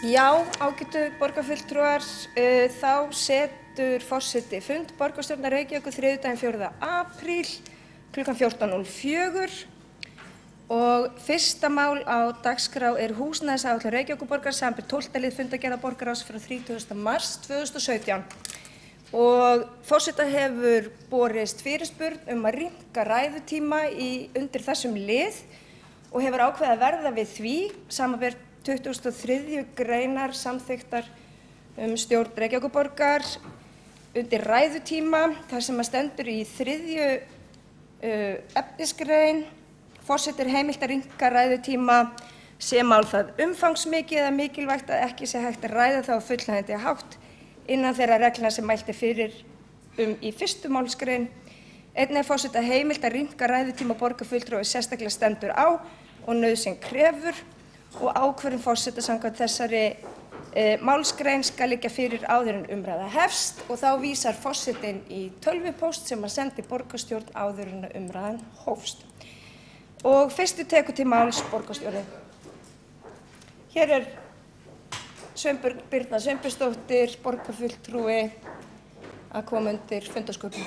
Já, ágætu borgarfulltrúar, þá setur forseti fund borgarstjórnar Reykjavíkur þriðjudaginn 4. apríl klukkan 14:04 og fyrsta mál á dagskrá húsnæðisáætlun Reykjavíkurborgar samanber 12. lið fundargerðar borgarráðs frá 30. mars 2017. Og forseta hefur borist fyrirspurn að rýmka ræðutíma undir þessum lið og hefur ákveðið að verða við því samanber 23. greinar samþykktar stjórn Reykjavíkurborgar undir ræðutíma þar sem stendur í 3. efnisgrein: forseta heimilt að rýmka ræðutíma sé mál það umfangsmikið eða mikilvægt að ekki sé hægt að ræða það á fullnægjandi hátt innan þeirra reglna sem mælt fyrir í 1. málsgrein. Einnig forseta heimilt að rýmka ræðutíma borgarfulltrúa sérstaklega stendur á og nauðsyn krefur og ákvörðun forseta samkvæmt þessari málsgrein skal liggja fyrir áður en umræða hefst og þá vísar forsetinn í tölvupóst sem hann sendi borgarstjórn áður en umræðan hófst. Og fyrstu tekur til máls borgarstjóri. Hér Sveinbjörg Birna Sveinbjörnsdóttir, borgarfulltrúi, að koma undir fundarsköpun.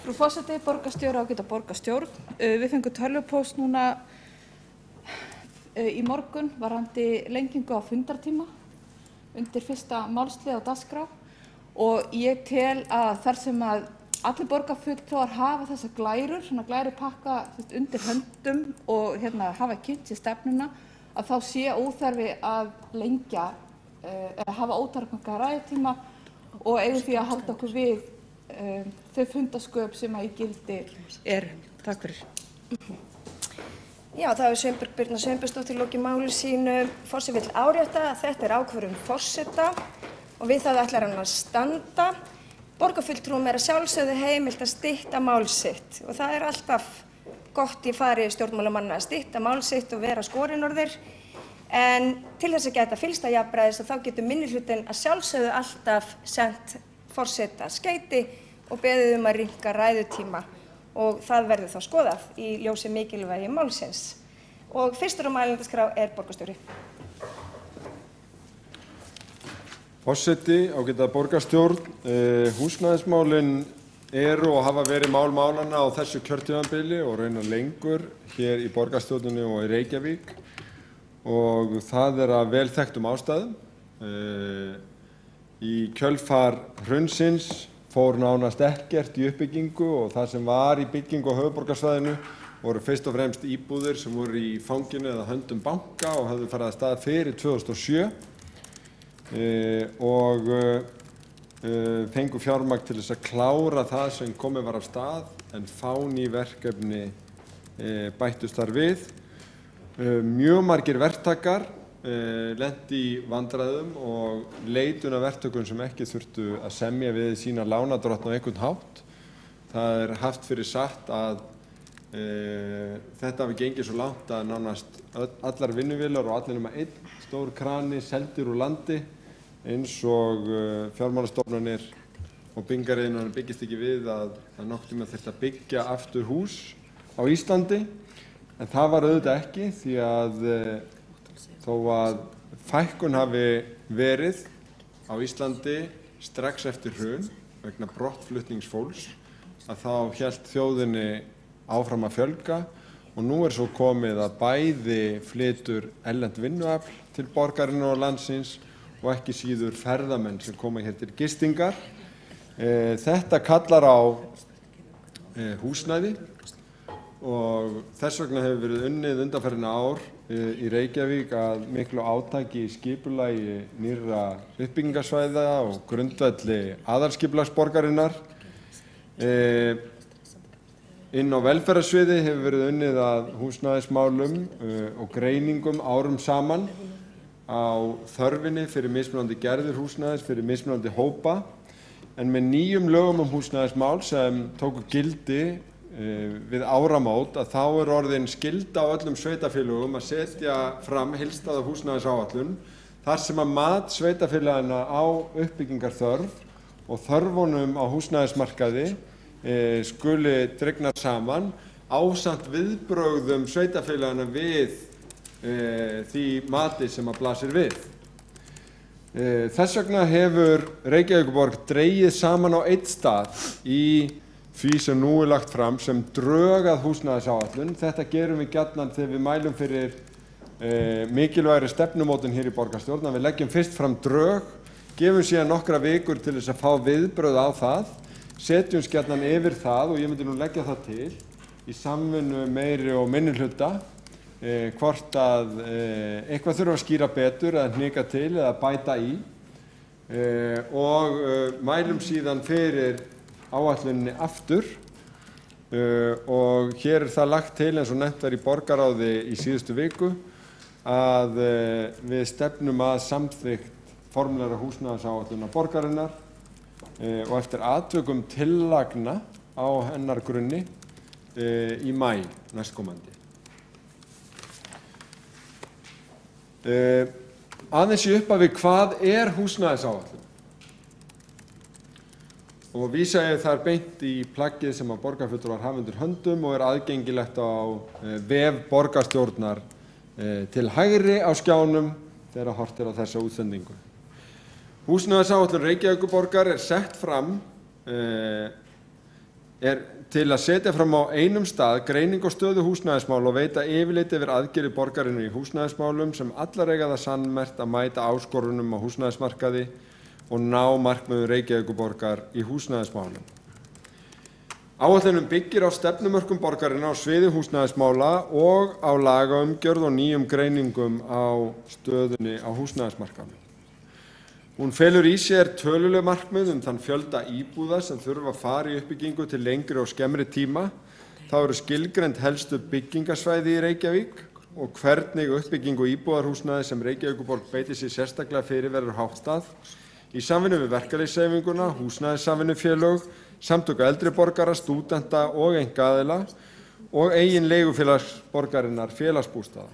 Frú forseti, borgarstjóri, ágæta borgarstjórn. Við fengum tölvupóst núna í morgun varðandi lengingu á fundartíma undir fyrsta málslið á dagskrá og ég tel að þar sem að allir borgarfulltrúar hafa þessa glærur, svona glærupakka undir höndum og hafa kynnt sér stefnuna, að þá sé óþarfi að lengja eða hafa ótakmarkaða ræðutíma og eigum því að halda okkur við þau fundarsköp sem í gildi Takk fyrir. Já, það hefur Sveinbjörg Birna Sveinbjörnsdóttir lokið máli sínu. Forseti vill árétta að þetta ákvörðun forseta og við það ætlar hann að standa. Borgarfulltrúum að sjálfsögðu heimilt að stytta mál sitt og það alltaf gott í fari stjórnmálamanna að stytta mál sitt og vera skorinorðir. En til þess að geta fyllsta jafnræðis þá getur minnihlutinn að sjálfsögðu alltaf sent forseta skeyti og beðið að rýmka ræðutíma og það verður þá skoðað í ljósi mikilvægi málsins. Og fyrstur á mælendaskrá borgarstjóri. Forseti, ágæta borgarstjórn, húsnæðismálin og hafa verið mál málanna á þessu kjörtímabili og raunar lengur hér í borgarstjórninni og í Reykjavík og það af vel þekktum ástæðum. Í kjölfar hrunsins fór nánast ekkert í uppbyggingu og það sem var í byggingu á höfuðborgarsvæðinu voru fyrst og fremst íbúðir sem voru í fanginu eða höndum banka og höfðu farið af stað fyrir 2007 og fengu fjármagn til þess að klára það sem komið var af stað en fá ný verkefni bættust þar við. Mjög margir verktakar lenti í vandræðum og leitun að verktökum sem ekki þurftu að semja við sína lánardrottna á einhvern hátt. Það haft fyrir satt að þetta hafi gengið svo langt að nánast allar vinnuvélar og allir nema einn stór krani seldir úr landi eins og fjármálastofnanir og byggingariðnaðurinn byggist ekki við að nokkurn tímann þyrfti að byggja aftur hús á Íslandi en það var auðvitað ekki því að þó að fækkun hafi verið á Íslandi strax eftir hrun vegna brottflutningsfólks að þá hélt þjóðinni áfram að fjölga og nú svo komið að bæði flytur erlent vinnuafl til borgarinnar og landsins og ekki síður ferðamenn sem koma hér til gistingar. Þetta kallar á húsnæði og þess vegna hefur verið unnið undanfarin ár í Reykjavík að miklu átaki í skipulagi nýrra uppbyggingarsvæða og grundvelli aðalskipulagsborgarinnar. Inn á velferðarsviði hefur verið unnið að húsnæðismálum og greiningum árum saman á þörfinni fyrir mismunandi gerðir húsnæðis, fyrir mismunandi hópa en með nýjum lögum húsnæðismál sem tóku gildi við áramót að þá orðin skylda á öllum sveitarfélögum að setja fram heildstæða húsnæðisáætlun þar sem að mat sveitarfélaganna á uppbyggingarþörf og þörfunum á húsnæðismarkaði skuli dregnar saman ásamt viðbrögðum sveitarfélagana við því mati sem að blasir við. Þess vegna hefur Reykjavíkurborg dregið saman á einn stað í því sem nú lagt fram sem drög að húsnæðisáætlun. Þetta gerum við gjarnan þegar við mælum fyrir mikilvægri stefnumótun hér í borgarstjórn, að við leggjum fyrst fram drög, gefum síðan nokkra vikur til þess að fá viðbrögð á það, setjum gjarnan yfir það og ég myndi nú leggja það til í samvinnu meiri og minni hluta, hvort að eitthvað þurfa að skýra betur eða hnika til eða bæta í og mælum síðan fyrir áætluninni aftur og hér það lagt til eins og nefnt var í borgarráði í síðustu viku að við stefnum að samþykkt formlegra húsnæðisáætlunar borgarinnar og eftir atvikum tillagna á hennar grunni í maí næstkomandi. Aðeins í upphafi hvað húsnæðisáætlun? Og vísa ég þar beint í plaggið sem að borgarfulltrúar hafa undir höndum og aðgengilegt á vef borgarstjórnar til hægri á skjánum þegar horft á þessa útsendingu. Húsnæðisáætlun Reykjavíkurborgar sett fram til að setja fram á einum stað greiningu á stöðu húsnæðismála og veita yfirlit yfir aðgerðir borgarinnar í húsnæðismálum sem allar eiga það sannmerkt að mæta áskorunum á húsnæðismarkaði og ná markmiðum Reykjavíkurborgar í húsnæðismálum. Áætlunin byggir á stefnumörkum borgarinnar á sviði húsnæðismála og á lagaumgjörð og nýjum greiningum á stöðunni á húsnæðismarkaðnum. Hún felur í sér töluleg markmið þann fjölda íbúða sem þurfa að fara í uppbyggingu til lengri og skemmri tíma. Þá eru skilgreind helstu byggingasvæði í Reykjavík og hvernig uppbyggingu íbúðarhúsnæði sem Reykjavíkurborg beitir sér sérstaklega fyrir verður háttað í samvinnu við verkalýðshreyfinguna, húsnæðissamvinnufélög, samtök eldri borgara, stúdenta og einkaaðila og eigin leigufélags borgarinnar félagsbústaða.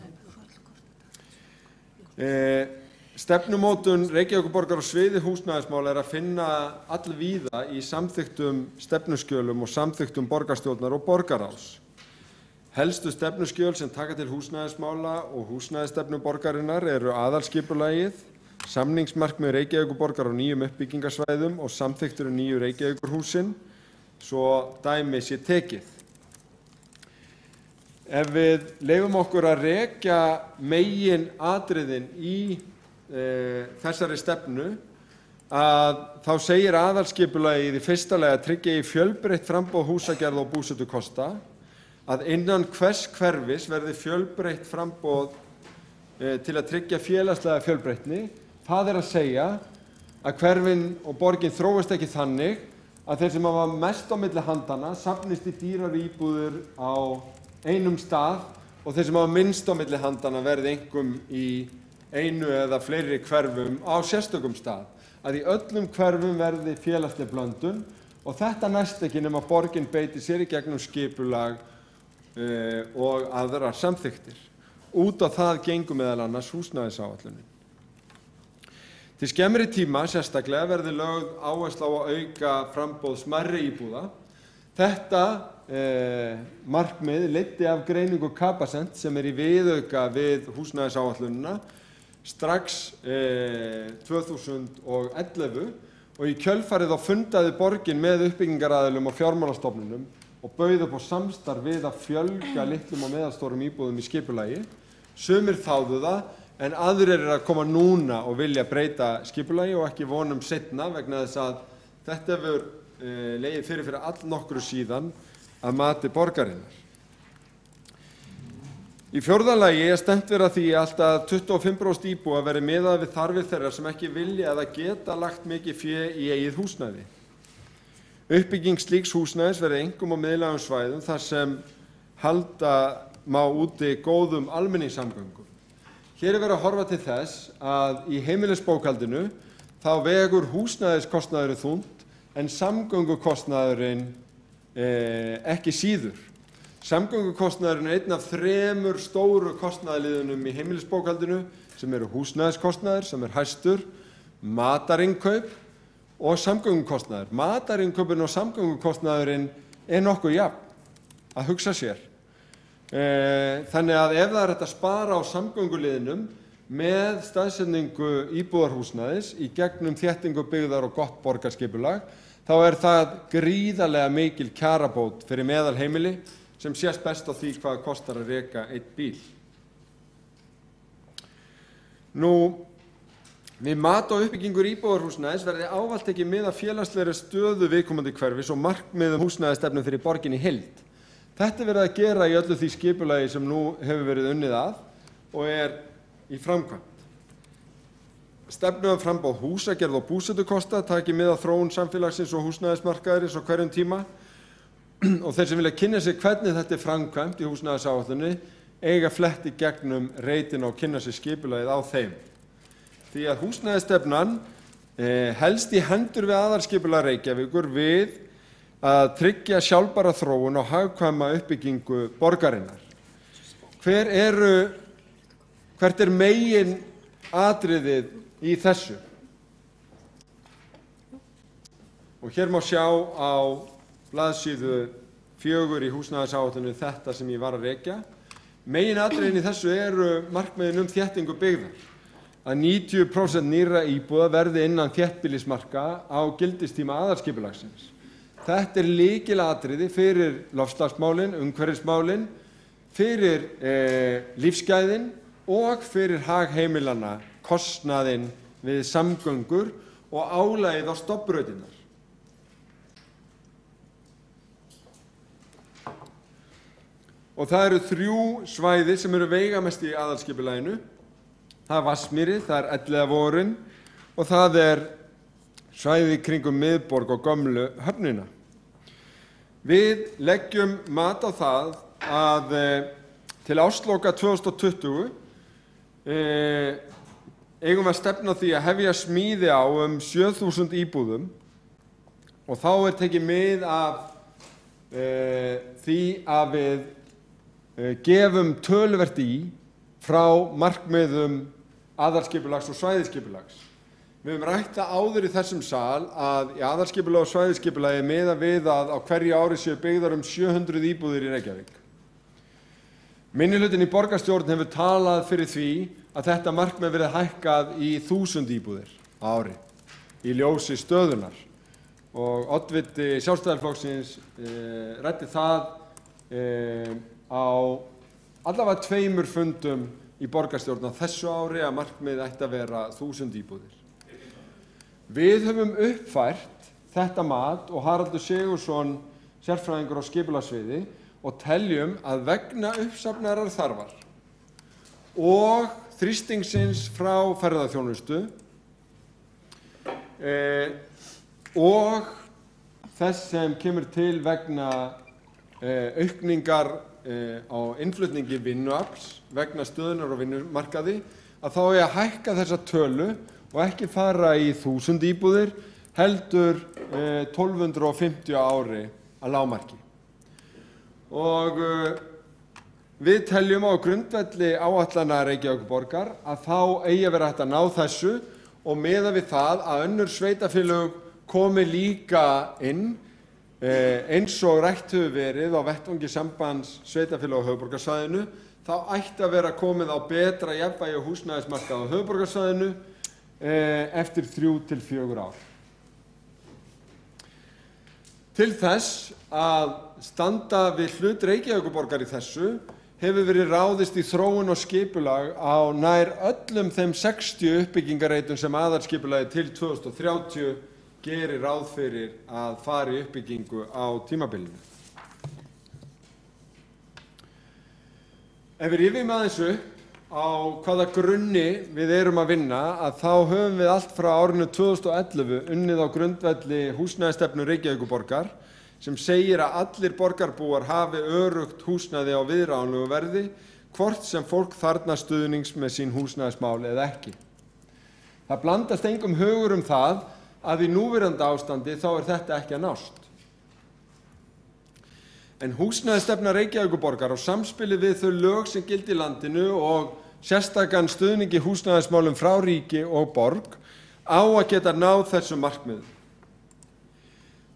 Stefnumótun Reykjavíkurborgar á sviði húsnæðismála að finna allvíða í samþykktum stefnuskjölum og samþykktum borgarstjórnar og borgarráðs. Helstu stefnuskjöl sem taka til húsnæðismála og húsnæðisstefnu borgarinnar eru aðalskipulagið, samningsmarkmið Reykjavíkurborgar á nýjum uppbyggingasvæðum og samþykktur nýju Reykjavíkurhúsin, svo dæmi sé tekið. Ef við leyfum okkur að rekja meginatriðin í þessari stefnu þá segir aðalskipulagið í fyrsta lagi að tryggja í fjölbreytt framboð húsagerð og búsetukosta, að innan hvers hverfis verði fjölbreytt framboð til að tryggja félagslega fjölbreytni. Það að segja að hverfin og borgin þróist ekki þannig að þeir sem hafa mest á milli handanna safnist í dýrar íbúðir á einum stað og þeir sem hafa minnst á milli handanna verði einkum í einu eða fleiri hverfum á sérstökum stað. Að í öllum hverfum verði félagsleg blöndun og þetta næst ekki nema borgin beiti sér í gegnum skipulag og aðrar samþykktir. Út á það gengur meðal annars húsnæðisáætlunin. Til skemmri tíma sérstaklega verði lögð áhersla á að auka framboð smærri íbúða. Þetta markmið leiddi af greiningu Capacent sem í viðauka við húsnæðisáætlunina strax 2011 og í kjölfarið fundaði borgin með uppbyggingaraðilum og fjármálastofnunum og bauð upp á samstarf við að fjölga litlum og meðalstórum íbúðum í skipulagi. Sumir þáðu það en aðrir að koma núna og vilja breyta skipulagi og ekki vonum seinna vegna þess að þetta hefur legið fyrir allnokkru síðan að mati borgarinnar. Í fjórða lagi stefnt verið að því að allt að 25% íbúa verði miðað við þarfir þeirra sem ekki vilja eða geta lagt mikið fé í eigið húsnæði. Uppbygging slíks húsnæðis verði einkum á miðlægum svæðum þar sem halda má úti góðum almenningssamgöngum. Hér verið að horfa til þess að í heimilisbókhaldinu þá vegur húsnæðiskostnaðurinn þungt en samgöngukostnaðurinn ekki síður. Samgöngukostnaðurinn einn af 3 stóru kostnaðarliðunum í heimilisbókhaldinu sem eru húsnæðiskostnaður sem hæstur, matarinnkaup og samgöngukostnaður. Matarinnkaup og samgöngukostnaðurinn nokkuð jafn að hugsa sér. Þannig að ef það er hægt að spara á samgönguliðnum með staðsetningu íbúðarhúsnæðis í gegnum þéttingu byggðar og gott borgarskipulag, þá er það gríðarlega mikil kjarabót fyrir meðalheimili sem sést best á því hvað kostar að reka einn bíl. Við mat á uppbyggingur íbúðarhúsnæðis verði ávallt tekið mið af félagslegri stöðu viðkomandi hverfis og markmiðum húsnæðisstefnu fyrir borgin í heild. Þetta er verið að gera í öllu því skipulagi sem nú hefur verið unnið að og í framkvæmd. Stefnu um framboð húsagerð og búsetukosta taki mið af þróun samfélagsins og húsnæðismarkaðarins á hverjum tíma og þeir sem vilja kynna sér hvernig þetta er framkvæmt í húsnæðisáætluninni eiga flett í gegnum reitina og kynna sér skipulagið á þeim. Því að húsnæðisstefnan helst í hendur við aðalskipulag Reykjavíkur við að tryggja sjálfbæra þróun og hagkvæma uppbyggingu borgarinnar. Hvert er megin atriðið í þessu? Og hér má sjá á blaðsíðu 4 í húsnæðisáætluninni þetta sem ég var að rekja. Megin atriðin í þessu eru markmiðin þéttingu byggðar. Að 90% nýrra íbúða verði innan þéttbýlismarka á gildistíma aðalskipulagsins. Þetta er lykilatriði fyrir loftslagsmálin, umhverfismálin, fyrir lífsgæðin og fyrir hag heimilanna, kostnaðinn við samgöngur og álagið á stofnbrautirnar. Og það eru 3 svæði sem eru veigamest í aðalskipulaginu. Það er Vatnsmýri, það er Elliðavorin og það er svæði kringum miðborg og gömlu höfnina. Við leggjum mat á það að til ársloka 2020 eigum við að stefna því að hefja smíði á 7.000 íbúðum og þá er tekið mið af því að við gefum töluvert í frá markmiðum aðalskipulags og svæðisskipulags. Við höfum rætt það áður í þessum sal að í aðalskipulagi og svæðisskipulagi miða við að á hverju ári séu byggðar 700 íbúðir í Reykjavík. Minnihlutinn í borgarstjórn hefur talað fyrir því að þetta markmið verði hækkað í 1000 íbúðir á ári í ljósi stöðunnar og oddviti Sjálfstæðisflokksins ræddi það á allavega 2 fundum í borgarstjórn á þessu ári að markmið ætti að vera 1000 íbúðir. Við höfum uppfært þetta mat og Haraldur Sigurðsson, sérfræðingur á skipulagssviði, og teljum að vegna uppsafnaðrar þarfar og þrýstingsins frá ferðaþjónustu og þess sem kemur til vegna aukningar á innflutningi vinnuafls vegna stöðunar á vinnumarkaði, að þá eigi að hækka þessa tölu og ekki fara í 1000 íbúðir, heldur 1250 á ári að lágmarki. Og við teljum á grundvelli áætlana Reykjavíkurborgar að þá eigi að vera hægt að ná þessu og miða við það að önnur sveitarfélög komi líka inn eins og rætt hefur verið á vettvangi sambands sveitarfélaga á höfuðborgarsvæðinu, þá ætti að vera komið á betra jafnvægi á húsnæðismarkaði á höfuðborgarsvæðinu eftir 3 til 4 ár. Til þess að standa við hlut Reykjavíkurborgar í þessu hefur verið ráðist í þróun og skipulag á nær öllum þeim 60 uppbyggingarreitum sem aðalskipulagið til 2030 gerir ráð fyrir að fara í uppbyggingu á tímabilinu. Ef við rifjum aðeins upp á hvaða grunni við erum að vinna, að þá höfum við allt frá árinu 2011 unnið á grundvelli húsnæðisstefnu Reykjavíkurborgar sem segir að allir borgarbúar hafi öruggt húsnæði á viðráðanlegu verði, hvort sem fólk þarfnast stuðnings með sín húsnæðismál eða ekki. Það blandast engum hugur það að í núverandi ástandi þá er þetta ekki að nást. En húsnæðisstefna Reykjavíkurborgar og samspilið við þau lög sem gilda í landinu og sérstakan stuðningi húsnæðismálum frá ríki og borg á að geta náð þessum markmiðum.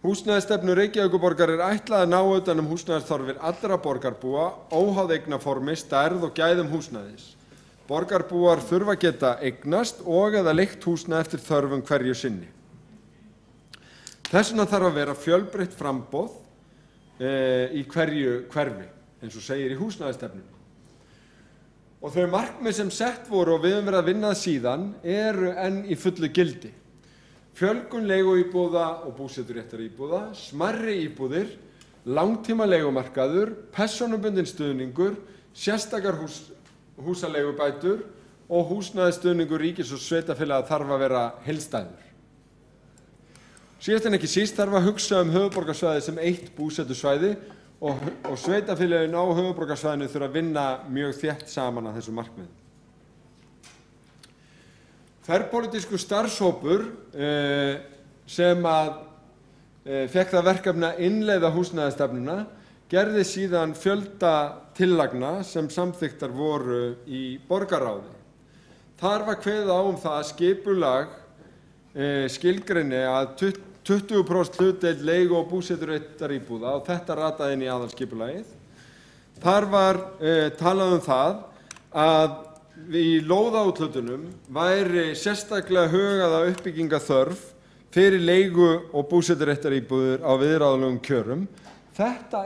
Húsnæðisstefnu Reykjavíkurborgar ætlað að ná utan húsnæðisþarfir allra borgarbúa, óháð eignaformi, stærð og gæðum húsnæðis. Borgarbúar þurfa að geta eignast og eða leigt húsnæði eftir þörfum hverju sinni. Þess vegna þarf að vera fjölbreytt framboð í hverju hverfi, eins og segir í húsnæðisstefnunni. Og þau markmið sem sett voru og við höfum verið að vinna síðan eru enn í fullu gildi. Fjölgun leiguíbúða og búseturéttaríbúða, smærri íbúðir, langtíma leigumarkaður, persónubundinn stuðningur, sérstakar húsaleigubætur og húsnæðisstuðningur ríkis og sveitarfélaga þarf að vera heildstæður. Síðast en ekki síst þarf að hugsa höfuðborgarsvæðið sem eitt búsetusvæði og sveitarfélögin á höfuðborgarsvæðinu þurfa að vinna mjög þétt saman að þessu markmiði. Þverpólitískur starfshópur sem fékk það verkefni að innleiða húsnæðisstefnuna gerði síðan fjölda tillagna sem samþykktar voru í borgarráði. Þar var kveðið á það að skipulag skilgreini að 20% hlutdeild leigu- og búseturéttaríbúða og þetta rataði inn í aðalskipulagið. Þar var talað það að í lóðaúthlutunum væri sérstaklega hugað að uppbyggingaþörf fyrir leigu- og búseturéttaríbúðir á viðráðanlegum kjörum. Þetta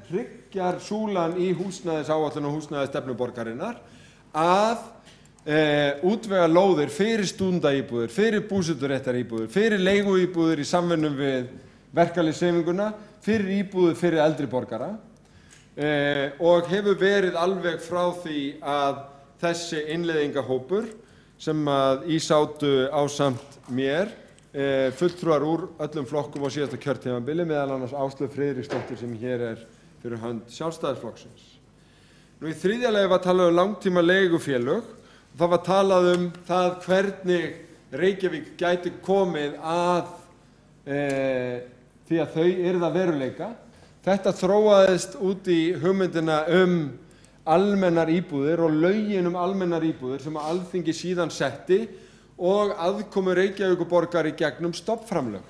hryggjarsúlan í húsnæðisáætlun og húsnæðisstefnu borgarinnar að útvega lóðir fyrir stúdentaíbúðir, fyrir búseturéttaríbúðir, fyrir leiguíbúðir í samvinnum við verkalýðshreyfinguna, fyrir íbúðir fyrir eldri borgara og hefur verið alveg frá því að þessi innleiðingahópur sem í sátu ásamt mér fulltrúar úr öllum flokkum á síðasta kjörtímabili, meðal annars Áslaug Friðriksdóttir sem hér fyrir hönd Sjálfstæðisflokksins. Í þriðja lagi var talað langtíma leigufélög. Það var talað það hvernig Reykjavík gæti komið að því að þau yrðu að veruleika. Þetta þróaðist út í hugmyndina almennar íbúðir og lögin almennar íbúðir sem Alþingi síðan setti og aðkomu Reykjavíkurborgar í gegnum stofnframlög.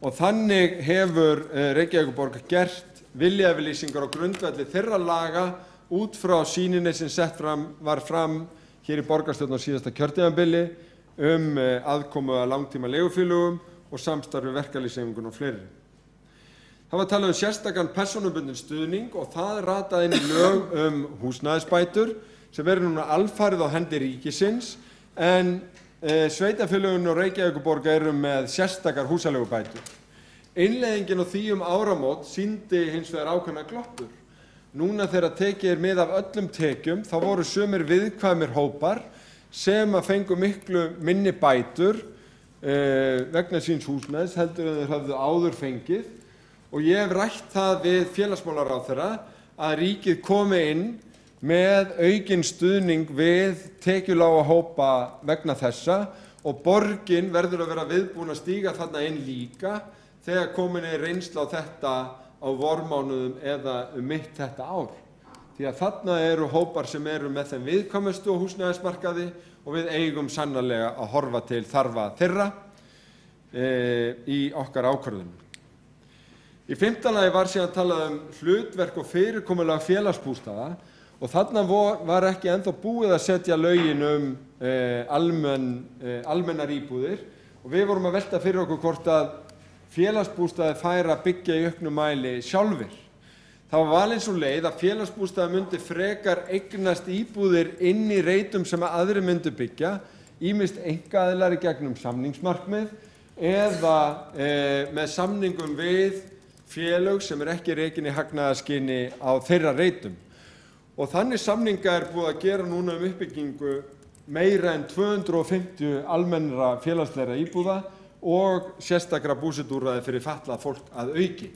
Og þannig hefur Reykjavíkurborg gert viljayfirlýsingar á grundvelli þeirra laga út frá sýninni sem var fram hér í borgarstjórn á síðasta kjörtímabili aðkomu að langtíma leigufélögum og samstarfi verkalýðshreyfinguna og fleiri. Það var talað sérstakan persónubundinn stuðning og það rataði inn í lög húsnæðisbætur sem eru núna alfarið á hendi ríkisins en sveitarfélögin og Reykjavíkurborg eru með sérstakar húsaleigubætur. Innleiðingin á því áramót sýndi hins vegar ákveðna gloppur. Núna þegar tekið mið af öllum tekjum þá voru sumir viðkvæmir hópar sem fengu miklu minni bætur vegna síns húsnæðis heldur en þeir höfðu áður fengið og ég hef rætt það við félagsmálaráðherra að ríkið komi inn með aukinn stuðning við tekjulága hópa vegna þessa og borgin verður að vera viðbúin að stíga þarna inn líka þegar komin reynsla á þetta á vormánuðum eða mitt þetta ár. Því að þarna eru hópar sem eru með þeim viðkvæmustu á húsnæðismarkaði og við eigum sannarlega að horfa til þarfa þeirra í okkar ákvörðunum. Í 5. lagi var síðan talað hlutverk og fyrirkomulag félagsbústaða og þarna var ekki ennþá búið að setja lögin almennar íbúðir og við vorum að velta fyrir okkur hvort að félagsbústaði færi að byggja í auknum mæli sjálfir. Það var valin sú leið að félagsbústaði myndi frekar eignast íbúðir inn í reitum sem aðrir myndu byggja, ýmist einkaaðilar í gegnum samningsmarkmið eða með samningum við félög sem ekki rekin í hagnaðarskyni á þeirra reitum. Og þannig samninga búið að gera núna uppbyggingu meira en 250 almennra félagslegra íbúða og sérstakra búsetuúrræði fyrir fatlað fólk að auki.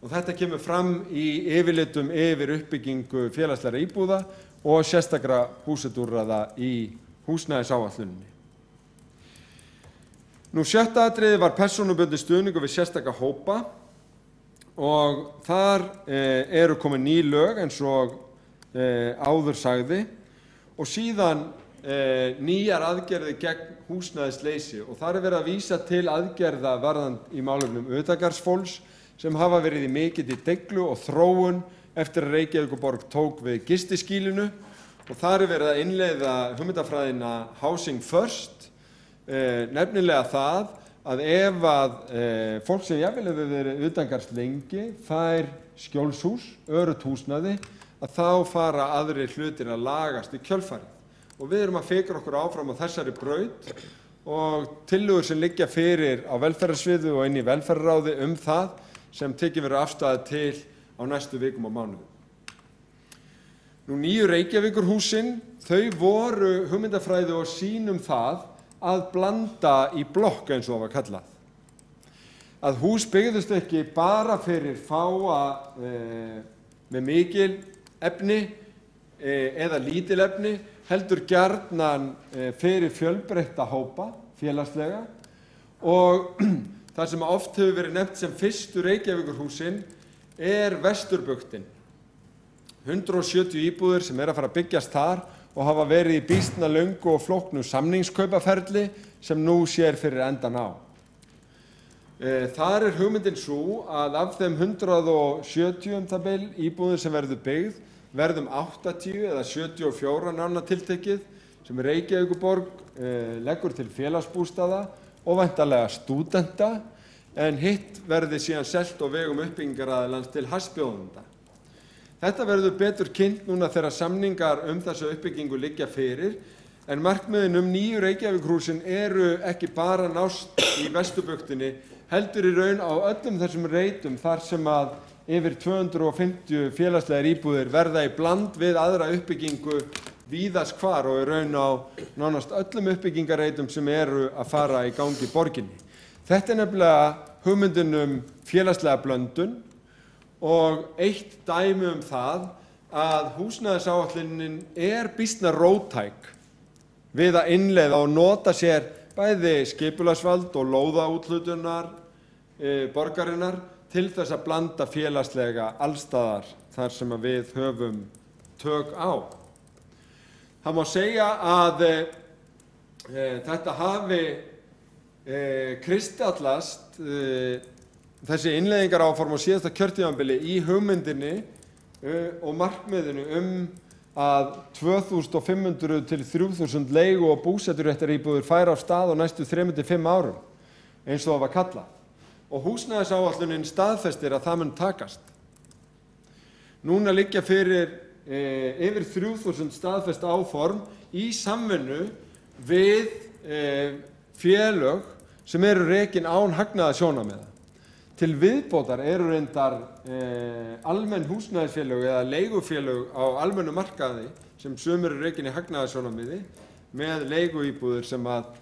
Og þetta kemur fram í yfirlitum yfir uppbyggingu félagslegra íbúða og sérstakra búsetuúrræða í húsnæðisáætluninni. 7. atriði var persónubundinn stuðningur við sérstaka hópa og þar eru komin ný lög eins og áður sagði og síðan nýjar aðgerðir gegn húsnæðisleysi og þar verið að vísa til aðgerða í málefnum utangarðsfólks sem hafa verið í mikilli deiglu og þróun eftir að Reykjavíkurborg tók við gistiskýlinu og þar verið að innleiða hugmyndafræðina Housing First, nefnilega það að ef fólk sem jafnvel hefur verið utangarðs lengi fær skjólshús, öruggt húsnæði, að þá fara aðrir hlutir að lagast í kjölfarið. Og við erum að fikra okkur áfram á þessari braut og tillögur sem liggja fyrir á velferðarsviði og inn í velferðarráði það sem tekið verður afstæði til á næstu vikum og mánuðum. Nú nýju Reykjavíkurhúsin, þau voru hugmyndafræði og sýn það að blanda í blokk eins og það var kallað. Að hús byggðust ekki bara fyrir fáa með mikil efni eða lítil efni, heldur gjarnan fyrir fjölbreytta hópa félagslega og það sem oft hefur verið nefnt sem fyrstu Reykjavíkurhúsin Vesturbuktin. 170 íbúðir sem að fara að byggjast þar og hafa verið í býsna löngu og flóknu samningskaupaferli sem nú sér fyrir endan á. Þar hugmyndin sú að af þeim 170 íbúðir sem verður byggð verðum 80 eða 74 nánar tiltekið sem Reykjavíkurborg leggur til félagsbústaða og væntanlega stúdenta en hitt verði síðan selt á vegum uppbyggingaraðilans til hagsbjóðenda. Þetta verður betur kynnt núna þegar samningar þessa uppbyggingu liggja fyrir en markmiðin nýju Reykjavíkurhúsin eru ekki bara nást í Vesturbuktinni heldur í raun á öllum þessum reitum þar sem að yfir 250 félagslegar íbúðir verða í bland við aðra uppbyggingu víðast hvar og í raun á nánast öllum uppbyggingareitum sem eru að fara í gangi í borginni. Þetta nefnilega hugmyndin félagslega blöndun og eitt dæmi það að húsnæðisáætlunin býsna róttæk við að innleiða og nota sér bæði skipulagsvald og lóðaúthlutunar borgarinnar til þess að blanda félagslega allstaðar þar sem við höfum tök á. Það má segja að þetta hafi kristallast þessi innleiðingaráform á síðasta kjörtímabili í hugmyndinni og markmiðinu að 2500 til 3000 leigu- og búseturéttaríbúðir færu af stað á næstu 3–5 árum, eins og það var kallað. Og húsnæðisáætlunin staðfestir að það mun takast. Núna liggja fyrir yfir 3000 staðfest áform í samvinnu við félög sem eru rekin án hagnaðarsjónarmiða. Til viðbótar eru reyndar almenn húsnæðisfélög eða leigufélög á almennu markaði sem sumir eru rekin í hagnaðarsjónarmiði með leiguíbúðir sem að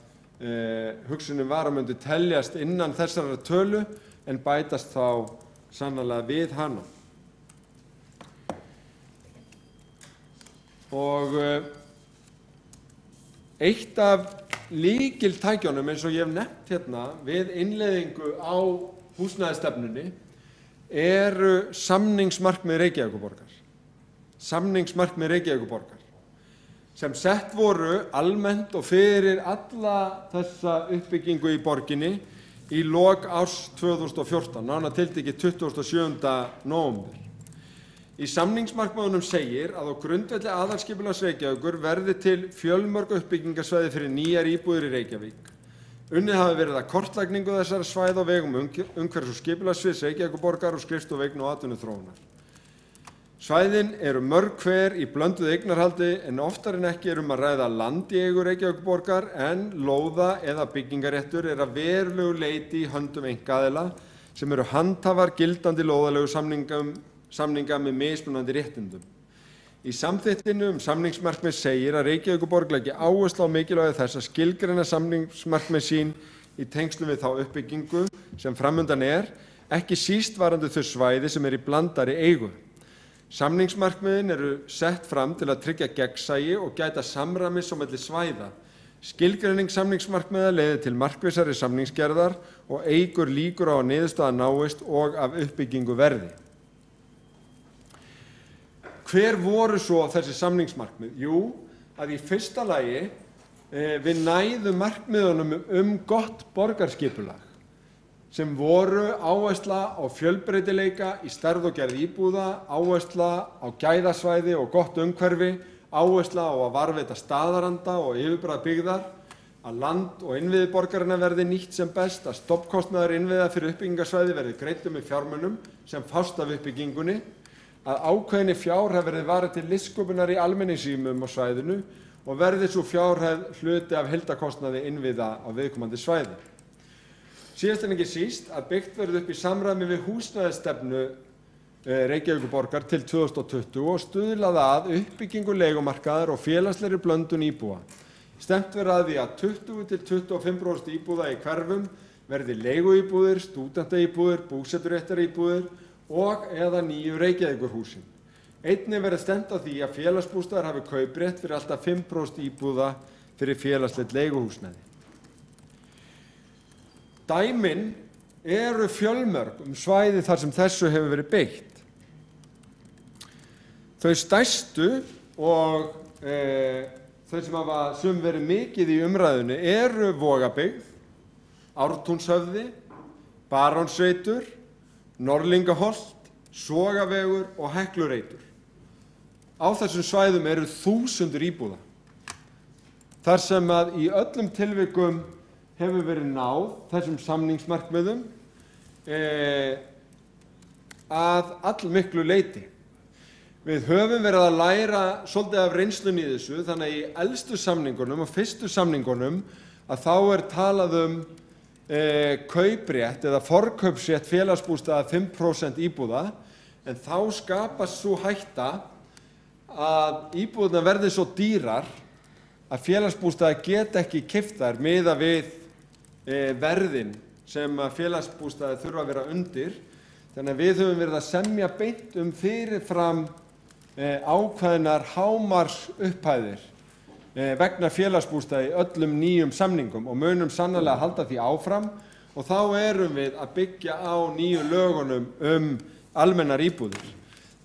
hugsunin var að myndi teljast innan þessara tölu en bætast þá sannarlega við hana. Og eitt af lykiltækjunum eins og ég hef nefnt hérna við innleiðingu á húsnæðisstefnunni eru samningsmarkmið Reykjavíkurborgar. Samningsmarkmið Reykjavíkurborgar sem sett voru almennt og fyrir alla þessa uppbyggingu í borginni í lok árs 2014, nánar tiltekið 27. nóvember. Í samningsmarkmiðunum segir að á grundvelli aðalskipulags Reykjavíkur verði til fjölmörg uppbyggingarsvæði fyrir nýjar íbúðir í Reykjavík. Unnið hafi verið að kortlagningu þessara svæða á vegum umhverfis- og skipulagssviðs Reykjavíkurborgar og skrifstofu eigna- og atvinnuþróunar. Svæðin eru mörg hver í blönduðu eignarhaldi en oftar en ekki að ræða land í eigu Reykjavíkurborgar en lóða eða byggingaréttur að verulegu leyti í höndum einkaaðila sem eru handhafar gildandi lóðalegu samninga með mismunandi réttindum. Í samþykktinni samningsmarkmið segir að Reykjavíkurborg leggi áherslu á mikilvægi þess að skilgreina samningsmarkmið sín í tengslum við þá uppbyggingu sem framundan ekki síst varðandi þau svæði sem í blandaðri eigu. Samningsmarkmiðin eru sett fram til að tryggja gegnsæi og gæta samræmis á milli svæða. Skilgreining samningsmarkmiða leiðir til markvissari samningsgerðar og eykur líkur á að niðurstaða náist og af uppbyggingu verði. Hver voru svo þessi samningsmarkmið? Jú, að í fyrsta lagi við næðum markmiðunum gott borgarskipulag sem voru áhersla á fjölbreytileika í stærð og gerð íbúða, áhersla á gæðasvæði og gott umhverfi, áhersla á að varðveita staðaranda og yfirbragð byggðar, að land og innviði borgarinnar verði nýtt sem best, að stofnkostnaður innviða fyrir uppbyggingarsvæði verði greiddur með fjármunum sem fást af uppbyggingunni, að ákveðinni fjárhæð verði varið til listsköpunar í almenningsrýmum á svæðinu og verði sú fjárhæð hluti af heildarkostnaði innviða á viðkomandi svæði. Síðast en ekki síst að byggt verði upp í samræmi við húsnæðisstefnu Reykjavíkurborgar til 2020 og stuðlað að uppbyggingu leigumarkaðar og félagslegri blöndun íbúa. Stefnt verði að því að 20–25% íbúða í hverfum verði leiguíbúðir, stúdentaíbúðir, búseturéttaríbúðir og eða nýju Reykjavíkurhúsin. Einnig verði stefnt að því að félagsbústaðar hafi kauprétt fyrir alltaf 5% íbúða fyrir félagslegt leiguhúsnæði. Dæmin eru fjölmörg svæði þar sem þessu hefur verið beitt. Þau stærstu og þau sem hafa sum verið mikið í umræðunni eru Vogabyggð, Ártúnshöfði, Barónsreitur, Norðlingaholt, Sogavegur og Heklureitur. Á þessum svæðum eru 1000 íbúða. Þar sem að í öllum tilvikum hefur verið náð þessum samningsmarkmiðum að allmiklu leyti. Við höfum verið að læra svolítið af reynslunni í þessu, þannig að í elstu samningunum og fyrstu samningunum að þá talað kauprétt eða forkaupsrétt félagsbústaða 5% íbúða, en þá skapast sú hætta að íbúðirnar verði svo dýrar að félagsbústaðir geta ekki keypt þær miðað við verðin sem félagsbústaðir þurfa að vera undir. Þannig að við höfum verið að semja beint fyrirfram ákveðnar hámarksupphæðir vegna félagsbústaða í öllum nýjum samningum og munum sannarlega halda því áfram, og þá erum við að byggja á nýju lögunum almennar íbúðir.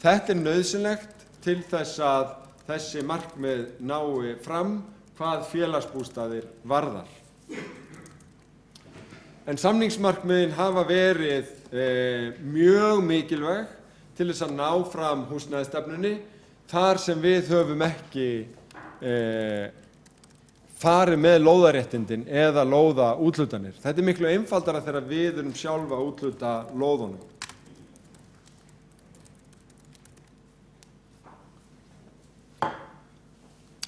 Þetta nauðsynlegt til þess að þessi markmið nái fram hvað félagsbústaðir varðar. En samningsmarkmiðin hafa verið mjög mikilvæg til þess að ná fram húsnæðisstefnunni þar sem við höfum ekki farið með lóðaréttindin eða lóðaúthlutanir. Þetta miklu einfaldara þegar við erum sjálf að úthluta lóðunum.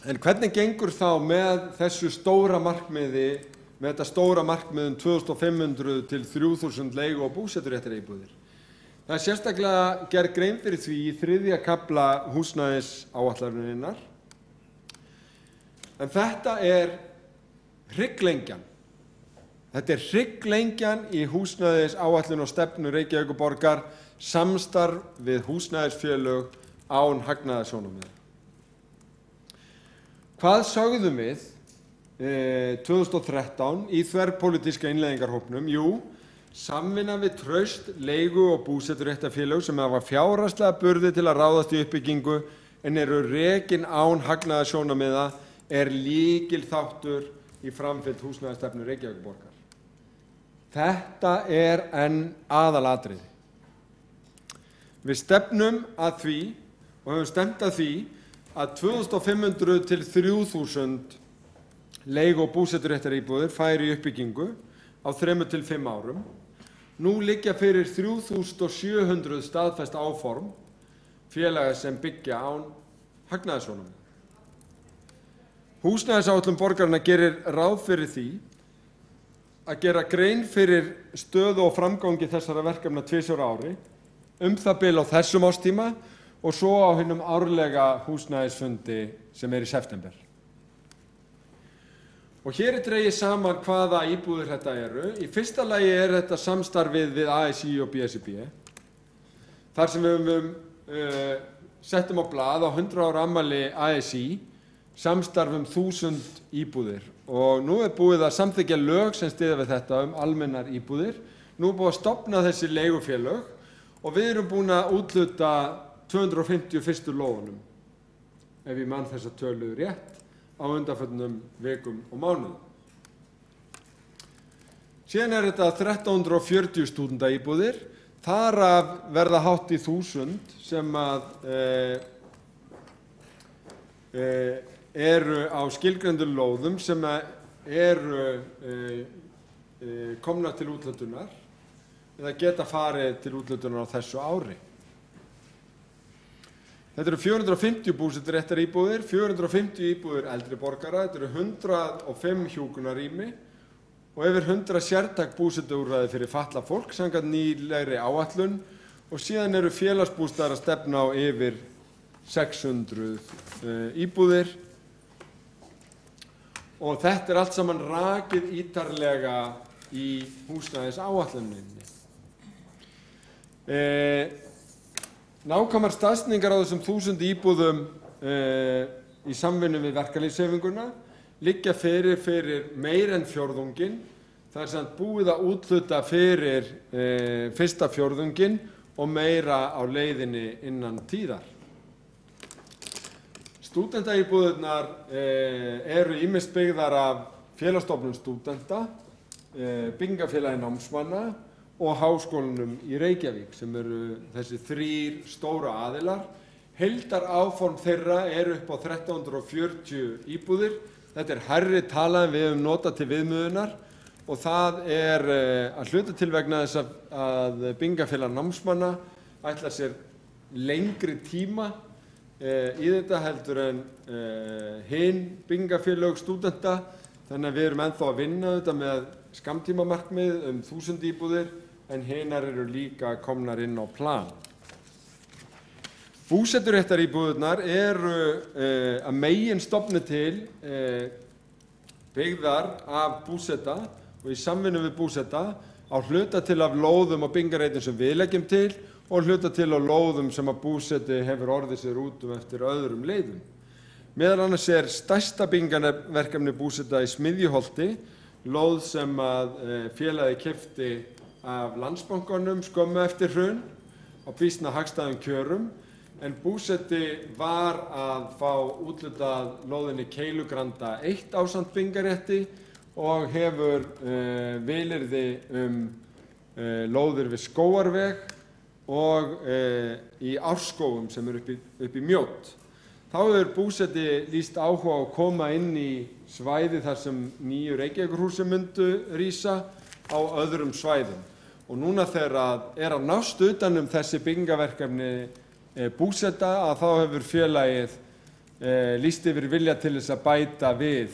En hvernig gengur þá með þessu stóra markmiði, með þetta stóra markmið 2500 til 3000 leigu- og búseturéttaríbúðir? Það er sérstaklega gerð grein fyrir því í 3. kafla húsnæðisáætlunarinnar. En þetta hrygglengjan. Þetta hrygglengjan í húsnæðisáætlun og stefnu Reykjavíkurborgar, samstarf við húsnæðisfélög án hagnaðarsjónarmiða. Hvað sögðum við 2013 í þverpólitíska innleiðingarhópnum? Jú, samvinna við traust leigu- og búseturéttarfélög sem hafa fjárhagslega burði til að ráðast í uppbyggingu en eru rekin án hagnaðarsjónarmiða lykilþáttur í framfylgd húsnæðisstefnu Reykjavíkurborgar. Þetta enn aðalatriði. Við stefnum að því og höfum stefnt að því að 2500 til 3000 leigu- og búseturéttaríbúðir færu í uppbyggingu á 3 til 5 árum. Nú liggja fyrir 3700 staðfest áform félaga sem byggja án hagnaðarsjónarmiða. Húsnæðisáætlun borgarinnar gerir ráð fyrir því að gera grein fyrir stöðu og framgangi þessara verkefna 2 ári, það bil á þessum árstíma og svo á hinum árlega húsnæðisfundi sem í september. Og hér dregið saman hvaða íbúðir þetta eru. Í fyrsta lagi þetta samstarfið við ASÍ og BSRB, þar sem við settum á blað á 100 ára afmæli ASÍ samstarf 1000 íbúðir, og nú búið að samþykkja lög sem styðja við þetta almennar íbúðir. Nú búið að stofna þessi leigufélög og við erum búin að úthluta 250 fyrstu lóðunum, ef ég man þessa tölu rétt. á undanförnum vikum og mánuðum. Síðan þetta 1340 stúdentaíbúðir, þar af verða hátt í 1000 sem eru á skilgreindu lóðum sem eru komnar til úthlutunar eða geta farið til úthlutunar á þessu ári. Þetta eru 450 búseturéttaríbúðir, 450 íbúðir eldri borgara, þetta eru 105 hjúkrunarrými og yfir 100 sértæk búsetuúrræði fyrir fatlað fólk samkvæmt nýlegri áætlun og síðan eru félagsbústaðir að stefna á yfir 600 íbúðir og þetta allt saman rakið ítarlega í húsnæðisáætluninni. Nákvæmar staðsetningar á þessum 1000 íbúðum í samvinnu við verkalýðshreyfinguna liggja fyrir meira en fjórðunginn. Það samt búið að úthluta fyrir fyrsta fjórðunginn og meira á leiðinni innan tíðar. Stúdentaíbúðirnar eru ýmist byggðar af Félagsstofnun stúdenta, Byggingafélagi námsmanna og Háskólanum í Reykjavík sem eru þessi 3 stóra aðilar. Heildaráform þeirra eru upp á 1340 íbúðir. Þetta hærri tala en við höfum notað til viðmiðunar og það að hluta til vegna þess að Byggingafélag námsmanna ætlar sér lengri tíma í þetta heldur en hin byggingafélög stúdenta, þannig að við erum ennþá að vinna þetta með skammtímamarkmið 1000 íbúðir en hinar eru líka komnar inn á plan. Búseturéttaríbúðirnar eru að meginstofni til byggðar af Búseta og í samvinnu við Búseta á hluta til af lóðum og byggingarreitum sem við leggjum til og hluta til á lóðum sem að Búseti hefur orðið sér út eftir öðrum leiðum. Meðal annars stærsta byggingarverkefni Búseta í Smiðjuholti, lóð sem að félagið keypti af Landsbankanum skömmu eftir hrun á býsna hagstæðum kjörum, en Búseti var að fá úthlutað lóðinni Keilugranda 1 ásamt byggingarrétti og hefur vilyrði lóðir við Skógarveg og í Árskógum sem upp í Mjódd. Þá hefur Búseti lýst áhuga á að koma inn í svæði þar sem nýju Reykjavíkurhúsi myndu rísa á öðrum svæðum. Og núna þegar að nást utan þessi byggingaverkefni Búseta að þá hefur félagið lýst yfir vilja til þess að bæta við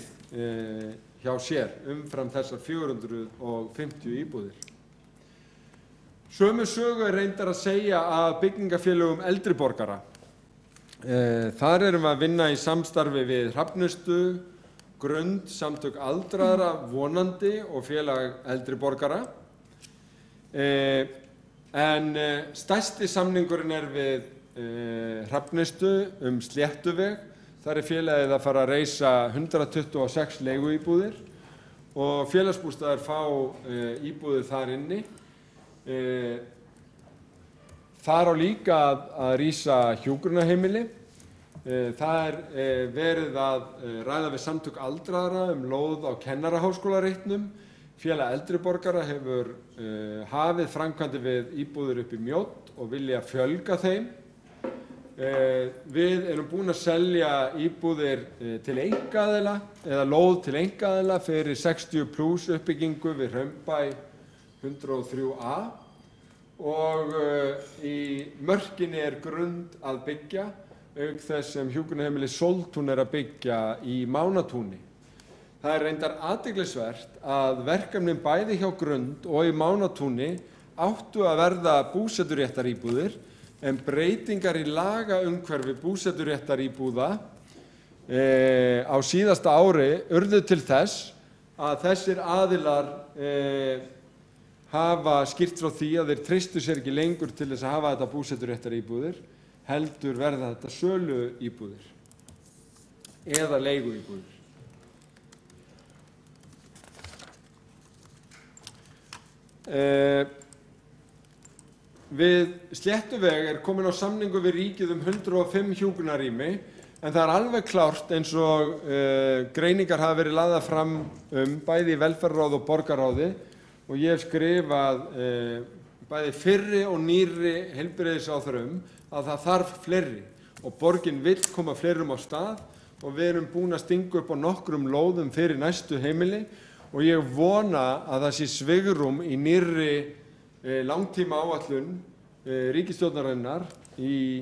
hjá sér umfram þessar 450 íbúðir. Sömu sögu reyndar að segja að byggingafélögum eldri borgara. Þar erum við að vinna í samstarfi við Hrafnistu, Grund, Samtök aldraðra, Vonandi og Félag eldri borgara. En stærsti samningurinn við Hrafnistu Sléttuveg. Þar félagið að fara að reisa 126 leiguíbúðir og félagsbústaðir fá íbúðir þar inni. Þar á líka að rísa hjúkrunarheimili. Það verið að ræða við Samtök aldraðra lóð á Kennaraháskólareitnum. Félag eldri borgara hefur hafið framkvæmdir við íbúðir upp í Mjódd og vilja fjölga þeim. Við erum búin að selja íbúðir til einkaaðila eða lóð til einkaaðila fyrir 60+ uppbyggingu við Hraunbæ 103A og í mörkinni Grund að byggja auk þess sem hjúkrunarheimili Sóltún að byggja í Mánatúni. Það reyndar athyglisvert að verkefnin bæði hjá Grund og í Mánatúni áttu að verða búseturéttaríbúðir en breytingar í lagaumhverfi búseturéttaríbúða á síðasta ári urðu til þess að þessir aðilar hafa skýrt frá því að þeir treystu sér ekki lengur til þess að hafa þetta búseturéttaríbúðir, heldur verða þetta söluíbúðir eða leiguíbúðir. Við Sléttuveg komin á samningu við ríkið 105 hjúkrunarrými En það alveg klárt eins og greiningar hafa verið lagðar fram bæði í velferðarráði og borgarráði og ég hef skrifað bæði fyrri og nýrri heilbrigðisráðherrum að það þarf fleiri og borgin vill koma fleirum á stað og við erum búin að stinga upp á nokkrum lóðum fyrir næstu heimili og ég vona að það sé svigrúm í nýrri langtíma áætlun ríkisstjórnarinnar í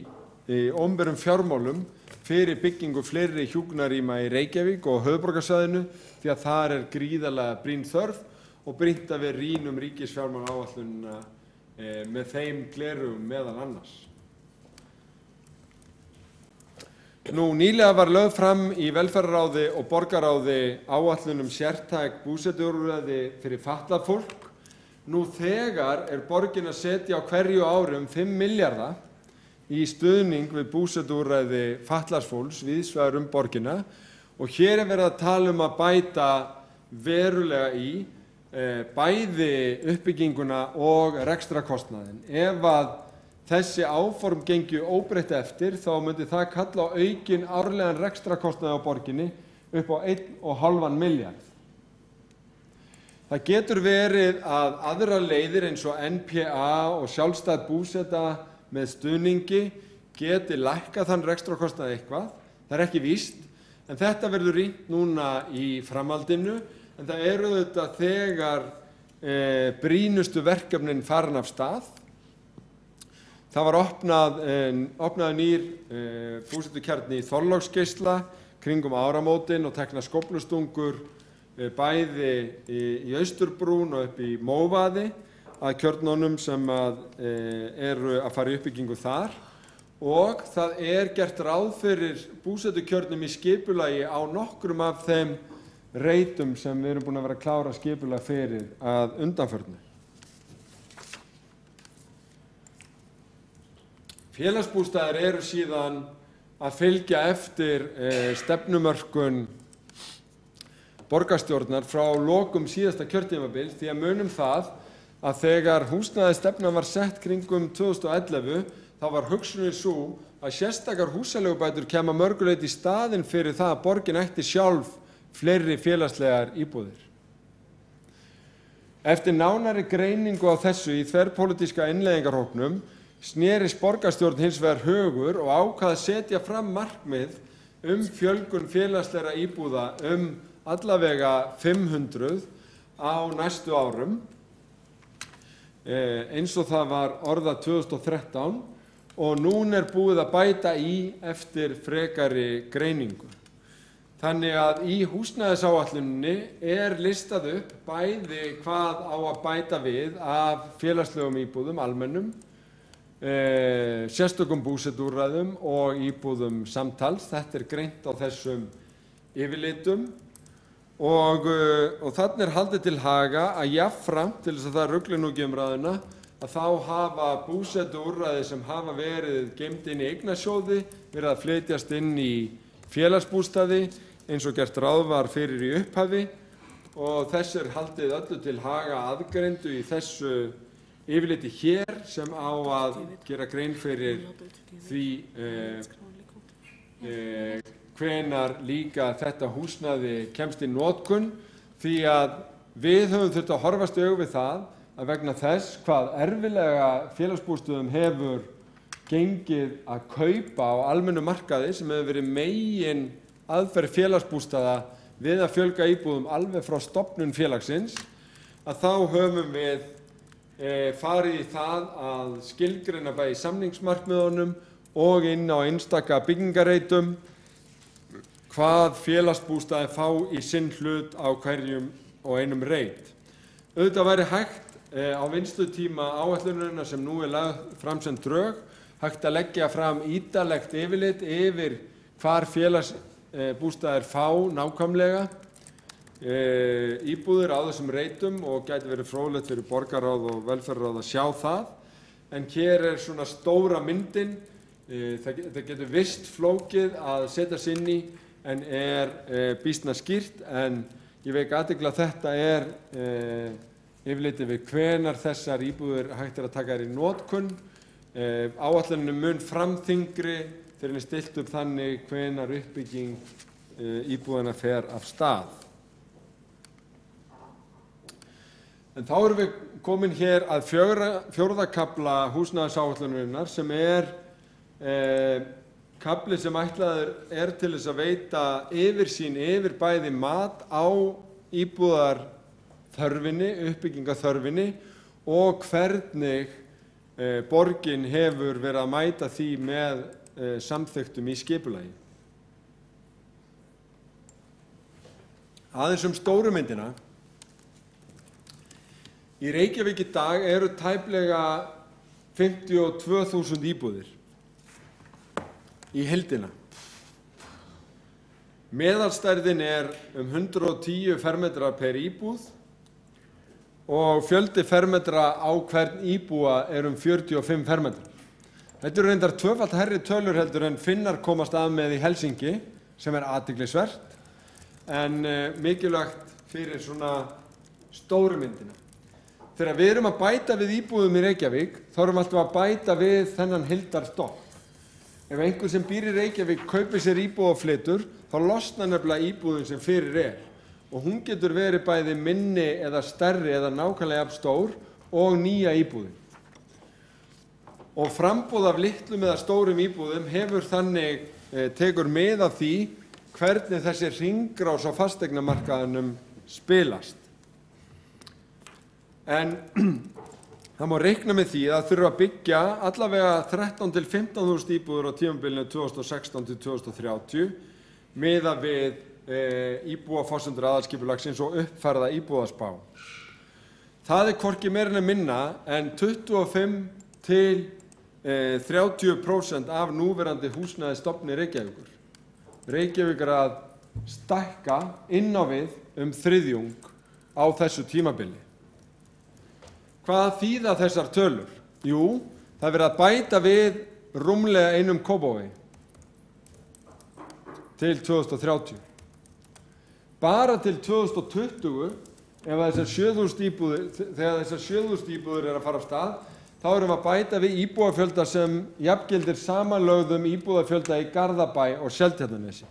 opinberum fjármálum fyrir byggingu fleiri hjúkrunarrýma í Reykjavík og höfuðborgarsvæðinu því að þar gríðarlega brýn þörf og brýnt að við rýnum ríkisfjármálaáætlunina með þeim gleraugum meðal annars. Nýlega var lögð fram í velferðarráði og borgarráði áætlun sértæk búsetuúrræði fyrir fatlað fólk. Nú þegar borgin að setja á hverju ári 5 milljarða í stuðning við búsetuúrræði fatlaðs fólks víðs vegar borgina og hér verið að tala að bæta verulega í bæði uppbygginguna og rekstrarkostnaðinn. Ef að þessi áform gengju óbreytt eftir þá myndi það kalla á aukinn árlegan rekstrarkostnað á borginni upp á 1,5 milljarð. Það getur verið að aðrar leiðir eins og NPA og sjálfstæð búseta með stuðningi geti lækkað þann rekstrarkostnað eitthvað. Það ekki víst, en þetta verður rýnt núna í framhaldinu, en það auðvitað þegar brýnustu verkefnin farin af stað. Það var opnaður nýr búsetukjarni í Þorláksgeisla kringum áramótin og teknar skóflustungur bæði í Austurbrún og upp í Móvaði að kjörnunum sem eru að fara í uppbyggingu þar og það gert ráð fyrir búsetukjörnum í skipulagi á nokkrum af þeim reitum sem við erum búin að vera að klára skipulag fyrir að undanförnu. Félagsbústaðir eru síðan að fylgja eftir stefnumörkun borgarstjórnar frá lokum síðasta kjörtímabils því að munum það að þegar húsnæðisstefnan var sett kringum 2011 þá var hugsunin sú að sérstakar húsaleigubætur kæmu að mörgu leyti í staðinn fyrir það að borgin ætti sjálf fleiri félagslegar íbúðir. Eftir nánari greiningu á þessu í þverpólitíska innleiðingarhópnum snerist borgarstjórn hins vegar hugur og ákvað að setja fram markmið fjölgun félagslegra íbúða allavega 500 á næstu árum eins og það var orðað 2013 og núna búið að bæta í eftir frekari greiningu. Þannig að í húsnæðisáætluninni listað upp bæði hvað á að bæta við af félagslegum íbúðum almennum, sérstökum búsetuúrræðum og íbúðum samtals. Þetta greint á þessum yfirlitum og þarna haldið til haga að jafnframt til þess að það rugli nú ekki umræðuna að þá hafa búsetuúrræði sem hafa verið geymd inn í eignasjóði verið að flytjast inn í félagsbústaði eins og gert ráð var fyrir í upphafi og þessu haldið öllu til haga aðgreindu í þessu yfirliti hér sem á að gera grein fyrir því hvenær líka þetta húsnæði kemst í notkun því að við höfum þurft að horfast í augu við það að vegna þess hvað erfiðlega félagsbústöðum hefur gengið að kaupa á almennum markaði sem hefur verið megin aðferð félagsbústaða við að fjölga íbúðum alveg frá stofnun félagsins að þá höfum við farið í það að skilgreina bæði samningsmarkmiðunum og inn á einstaka byggingareitum hvað félagsbústaði fá í sinn hlut á hverjum og einum reit. Auðvitað væri hægt á vinnslutíma áætlunarinnar sem nú lagð fram sem drög, hægt að leggja fram ítarlegt yfirlit yfir hvar félagsbústaðir fá nákvæmlega íbúðir á þessum reitum og gæti verið fróðlegt fyrir borgarráð og velferðarráð að sjá það. En hér svona stóra myndin, það getur visst flókið að setja sig inn í en býsna skýrt en ég vek athygli að þetta yfirlitið við hvenær þessar íbúðir hægt að taka þær í notkun. Áætlunin mun framþyngri þegar henni stillt upp þannig hvenær uppbygging íbúðanna fer af stað. En þá erum við komin hér að fjórða kafla húsnæðisáætlunarinnar sem kafli sem ætlaður til þess að veita yfirsýn yfir bæði mat á íbúðarþörfinni, uppbyggingarþörfinni og hvernig borgin hefur verið að mæta því með samþykktum í skipulagi. Aðeins stóru myndina. Í Reykjavík í dag eru tæplega 52.000 íbúðir í heildina. Meðalstærðin 110 fermetrar per íbúð og fjöldi fermetra á hvern íbúa 45 fermetrar. Þetta eru reyndar tvöfalt hærri tölur heldur en Finnar komast að með í Helsinki, sem athyglisvert, en mikilvægt fyrir svona stóru myndina. Þegar við erum að bæta við íbúðum í Reykjavík, þá erum við alltaf að bæta við þennan heildarstokk. Ef einhver sem býr í Reykjavík kaupir sér íbúð og flytur, þá losnar nefnilega íbúðin sem fyrir og hún getur verið bæði minni eða stærri eða nákvæmlega jafn stór og nýja íbúðin. Og framboð af litlum eða stórum íbúðum hefur þannig tekur mið af því hvernig þessi hringrás á fasteignamarkaðinum spilast. En það má reikna með því að þurfa að byggja allavega 13 til 15.000 íbúðir á tímabilinu 2016 til 2030 miðað við íbúaforsendur aðalskipulagsins og uppfærða íbúðaspá. Það hvorki meira né minna en 25 til 30% af núverandi húsnæðisstofni Reykjavíkur. Reykjavík að stækka inn á við þriðjung á þessu tímabili. Hvað þýða þessar tölur? Jú, það verið að bæta við rúmlega 1 Kópavogi til 2030. Bara til 2020, þegar þessar 7.000 íbúðir að fara af stað, þá erum við að bæta við íbúafjölda sem jafngildir samanlögðum íbúafjölda í Garðabæ og Seltjarnarnesi.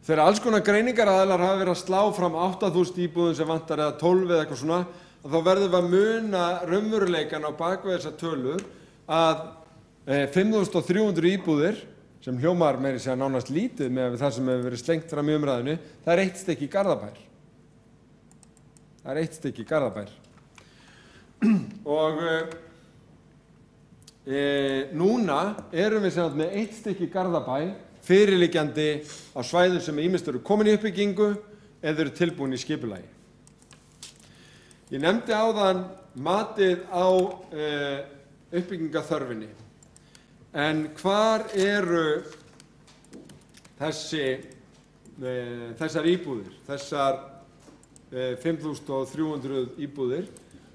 Þegar alls konar greiningaraðilar hafa verið að slá fram 8.000 íbúðum sem vantar eða 12 eða eitthvað svona, þá verðum við að muna raunveruleikann á bakvið þessar tölur að 5.300 íbúðir, sem hljómar meira segja nánast lítið með það sem hefur verið slengt fram í umræðinu, það eitt stykki í Garðabær. Það eitt stykki í Garðabær. Og núna erum við sem með eitt stykki í Garðabæ fyrirliggjandi á svæðum sem ýmist eru komin í uppbyggingu eða eru tilbúin í skipulagi. Ég nefndi áðan matið á uppbyggingarþörfinni. En hvar eru þessar íbúðir, þessar 5.300 íbúðir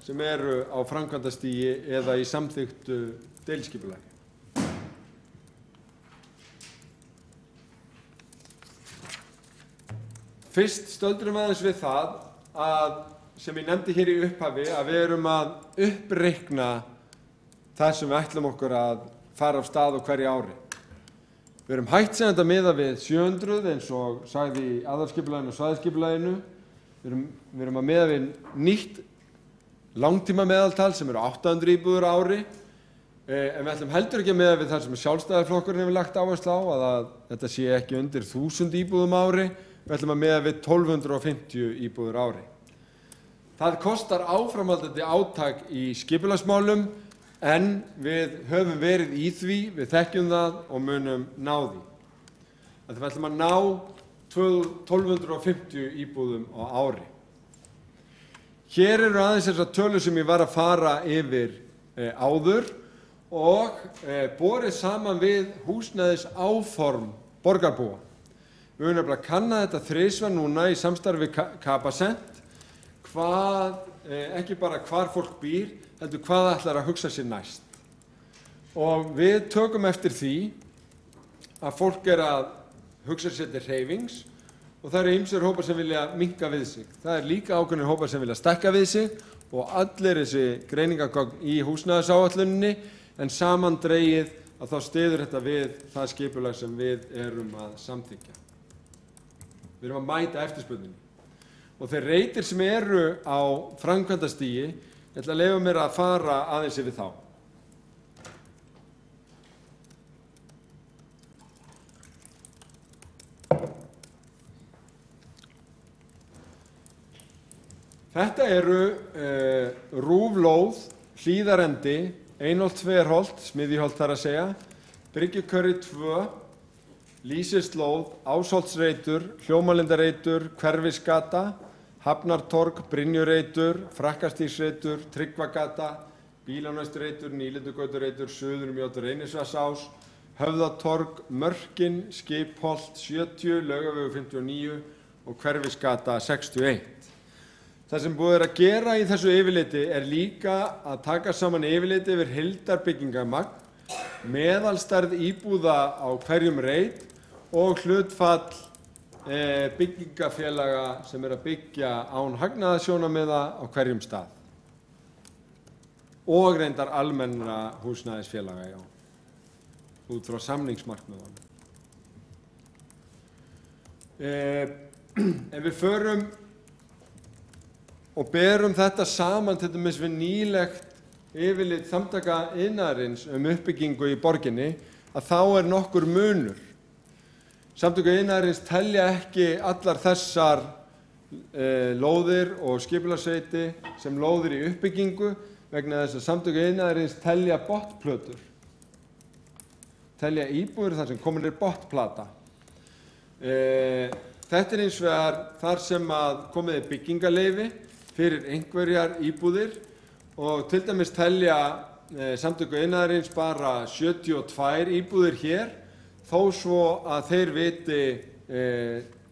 sem eru á framkvæmdastigi eða í samþykktu deiliskipulagi? Fyrst stöldrum aðeins við það að, sem ég nefndi hér í upphafi, að við erum að uppreikna það sem við ætlum okkur að fara af stað á hverju ári. Við erum hætt sem þetta miða við 700 eins og sagði í aðalskipulaginu og svæðisskipulaginu. Við erum að miða við nýtt langtíma meðaltal sem eru 800 íbúðir á ári. En við ætlum heldur ekki að miða við það sem Sjálfstæðisflokkurinn hefur lagt áherslu á, að þetta sé ekki undir 1000 íbúðum á ári. Við ætlum að miða við 1250 íbúðir á ári. Það kostar áframhaldandi átak í skipulagsmálum, en við höfum verið í því, við þekkjum það og munum ná því. Við ætlum að ná 1250 íbúðum á ári. Hér eru aðeins þessar tölur sem ég var að fara yfir áður og borið saman við húsnæðisáform borgarbúa. Við höfum nefnilega kannað þetta þrisvar núna í samstarfi við Capacent, ekki bara hvar fólk býr, heldur hvað ætlar að hugsa sér næst. Og við tökum eftir því að fólk að hugsa sér til hreyfings og það eru ýmsir hópar sem vilja minnka við sig. Það eru líka ákveðnir hópar sem vilja stækka við sig og allir þessi greiningagögn í húsnæðisáætluninni en samandregið að þá styður þetta við það skipulag sem við erum að samþykkja. Við erum að mæta eftirspurninni. Og þeir reitir sem eru á framkvæmdastigi, ég ætla að leyfa mér að fara aðeins yfir þá. Þetta eru Rúflóð, Hlíðarendi, Einholt, Þverholt, Smiðjuholt þar að segja, Bryggjukörri 2, Lýsislóð, Ásholtsreitur, Hljómalindareitur, Hverfisgata, Hafnartorg, Brynjureitur, Frakkastígsreitur, Tryggvagata, Bílanæstureitur, Nýlendugötureitur, Suðurmjótur, Reynisvarsás, Höfðatorg, Mörkin, Skipholt 70, Laugavegur 59 og Hverfisgata 61. Það sem búið að gera í þessu yfirliti líka að taka saman yfirliti yfir heildarbyggingagmagn, meðalstærð íbúða á hverjum reit og hlutfall byggingafélaga sem að byggja án hagnaðarsjónarmiða á hverjum stað og reyndar almennra húsnæðisfélaga, já, út frá samningsmarkmiðunum. Ef við förum og berum þetta saman til dæmis við nýlegt yfirlit Samtaka iðnaðarins uppbyggingu í borginni, að þá nokkur munur. Samtök iðnaðarins telja ekki allar þessar lóðir og skipulagssveiti sem lóðir í uppbyggingu vegna þess að Samtök iðnaðarins telja botnplötur. Telja íbúðir þar sem komin botnplata. Þetta hins vegar þar sem að komið byggingarleyfi fyrir einhverjar íbúðir og til dæmis telja Samtök iðnaðarins bara 72 íbúðir hér, þó svo að þeir viti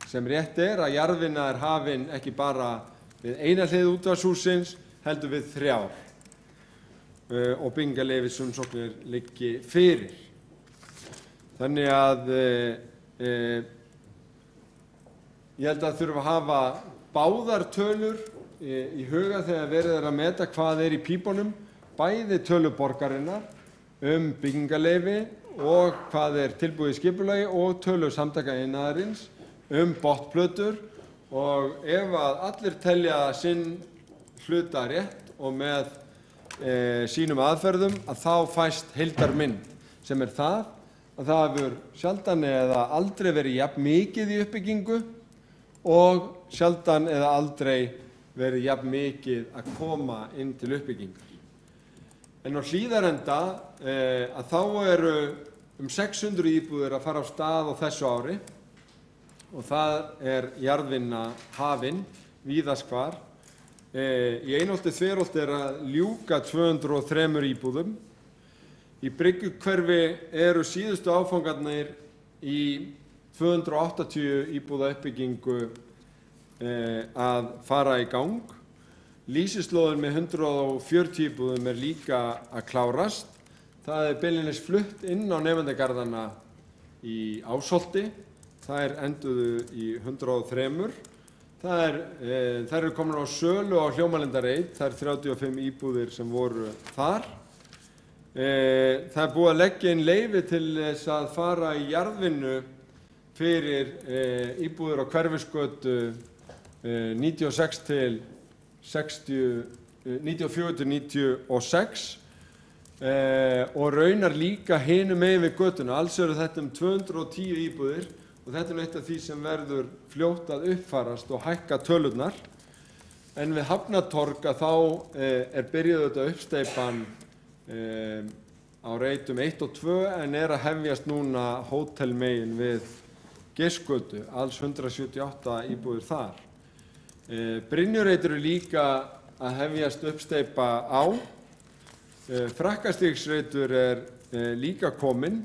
sem rétt að jarðvinna hafin ekki bara við eina hlið útvarpshússins, heldur við 3 og byggingarleyfisumsóknir liggi fyrir. Þannig að ég held að þurfa að hafa báðar tölur í huga þegar verið að meta hvað í pípunum, bæði tölu borgarinnar byggingarleyfi og hvað tilbúið í skipulagi og tölu Samtaka iðnaðarins botnplötur, og ef að allir telja sinn hluta rétt og með sínum aðferðum, að þá fæst heildarmynd sem það að það hefur sjaldan eða aldrei verið jafn mikið í uppbyggingu og sjaldan eða aldrei verið jafn mikið að koma inn til uppbyggingar. En á Hlíðarenda að þá eru 600 íbúðir að fara á stað á þessu ári og það jarðvinna hafin víðast hvar. Í Einholti Þverholti að ljúka 203 íbúðum. Í Bryggjukverfi eru síðustu áfangarnir í 280 íbúða uppbyggingu að fara í gang. Lýsislóðin með 140 íbúðum líka að klárast. Það beinlínis flutt inn á nemendagarðana í Ásholti. Það enduðu í 103. Það eru komin á sölu á Hljómalindareit. Það 35 íbúðir sem voru þar. Það búið að leggja inn leyfi til þess að fara í jarðvinnu fyrir íbúðir á Hverfisgötu 94 til 96 og raunar líka hinum megin við götuna. Alls eru þetta 210 íbúðir og þetta eitt af því sem verður fljótt að uppfarast og hækka tölurnar. En við Hafnartorg þá byrjuð þetta uppsteypan á reitum 1 og 2 en að hefjast núna hótelmegin við Geirsgötu, alls 178 íbúðir þar. Brynjureitur líka að hefjast uppsteypa á. Frakkastígsreitur líka kominn.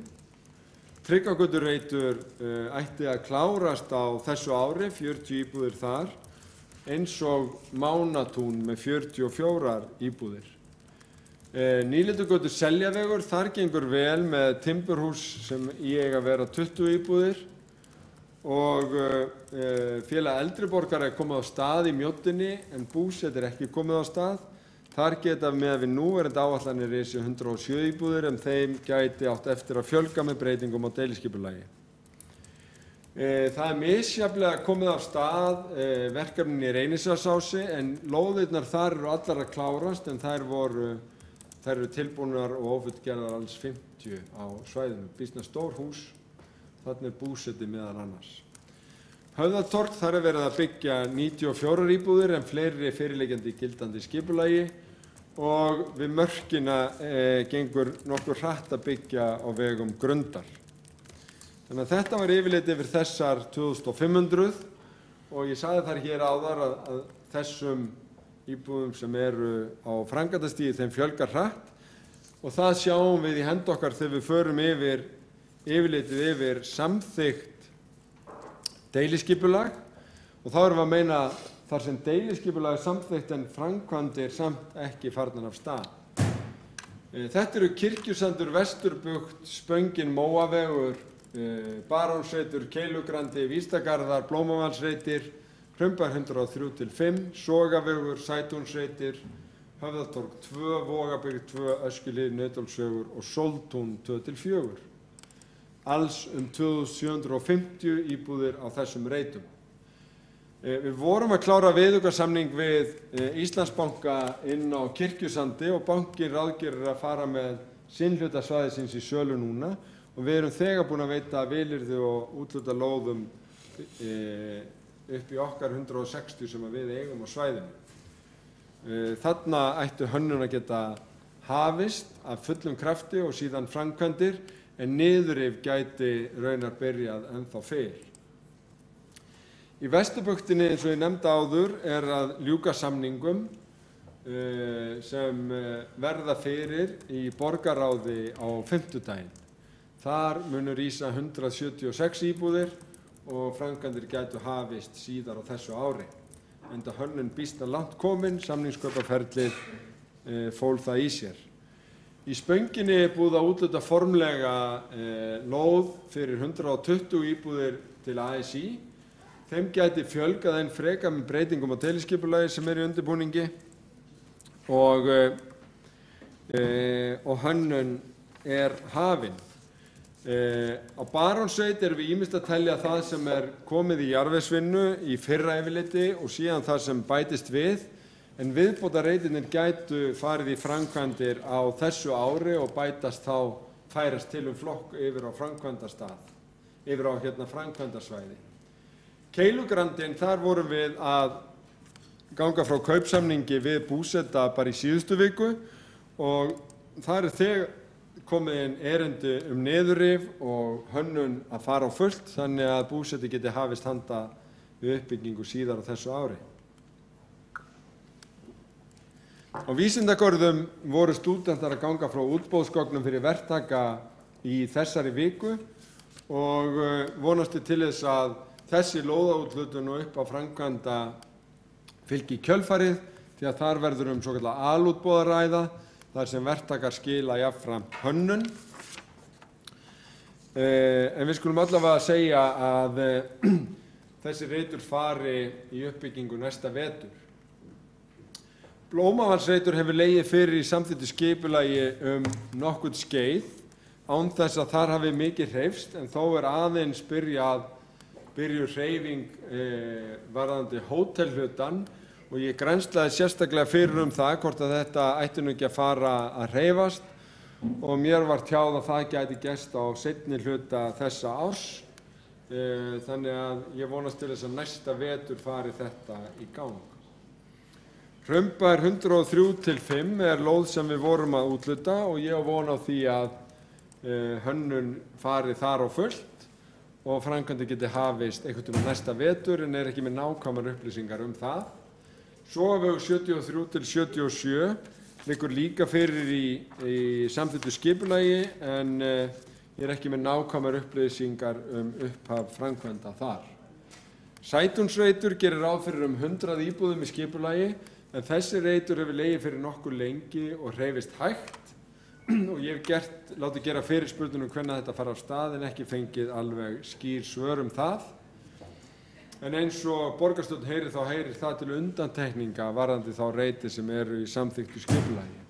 Tryggvagötureitur ætti að klárast á þessu ári, 40 íbúðir þar, eins og Mánatún með 44 íbúðir. Nýlendugötu Seljavegur, þar gengur vel með timburhús sem í eiga að vera 20 íbúðir og félag eldri borgara komið á stað í Mjóddinni en Búsett ekki komið á stað. Þar geta með við núverandi áætlanir risið 107 íbúðir en þeim gæti átt eftir að fjölga með breytingum á deiliskipulagi. Það misjafnlega komið af stað verkefnin í Reynisfjallsási en lóðirnar þar eru allar að klárast en þær eru tilbúnar og ófullgerðar alls 50 á svæðinu. Býsna stór hús, þarna búseti meðal annars. Höfðatorg, þar verið að byggja 94 íbúðir en fleiri fyrirliggjandi gildandi skipulagi og við mörkina gengur nokkuð hratt að byggja á vegum Grundar. Þannig að þetta var yfirleitt yfir þessar 2500 og ég sagði þar hér áðar að þessum íbúðum sem eru á framkvæmdastigi þeim fjölgar hratt og það sjáum við í hendi okkar þegar við förum yfirleitið yfir samþykkt deiliskipulag og þá erum við að meina þar sem deiliskipulag er samþykkt en framkvæmdir samt ekki farnar af stað. Þetta eru Kirkjusandur, Vesturbugt, Spöngin, Móavegur, Barónsreitur, Keilugrandi, Vístagarðar, Blómavalsreitir, Hraunbær 103-5, Sogavegur, Sætúnsreitir, Höfðatorg 2, Vogabyggð 2, Öskjuhlíð, Nautálsvegur og Sóltún 2-4. Alls 2750 íbúðir á þessum reitum. Við vorum að klára viðaukasamning við Íslandsbanka inn á Kirkjusandi og bankinn ráðgerir að fara með sinn hluta svæðisins í sölu núna og við erum þegar búin að veita vilyrði og úthluta lóðum upp í okkar 160 sem við eigum á svæðinu. Þarna ættu hönnun að geta hafist af fullum krafti og síðan framkvæmdir en niðurrif gæti raunar byrjað ennþá fyrr. Í Vesturbugtinni, eins og ég nefndi áður, að ljúka samningum sem verða fyrir í borgarráði á fimmtudaginn. Þar munu rísa 176 íbúðir og framkvæmdir gætu hafist síðar á þessu ári. Enda hönnun býsna langt komin, samningskaupaferlið fól það í sér. Í Spönginni er búið að úthluta formlega lóð fyrir 120 íbúðir til ASÍ. Þeim gæti fjölgað enn frekar með breytingum á deiliskipulagi sem í undirbúningi og hönnun hafin. Á Barónsreit erum við ýmist að telja það sem komið í jarðvegsvinnu í fyrra yfirliti og síðan það sem bætist við, en viðbótarreitirnir gætu farið í framkvæmdir á þessu ári og bætast þá færast til flokk yfir á framkvæmdastað, yfir á framkvæmdarsvæði. Keilugrandinn, þar vorum við að ganga frá kaupsamningi við Búseta bara í síðustu viku og þar þegar komið inn erindi niðurrif og hönnun að fara á fullt þannig að Búseti geti hafist handa við uppbyggingu síðar á þessu ári. Á Vísindagörðum voru stúdentar að ganga frá útboðsgögnum fyrir verktaka í þessari viku og vonast til þess að þessi lóðaúthlutun og upp á framkvæmda fylgi í kjölfarið því að þar verður svokallað alútboð að ræða þar sem verktakar skila jafnframt hönnun. En við skulum allavega segja að þessi reitur fari í uppbyggingu næsta vetur. Blómavalsreitur hefur legið fyrir í samþykktu skipulagi nokkurn skeið án þess að þar hafi mikið hreyfst en þó aðeins byrjuð hreyfing varðandi hótelhlutann og ég grennslaði sérstaklega fyrir það hvort að þetta ætti nú ekki að fara að hreyfast og mér var tjáð að það gæti gerst á seinni hluta þessa árs þannig að ég vonast til þess að næsta vetur fari þetta í gang. Hraunbær 103-5 lóð sem við vorum að úthluta og ég á von á því að hönnun fari þar á fullt og framkvæmdir geti hafist einhvern næsta vetur en ekki með nákvæmar upplýsingar það. Sogavegur 73-77 liggur líka fyrir í samþykktu skipulagi en ég ekki með nákvæmar upplýsingar upphaf framkvæmda þar. Sætúnsreitur gerir ráð fyrir 100 íbúðum í skipulagi en þessi reitur hefur legið fyrir nokkuð lengi og hreyfist hægt og ég hef látið gera fyrirspurnum hvernig þetta fara af stað en ekki fengið alveg skýr svör það. en eins og borgarstjórn heyrir þá heyrir það til undantekninga varðandi þá reiti sem eru í samþykktu skipulagi.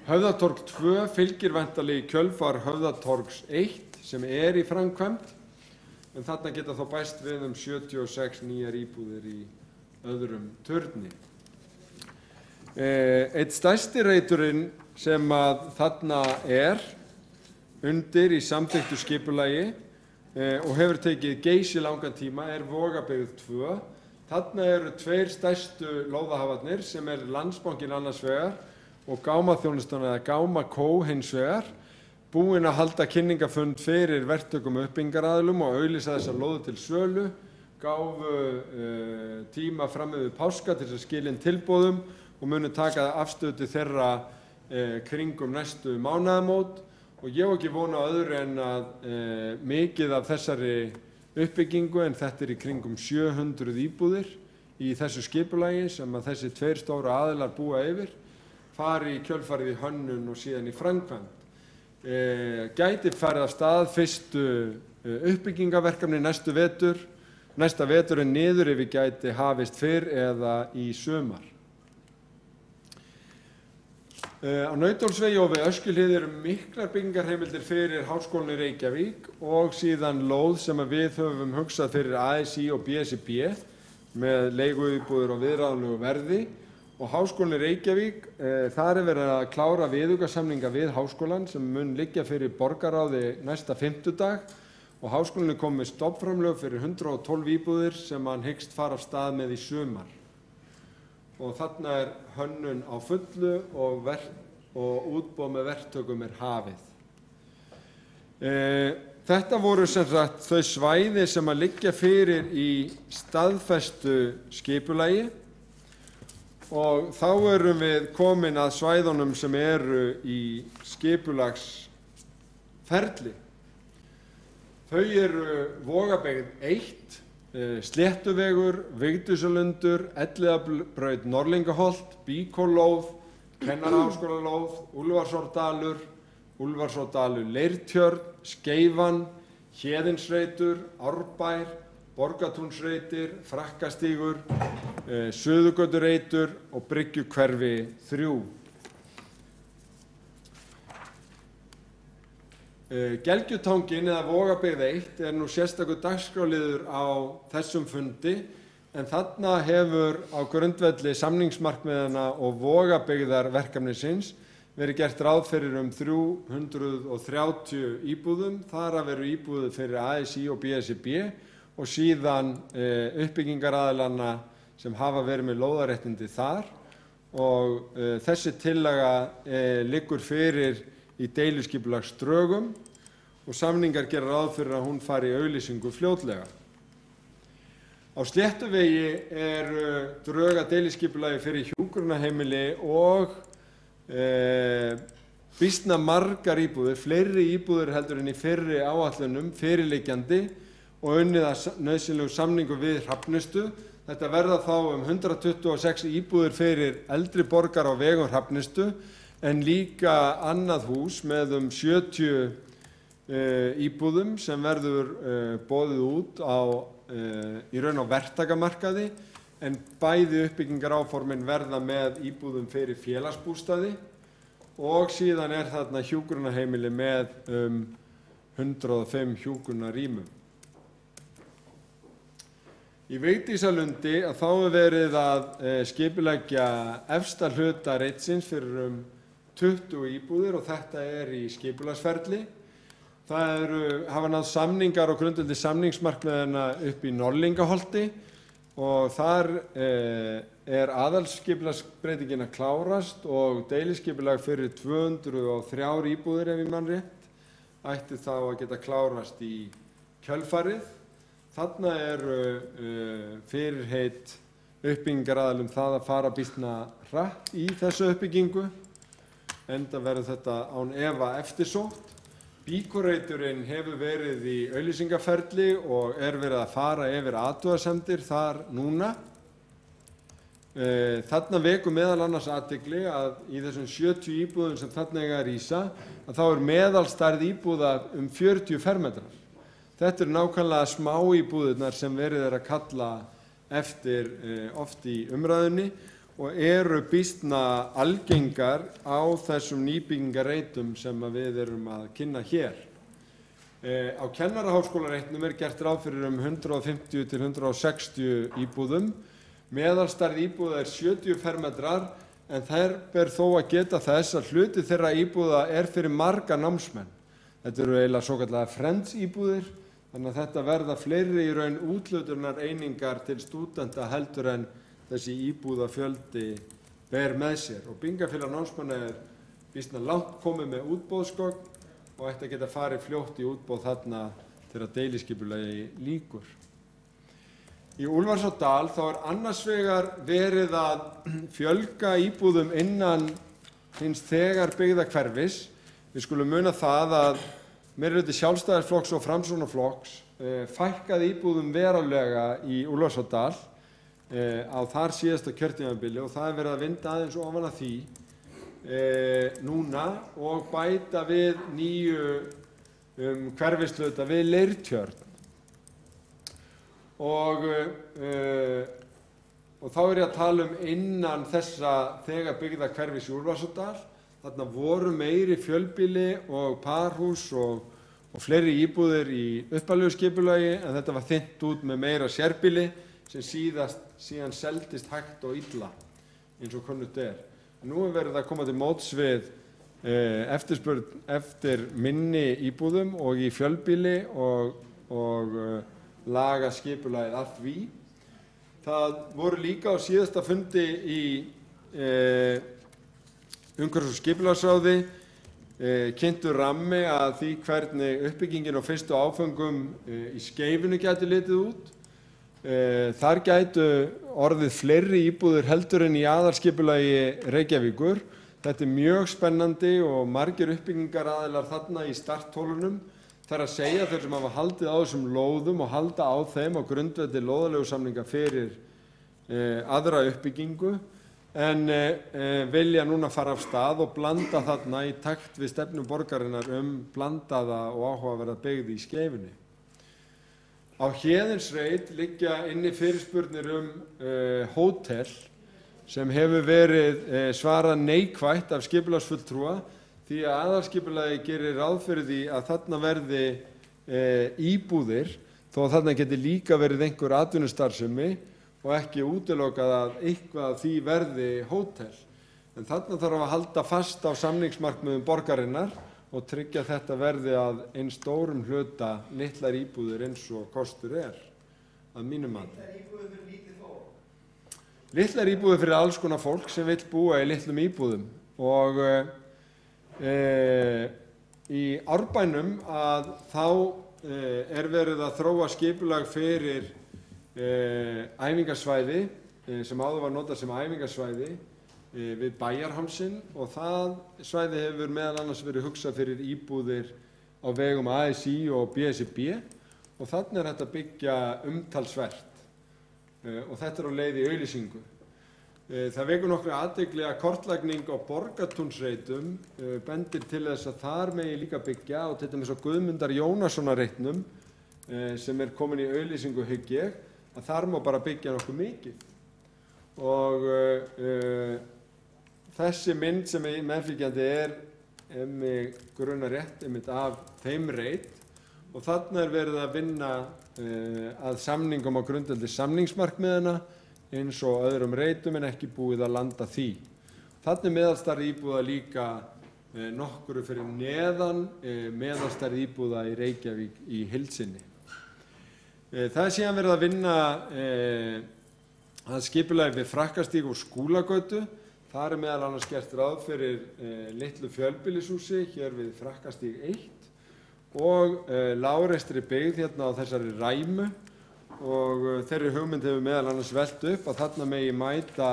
Höfðatorg 2 fylgir væntanlega í kjölfar Höfðatorgs 1 sem í framkvæmd, en þarna geta þó bæst við 76 nýjar íbúðir í öðrum turni. Eitt stærsti reiturinn sem að þarna undir í samþykktu skipulagi og hefur tekið geysilangan tíma Vogabyggð 2. Þarna eru tveir stærstu lóðahafarnir sem Landsbankinn annars vegar og Gámaþjónustan eða Gámakó hins vegar, búin að halda kynningafund fyrir verktökum og uppbyggingaraðilum og auglýsa þessar lóðir til sölu, gáfu tíma fram yfir páska til að skila inn tilboðum og munu taka afstöðu til þeirra kringum næstu mánaðamót. Og ég á ekki vona öðru en að mikið af þessari uppbyggingu, en þetta í kringum 700 íbúðir í þessu skipulagi sem að þessi tveir stóru aðilar búa yfir, fari í kjölfarið í hönnun og síðan í framkvæmd. Gæti farið af stað fyrstu uppbyggingaverkefni næsta vetur en niður ef við gæti hafist fyrr eða í sumar. Á Nauthólsvegi og við Öskjuhlíð eru miklar byggingarheimildir fyrir Háskólann í Reykjavík og síðan lóð sem við höfum hugsað fyrir ASÍ og BSIB með leiguíbúðir og viðráðanlegu verði. Og Háskólinn í Reykjavík, þar verið að klára viðaukasamninga við háskólann sem mun liggja fyrir borgarráði næsta fimmtudag og háskólinn kom með stofnframlög fyrir 112 íbúðir sem hann hyggst fara af stað með í sumar. Og þarna hönnun á fullu og útboð með verktökum hafið. Þetta voru sem sagt þau svæði sem að liggja fyrir í staðfestu skipulagi og þá erum við komin að svæðunum sem eru í skipulagsferli. Þau eru Vogabyggð 1, Sléttuvegur, Vigdísalundur, Elliðabraut Norðlingaholt, Bíkólóð, Kennaraháskólalóð, Úlfarsárdalur, Úlfarsárdalur Leirtjörn, Skeifan, Héðinsreitur, Árbær, Borgatúnsreitir, Frakkastígur, Suðurgötureitur og Bryggjukverfi 3. Gelgjutanginn eða Vogabyggð 1 nú sérstakur dagskrárliður á þessum fundi, en þarna hefur á grundvelli samningsmarkmiðanna og Vogabyggðarverkefnisins verið gert ráð fyrir 330 íbúðum, þar af eru íbúðir fyrir ASÍ og BSIB og síðan uppbyggingaraðilanna sem hafa verið með lóðaréttindi þar og þessi tillaga liggur fyrir í deiluskipulagsdrögum og samningar gera ráð fyrir að hún fari í auglýsingu fljótlega. Á Sléttuvegi drög að deiliskipulagi fyrir hjúkrunarheimili og býsna margar íbúðir, fleiri íbúðir heldur en í fyrri áætlunum fyrirliggjandi og unnið að nauðsynlegum samningum við Hrafnistu. Þetta verða þá 126 íbúðir fyrir eldri borgara á vegum Hrafnistu en líka annað hús með 70 íbúðum sem verður boðið út í raun á verktakamarkaði, en bæði uppbyggingaráformin verða með íbúðum fyrir félagsbústaði og síðan þarna hjúkrunarheimili með 105 hjúkrunarrýmum. Í Vigdísalundi þá verið að skipuleggja efsta hluta reitsins fyrir 20 íbúðir og þetta í skipulagsferli. Það hafa náð samningar á grundvelli samningsmarkmiðanna upp í Norðlingaholti og þar aðalskipulagsbreytingin að klárast og deiliskipulag fyrir 203 íbúðir ef ég man rétt, ætti þá að geta klárast í kjölfarið. Þarna fyrirheit uppbyggingaraðilum það að fara býsna hratt í þessu uppbyggingu, enda verður þetta án efa eftirsótt. Bíkóreiturinn hefur verið í auglýsingaferli og verið að fara yfir athugasemdir þar núna. Þarna vekur meðal annars athygli að í þessum 70 íbúðum sem þarna eiga að rísa, að þá meðalstærð íbúða 40 fermetrar. Þetta eru nákvæmlega smá íbúðirnar sem verið að kalla eftir oft í umræðunni og eru býsna algengar á þessum nýbyggingarreitum sem við erum að kynna hér. Á Kennaraháskólareitnum gert ráð fyrir 150 til 160 íbúðum. Meðalstærð íbúða 70 fermetrar en þær ber þó að geta þess að hluti þeirra íbúða fyrir marga námsmenn. Þetta eru eiginlega svokallaðar friends-íbúðir, þannig að þetta verða fleiri í raun úthlutunar einingar til stúdenta heldur en þessi íbúðafjöldi ber með sér. Og Byggingafélag námsmanna býsna langt komið með útboðsgögn og ætti að geta farið fljótt í útboð þarna þegar deiliskipulagi lýkur. Í Úlfarsárdal þá annars vegar verið að fjölga íbúðum innan hins þegar byggða hverfis. Við skulum muna það að meirihluti Sjálfstæðisflokks og Framsóknarflokks fækkaði íbúðum verulega í Úlfarsárdal á þar síðasta kjörtímabili og það verið að vinda aðeins ofan að því núna og bæta við nýju hverfishluta við Leirtjörn. Og þá ég að tala innan þessa þegar byggða hverfis í Úlfarsárdal. Þarna voru meiri fjölbýli og parhús og fleiri íbúðir í upphaflegu skipulagi en þetta var þynnt út með meira sérbýli sem síðan seldist hægt og illa eins og kunnugt Nú verið að koma til móts við eftirspurn eftir minni íbúðum og í fjölbýli og laga skipulagið að því. Það voru líka á síðasta fundi í umhverfis- og skipulagsráði kynntur rammi að því hvernig uppbyggingin á fyrstu áföngum í Skeifinu gæti litið út. Þar gætu orðið fleiri íbúðir heldur en í aðalskipulagi Reykjavíkur. Þetta mjög spennandi og margir uppbyggingaraðilar þarna í starthólunum. Það að segja þeir sem hafa haldið á þessum lóðum og halda á þeim á grundvelli lóðaleigusamninga fyrir aðra uppbyggingu en vilja núna fara af stað og blanda þarna í takt við stefnu borgarinnar blandaða og áhugaverða byggð í Skeifunni. Á Héðinsreit liggja inni fyrirspurnir hótel sem hefur verið svarað neikvætt af skipulagsfulltrúa því að aðalskipulagi gerir ráð fyrir því að þarna verði íbúðir þó að þarna geti líka verið einhver atvinnustarfsemi og ekki útilokað að eitthvað af því verði hótel. En þarna þarf að halda fast á samningsmarkmiðum borgarinnar og tryggja að þetta verði að eins stórum hluta litlar íbúðir eins og kostur að mínu mati. Litlar íbúðir fyrir alls konar fólk sem vill búa í litlum íbúðum og í Árbænum að þá verið að þróa skipulag fyrir æfingasvæði sem áður var notað sem æfingasvæði við Bæjarhálsinn og það svæði hefur meðal annars verið hugsað fyrir íbúðir á vegum ASÍ og BSRB og þarna þetta byggja umtalsvert og þetta á leið í auglýsingu. Það vekur nokkru athygli að kortlagning á Borgartúnsreitum bendir til þess að þar megi líka byggja og til dæmis á Guðmundar Jónassonar-reitnum sem komin í auglýsingu hygg ég að þar má bara byggja nokkuð mikið og þessi mynd sem meðfylgjandi ef mig grunar rétt einmitt af þeim reit og þarna verið að vinna að samningum á grundvelli samningsmarkmiðanna eins og öðrum reitum en ekki búið að landa því. Þarna meðalstærð íbúða líka nokkru fyrir neðan meðalstærð íbúða í Reykjavík í heild sinni. Það síðan verið að vinna að skipulagi við Frakkastíg og Skúlagötu. Þar meðal annars gert ráð fyrir litlu fjölbýlishúsi hér við Frakkastíg 1 og lágreistri byggð hérna á þessari ræmu og þeirri hugmynd hefur meðal annars velt upp að þarna megi mæta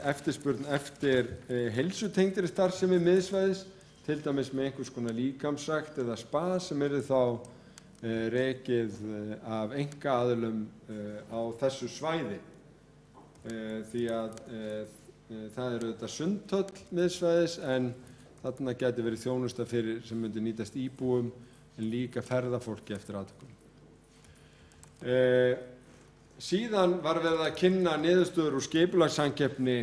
eftirspurn eftir heilsutengdri starfsemi miðsvæðis, til dæmis með einhvers konar líkamsrækt eða spa sem þá rekið af einkaaðilum á þessu svæði því að það auðvitað sundhöll miðsvæðis en þarna gæti verið þjónusta fyrir sem myndi nýtast íbúum en líka ferðafólki eftir atvikum. Síðan var verið að kynna niðurstöður úr skipulagssamkeppni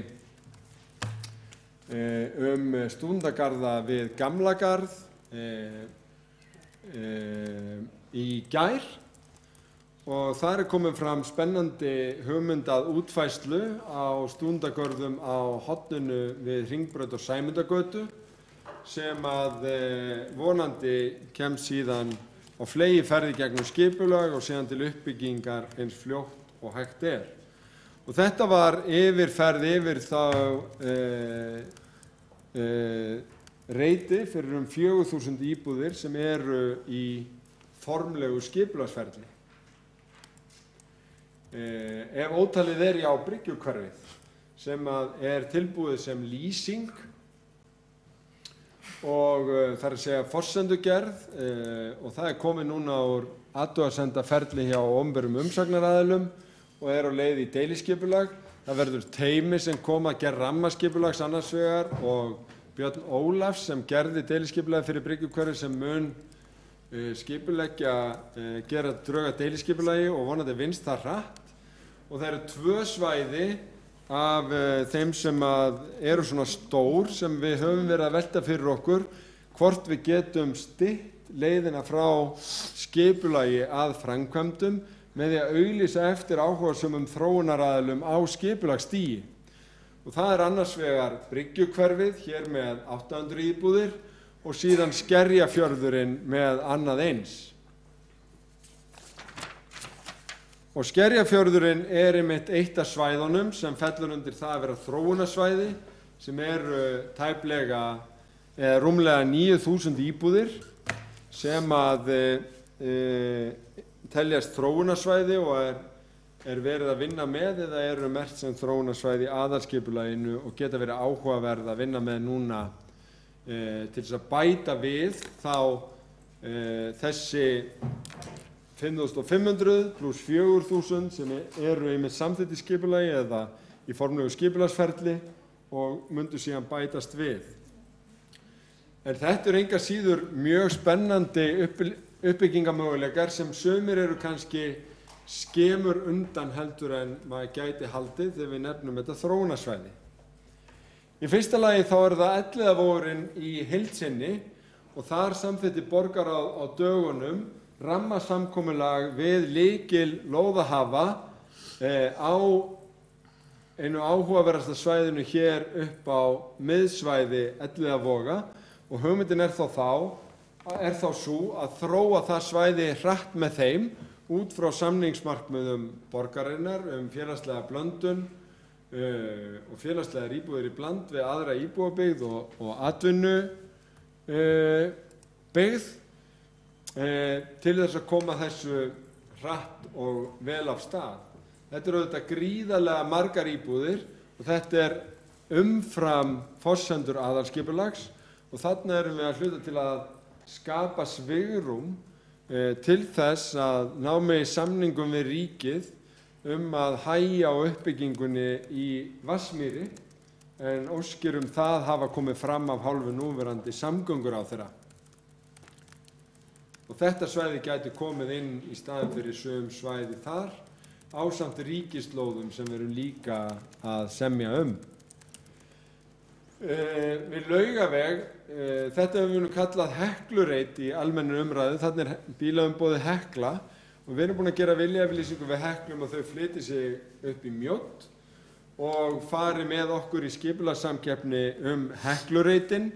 stúdentagarða við Gamlagarð í gær og þar komin fram spennandi hugmynd að útfærslu á stúdentagörðum á horninu við Hringbraut og Sæmundargötu sem að vonandi kemst síðan á fleygiferð í gegnum skipulag og síðan til uppbyggingar eins fljótt og hægt er. Og þetta var yfirferð yfir þá reiti fyrir 4.000 íbúðir sem eru í formlegu skipulagsferli. Ef ótalið er á Bryggjukverfið sem er tilbúið sem lýsing og það er að segja forsendugerð og það er komið núna úr athugasemdaferli hjá opinberum umsagnaraðilum og er á leið í deiliskipulag. Það verður teymi sem kom að gera rammaskipulags annars vegar og Björn Ólafs sem gerði deiliskipulagi fyrir Bryggjukverfið sem mun skipuleggja, gera drög að deiliskipulagi og vonandi vinnst það hratt. Og það eru 2 svæði af þeim sem eru svona stór sem við höfum verið að velta fyrir okkur hvort við getum stytt leiðina frá skipulagi að framkvæmdum með því að auglýsa eftir áhugasömum þróunaraðilum á skipulagsstigi. Og það er annars vegar Bryggjukverfið hér með 800 íbúðir og síðan Skerjafjörðurinn með annað eins. Og Skerjafjörðurinn er einmitt eitt af svæðunum sem fellur undir það að vera þróunarsvæði sem eru tæplega rúmlega 9.000 íbúðir sem teljast þróunarsvæði og er verið að vinna með eða eru merkt sem þróunarsvæði í aðalskipulaginu og geta verið áhugaverð að vinna með núna til þess að bæta við þá þessi 5.500 pluss 4.000 sem eru einmitt samþykkt í skipulagi eða í formlegu skipulagsferli og myndu síðan bætast við. En þetta engu að síður mjög spennandi uppbyggingamöguleikar sem sumir eru kannski skemur undan heldur en maður gæti haldið þegar við nefnum þetta þróunarsvæði. Í fyrsta lagi þá er það Elliðavogurinn í heild sinni og þar samþykkti borgarráð á dögunum rammasamkomulag við lykil lóðahafa á einu áhugaverðasta svæðinu hér upp á miðsvæði Elliðavoga og hugmyndin er þá sú að þróa það svæði hratt með þeim út frá samningsmarkmiðum borgarinnar félagslega blöndun og félagslegar íbúðir í bland við aðra íbúabyggð og atvinnubyggð til þess að koma þessu hratt og vel af stað. Þetta eru auðvitað gríðarlega margar íbúðir og þetta er umfram forsendur aðalskipulags og þarna erum við að hluta til að skapa svigrúm til þess að ná með samningum við ríkið að hægja á uppbyggingunni í Vatnsmýri en óskir það hafa komið fram af hálfu núverandi samgönguráðherra. Og þetta svæði gæti komið inn í staðinn fyrir sum svæði þar ásamt ríkislóðum sem við erum líka að semja Við Laugaveg, þetta hefur við nú kallað Heklureit í almennu umræðu, þarna er bílaumboðið Hekla og við erum búin að gera viljayfirlýsingu við Heklum og þau flytji sig upp í Mjódd og fari með okkur í skipulagssamkeppni Heklureitinn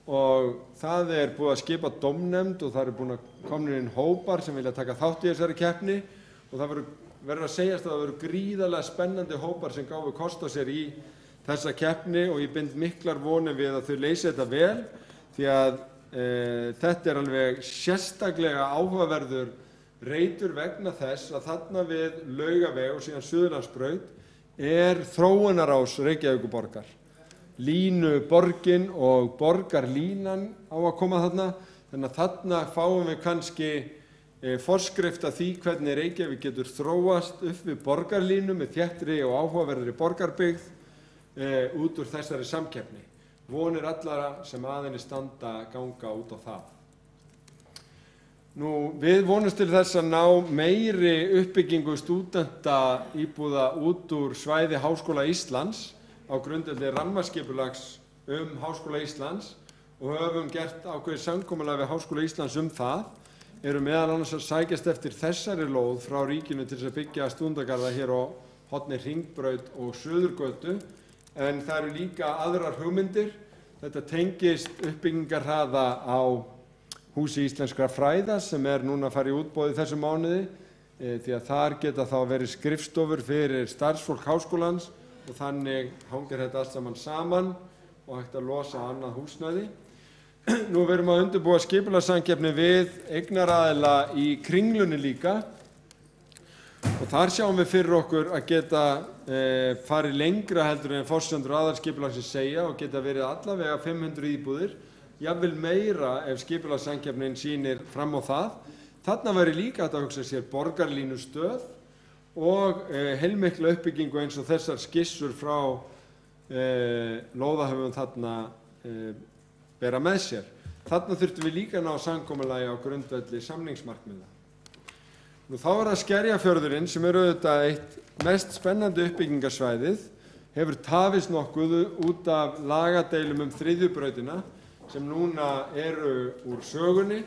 og það er búið að skipa dómnefnd og það eru búin að komnir inn hópar sem vilja taka þátt í þessari keppni og það verður að segjast að það verður gríðarlega spennandi hópar sem gáfu kost á sér í þessa keppni og ég bind miklar vonir við að þau leysi þetta vel því að þetta er alveg sérstaklega áhugaverður reitur vegna þess að þarna við Laugaveg og síðan Suðurlandsbraut þróunarás Reykjavíkurborgar. Línuborgin og borgarlínan á að koma þarna, þannig að þarna fáum við kannski forskrift af því hvernig Reykjavík getur þróast upp við borgarlínu með þéttri og áhugaverðri borgarbyggð út úr þessari samkeppni. Vonir allara sem að henni standa ganga út á það. Við vonumst til þess að ná meiri uppbyggingu stúdenta íbúða út úr svæði Háskóla Íslands á grundvelli rammaskipulags Háskóla Íslands og höfum gert ákveðið samkomulag við Háskóla Íslands það. Erum meðal annars að sækjast eftir þessari lóð frá ríkinu til þess að byggja stúdentagarða hér á horni Hringbraut og Suðurgötu, en það eru líka aðrar hugmyndir. Þetta tengist uppbyggingarhraða á Húsi íslenskra fræða sem núna að fara í útboð í þessum mánuði, því að þar geta þá verið skrifstofur fyrir starfsfólk háskólans og þannig hangir þetta allt saman og hægt að losa annað húsnæði. Við erum að undirbúa skipulagssamkeppni við eignaraðila í Kringlunni líka og þar sjáum við fyrir okkur að geta farið lengra heldur en forsendur aðalskipulagsins segja og geta verið allavega 500 íbúðir, jafnvel meira ef skipulagssamkeppnin sýnir fram á það. Þarna væri líka hægt að hugsa sér borgarlínustöð og heilmikla uppbyggingu eins og þessar skissur frá lóðahöfum þarna bera með sér. Þarna þurftum við líka að ná samkomulagi á grundvelli samningsmarkmiða. Þá það Skerjafjörðurinn sem auðvitað eitt mest spennandi uppbyggingarsvæðið, hefur tafist nokkuð út af lagadeilum þriðju brautina sem núna eru úr sögunni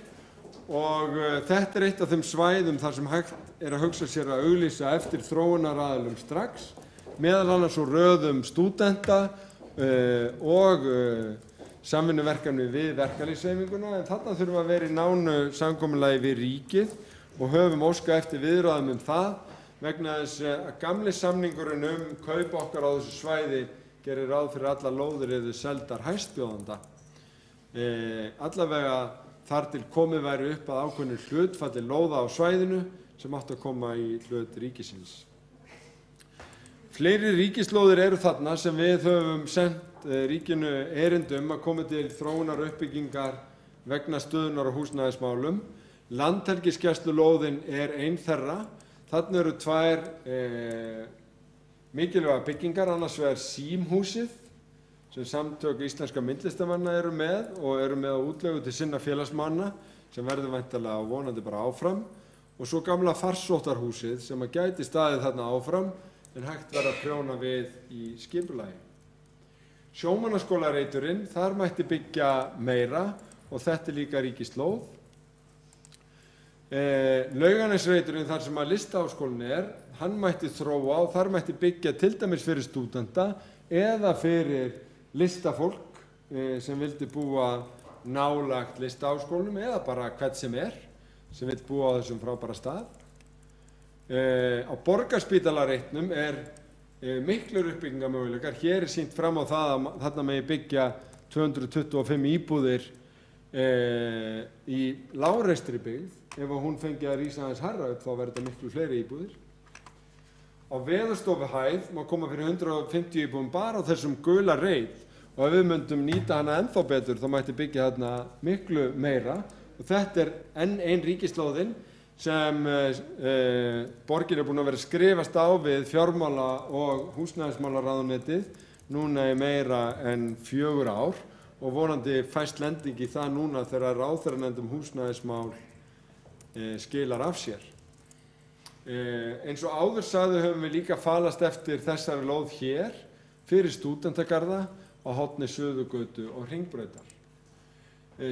og þetta eitt af þeim svæðum þar sem hægt að hugsa sér að auglýsa eftir þróunaraðilum strax, meðal annars úr röðum stúdenta og samvinnuverkefni við verkalýðshreyfinguna, en þarna þurfum að vera í nánu samkomulagi við ríkið og höfum óskað eftir viðræðum það vegna þess að gamli samningurinn kaup okkar á þessu svæði gerir ráð fyrir allar lóðir yrðu seldar hæstbjóðanda. Allavega þar til komið væri upp að ákveðnu hlutfalli lóða á svæðinu sem átti að koma í hlut ríkisins. Fleiri ríkislóðir eru þarna sem við höfum sent ríkinu erindum að koma til þróunar uppbyggingar vegna stöðunar og húsnæðismálum. Landhelgisgæslulóðin ein þeirra. Þarna eru tvær mikilvæga byggingar, annars vegar Símhúsið sem Samtök íslenskra myndlistarmanna eru með á útleigu til sinna félagsmanna sem verður væntanlega og vonandi bara áfram, og svo gamla Farsóttarhúsið sem að gæti staðið þarna áfram en hægt verður að prjóna við í skipulagi. Sjómannaskólareiturinn, þar mætti byggja meira og þetta líka ríkislóð. Laugarnesreiturinn, þar sem að Listaháskólinn hann mætti þróa og þar mætti byggja til dæmis fyrir stúdenta eða fyrir listafólk sem vildi búa nálægt Listaháskólanum eða bara hvern sem vill búa á þessum frábæra stað. Á Borgarspítalareitnum miklur uppbyggingarmöguleikar. Hér sýnt fram á það að þarna megi byggja 225 íbúðir í lágreistri byggð. Ef hún fengi að rísa aðeins hærra upp þá verður þetta miklu fleiri íbúðir. Á Veðurstofuhæð má koma fyrir 150 íbúðum bara á þessum gula reit og ef við myndum nýta hana ennþá betur þá mætti byggja þarna miklu meira og þetta enn ein ríkislóðin sem borgin búin að vera að skrifast á við fjármála- og húsnæðismálaráðuneytið núna í meira en 4 ár og vonandi fæst lending í það núna þegar ráðherranefnd húsnæðismál skilar af sér. Eins og áður sagði höfum við líka falast eftir þessari lóð hér fyrir stúdentagarða á horni Suðurgötu og Hringbrautar.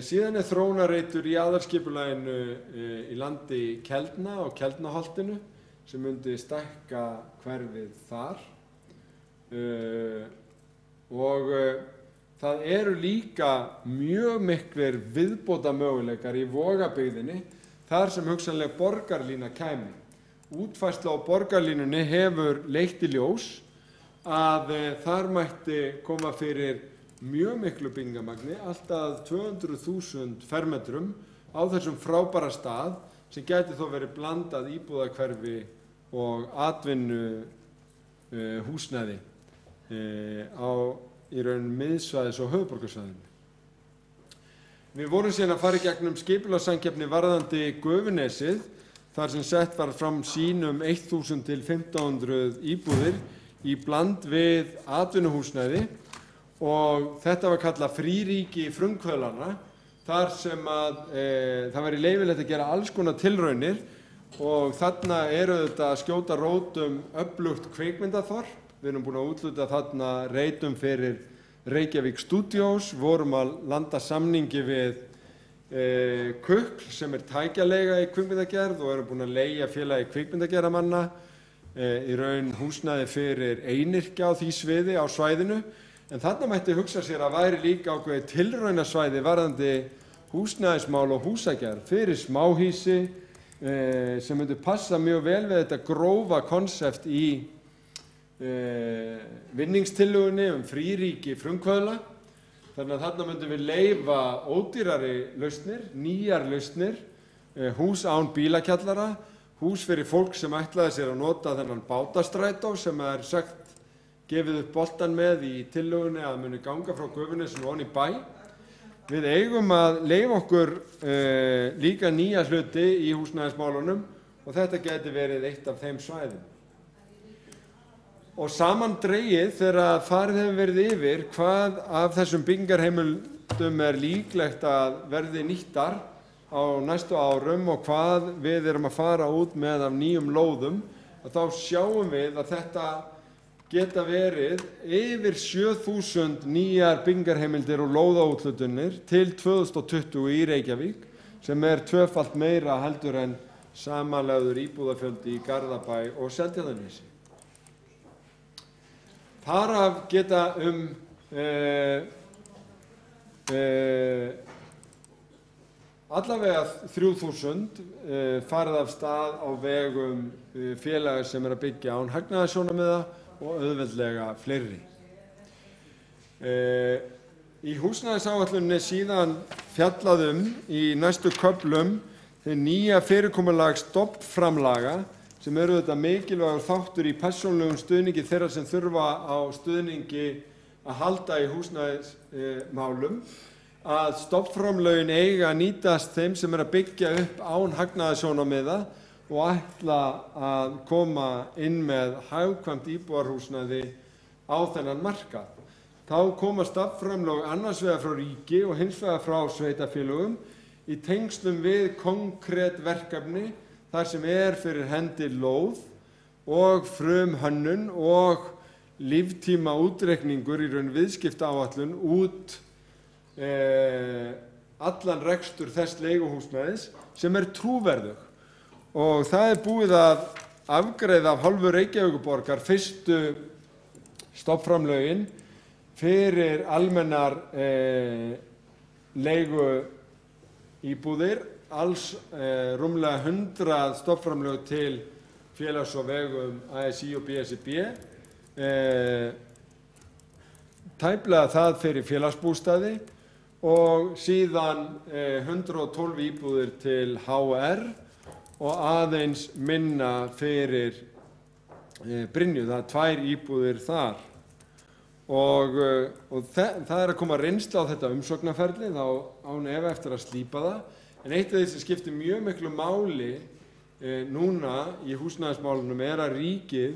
Síðan þróunarreitur í aðalskipulaginu í landi Keldna og Keldnaholtinu sem myndi stækka hverfið þar og það eru líka mjög miklir viðbótarmöguleikar í Vogabyggðinni þar sem hugsanlega borgarlína kæmi. Útfærsla á borgarlínunni hefur leitt í ljós að þar mætti koma fyrir mjög miklu byggingarmagni, alltaf 200.000 fermetrum á þessum frábæra stað sem gæti þó verið blandað íbúðahverfi og atvinnu húsnæði á í raun miðsvæðis og höfuðborgarsvæðinu. Við vorum síðan að fara í gegnum skipulagssamkeppni varðandi Gufunesið þar sem sett var fram sýn 1000 til 1500 íbúðir í bland við atvinnuhúsnæði og þetta var kallað fríríki frumkvöðlanna þar sem að það væri leyfilegt að gera alls konar tilraunir og þarna eru þetta að skjóta rótum öflugt kvikmyndaþorp. Við erum búin að útluta þarna reitum fyrir Reykjavík Studios, vorum að landa samningi við Kukl sem tækjaleiga í kvikmyndagerð og erum búin að leigja félagi kvikmyndagerðarmanna í raun húsnæði fyrir einyrkja á því sviði á svæðinu. En þarna mætti hugsa sér að væri líka ákveðið tilraunasvæði varðandi húsnæðismál og húsagerð fyrir smáhýsi sem myndi passa mjög vel við þetta grófa konsept í vinningstillögunni fríríki frumkvöðla. Þannig að þarna myndum við leyfa ódýrari lausnir, nýjar lausnir, hús án bílakjallara, hús fyrir fólk sem ætlaði sér að nota þennan bátastrætó sem sagt gefið upp boltan með í tillögunni að muni ganga frá Gufunesinu og inn í bæ. Við eigum að leyfa okkur líka nýja hluti í húsnæðismálunum og þetta geti verið eitt af þeim svæðum. Og samandregið þegar farið hefur verið yfir hvað af þessum byggingarheimildum líklegt að verði nýttar á næstu árum og hvað við erum að fara út með af nýjum lóðum, þá sjáum við að þetta geta verið yfir 7.000 nýjar byggingarheimildir og lóðaúthlutanir til 2020 í Reykjavík sem tvöfalt meira heldur en samanlagður íbúðafjöldi í Garðabæ og Seltjarnarnesi. Þar af geta allavega 3.000 farið af stað á vegum félaga sem að byggja án hagnaðarsjónarmiða og auðveldlega fleiri. Í húsnæðisáætluninni síðan fjallað í næstu köflum hið nýja fyrirkomulag stofnframlaga sem þetta mikilvægur þáttur í persónulegum stuðningi þeirra sem þurfa á stuðningi að halda í húsnæðismálum, að stofnframlögin eiga að nýtast þeim sem að byggja upp án hagnaðarsjónarmiða og ætla að koma inn með hagkvæmt íbúðarhúsnæði á þennan markað. Þá koma stofnframlög annars vegar frá ríki og hins vegar frá sveitarfélögum í tengslum við konkrét verkefni þar sem fyrir hendi lóð og frumhönnun og líftíma útreikningur í raun viðskiptaáætlun út allan rekstur þess leiguhúsnæðis sem trúverðug. Og það búið að afgreiða af hálfu Reykjavíkurborgar fyrstu stofnframlögin fyrir almennar leiguíbúðir, alls rúmlega 100 stofnframlög til félags- og vegum ASÍ og BSRB, tæplega það fyrir félagsbústaði og síðan 112 íbúðir til HR og aðeins minna fyrir Brynju, það 2 íbúðir þar. Og það að koma reynsla á þetta umsóknarferli, þá án efa eftir að slípa það. En eitt af því sem skiptir mjög miklu máli núna í húsnæðismálunum að ríkið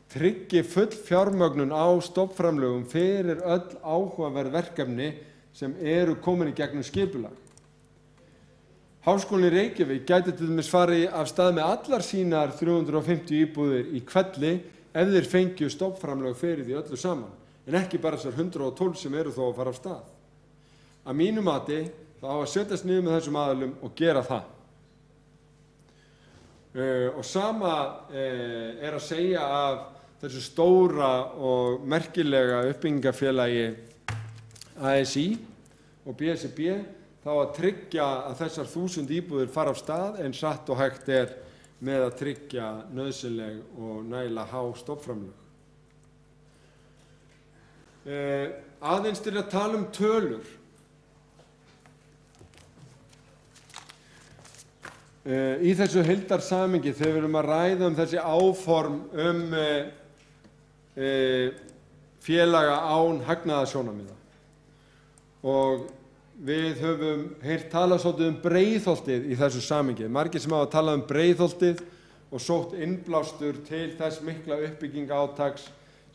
tryggi full fjármögnun á stofnframlögum fyrir öll áhugaverð verkefni sem komin í gegnum skipulag. Háskólinn í Reykjavík gæti til dæmis farið af stað með allar sínar 350 íbúðir í Hvelli ef þeir fengju stofnframlög fyrir því öllu saman, en ekki bara þessar 112 sem þó að fara af stað. Að mínu mati þá á að setjast niður með þessum aðilum og gera það. Og sama að segja af þessu stóra og merkilega uppbyggingafélagi ASÍ og BSRB, þá að tryggja að þessar 1000 íbúðir fara af stað eins hratt og hægt með að tryggja nauðsynleg og nægilega há stofnframlög. Aðeins til að tala tölur. Í þessu heildarsamhengi þegar við erum að ræða þessi áform félaga án hagnaðarsjónarmiða og við höfum heyrt talað svolítið Breiðholtið í þessu samhengi. Margir sem hafa talað Breiðholtið og sótt innblástur til þess mikla uppbyggingaátaks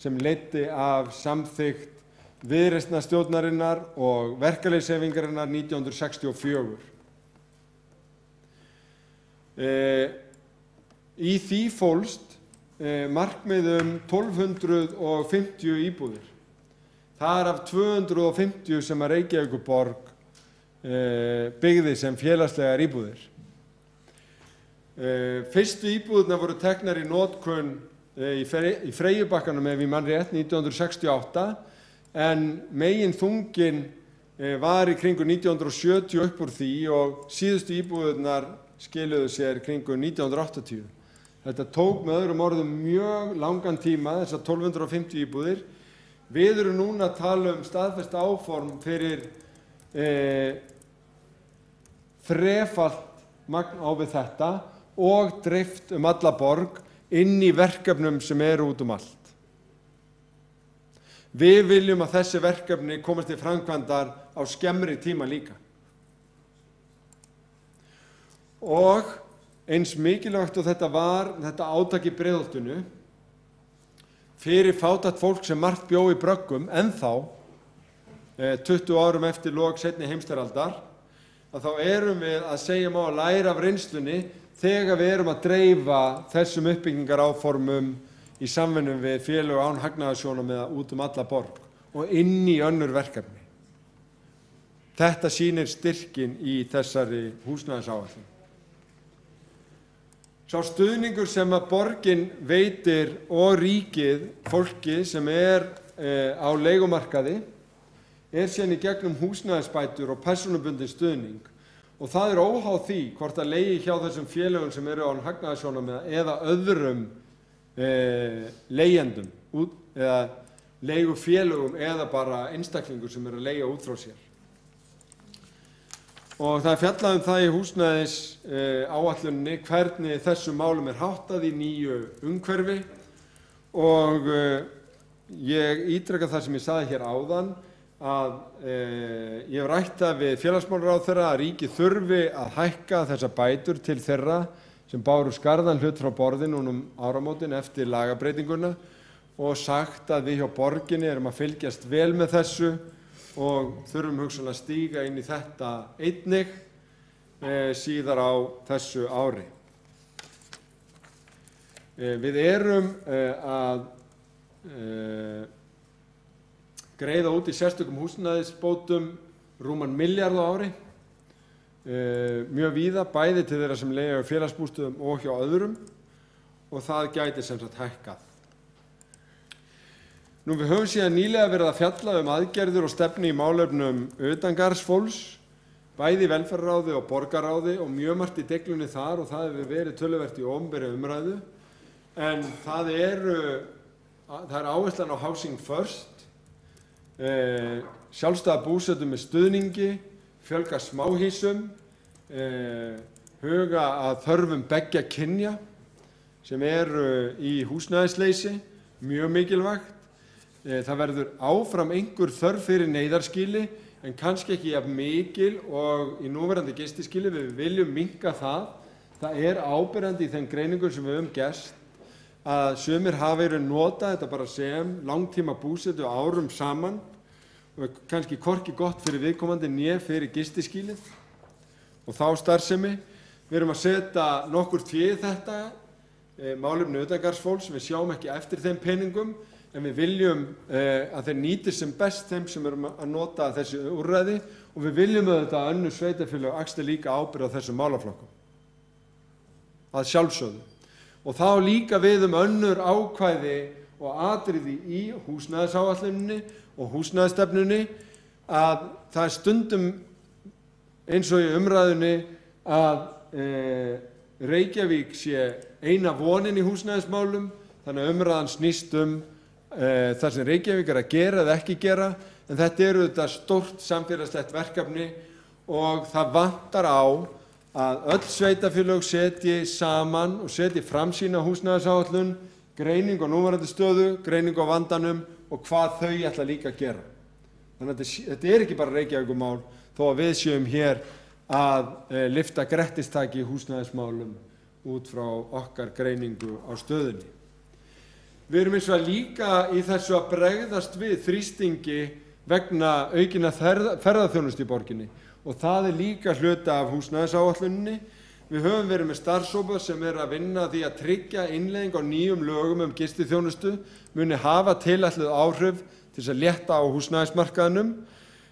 sem leiddi af samþykkt Viðreisnarstjórnarinnar og verkalýðshreyfingarinnar 1964. Í því fólst markmið 1250 íbúðir. Þar af 250 sem að Reykjavíkurborg byggði sem félagslegar íbúðir. Fyrstu íbúðirnar voru teknar í notkun í Freyjubakkanum ef ég man rétt 1968 en megin þungin var í kringu 1970 upp úr því og síðustu íbúðirnar skiluðu sér kringu 1980. Þetta tók með öðrum orðum mjög langan tíma, þessar 1250 íbúðir. Við erum núna að tala staðfest áform fyrir þrefalt magn á við þetta og dreift alla borg inn í verkefnum sem eru út allt. Við viljum að þessi verkefni komast til framkvæmdar á skemmri tíma líka. Og eins mikilvægt og þetta var, þetta átak í Breiðholtinu, fyrir fátækt fólk sem margt bjó í bröggum, ennþá, 20 árum eftir lok seinni heimsstyrjaldar, að þá erum við að segja má að læra af reynslunni þegar við erum að dreifa þessum uppbyggingaráformum í samvinnu við félög án hagnaðarsjónarmiða út alla borg og inn í önnur verkefni. Þetta sýnir styrkin í þessari húsnæðisáætlun. Sá stuðningur sem að borgin veitir og ríkið fólki sem á leigumarkaði síðan í gegnum húsnæðisbætur og persónubundinn stuðning. Og það óháð því hvort að leigi hjá þessum félögum sem eru án hagnaðarsjónarmiða eða öðrum leigjendum eða leigufélögum eða bara einstaklingur sem að leigja út frá sér. Og það fjallað það í húsnæðisáætluninni hvernig þessum málum háttað í nýju umhverfi og ég ítreka það sem ég sagði hér áðan að ég hef rætt það við félagsmálaráðherra að ríkið þurfi að hækka þessar bætur til þeirra sem báru skarðan hlut frá borðinu áramótin eftir lagabreytinguna og sagt að við hjá borginni erum að fylgjast vel með þessu og þurfum hugsanlega að stíga inn í þetta einnig síðar á þessu ári. Við erum að greiða út í sérstökum húsnæðisbótum rúman milljarð á ári, mjög víða, bæði til þeirra sem leigja á félagsbústöðum og hjá öðrum og það gæti sem sagt hækkað. Við höfum síðan nýlega verið að fjalla aðgerðir og stefnu í málefnum utangarðsfólks, bæði í velferðarráði og borgarráði og mjög margt í deiglunni þar og það hefur verið töluvert í opinberri umræðu. En það er áherslan á Housing First, sjálfstæða búsetu með stuðningi, fjölga smáhýsum, huga að þörfum beggja kynja sem eru í húsnæðisleysi, mjög mikilvægt. Það verður áfram einhver þörf fyrir neyðarskýli en kannski ekki jafn mikil og í núverandi gistiskýli. Við viljum minnka það. Það er áberandi í þeim greiningum sem við höfum gert að sumir hafa notað þetta bara sem langtíma búsetu árum saman og kannski hvorki gott fyrir viðkomandi né fyrir gistiskýlið og þá starfsemi. Við erum að setja nokkurt fé í þetta málefni utangarðsfólks. Við sjáum ekki eftir þeim peningum en við viljum að þeir nýti sem best þeim sem eru að nota þessi úrræði og við viljum auðvitað að önnur sveitarfélög axli líka ábyrgð á þessum málaflokkum. Að sjálfsögðu. Og þá líka við önnur ákvæði og atriði í húsnæðisáætluninni og húsnæðisstefnunni að það stundum eins og í umræðunni að Reykjavík sé eina vonin í húsnæðismálum, þannig að umræðan snýst það sem Reykjavík að gera eða ekki gera, en þetta þetta stórt samfélagslegt verkefni og það vantar á að öll sveitarfélög setji saman og setji fram sína húsnæðisáætlun, greiningu á núverandi stöðu, greiningu á vandanum og hvað þau ætla líka að gera. Þannig að þetta ekki bara Reykjavíkurmál þó að við séum hér að lyfta grettistaki í húsnæðismálum út frá okkar greiningu á stöðunni. Við erum eins og líka í þessu að bregðast við þrýstingi vegna aukinna ferðaþjónustu í borginni og það líka hluti af húsnæðisáætluninni. Við höfum verið með starfshópa sem að vinna að því að tryggja innleiðing á nýjum lögum gistiþjónustu muni hafa tilætluð áhrif til þess að létta á húsnæðismarkaðnum.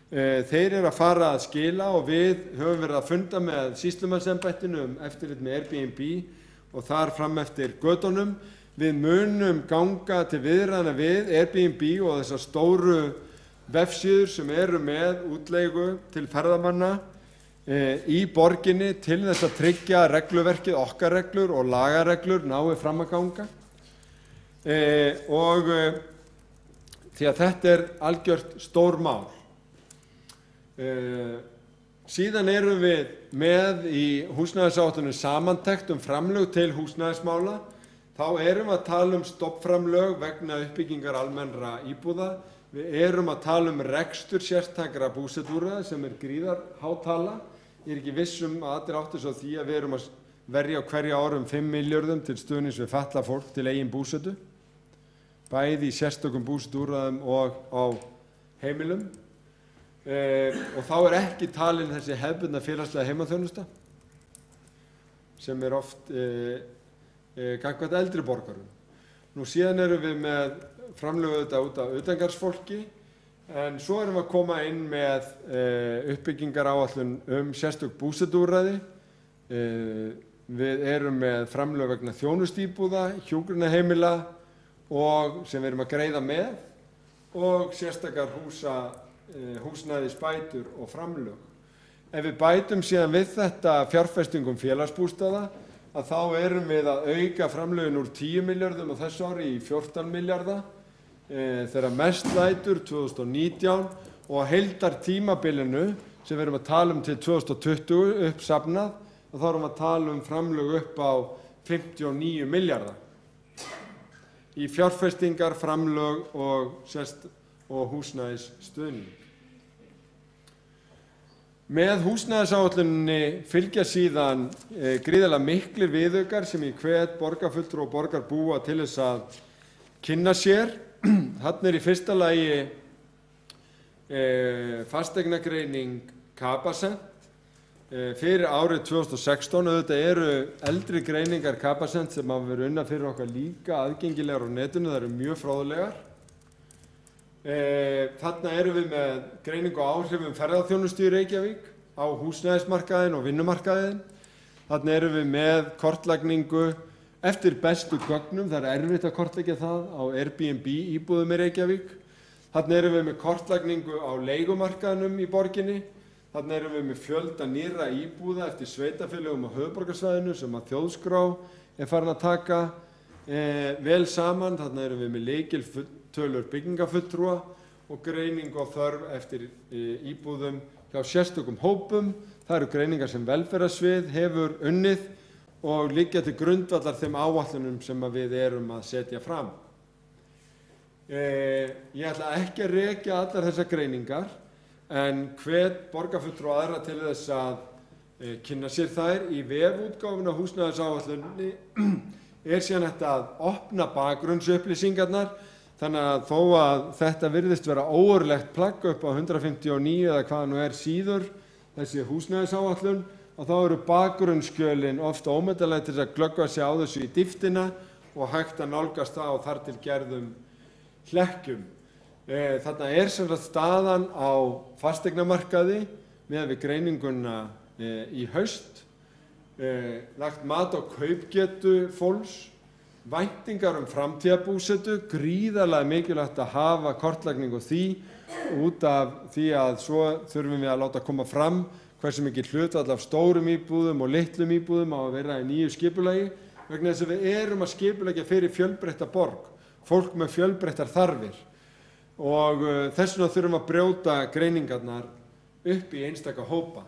Þeir að fara að skila og við höfum verið að funda með sýslumannsembættinu eftirlit með Airbnb og þar fram eftir götunum. Við munum ganga til viðræðna við Airbnb og þessar stóru vefsíður sem eru með útleigu til ferðamanna í borginni til þess að tryggja regluverkið, okkar reglur og lagareglur nái fram að ganga. Og því að þetta algjört stór mál. Síðan erum við með í húsnæðisáætlun samantekt framlög til húsnæðismála. Þá erum við að tala stofnframlög vegna uppbyggingar almennra íbúða. Við erum að tala rekstur sérstakra búsetuúrræða sem gríðarhá tala. Ég ekki viss að allir áttu svo því að við erum að verja á hverju ári 5 milljörðum til stuðnings við fatlað fólk til eigin búsetu, bæði í sérstökum búsetuúrræðum og á heimilum. Og þá ekki talin þessi hefðbundna félagslega heimaþjónusta sem oft gagnvart eldri borgurum. Nú síðan erum við með framlög út af utangarðsfólki, en svo erum við að koma inn með uppbyggingaráætlun sérstök búsetuúrræði. Við erum með framlög vegna þjónustuíbúða, hjúkrunarheimila og sem við erum að greiða með og sérstakar húsnæðisbætur og framlög. Ef við bætum síðan við þetta fjárfestingum félagsbústaða þá erum við að auka framlögin úr 10 milljörðum á þessu ári í 14 milljarða þegar mest lætur 2019 og á heildartímabilinu sem við erum að tala til 2020 uppsafnað og þá erum við að tala framlög upp á 59 milljarða í fjárfestingar, framlög og húsnæðisstuðning. Með húsnæðisáætluninni fylgja síðan gríðarlega miklir viðaukar sem ég hvet borgarfulltrúa og borgarbúa til þess að kynna sér. Þarna í fyrsta lagi fasteignagreining Capacent fyrir árið 2016. Auðvitað eru eldri greiningar Capacent sem hafa verið unnar fyrir okkar líka aðgengilegar á netinu, það eru mjög fróðlegar. Þarna erum við með greiningu á áhrifum ferðaþjónustu í Reykjavík á húsnæðismarkaðinn og vinnumarkaðinn. Þarna erum við með kortlagningu eftir bestu gögnum, það erfitt að kortleggja það á Airbnb íbúðum í Reykjavík. Þarna erum við með kortlagningu á leigumarkaðnum í borginni. Þarna erum við með fjölda nýrra íbúða eftir sveitarfélögum á höfuðborgarsvæðinu sem að Þjóðskrá farin að taka vel saman. Þarna erum við með lykiltölur byggingafulltrúa og greiningu á þörf eftir íbúðum hjá sérstökum hópum. Það eru greiningar sem velferðarsvið hefur unnið og liggja til grundvallar þeim áætlunum sem við erum að setja fram. Ég ætla ekki að rekja allar þessar greiningar, en hvet borgarfulltrúa og aðra til þess að kynna sér þær. Í vefútgáfuna húsnæðisáætlunni síðan hægt að opna bakgrunnsupplýsingarnar, þannig að þó að þetta virðist vera ógurlegt plagg upp á 159 eða hvað nú síður, þessi húsnæðisáætlun, og þá eru bakgrunnsskjölin ofta ómetanleg til að glöggva sig á þessu í dýptina og hægt að nálgast það á þar til gerðum hlekkjum. Þarna sem sagt staðan á fasteignamarkaði með við greininguna í haust, lagt mat á kaupgetu fólks, væntingar framtíðarbúsetu, gríðarlega mikilvægt að hafa kortlagningu því út af því að svo þurfum við að láta koma fram hversu mikið hlutfall af stórum íbúðum og litlum íbúðum á að vera í nýju skipulagi, vegna þess að við erum að skipuleggja fyrir fjölbreytta borg, fólk með fjölbreyttar þarfir og þess vegna þurfum að brjóta greiningarnar upp í einstaka hópa.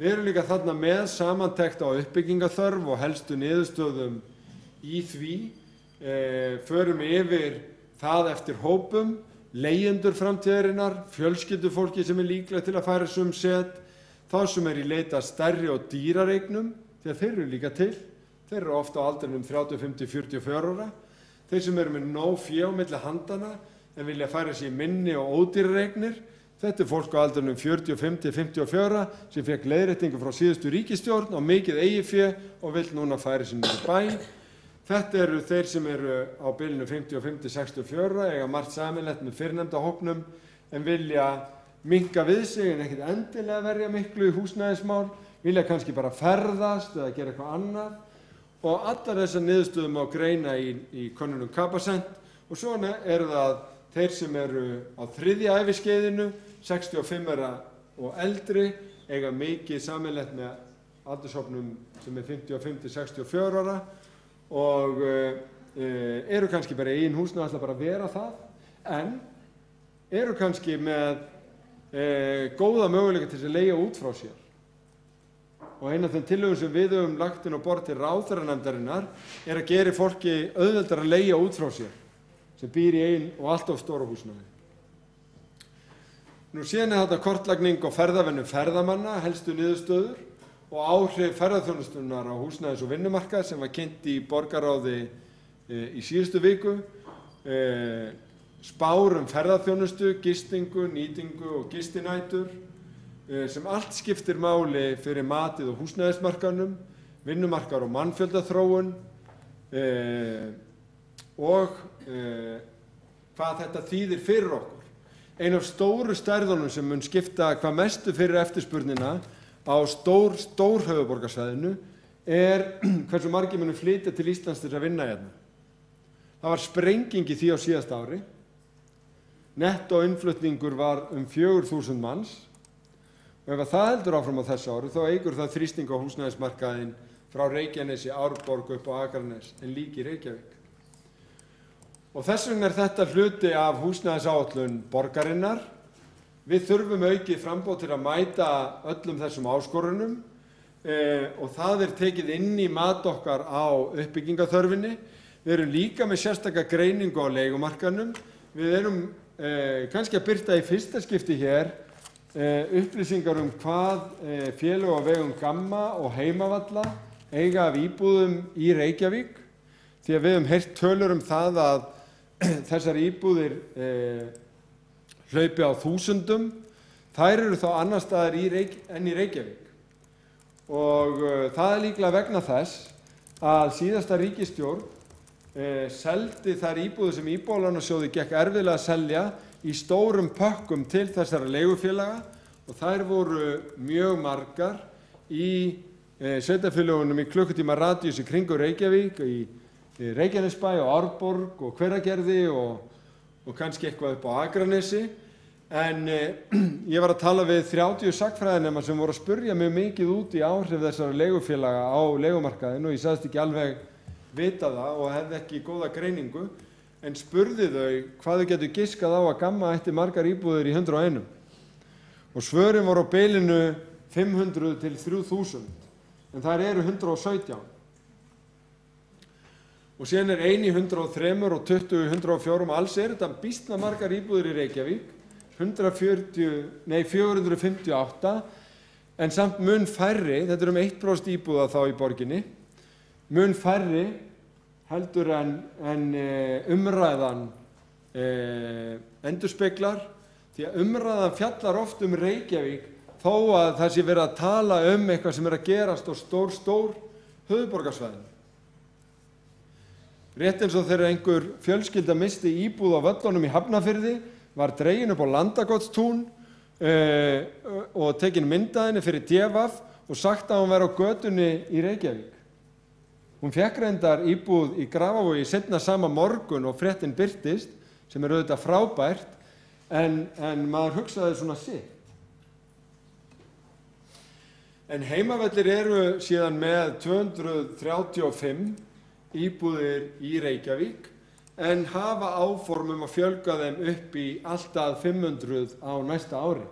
Við erum líka þarna með samantekt á uppbyggingaþörf og helstu niðurstöðum í því, förum yfir það eftir hópum, leigjendur framtíðarinnar, fjölskyldufólki sem líklegt til að færa set, þá sem í leit að stærri og dýrareignum, þegar þeir eru líka til. Þeir eru ofta á aldrinum 30, 50, 44 ára. Þeir sem eru með nóg fé á milli handana en vilja færa sig í minni og ódýrar eignir, Þetta fólk á aldrinum 45 til 54 sem fekk leiðréttingu frá síðustu ríkisstjórn og mikið eigið fé og vill núna færa sig niður í bæ. Þetta eru þeir sem eru á bilinu 55 til 64, eiga margt sameiginlegt með fyrrnefnda hópnum en vilja minnka við sig en ekkert endilega verja miklu í húsnæðismál, vilja kannski bara ferðast eða gera eitthvað annað. Og allar þessar niðurstöður má greina í könnunum Capacent og svona eru það þeir sem eru á þriðja æviskeiðinu, 65 og eldri, eiga mikið sameiginlegt með aldurshópnum sem er 55 til 64 ára og eru kannski bara í eigin húsnæði, ætla bara að vera það, en eru kannski með góða möguleika til að leigja út frá sér. Og eina af þeim tillögum sem við höfum lagt inn á borð til ráðherranefndarinnar er að gera fólki auðveldara að leigja út frá sér sem býr í ein og allt of stóra húsnæði. Nú síðan er þetta kortlagning á ferðavenjum ferðamanna, helstu niðurstöður og áhrif ferðaþjónustunnar á húsnæðis- og vinnumarkað sem var kynnt í borgarráði í síðustu viku. Spár ferðaþjónustu, gistingu, nýtingu og gistinætur sem allt skiptir máli fyrir matið og húsnæðismarkaðnum, vinnumarkaðar og mannfjöldaþróun og hvað þetta þýðir fyrir okkur. Ein af stóru stærðunum sem mun skipta hvað mestu fyrir eftirspurnina á stór höfuðborgarsvæðinu er hversu margir munu flytja til Íslands til að vinna hérna. Það var sprenging í því á síðasta ári. Nettóinnflutningur var 4.000 manns. Og ef það heldur áfram á þessu ári, þá eykur það þrýsting á húsnæðismarkaðinn frá Reykjanesi, Árborg upp á Akranes, en líka í Reykjavík. Og þess vegna er þetta hluti af húsnæðisáætlun borgarinnar. Við þurfum aukið framboð til að mæta öllum þessum áskorunum og það er tekið inn í mat okkar á uppbyggingaþörfinni. Við erum líka með sérstaka greiningu á leigumarkaðnum. Við erum kannski að birta í fyrsta skipti hér upplýsingar hvað félög á vegum Gamma og Heimavalla eiga af íbúðum í Reykjavík, því að við höfum heyrt tölur það að þessar íbúðir hlaupi á þúsundum. Þær eru þá annar staðar en í Reykjavík og það er líklega vegna þess að síðasta ríkisstjórn seldi þær íbúðir sem Íbúðalánasjóði gekk erfiðlega að selja í stórum pökkum til þessara leigufélaga og þær voru mjög margar í sveitarfélögunum í klukkutíma radíus í kringum Reykjavík, í Reykjanesbæ og Árborg og Hveragerði og kannski eitthvað upp á Akranesi. En ég var að tala við 30 sagnfræðinema sem voru að spurja mig mikið út í áhrif þessara leigufélaga á leigumarkaðinn og ég sagðist ekki alveg vita það og hefði ekki góða greiningu. En spurði þau hvað þau getur giskað á að Gamma ætti margar íbúðir í 101. Og svörin voru á bilinu 500 til 3000, en þær eru 117. Og síðan er ein í 103 og 20 í 104, alls er þetta býsna margar íbúðir í Reykjavík, 458, en samt mun færri, þetta er 1% íbúða þá í borginni, mun færri heldur en umræðan endurspeglar, því að umræðan fjallar oft Reykjavík þó að það sé verið að tala eitthvað sem er að gerast á stór höfuðborgarsvæðinu. Rétt eins og þegar einhver fjölskylda missti íbúð á völlunum í Hafnarfirði, var dregin upp á Landakotstún og tekin myndaðinni fyrir DFF og sagt að hún væri á götunni í Reykjavík. Hún fékk reyndar íbúð í Grafavogi seinna sama morgun og fréttin birtist, sem er auðvitað frábært, en maður hugsaði svona sitt. En Heimavellir eru síðan með 235 íbúðir í Reykjavík, en hafa áform að fjölga þeim upp í alltaf 500 á næsta ári.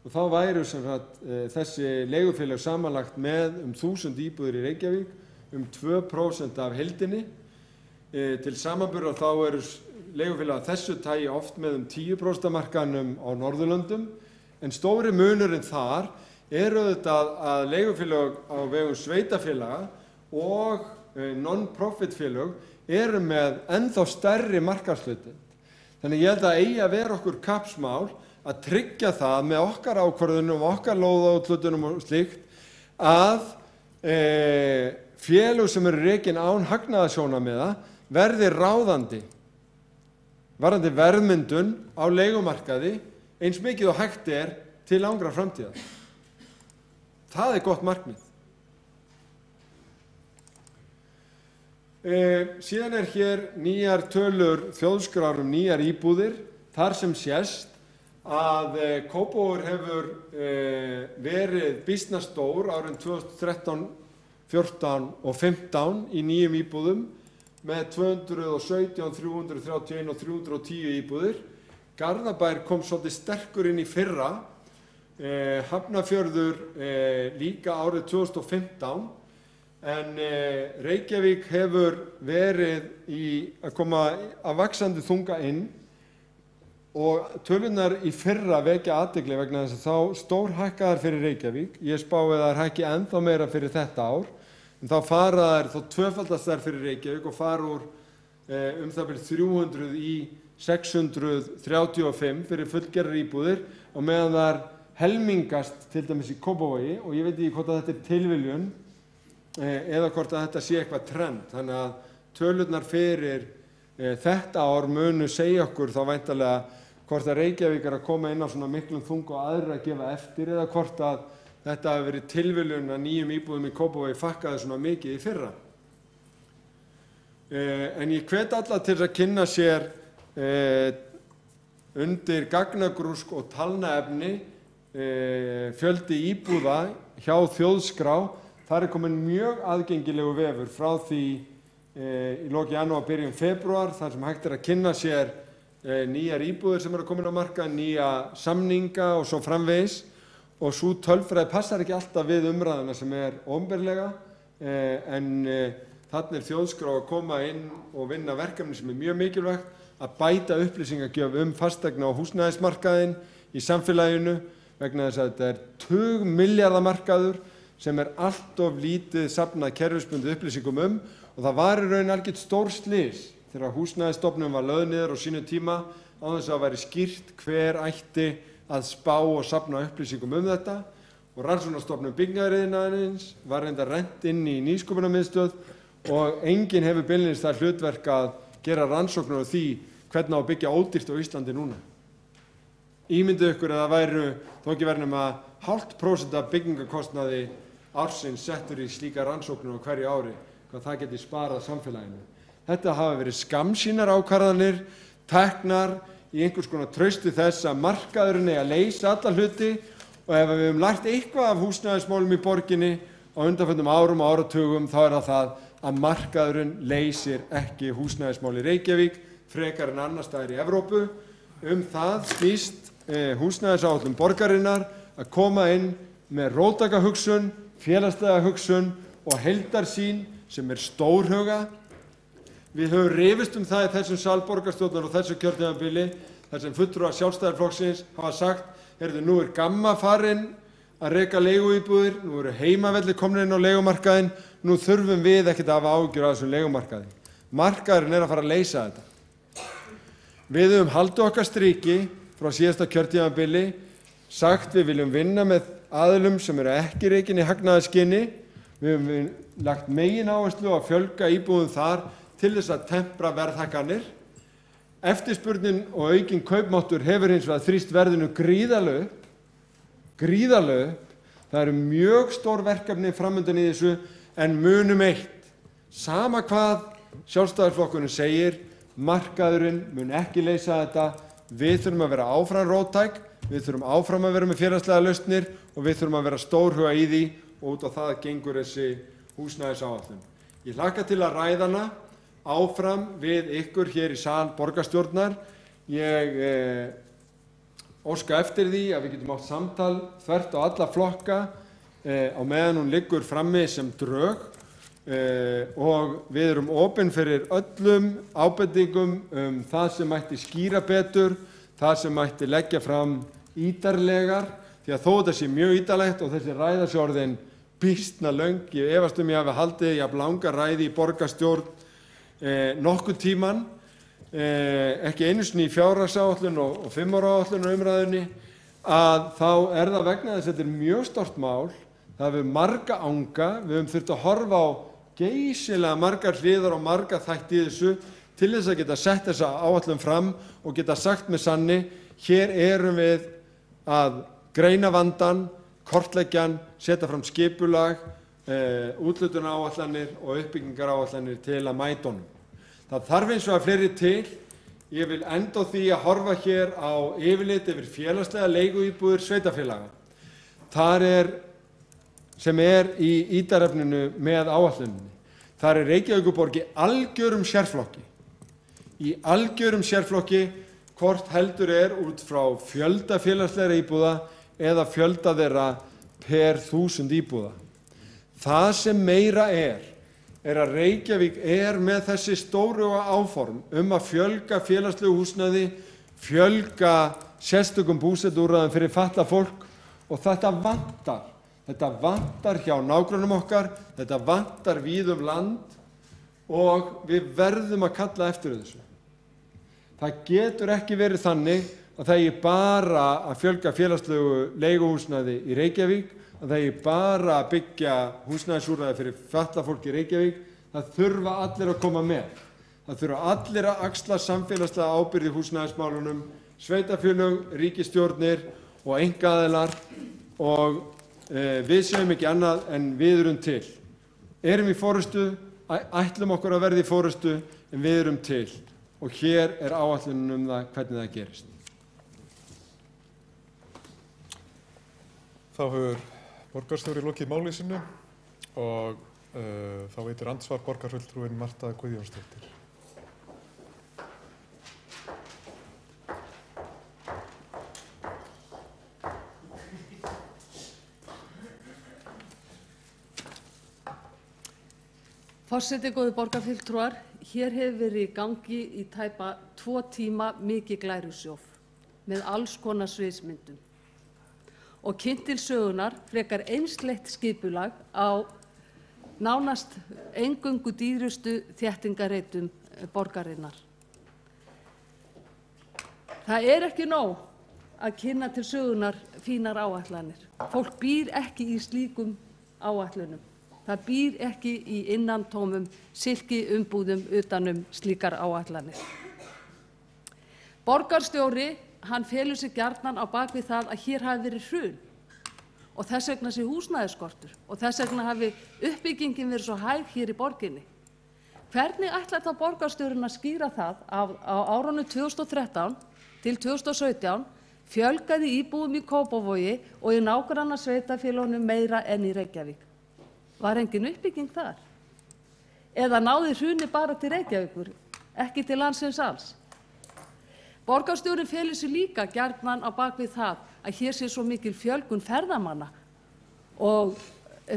Og þá væru þessi leigufélög samanlagt með 1000 íbúðir í Reykjavík, 2% af heildinni. Til samanburðar þá eru leigufélög þessu tagi oft með 10% af markaðnum á Norðurlöndum, en stóri munurinn þar er auðvitað að leigufélög á vegum sveitarfélaga og non-profit félög eru með ennþá stærri markaðshlutdeild. Þannig ég held að eigi að vera okkur kappsmál að tryggja það með okkar ákvörðunum, okkar lóðaúthlutunum og slíkt að félög sem eru rekin án hagnaðarsjónarmiða verði ráðandi varðandi verðmyndun á leigumarkaði eins mikið og hægt til langra framtíðar. Það gott markmið. Síðan hér nýjar tölur Þjóðskrár nýjar íbúðir, þar sem sést að Kópavogur hefur verið býsna stór árin 2013, 14 og 15 í nýjum íbúðum með 217, 331 og 310 íbúðir. Garðabær kom svolítið sterkur inn í fyrra, Hafnarfjörður líka árið 2015, en Reykjavík hefur verið að koma að vaxandi þunga inn og tölurnar í fyrra vekja athygli vegna þess að þá stórhækkaðar fyrir Reykjavík. Ég spái að þær hækki ennþá meira fyrir þetta ár, en þá fara þær, þá tvöfaldast þær fyrir Reykjavík og fara úr það bil 300 í 635 fyrir fullgerðar íbúðir og meðan þær helmingast til dæmis í Kópavogi, og ég veit ekki hvort að þetta tilviljun eða hvort að þetta sé eitthvað trend. Þannig að tölurnar fyrir þetta ár munu segja okkur þá væntanlega hvort að Reykjavík að koma inn á svona miklum þunga og aðrir að gefa eftir eða hvort að þetta hafi verið tilviljun að nýjum íbúðum í Kópavogi fakkaði svona mikið í fyrra. En ég hvet alla til að kynna sér undir gagnagrúsk og talnaefni fjöldi íbúða hjá Þjóðskrá. Þar komin mjög aðgengilegu vefur frá því í loki janúar, byrjun febrúar, þar sem hægt að kynna sér nýjar íbúðir sem komin á markað, nýja samninga og svo framvegis, og svo tölfræði passar ekki alltaf við umræðuna sem opinberlega, en þarna Þjóðskrá að koma inn og vinna verkefni sem mjög mikilvægt, að bæta upplýsingagjöf fasteigna- og húsnæðismarkaðinn í samfélaginu, vegna þess að þetta tugmilljarðamarkaður sem allt of lítið safnað kerfisbundið upplýsingum og það var í raun algjört stórslys þegar Húsnæðisstofnun var lögð niður á sínum tíma án þess að væri skýrt hver ætti að spá og safna upplýsingum þetta, og Rannsóknarstofnun byggingariðnaðarins var reyndar rennt inn í nýsköpunarmiðstöð og enginn hefur beinlínis það hlutverk að gera rannsóknir á því hvernig á að byggja ódýrt á Íslandi núna. Ímyndið ykkur að það væru þó ekki verið nema 0,5% af byggingakostnaði ársins settur í slíka rannsóknir á hverju ári, hvað það geti sparað samfélaginu. Þetta hafa verið skammsýnar ákvarðanir, teknar í einhvers konar trausti þess að markaðurinn að leysa alla hluti, og ef við höfum lært eitthvað af húsnæðismálum í borginni á undanförnum árum og áratugum, þá það að markaðurinn leysir ekki húsnæðismál í Reykjavík frekar en annars staðar í Evrópu. Það snýst húsnæðisáætlun borgarinnar að koma inn með róttæka hugsun, félagslega hugsun og heildarsýn sem stórhuga. Við höfum rifist það í þessum sal borgarstjórnar og þessu kjörtímabili þar sem fulltrúar Sjálfstæðisflokksins hafa sagt: nú Gamma farinn að reka leiguíbúðir, nú eru Heimavellir komnir inn á leigumarkaðinn, nú þurfum við ekkert að hafa áhyggjur af þessum leigumarkaði. Markaðurinn að fara að leysa þetta. Við höfum haldið okkar striki frá síðasta kjörtímabili, sagt við viljum vinna með aðilum sem ekki rekin í hagnaðarskyni. Við höfum lagt megináherslu á að fjölga íbúðum þar til þess að tempra verðhækkanir. Eftirspurnin og aukinn kaupmáttur hefur hins vegar þrýst verðinu gríðarlega upp. Það eru mjög stór verkefni framundan í þessu, en munum eitt: sama hvað Sjálfstæðisflokkurinn segir, markaðurinn mun ekki leysa þetta. Við þurfum að vera áfram róttæk, við þurfum áfram að vera með félagslega lausnir og við þurfum að vera stórhuga í því, og út á það gengur þessi húsnæðisáætlun. Ég hlakka til að ræða hana áfram við ykkur hér í sal borgarstjórnar. Ég óska eftir því að við getum átt samtal þvert á alla flokka á meðan hún liggur frammi sem drög, og við erum opin fyrir öllum ábendingum það sem mætti skýra betur, það sem mætti leggja fram ítarlegar, því að þó þetta sé mjög ítarlegt og þessi ræða sé orðin býsna löng, ég efast ég hafi haldið jafn langa ræði í borgarstjórn nokkurn tímann, ekki einu sinni í fjárhagsáætlun og 5 ára áætlun umræðunni, að þá það vegna þess að þetta mjög stórt mál. Það hefur marga anga, við höfum þurft að horfa á geysilega margar hliðar og marga þætti í þessu til þess að geta sett þessa áætlun fram og geta sagt með sanni, hér erum við að greina vandann, kortleggjan, setja fram skipulag, úthlutunaráætlanir og uppbyggingaráætlanir til að mæta honum. Það þarf hins vegar fleiri til. Ég vil enda á því að horfa hér á yfirlit yfir félagslega leiguíbúðir sveitarfélaga. Þar sem í ítarefninu með áætluninni. Þar Reykjavíkurborg í algjörum sérflokki. Í algjörum sérflokki, hvort heldur út frá fjölda félagslegra íbúða eða fjölda þeirra per 1000 íbúða. Það sem meira að Reykjavík með þessi stóru áform að fjölga félagslegu húsnæði, fjölga sérstökum búsetuúrræðum fyrir fatlað fólk, og þetta vantar. Þetta vantar hjá nágrönnum okkar, þetta vantar víð land og við verðum að kalla eftir þessu. Það getur ekki verið þannig að það bara að fjölga félagslegu leiguhúsnæði í Reykjavík, að það bara að byggja húsnæðisúrræði fyrir fatlað fólk í Reykjavík. Það þurfa allir að koma með. Það þurfa allir að axla samfélagslega ábyrgð í húsnæðismálunum, sveitarfélög, ríkisstjórnir og einkaaðilar, og við segjum ekki annað en við erum til. Erum í forystu, ætlum okkur að verða í forystu, en við erum til. Og hér áætlunin það hvernig það gerist. Þá hefur borgarstjóri lokið máli sínu og þá veitir andsvar borgarfulltrúinn Marta Guðjónsdóttir. Forseti, góðir borgarfulltrúar, hér hefur verið í gangi í tæpa 2 tíma mikið glærusjóf með alls konar sviðsmyndum og kynnt til sögunar frekar einsleitt skipulag á nánast eingöngu dýrustu þéttingarreitum borgarinnar. Það ekki nóg að kynna til sögunar fínar áætlanir. Fólk býr ekki í slíkum áætlunum. Það býr ekki í innantómum silkiumbúðum utanum slíkar áætlanir. Borgarstjóri, hann felur sig gjarnan á bak við það að hér hafi verið hrun og þess vegna sé húsnæðisskortur og þess vegna hafi uppbyggingin verið svo hæg hér í borginni. Hvernig ætlar þá borgarstjórinn að skýra það að á árunum 2013 til 2017 fjölgaði íbúum í Kópavogi og í nágrannasveitarfélögunum meira en í Reykjavík? Var engin uppbygging þar? Eða náði hruni bara til Reykjavíkur, ekki til landsins alls? Borgarstjórinn felur sig líka gjarnan á bak við það að hér sé svo mikil fjölgun ferðamanna og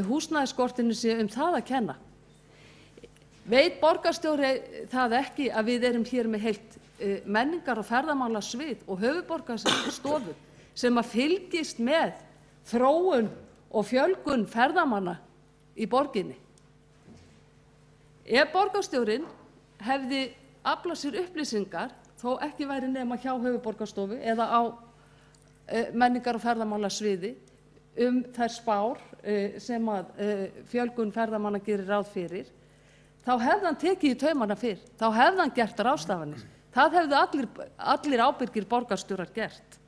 húsnæðisskortinu sé það að kenna. Veit borgarstjóri það ekki að við erum hér með heilt menningar- og ferðamálasvið og höfuðborgarstofu sem að fylgist með þróun og fjölgun ferðamanna í borginni? Ef borgarstjórinn hefði aflað sér upplýsingar, þó ekki væri nema hjá höfuðborgarstofu eða á menningar- og ferðamálasviði þær spár sem að fjölgun ferðamanna gerir ráð fyrir, þá hefði hann tekið í taumana fyrr, þá hefði hann gert ráðstafanir. Það hefðu allir ábyrgir borgarstjórar gert.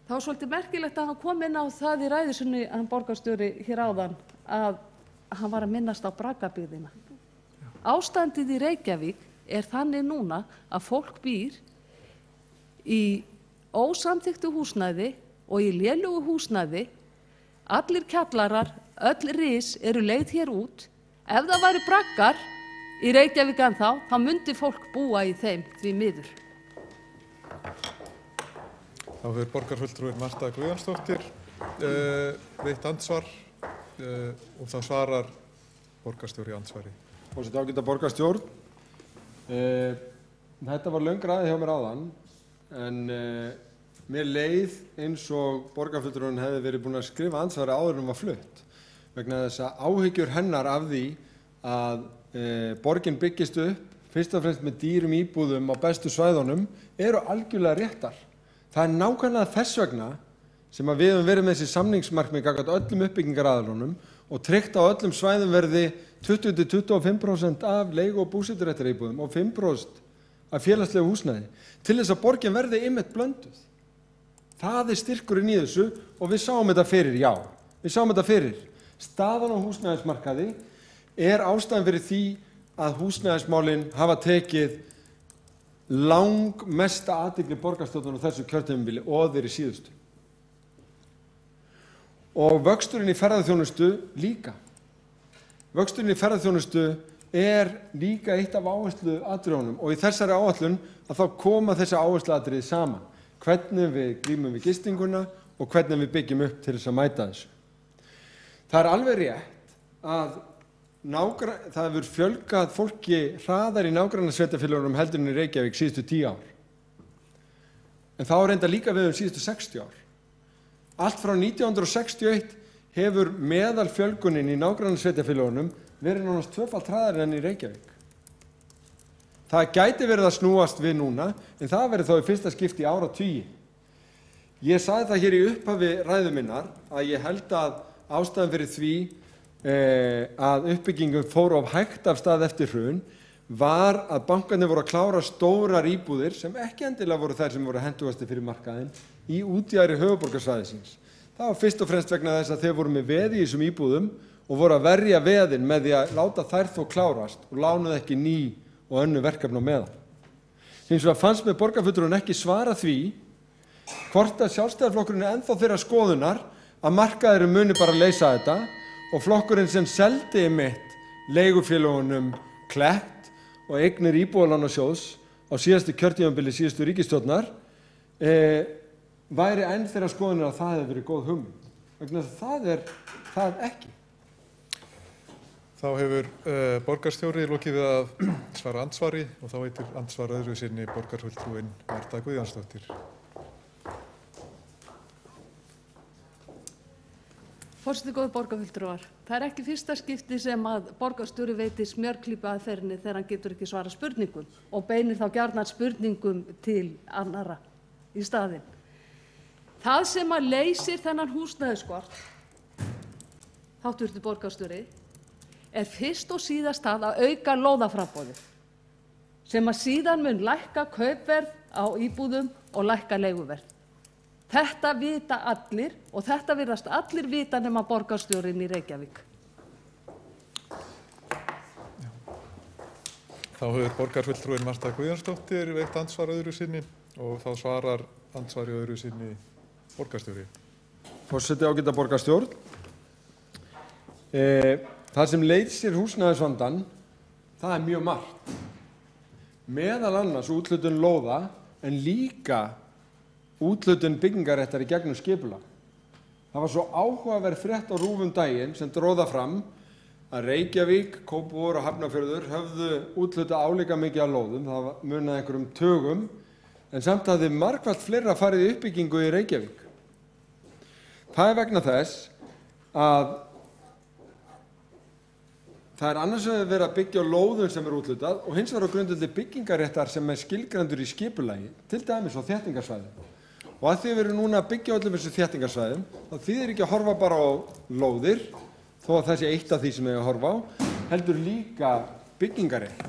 Það var svolítið merkilegt að hann kom inn á það í ræðu sinni, hann borgarstjóri hér áðan, að hann var að minnast á Bragabyggðina. Ástandið í Reykjavík þannig núna að fólk býr í ósamþykktu húsnæði og í lélugu húsnæði. Allir kjallarar, öll ris eru leigð hér út. Ef það væri braggar í Reykjavík þá myndi fólk búa í þeim því miður. Þá hefur borgarfulltrúinn Marta Guðjónsdóttir veitt andsvar og þá svarar borgarstjóri í andsvari. Forseti, ágæta borgarstjórn. Þetta var löng ræða hjá mér áðan, en mér leið eins og borgarfulltrúinn hefði verið búinn að skrifa andsvari áður en var flutt, vegna þess að áhyggjur hennar af því að borgin byggist upp, fyrst og fremst með dýrum íbúðum á bestu svæðunum, eru algjörlega réttar. Það nákvæmlega þess vegna sem að við höfum verið með þessi samningsmarkmið gagnvart öllum uppbyggingaraðilunum og tryggt á öllum svæðum verði 20-25% af leigu- og búseturéttaríbúðum og 5% af félagslegu húsnæði til þess að borgin verði einmitt blönduð. Það styrkurinn í þessu og við sáum þetta fyrir, já. Við sáum þetta fyrir. Staðan á húsnæðismarkaði ástæðan fyrir því að húsnæðismálin hafa tekið langmesta athygli borgarstjórnar á þessu kjörtímabili og þeirri síðustu. Og vöxturinn í ferðaþjónustu líka. Vöxturinn í ferðaþjónustu líka eitt af áhersluatriðunum og í þessari áætlun að þá koma þessi áhersluatriði saman. Hvernig við glímum við gistinguna og hvernig við byggjum upp til þess að mæta þessu. Það alveg rétt að það hefur fjölgað fólki hraðar í nágrannasveitarfélögunum heldur en í Reykjavík síðustu 10 ár. En þá reynda líka við síðustu 60 ár. Allt frá 1961 hefur meðalfjölgunin í nágrannasveitarfélögunum verið nánast tvöfalt hraðari en í Reykjavík. Það gæti verið að snúast við núna, en það verið þá í fyrsta skipti í áratugi. Ég sagði það hér í upphafi ræðu minnar að ég held að ástæðan fyrir því að uppbyggingum fór of hægt af stað eftir hrun var að bankarnir voru að klára stórar íbúðir sem ekki endilega voru þær sem voru hentugasti fyrir markaðinn í útjaðri höfuðborgarsvæðisins. Það var fyrst og fremst vegna þess að þeir voru með veð í þessum íbúðum og voru að verja veðin með því að láta þær þó klárast og lánuðu ekki ný og önnu verkefni á meðan. Hins vegar fannst með borgarfulltrúinn ekki svara því hvort að Sjálfstæðisflokkurinn ennþá þeirra skoðunar að markaðurinn muni bara leysa þetta og flokkurinn sem seldi einmitt leigufélögunum Klett og eignir Íbúðalánasjóðs á síðastu kjörtímabili síðustu ríkisstjórnar væri enn þeirra skoðunar að það hefði verið góð hugmynd. Vegna þess að það það ekki. Þá hefur borgarstjóri lokið við að svara andsvari og þá veitir andsvar öðru sinni borgarfulltrúinn Marta Guðjónsdóttir. Forseti, góðir borgarfulltrúar, það ekki fyrsta skipti sem að borgarstjóri veitir smjörklípu aðferðinni þegar hann getur ekki svara spurningum og beinir þá gjarnan spurningum til annarra í staðinn. Það sem að leysir þennan húsnæðisskort, háttvirtur borgarstjóri, fyrst og síðast það að auka lóðaframboðið, sem að síðan mun lækka kaupverð á íbúðum og lækka leiguverð. Þetta vita allir og þetta virðast allir vita nema borgarstjórinn í Reykjavík. Þá hefur borgarfulltrúinn Marta Guðjónsdóttir veitt andsvar öðru sinni og þá svarar andsvari öðru sinni borgarstjóri. Forseti, ágæta borgarstjórn. Það sem leysir húsnæðisvandann, það mjög margt. Meðal annars úthlutun lóða en líka úthlutun byggingaréttar í gegnum skipulag. Það var svo áhugaverð frétt á RÚV daginn sem dróða fram að Reykjavík, Kópavogur og Hafnarfjörður höfðu úthlutað álíka mikið af lóðum, það munaði einhverjum tugum, en samt hafði margfalt fleira farið í uppbyggingu í Reykjavík. Það vegna þess að það annars vegar verið að byggja á lóðum sem úthlutað og hins vegar á grundvelli byggingaréttar sem skilgreindur í skipulagi, til dæmis á þéttingarsvæðum. Og að því við erum núna að byggja á öllum þessu þéttingarsvæðum, þá þýðir ekki að horfa bara á lóðir, þó að það sé eitt af því sem við að horfa á, heldur líka byggingarétt.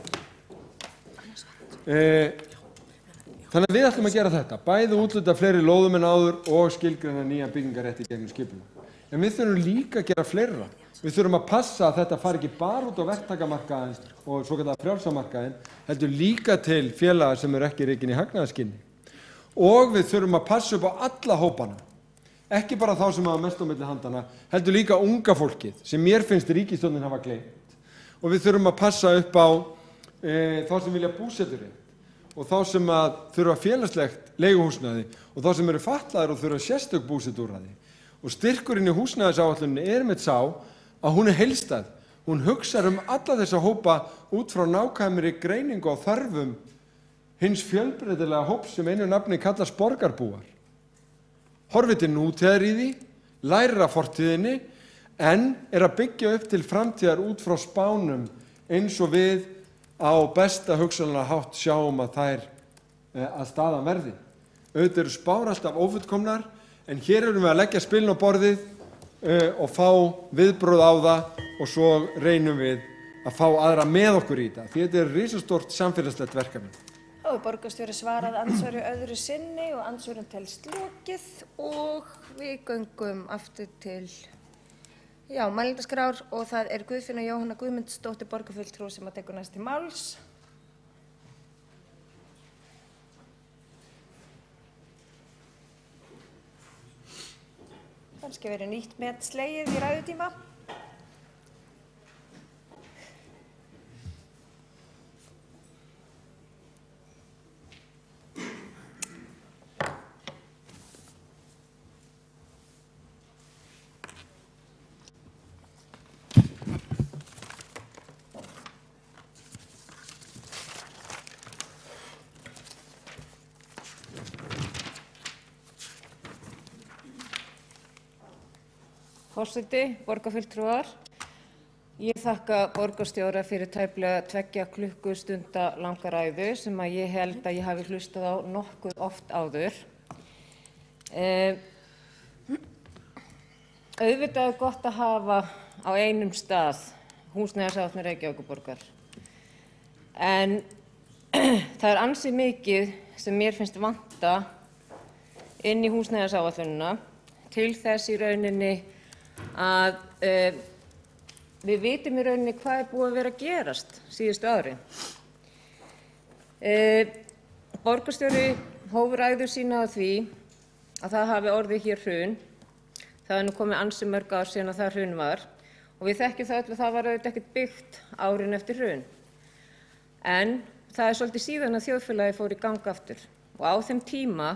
Þannig að við ætlum að gera þetta, bæði úthluta fleiri lóðum en áður og skilgreina nýja byggingarétt í gegnum skipulag. En við þurfum líka að gera fleira. Við þurfum að passa að þetta fari ekki bara út á verktakamarkaðinn og svokallaða frjálsamarkaðinn, heldur líka til félaga sem eru ekki rekin í hagnaðarskyni. Og við þurfum að passa upp á alla hópana, ekki bara þá sem hafa mest á milli handana, heldur líka unga fólkið sem mér finnst ríkisstjórnin hafa gleymt. Og við þurfum að passa upp á þá sem vilja búseturétt og þá sem þurfa félagslegt leiguhúsnæði og þá sem eru fatlaðir og þurfa sérstök búsetuúrræði. Og styrkurinn í húsnæðisáætluninni með sá að hún heildstæð. Hún hugsar alla þessa hópa út frá nákvæmri greiningu á þörfum hins fjölbreytilega hóps sem einu nafni kallast borgarbúar. Horfið til nútíðar í því, lærir af fortíðinni, en að byggja upp til framtíðar út frá spánum eins og við á besta hugsanlega hátt sjáum að staðan verði. Auðvitað eru spár alltaf ófullkomnar, en hér erum við að leggja spilin á borðið og fá viðbrögð á það og svo reynum við að fá aðra með okkur í þetta, því þetta er risastórt samfélagslegt verkefni. Þá er borgarstjóri svarað andsvari öðru sinni og andsvörum telst lokið og við göngum aftur til mælendaskrár og það er Guðfinna Jóhanna Guðmundsdóttir borgarfulltrúi sem að tekur næst til máls. Kannski verið nýtt met slegið í ræðutíma. Forseti, borgarfulltrúar, ég þakka borgarstjóra fyrir tæplega 2 klukkustunda langa ræðu sem að ég held að ég hafi hlustað á nokkuð oft áður. Auðvitað er gott að hafa á einum stað húsnæðisáætlun Reykjavíkurborgar. En það er ansi mikið sem mér finnst vanta inn í húsnæðisáætlunina til þess í rauninni að við vitum í rauninni hvað er búið að vera að gerast síðustu árin. Borgarstjóri hóf ræðu sína á því að það hafi orðið hér hrun. Það er nú komið ansi mörg ár síðan að það hrun var og við þekkjum það öll að það var auðvitað ekkert byggt árin eftir hrun. En það er svolítið síðan að þjóðfélagið fór í gang aftur og á þeim tíma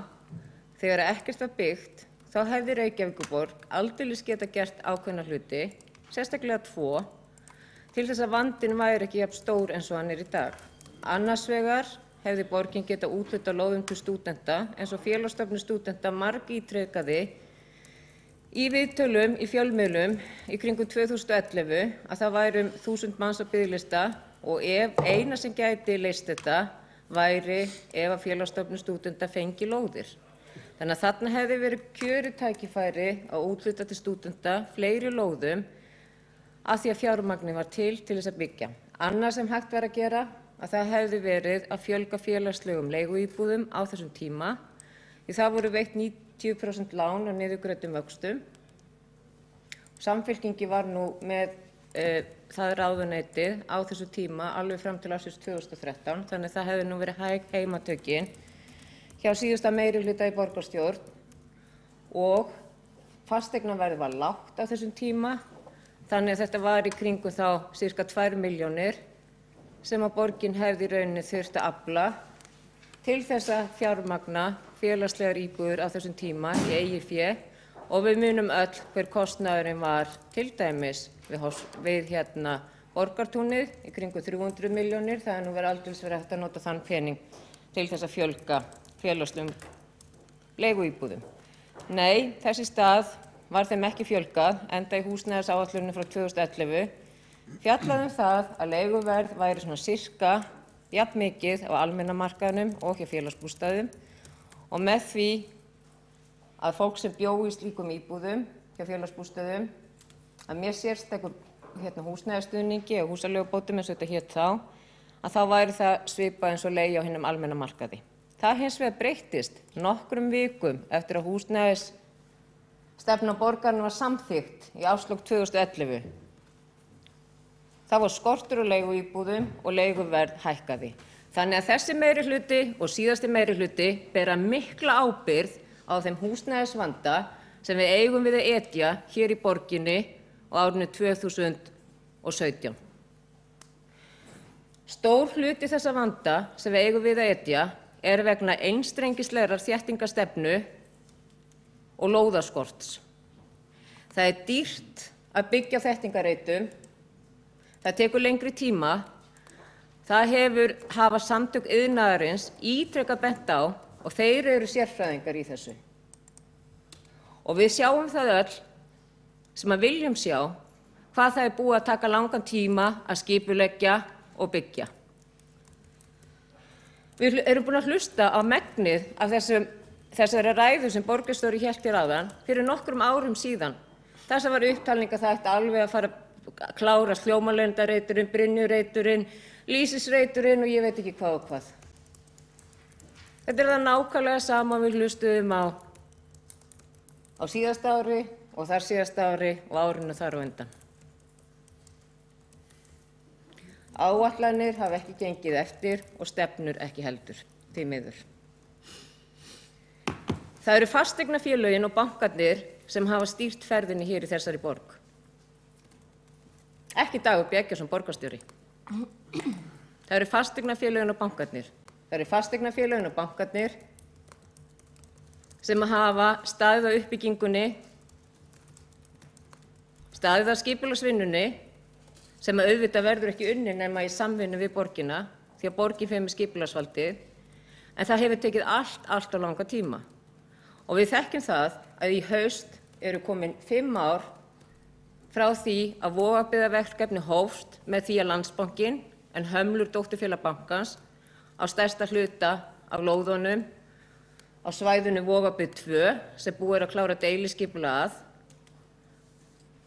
þegar ekkert var byggt þá hefði Reykjavíkurborg aldeilis geta gert ákveðna hluti, sérstaklega 2, til þess að vandinn væri ekki jafn stór eins og hann er í dag. Annars vegar hefði borgin geta úthlutað lóðum til stúdenta eins og Félagsstofnun stúdenta margítrekaði í viðtölum í fjölmiðlum í kringum 2011 að það væri 1000 manns á biðlista og ef eina sem gæti leyst þetta væri ef að Félagsstofnun stúdenta fengi lóðir. Þannig að þarna hefði verið kjörið tækifæri að úthluta til stúdenta fleiri lóðum af því að fjármagni var til þess að byggja. Annað sem hægt var að gera að það hefði verið að fjölga félagslegum leiguíbúðum á þessum tíma því það voru veitt 90% lán á niðurgreiddum vöxtum. Samfylkingin var nú með það ráðuneytið á þessu tíma alveg fram til ársins 2013 þannig að það hefði nú verið hæg heimatökin hjá síðasta meirihluta í borgarstjórn og fasteignaverð var lágt á þessum tíma þannig að þetta var í kringum þá sirka 2 milljónir sem að borgin hefði í rauninni þurft að afla til þess að fjármagna félagslegar íbúðir á þessum tíma í eigið fé og við munum öll hver kostnaðurinn var til dæmis við Borgartúnið í kringum 300 milljónir, það er nú verið aldeilis verið hægt að nota þann pening til þess að fjölga félagslegum leiguíbúðum. Nei, þess í stað var þeim ekki fjölgað, enda í húsnæðisáætluninni frá 2011 fjallað það að leiguverð væri svona sirka jafn mikið á almenna markaðnum og hjá félagsbústaðum og með því að fólk sem bjó í slíkum íbúðum hjá félagsbústaðum að mér sérstakur húsnæðisstuðningi og húsaleigubótum eins og þetta hét að þá væri það svipað eins og leigi á hinum almenna markaði. Það hins vegar breyttist nokkrum vikum eftir að húsnæðisstefna borgarinnar var samþykkt í árslok 2011. Það var skortur á leiguíbúðum og leiguverð hækkaði. Þannig að þessi meirihluti og síðasti meirihluti bera mikla ábyrgð á þeim húsnæðisvanda sem við eigum við að etja hér í borginni á árinu 2017. Stór hluti þessa vanda sem við eigum við að etja er vegna einstrengislegrar þéttingarstefnu og lóðaskorts. Það er dýrt að byggja á þéttingarreitum, það tekur lengri tíma, það hafa samtök iðnaðarins ítrekað bent á og þeir eru sérfræðingar í þessu. Og við sjáum það öll sem að viljum sjá hvað það búið að taka langan tíma að skipuleggja og byggja. Við erum búin að hlusta á megnið af þessari ræðu sem borgarstjóri hélt hér áðan fyrir nokkrum árum síðan. Þess var upptalning að það ætti alveg að fara að klára Hljómaleyndareiturinn, Brynjureiturinn, Lýsisreiturinn og ég veit ekki hvað og hvað. Þetta það nákvæmlega sama við hlustuðum á síðasta ári og þar síðasta ári og árinu þar á undan. Áætlanir hafa ekki gengið eftir og stefnur ekki heldur, því miður. Það eru fasteignafélögin og bankarnir sem hafa stýrt ferðinni hér í þessari borg. Ekki Dagur B. Eggertsson borgarstjóri. Það eru fasteignafélögin og bankarnir. Það eru fasteignafélögin og bankarnir sem hafa staðið á uppbyggingunni, staðið á skipulagsvinnunni, sem auðvitað verður ekki unnin nema í samvinnu við borgina, því að borgin fer með skipulagsvaldið, en það hefur tekið allt of langa tíma. Og við þekkjum það að í haust eru komin 5 ár frá því að Vogabyggðarverkefni hófst með því að Landsbankinn, en Hömlur dótturfélag bankans, á stærsta hluta af lóðunum á svæðinu Vogabyggð 2 sem búið að klára deiliskipulag að,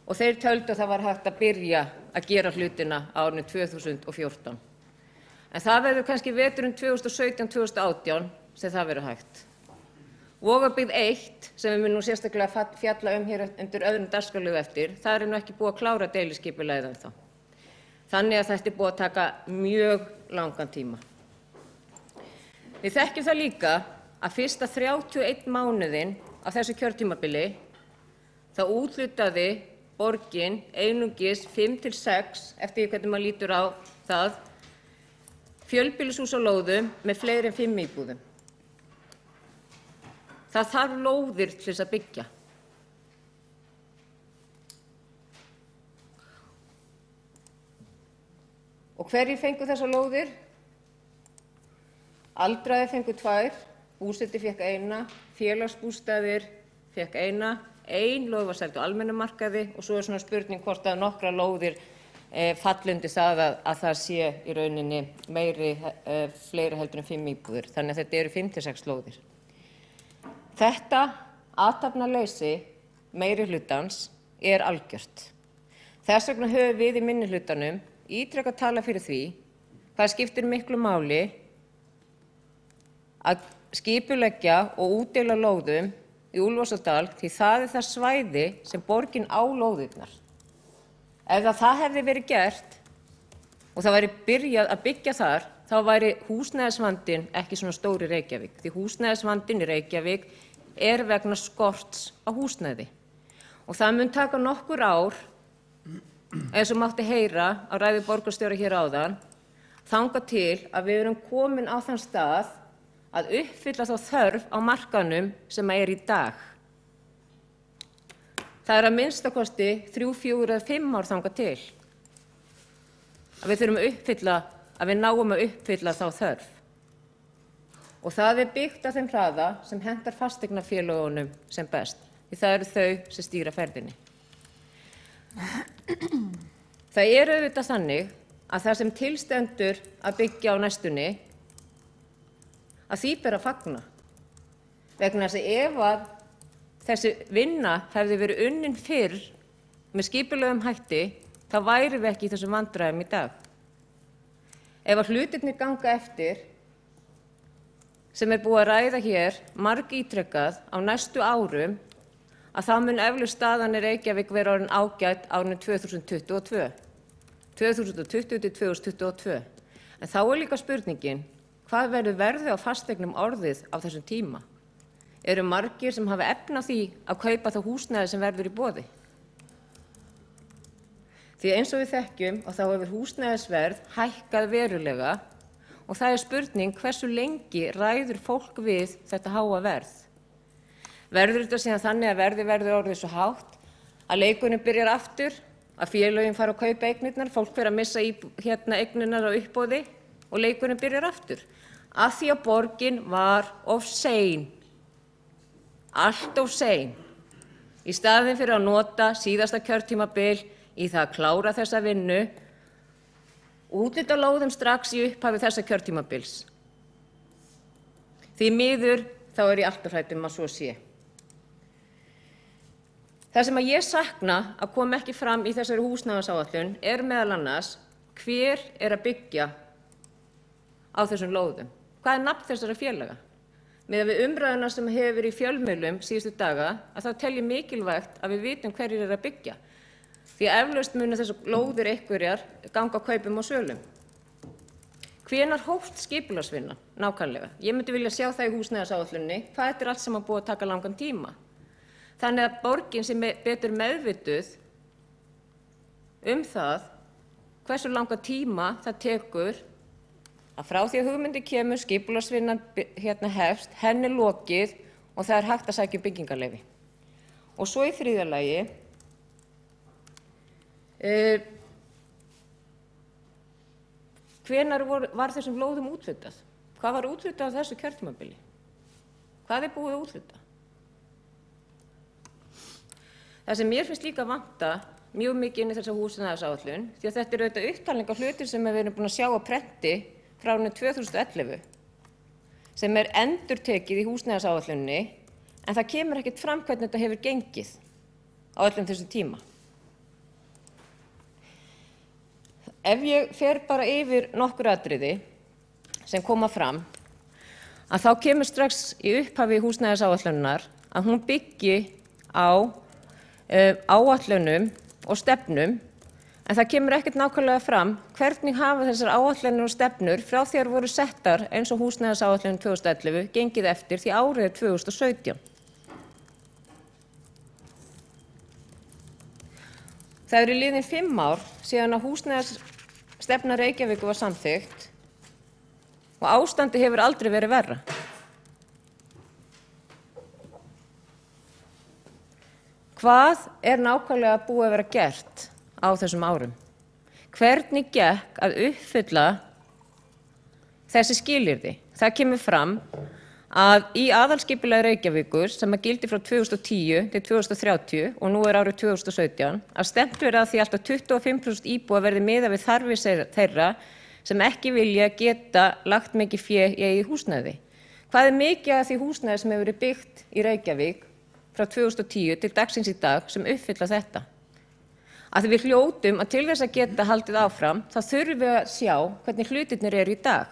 og þeir töldu að það var hægt að byrja að gera hlutina á árinu 2014. En það verður kannski veturinn 2017-2018 sem það verður hægt. Vogabyggð 1, sem við munum sérstaklega fjalla hér undir öðrum dagskrárliði eftir, það er nú ekki búið að klára deiliskipulagið ennþá. Þannig að þetta er búið að taka mjög langan tíma. Við þekkjum það líka að fyrsta 31 mánuðinn á þessu kjörtímabili þá úthlutaði borgin einungis 5 til 6, eftir því hvernig maður lítur á það, fjölbýlishús á lóðum með fleiri en 5 íbúðum. Það þarf lóðir til þess að byggja. Og hverjir fengu þessar lóðir? Aldraðir fengu 2, búseti fékk 1, félagsbústaðir fékk 1, ein lóð var seld á almennum markaði og svo er svona spurning hvort að nokkra lóðir falli undir það að það sé í rauninni fleiri heldur en 5 íbúðir. Þannig að þetta eru 5 til 6 lóðir. Þetta athafnaleysi meirihlutans er algjört. Þess vegna höfum við í minnihlutanum ítrekað talað fyrir því hvað skiptir miklu máli að skipuleggja og útdeila lóðum í Úlfarsárdal, því það er það svæði sem borgin á lóðirnar. Ef það hefði verið gert og það væri byrjað að byggja þar, þá væri húsnæðisvandinn ekki svona stór í Reykjavík, því húsnæðisvandinn í Reykjavík er vegna skorts á húsnæði. Og það mun taka nokkur ár, eins og mátti heyra á ræðu borgarstjóra hér áðan, þangað til að við erum komin á þann stað að uppfylla þá þörf á markaðnum sem er í dag. Það er að minnsta kosti 3, 4 eða 5 ár þangað til að við þurfum að uppfylla, að við náum að uppfylla þá þörf. Og það er byggt af þeim hraða sem hentar fasteignafélögunum sem best, því það eru þau sem stýra ferðinni. Það er auðvitað þannig að það sem tilstendur að byggja á næstunni, að því ber að fagna. Vegna þess að ef að þessi vinna hefði verið unnin fyrr með skipulegum hætti, þá værum við ekki í þessum vandræðum í dag. Ef að hlutirnir ganga eftir, sem er búið að ræða hér margítrekað á næstu árum, að þá mun eflaust staðan í Reykjavík vera orðin ágæt árinu 2022. 2020 til 2022. En þá er líka spurningin, hvað verður verðið á fasteignum orðið á þessum tíma? Eru margir sem hafa efni á því að kaupa þá húsnæði sem verður í boði? Því eins og við þekkjum og þá hefur húsnæðisverð hækkað verulega og það er spurning hversu lengi ræður fólk við þetta háa verð. Verður þetta síðan þannig að verðið verður orðið svo hátt að leikurinn byrjar aftur, að félögin fara að kaupa eignirnar, fólk fer að missa eignirnar á uppboði og leikurinn byrjar aftur. Af því að borgin var of sein, allt of sein. Í staðinn fyrir að nota síðasta kjörtímabil í það að klára þessa vinnu, úthluta lóðum strax í upphafi þessa kjörtímabils. Því miður þá er ég alltaf hrædd að svo sé. Það sem að ég sakna að kom ekki fram í þessari húsnæðisáætlun meðal annars hver að byggja á þessum lóðum. Hvað nafn þessara félaga? Miðað við umræðuna sem hefur verið í fjölmiðlum síðustu daga að þá tel ég mikilvægt að við vitum hverjir að byggja. Því að eflaust munu þessar lóðir einhverjar ganga kaupum og sölum. Hvenær hófst skipulagsvinna nákvæmlega? Ég myndi vilja sjá það í húsnæðisáætlunni, hvað þetta allt saman búið að taka langan tíma. Þannig að borgin sem betur meðvituð það hversu langa tíma það tekur að frá því að hugmyndi kemur, skipulagsvinnan hefst, henni lokið og það hægt að sækja byggingarleyfi. Og svo í þriðja lagi, hvenær var þessum lóðum úthlutað? Hvað var úthlutað á þessu kjörtímabili? Hvað búið að úthluta? Það sem mér finnst líka vanta mjög mikið inn í þessa húsnæðisáætlun, því að þetta auðvitað upptalning af hlutir sem við erum búin að sjá á prenti frá árinu 2011, sem endurtekið í húsnæðisáætlunni, en það kemur ekkert fram hvernig þetta hefur gengið á öllum þessum tíma. Ef ég fer bara yfir nokkur atriði sem koma fram, að þá kemur strax í upphafi húsnæðisáætlunar að hún byggi á áætlunum og stefnum, en það kemur ekkert nákvæmlega fram hvernig hafa þessar áætlanir og stefnur frá því að voru settar eins og húsnæðisáætlun 2011 gengið eftir því árið 2017. Það eru liðin 5 ár síðan að húsnæðisstefna Reykjavíkur var samþykkt og ástandið hefur aldrei verið verra. Hvað nákvæmlega búið að vera gert á þessum árum? Hvernig gekk að uppfylla þessi skilyrði? Það kemur fram að í aðalskipulagi Reykjavíkur sem gildi frá 2010 til 2030 og nú árið 2017 að stefnt verið að því alltaf 25% íbúa verði miðað við þarfir þeirra sem ekki vilja geta lagt mikið fé í eigið húsnæði. Hvað mikið af því húsnæði sem hefur verið byggt í Reykjavík frá 2010 til dagsins í dag sem uppfylla þetta? Að við hljótum að til þess að geta haldið áfram, þá þurfum við að sjá hvernig hlutirnir eru í dag.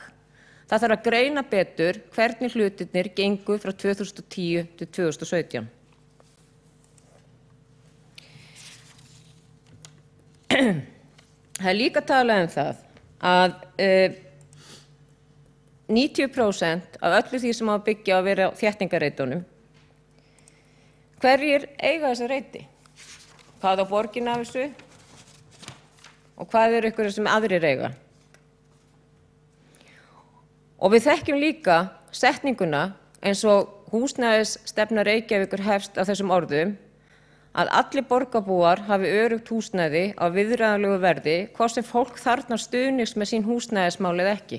Það þarf að greina betur hvernig hlutirnir gengu frá 2010 til 2017. Það líka talað það að 90% af öllu því sem á að byggja að vera á þéttingarreitunum. Hverjir eiga þessa reiti? Hvað á borgin af þessu? Og hvað einhverjir sem aðrir eiga? Og við þekkjum líka setninguna eins og húsnæðisstefna Reykjavíkur hefst á þessum orðum að allir borgarbúar hafi öruggt húsnæði á viðráðanlegu verði hvort sem fólk þarfnast stuðnings með sín húsnæðismál eða ekki.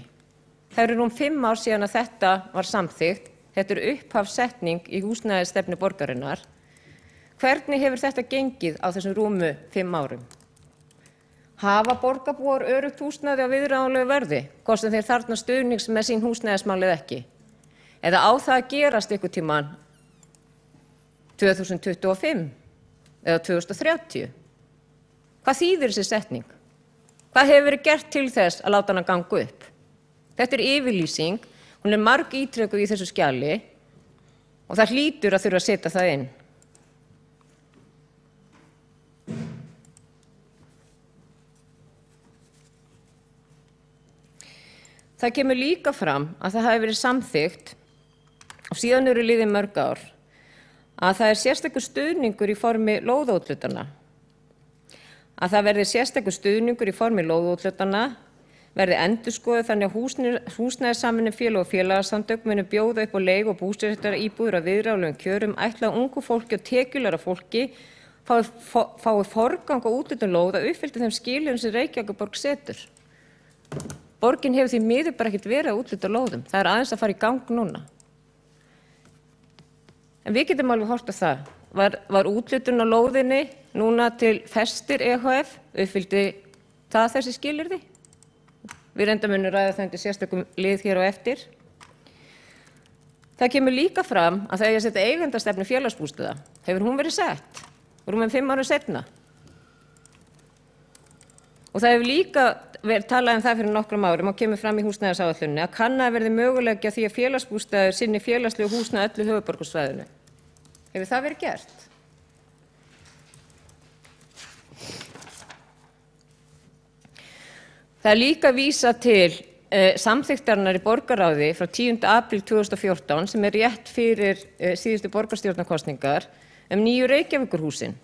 Það eru 5 ár síðan að þetta var samþykkt. Þetta upphafssetning í húsnæðisstefnu borgarinnar. Hvernig hefur þetta gengið á þessum rúmu 5 árum? Hafa borgarbúar öruggt húsnæði á viðráðanlegu verði, hvort sem þeir þarfnast stuðnings með sín húsnæðismál eða ekki? Eða á það að gerast einhvern tímann 2025 eða 2030? Hvað þýðir þessi setning? Hvað hefur verið gert til þess að láta hana ganga upp? Þetta yfirlýsing, hún margítrekuð í þessu skjali og það hlýtur að þurfa að setja það inn. Það kemur líka fram að það hafi verið samþykkt og síðan eru liðin mörg ár að það sérstakur stuðningur í formi lóðaúthlutana. Að það verði sérstakur stuðningur í formi lóðaúthlutana verði endurskoðuð þannig að húsnæðissamvinnufélög og félagasamtök munu bjóða upp á leigu- og búsetuíbúðir á viðráðanlegum kjörum ætlað ungu fólki og tekjulæra fólki fái forgang á úthlutun lóða uppfylltu þeim skilyrðum sem Reykjavíkurborg setur. Borgin hefur því miður bara ekkert verið að úthluta lóðum. Það aðeins að fara í gang núna. En við getum alveg horft á það var úthlutun á lóðinni núna til Festir EHF, uppfyldi það þessi skilyrði? Við reyndar munum ræða það undir sérstökum lið hér á eftir. Það kemur líka fram að það eigi að setja eigendastefnu félagsbústaða. Hefur hún verið sett? Rúmum 5 árum seinna. Og það hefur líka verið talað það fyrir nokkrum árum og kemur fram í húsnæðisáætluninni að kannaði verði möguleika því að félagsbústaður sinni félagslegu húsnæði öllu höfuðborgarsvæðinu. Hefur það verið gert? Það er líka vísað til samþykktarinnar í borgarráði frá 10. apríl 2014 sem er rétt fyrir síðustu borgarstjórnarkosningar nýju Reykjavíkurhúsin.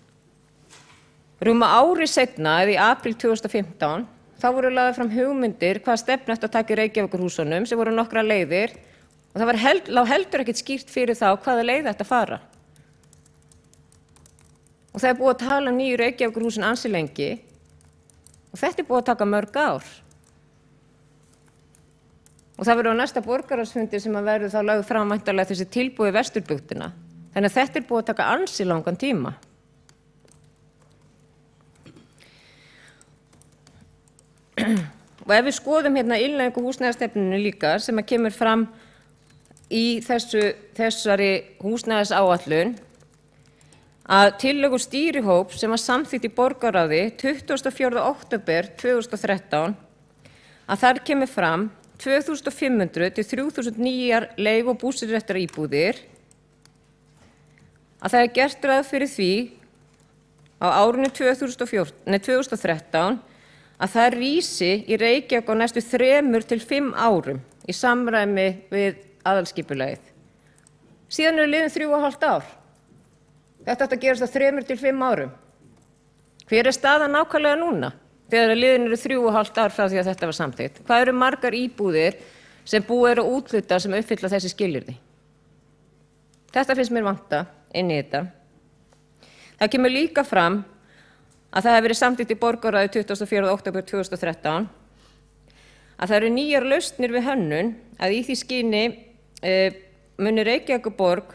Rúma ári seinna, eða í apríl 2015, þá voru lagðar fram hugmyndir hvað stefnu ætti að taka í Reykjavíkurhúsunum sem voru nokkrar leiðir og það lá heldur ekkert skýrt fyrir þá hvaða leið ætti að fara. Og það er búið að tala nýju Reykjavíkurhúsin ansi lengi og þetta er búið að taka mörg ár. Og það verður á næsta borgarráðsfundi sem að verður þá lögð fram væntanlega þessi tilboð í Vesturbyggðina. Þannig að þetta er búið að taka ansi langan tíma. Og ef við skoðum hérna innleiðingu húsnæðisstefnunni líka sem að kemur fram í þessari húsnæðisáætlun að tillögur stýrihóps sem var samþykkt í borgarráði 24. október 2013 að þar kemur fram 2500 til 3000 nýjar leig- og búseturéttaríbúðir, að það er gert ráð fyrir því á árinu 2013 að það rísi í Reykjavík á næstu 3 til 5 árum í samræmi við aðalskipulagið. Síðan eru liðin 3,5 ár. Þetta átti að gerast á 3 til 5 árum. Hver er staðan nákvæmlega núna þegar liðin eru 3,5 ár frá því að þetta var samþykkt? Hvað eru margar íbúðir sem búið að úthluta sem uppfylla þessi skilyrði? Þetta finnst mér vanta inn í þetta. Það kemur líka fram að það hefur verið samþykkt í borgarráði 24. október 2013 að það eru nýjar lausnir við hönnun að í því skyni muni Reykjavíkurborg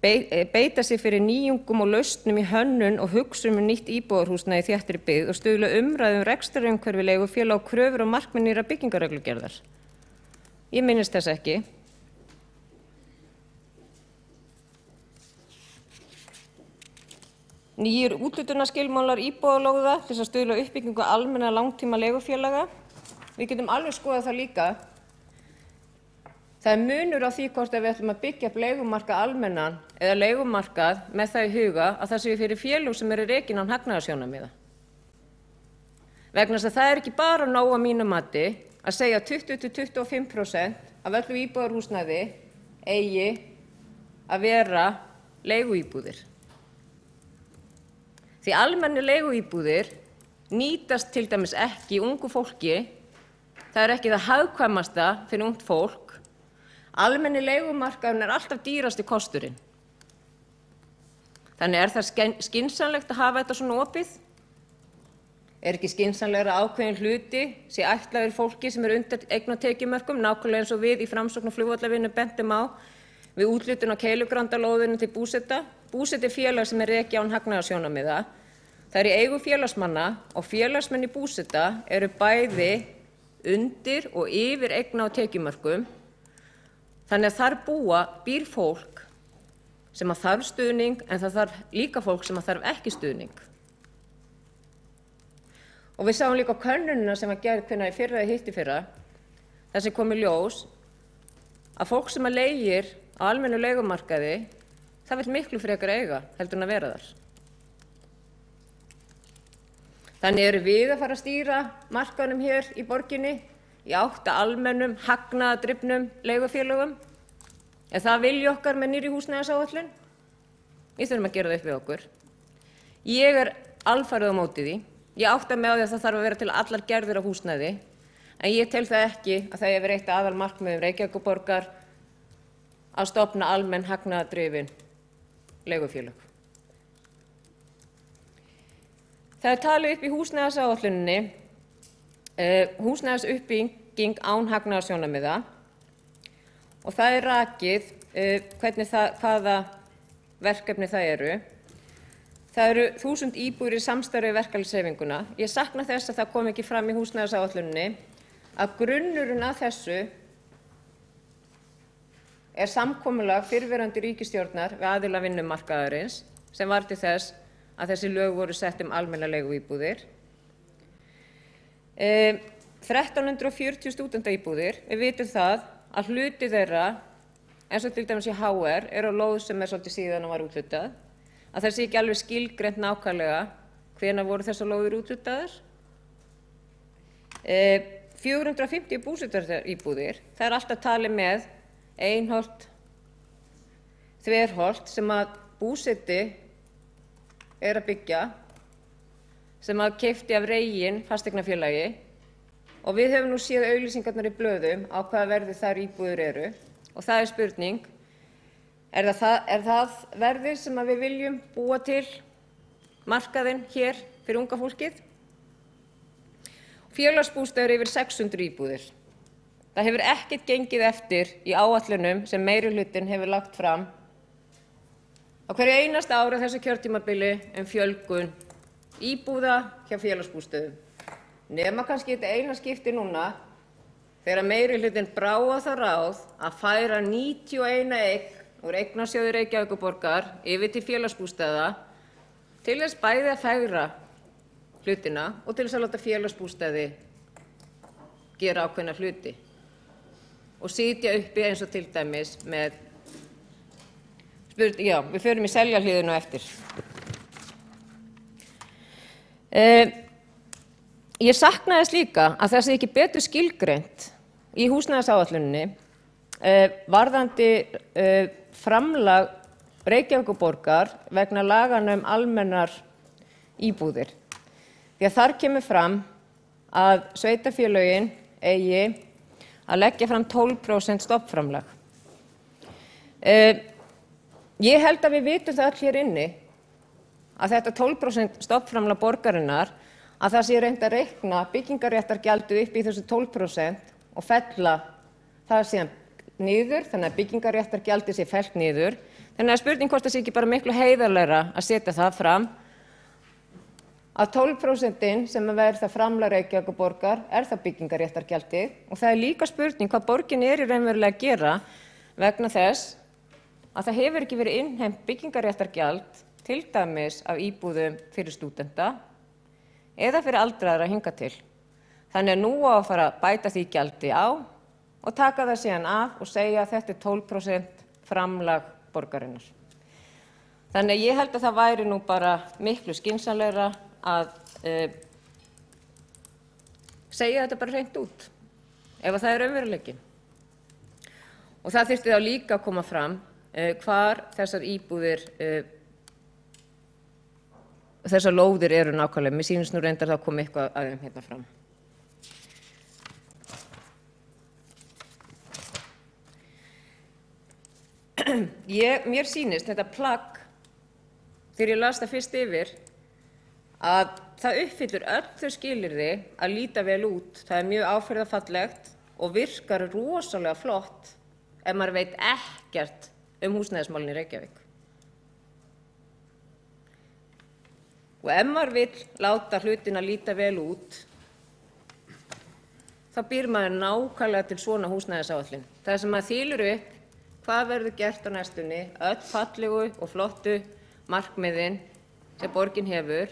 beita sig fyrir nýjungum og lausnum í hönnun og hugsun nýtt íbúðarhúsnæði í þéttri byggð og stuðla umræðu rekstrarumhverfi leigufélaga og kröfur og markmið nýrra byggingarreglugerðar. Ég minnist þess ekki. Nýjir úthlutunarskilmálar íbúðarlóða til að stuðla uppbyggingu almenna langtíma leigufélaga. Við getum alveg skoðað það líka. Það er munur á því hvort við ætlum að byggja upp leigumarkað almennan eða leigumarkað með það í huga að það séu fyrir félög sem eru rekin án hagnaðarsjónarmiða. Vegna þess að það er ekki bara nóg að mínu mati að segja 20 til 25% af öllu íbúðarhúsnæði eigi að vera leiguíbúðir. Því almenni leiguíbúðir nýtast til dæmis ekki ungu fólki, það er ekki það hagkvæmasta fyrir ungt fólk. Almenni leigumarkaðurinn er alltaf dýrasti kosturinn. Þannig er það skynsamlegt að hafa þetta svona opið? Er ekki skynsamlegra ákveðin hluti sé ætlaður fólki sem er undir eign- og tekjumörkum, nákvæmlega eins og við í Framsókn og flugvallavinnu bentum á við úthlutun á Keilugrandalóðinu til búseta. Búseta er félag sem er rekið án hagnaðarsjónarmiða. Það er í eigu félagsmanna og félagsmenn í búseta eru bæði undir og yfir eigna- og tekjumörkum. Þannig að þar býr fólk sem að þarf stuðning en það þarf líka fólk sem að þarf ekki stuðning. Og við sáum líka könnunina sem að gerð hvenær í fyrra eða hittifyrra, þar sem kom í ljós að fólk sem að leigir á almennu leigumarkaði, það vill miklu frekar eiga heldur en að vera þar. Þannig eru við að fara að stýra markaðnum hér í borginni í átt að almennum hagnaðardrifnum leigufélögum. Er það vilji okkar með nýrri húsnæðisáætlun? Við þurfum að gera það upp við okkur. Ég er alfarið á móti því. Ég átta mig á því að það þarf að vera til allar gerðir af húsnæði, en ég tel það ekki að það hefur eitt aðalmarkmiðum Reykjavíkurborgar að stofna almenn hagnaðardrifin leigufélög. Það er talið upp í húsnæðisáætluninni húsnæðisuppbygging án hagnaðarsjónarmiða og það er rakið hvaða verkefni það eru. Það eru 1000 íbúðir í samstarfi við verkalýðshreyfinguna. Ég sakna þess að það kom ekki fram í húsnæðisáætluninni að grunnurinn að þessu samkomulag fyrrverandi ríkisstjórnar við aðila vinnumarkaðarins sem var til þess að þessi lög voru sett almennar leiguíbúðir. 1340 stúdentaíbúðir, við vitum það að hluti þeirra, eins og til dæmis í HR, á lóð sem svolítið síðan var úthlutað, að það sé ekki alveg skilgreint nákvæmlega hvenær voru þessar lóðir úthlutaðar. 450 búsetuíbúðir, það alltaf talið með Einholt, Þverholt sem að Búseti að byggja, sem að keypti af Regin fasteignafélagi og við höfum nú séð auglýsingarnar í blöðum á hvaða verði þær íbúðir eru og það spurning, það verðið sem að við viljum búa til markaðinn hér fyrir unga fólkið? Félagsbústaðir yfir 600 íbúðir. Það hefur ekkert gengið eftir í áætlunum sem meirihlutinn hefur lagt fram á hverju einasta ári þessu kjörtímabili fjölgun íbúða hjá félagsbústöðum. Nema kannski þetta eina skipti núna þegar meirihlutinn brá á það ráð að færa 91 eign úr Eignasjóði Reykjavíkurborgar yfir til félagsbústaða til þess bæði að fegra hlutina og til þess að láta félagsbústaði gera ákveðna hluti og sitja uppi eins og til dæmis með við förum í Seljahlíðina á eftir. Ég sakna þess líka að það sé ekki betur skilgreint í húsnæðisáætluninni varðandi framlag Reykjavíkurborgar vegna laganna almennar íbúðir. Því að þar kemur fram að sveitarfélögin eigi að leggja fram 12% stofnframlag. Ég held að við vitum það öll hér inni að þetta 12% stofnframlag borgarinnar að það sé reynt að reikna byggingarréttargjaldið upp í þessu 12% og fella það síðan niður, þannig að byggingarréttargjaldið sé fellt niður. Þannig að spurning hvort það sé ekki bara miklu heiðarlegra að setja það fram að 12% sem verður það framlag Reykjavíkurborgar það byggingarréttargjaldið og það líka spurning hvað borgin í raunverulega að gera vegna þess að það hefur ekki verið innheimt byggingarréttargjald til dæmis af íbúðum fyrir stúdenta eða fyrir aldraðra hingað til. Þannig að nú á að fara að bæta því gjaldi á og taka það síðan af og segja að þetta 12% framlag borgarinnar. Þannig að ég held að það væri nú bara miklu skynsamlegra að segja þetta bara hreint út ef það raunveruleikinn. Og það þyrfti þá líka að koma fram hvar þessar íbúðir, þessar lóðir eru nákvæmlega. Mér sýnist nú reyndar það að koma eitthvað að þeim hérna fram. Mér sýnist þetta plagg, þegar ég las það fyrst yfir, að það uppfyllir öll þau skilyrði að líta vel út. Það er mjög áferðarfallegt og virkar rosalega flott ef maður veit ekkert húsnæðismálin í Reykjavík. Og ef maður vill láta hlutina líta vel út, þá býr maður nákvæmlega til svona húsnæðisáætlun. Það sem maður þýlur upp hvað verður gert á næstunni, öll fallegu og flottu markmiðin sem borgin hefur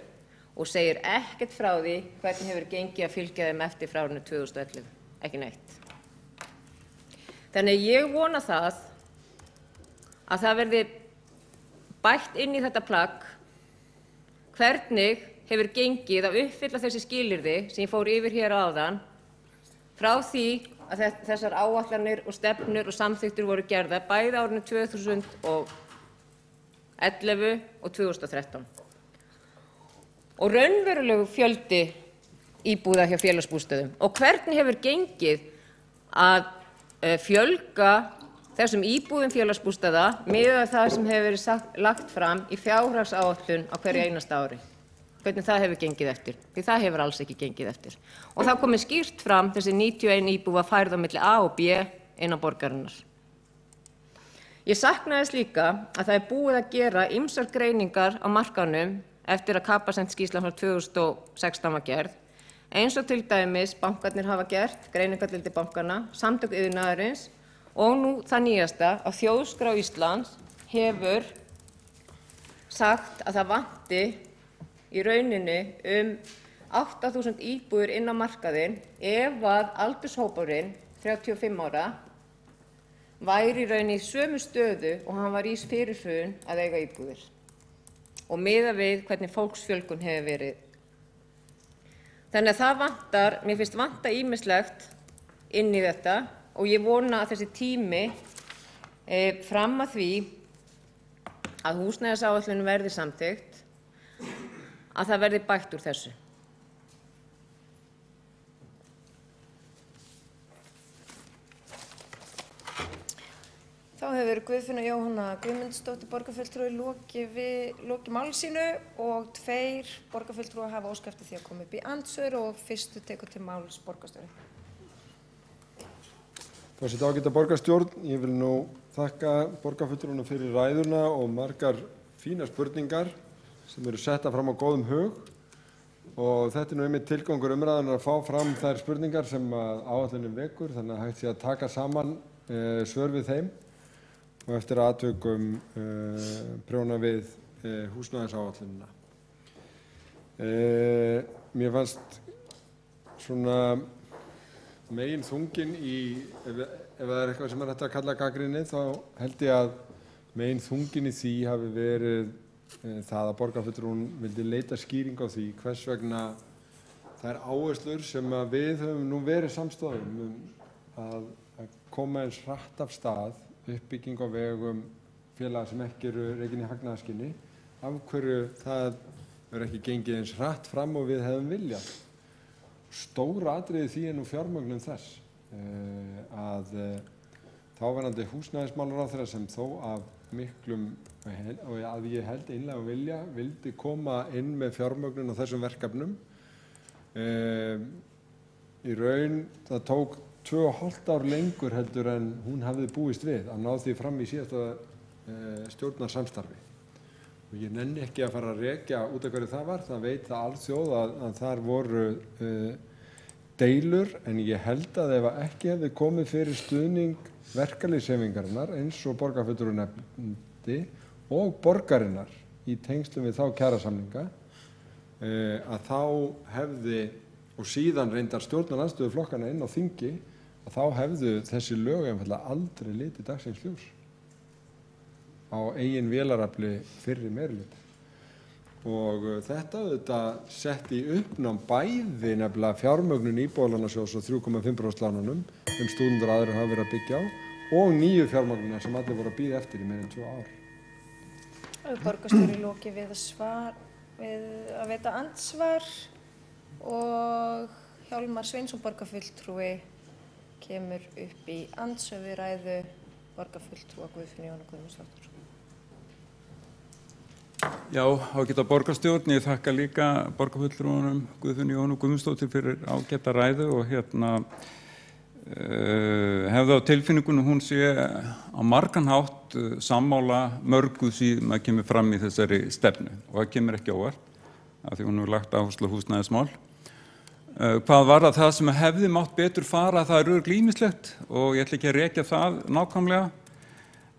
og segir ekkert frá því hvernig hefur gengið að fylgja þeim eftir frá árinu 2011, ekki neitt. Þannig ég vona það að það verði bætt inn í þetta plagg hvernig hefur gengið að uppfylla þessi skilyrði sem ég fór yfir hér áðan frá því að þessar áætlanir og stefnur og samþykktir voru gerðar bæði á árinu 2011 og 2013. Og raunverulegu fjöldi íbúða hjá félagsbústöðum og hvernig hefur gengið að fjölga þessum íbúðum félagsbústaða miðað við það sem hefur verið lagt fram í fjárhagsáætlun á hverju einasta ári. Hvernig það hefur gengið eftir, því það hefur alls ekki gengið eftir. Og það komið skýrt fram þessi 91 íbúða færð á milli A og B innan borgarinnar. Ég sakna þess líka að það er búið að gera ýmsar greiningar á markaðnum eftir að Capacent skýrslan frá 2016 var gerð, eins og til dæmis bankarnir hafa gert, greiningardeildir bankanna, Samtök iðnaðarins og nú það nýjasta að Þjóðskrá Íslands hefur sagt að það vanti í rauninni 8.000 íbúðir inn á markaðinn ef að aldurshópurinn 35 ára væri í rauninni í sömu stöðu og hann var í fyrir hrun að eiga íbúðir og miðað við hvernig fólksfjölgun hefur verið. Þannig að það vantar, mér finnst vanta ýmislegt inn í þetta og ég vona að þessi tími fram að því að húsnæðisáætlun verði samþykkt, að það verði bætt úr þessu. Þá hefur Guðfinna Jóhanna Guðmundsdóttir borgarfulltrúi lokið máli sínu og 2 borgarfulltrúar hafa óskað eftir því að koma upp í andsvör og fyrstu tekur til máls borgarstjóri. Forseti, ágæta borgarstjórn, ég vil nú þakka borgarfulltrúunum fyrir ræðuna og margar fínar spurningar sem eru settar fram á góðum hug og þetta nú einmitt tilgangur umræðunar að fá fram þær spurningar sem áætlunin vekur, þannig að hægt sé að taka saman svör við þeim og eftir atvikum prjóna við húsnæðisáætlunina. Mér fannst svona megin þungin í, ef það eitthvað sem hægt að kalla gagnrýni, þá held ég að megin þungin í því hafi verið það að borgarfulltrúinn vildi leita skýring á því hvers vegna þær áherslur sem að við höfum nú verið samstöðum að koma eins hratt af stað uppbygging á vegum félaga sem ekki eru rekin í hagnaðarskyni, af hverju það verður ekki gengið eins hratt fram og við hefðum viljað. Stóra atriði því nú fjármögnun þess að þáverandi húsnæðismálaráðherra sem þó af miklum og að ég held einlega vilja vildi koma inn með fjármögnun á þessum verkefnum. Í raun það tók 2,5 ár lengur heldur en hún hafði búist við að ná því fram í síðasta stjórnarsamstarfi. Og ég nenni ekki að fara að rekja út af hverju það var, það veit það alþjóð að þar voru deilur, en ég held að ef ekki hefði komið fyrir stuðning verkalýðshreyfingarinnar eins og borgarfulltrúinn nefndi og borgarinnar í tengslum við þá kjarasamninga, að þá hefði, og síðan reyndar stjórnarandstöðuflokkana inn á þingi, að þá hefðu þessi lög einfaldlega aldrei litið dagsins ljós á eigin vélarafli fyrri meirihluta. Og þetta auðvitað setti í uppnám bæði nefnilega fjármögnun Íbúðalánasjóðs og 3,5% lánunum sem stúdendur og aðrir hafa verið að byggja á og nýju fjármögnuna sem allir voru að bíða eftir í meira en 2 ár. Borgarstjóri lokið við að veita andsvar og Hjálmar Sveinsson borgarfulltrúi kemur upp í andsvör við ræðu borgarfulltrúa Guðfinnu Jóhannu Guðmundsdóttur. Já, ágæta borgarstjórn, ég þakka líka borgarfulltrúunum Guðfinnu Jóhannu Guðmundsdóttur fyrir ágæta ræðu og hefði á tilfinningunum hún sé á margan hátt sammála mörgu sem að kemur fram í þessari stefnu og það kemur ekki óvart af því hún hefur lagt áherslu á húsnæðismál. Hvað var það sem hefði mátt betur fara, það er ýmislegt og ég ætla ekki að rekja það nákvæmlega.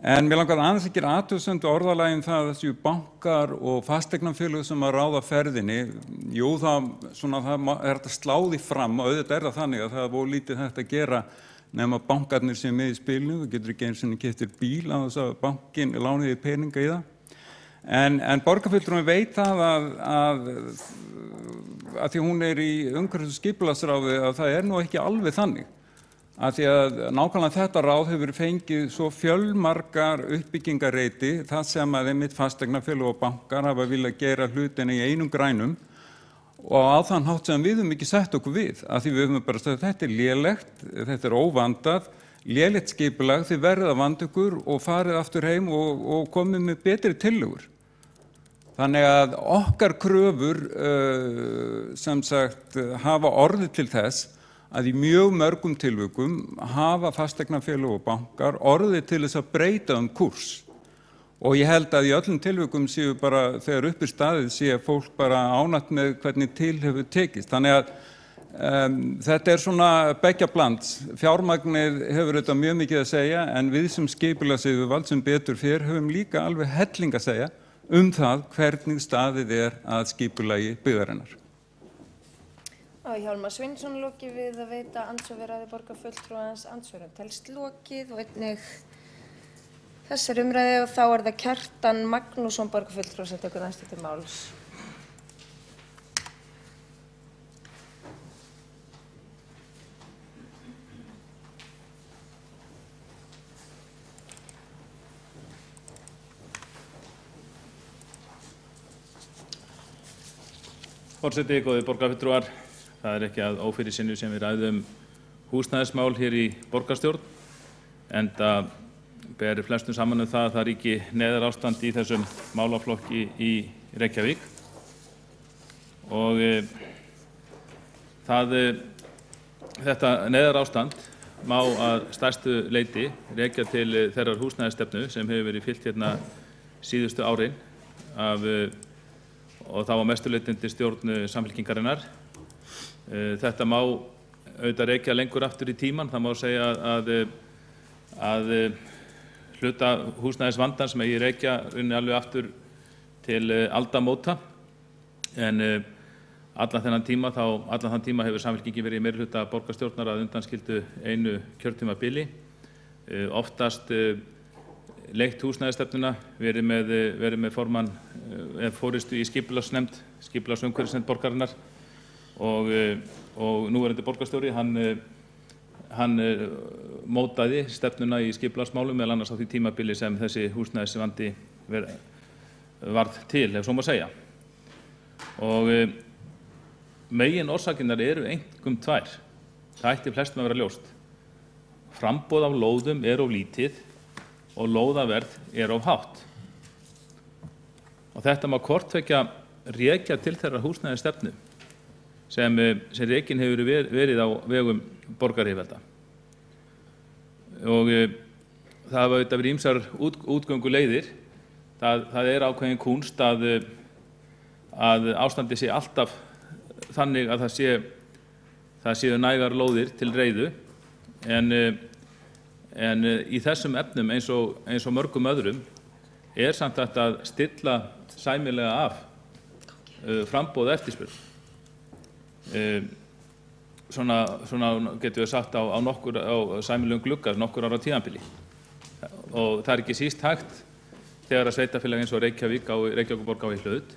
En mér langar aðeins að gera athugasemd við orðalagið það að þessi bankar og fasteignafélög sem að ráða ferðinni. Jú, það er þetta sláði fram og auðvitað er það þannig að það er voru lítið hægt að gera nema bankarnir sem með í spilinu. Þú getur ekki eins og keyptir bíl á þess að bankin lániði peninga í það. En borgarfulltrúinn veit það að því hún er í umhverfis- og skipulagsráði að það er nú ekki alveg þannig. Af því að nákvæmlega þetta ráð hefur fengið svo fjölmargar uppbyggingareiti það sem að einmitt fasteignafélög og bankar hafa viljað gera hlutina í einum grænum og á þann hátt sem við höfum ekki sett okkur við. Af því við höfum bara sagt þetta er lélegt, þetta er óvandað, lélegt skipulag, þið verðið að vanda ykkur og farið aftur heim og komið með betri tillögur. Þannig að okkar kröfur sem sagt hafa orðið til þess að í mjög mörgum tilvikum hafa fasteignafélög og bankar orðið til þess að breyta kúrs Og ég held að í öllum tilvikum séu bara, þegar upp staðið, sé fólk bara ánægt með hvernig til hefur tekist. Þannig að þetta svona beggja bland. Fjármagnið hefur þetta mjög mikið að segja, en við sem skipulagsyfirvald sem betur fer höfum líka alveg helling að segja það hvernig staðið að skipulagi byggðarinnar. Hjálmar Sveinsson lokið við að veita andsvöraði borgarfulltrúans andsvörum telst lokið og einnig þessari umræðu og þá það Kjartan Magnússon borgarfulltrúi sem tekur næstu til máls. Forseti, góðir borgarfulltrúar, það ekki að ófyrirsynju sem við ræðum húsnæðismál hér í borgarstjórn, enda ber flestum saman það að það ríki neyðarástand í þessum málaflokki í Reykjavík. Og þetta neyðarástand má að stærstu leyti rekja til þeirrar húsnæðisstefnu sem hefur verið fylgt hérna síðustu árin og þá á mestu leyti undir stjórn Samfylkingarinnar. Þetta má auðvitað rekja lengur aftur í tímann. Það má segja að hluta húsnæðisvandan sem eigi rekja runni alveg aftur til aldamóta. En allan þann tíma hefur Samfylkingin verið í meirihluta borgarstjórnar að undanskildu einu kjörtímabili. Oftast leitt húsnæðisstefnuna, verið með formann forystu í skipulagsnefnd, skipulagsumhverfisnefnd borgarinnar og núverandi borgarstjóri, hann mótaði stefnuna í skipulagsmálum meðal annars á því tímabili sem þessi húsnæðisvandi varð til, ef svo má segja. Og megin orsakirnar eru einkum tvær. Það ætti flestum að vera ljóst. Framboð af lóðum of lítið og lóðaverð of hátt. Og þetta má hvort tveggja rekja til þeirrar húsnæðisstefnu sem rekin hefur verið á vegum borgaryfirvalda. Og það hafa auðvitað verið ýmsar útgönguleiðir. Það ákveðin kúnst að ástandi sé alltaf þannig að það séu nægar lóðir til reiðu, en í þessum efnum eins og mörgum öðrum samt hægt að stilla sæmilega af framboð og eftirspurn. Svona getum við sagt á sæmilegum glugga, nokkur ára tímabili. Og það ekki síst hægt þegar að sveitarfélag eins og Reykjavíkurborg á í hlut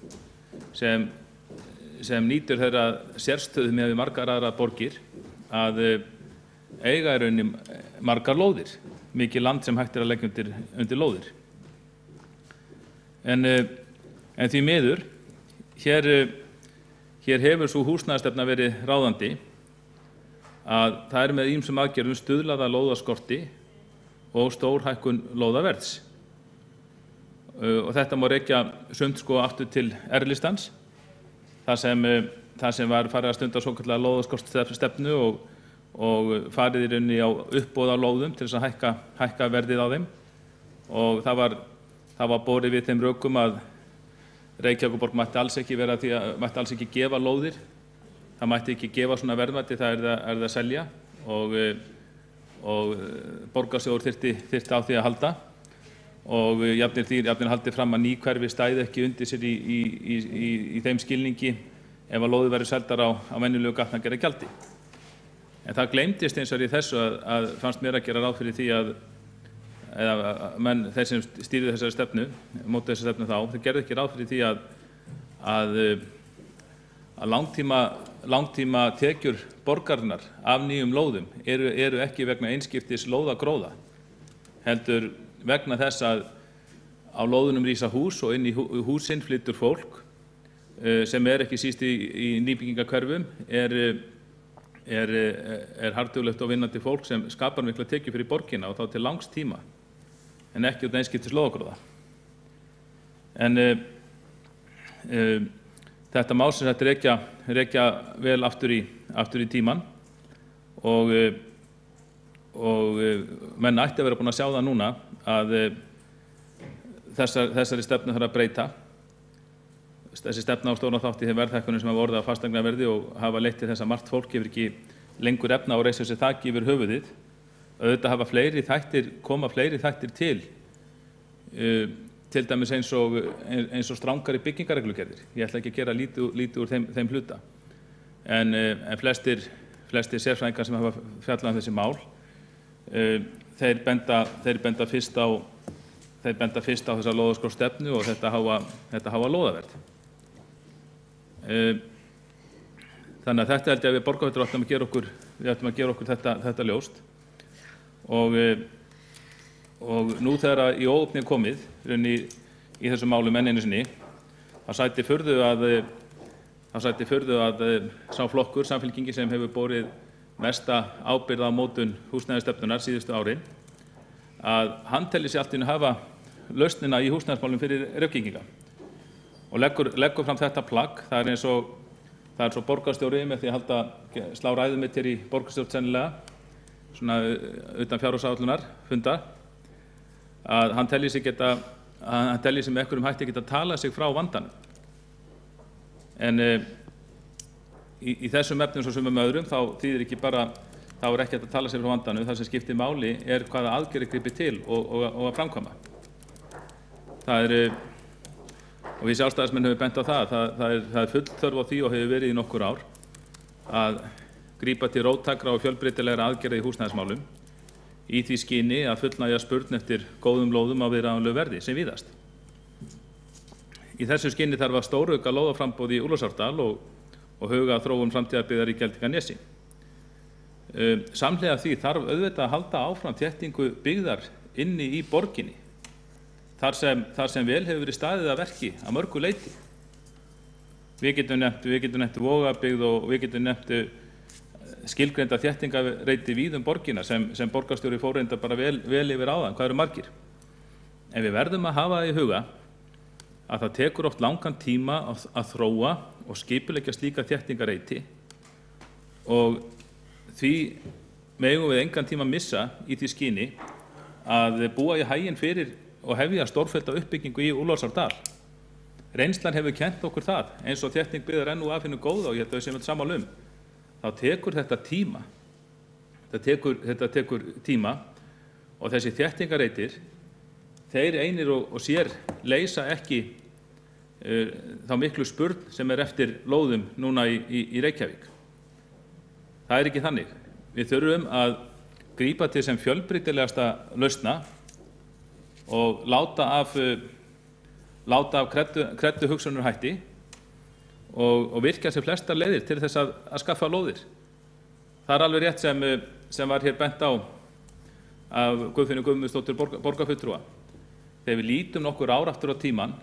sem nýtur þeirra sérstöðu með við margar aðra borgir að eiga í rauninni margar lóðir, mikið land sem hægt að leggja undir lóðir. En því miður, hér hefur svo húsnæðisstefna verið ráðandi að það með ýmsum aðgerðum stuðlað að lóðaskorti og stórhækkun lóðaverðs. Og þetta má rekja sumt aftur til R-listans, þar sem var farið að stunda svokallaða lóðaskortstefnu og farið í rauninni á uppboð á lóðum til þess að hækka verðið á þeim. Og það var borið við þeim rökum að Reykjavíkurborg mætti alls ekki gefa lóðir. Það mætti ekki gefa svona verðmæti, það það selja og borgarstjóri þyrfti á því að halda. Og jafnvel haldið fram að ný hverfi stæði ekki undir sér í þeim skilningi ef að lóðir væru seldar á venjulegu gatnagerðargjaldi. En það gleymdist eins og í þessu að fannst mér að gera ráð fyrir því að þeir sem stýrðu þessari stefnu, mótu þessari stefnu þá, þeir gerðu ekki ráð fyrir því að langtíma tekjur borgarinnar af nýjum lóðum eru ekki vegna einskiptis lóðagróða, heldur vegna þess að á lóðunum rísa hús og inn í húsin flytur fólk sem ekki síst í nýbyggingahverfum harðduglegt og vinnandi fólk sem skapar mikla tekjur fyrir borgina og þá til langs tíma en ekki út einskiptis lóðagróða. En þetta má sem sagt rekja vel aftur í tímann og menn ætti að vera búin að sjá það núna að þessari stefnu þarf að breyta. Þessi stefna á stóran þátt í þeim verðhækkunum sem hafa orðið á fasteignaverði og hafa leitt til þess að margt fólk hefur ekki lengur efni á að reisa sér þaki yfir höfuðið. Auðvitað hafa koma fleiri þættir til dæmis eins og strangari byggingarreglugerðir. Ég ætla ekki að gera lítið úr þeim hluta. En flestir sérfræðingar sem hafa fjallað þessi mál, þeir benda fyrst á þessa lóðaskrárstefnu og þetta háa lóðaverð. Þannig að þetta held ég að við borgarfulltrúar ættum að gera okkur þetta ljóst. Og nú þegar í óöfni er komið í þessu málum enn einu sinni, það sætti furðu að sá flokkur, Samfylkingin, sem hefur borið mesta ábyrgð á mótun húsnæðisstefnunnar síðustu árin, að hann telji sig allt í einu hafa lausnina í húsnæðismálum fyrir Reykvíkinga og leggur fram þetta plagg. Það er eins og borgarstjóri með því að slá ræðu mitt hér í borgarstjórn sennilega, svona utan fjárhagsáætlunar funda, að hann telji sig með einhverjum hætti geta talað sig frá vandanum. En í þessum efnum svo sem öðrum þá þýðir ekki bara, þá er ekki hægt að tala sig frá vandanum. Það sem skiptir máli er hvaða aðgerðir grípi til og að framkvæma. Og við Sjálfstæðismenn höfum bent á það er full þörf á því og hefur verið í nokkur ár að grípa til róttækra og fjölbreytilegra aðgerða í húsnæðismálum í því skyni að fullnægja spurn eftir góðum lóðum á viðráðanlegu verði sem víðast. Í þessu skyni þarf að stórauka lóðaframboð í Úlfarsárdal og huga að þróun framtíðarbyggðar í Geldinganesi. Samhliða því þarf auðvitað að halda áfram þéttingu byggðar inni í borginni, þar sem vel hefur verið staðið að verki að mörgu leyti. Við getum nefnt Vogabyggð og við getum nefnt skilgreinda þéttingareiti víð borgina sem borgarstjóri fór reyndar bara vel yfir áðan, hvað eru margir. En við verðum að hafa í huga að það tekur oft langan tíma að þróa og skipuleggja slíka þéttingareiti og því megum við engan tíma missa í því skyni að búa í haginn fyrir og hefja stórfellda uppbyggingu í Úlfarsárdal. Reynslan hefur kennt okkur það, eins og þétting byggðar enn og af hinu góða og ég held að við séum sammála þá tekur þetta tíma. Þetta tekur tíma og þessi þéttingareitir, þeir einir og sér leysa ekki þá miklu spurn sem er eftir lóðum núna í Reykjavík. Það er ekki þannig. Við þurfum að grípa til sem fjölbreytilegasta lausna og láta af kreddu hugsunarhætti og virkja sér flestar leiðir til þess að skaffa lóðir. Það er alveg rétt sem var hér bent á af Guðfinnu Guðmundsdóttur borgarfulltrúa. Þegar við lítum nokkur ár aftur í tímann,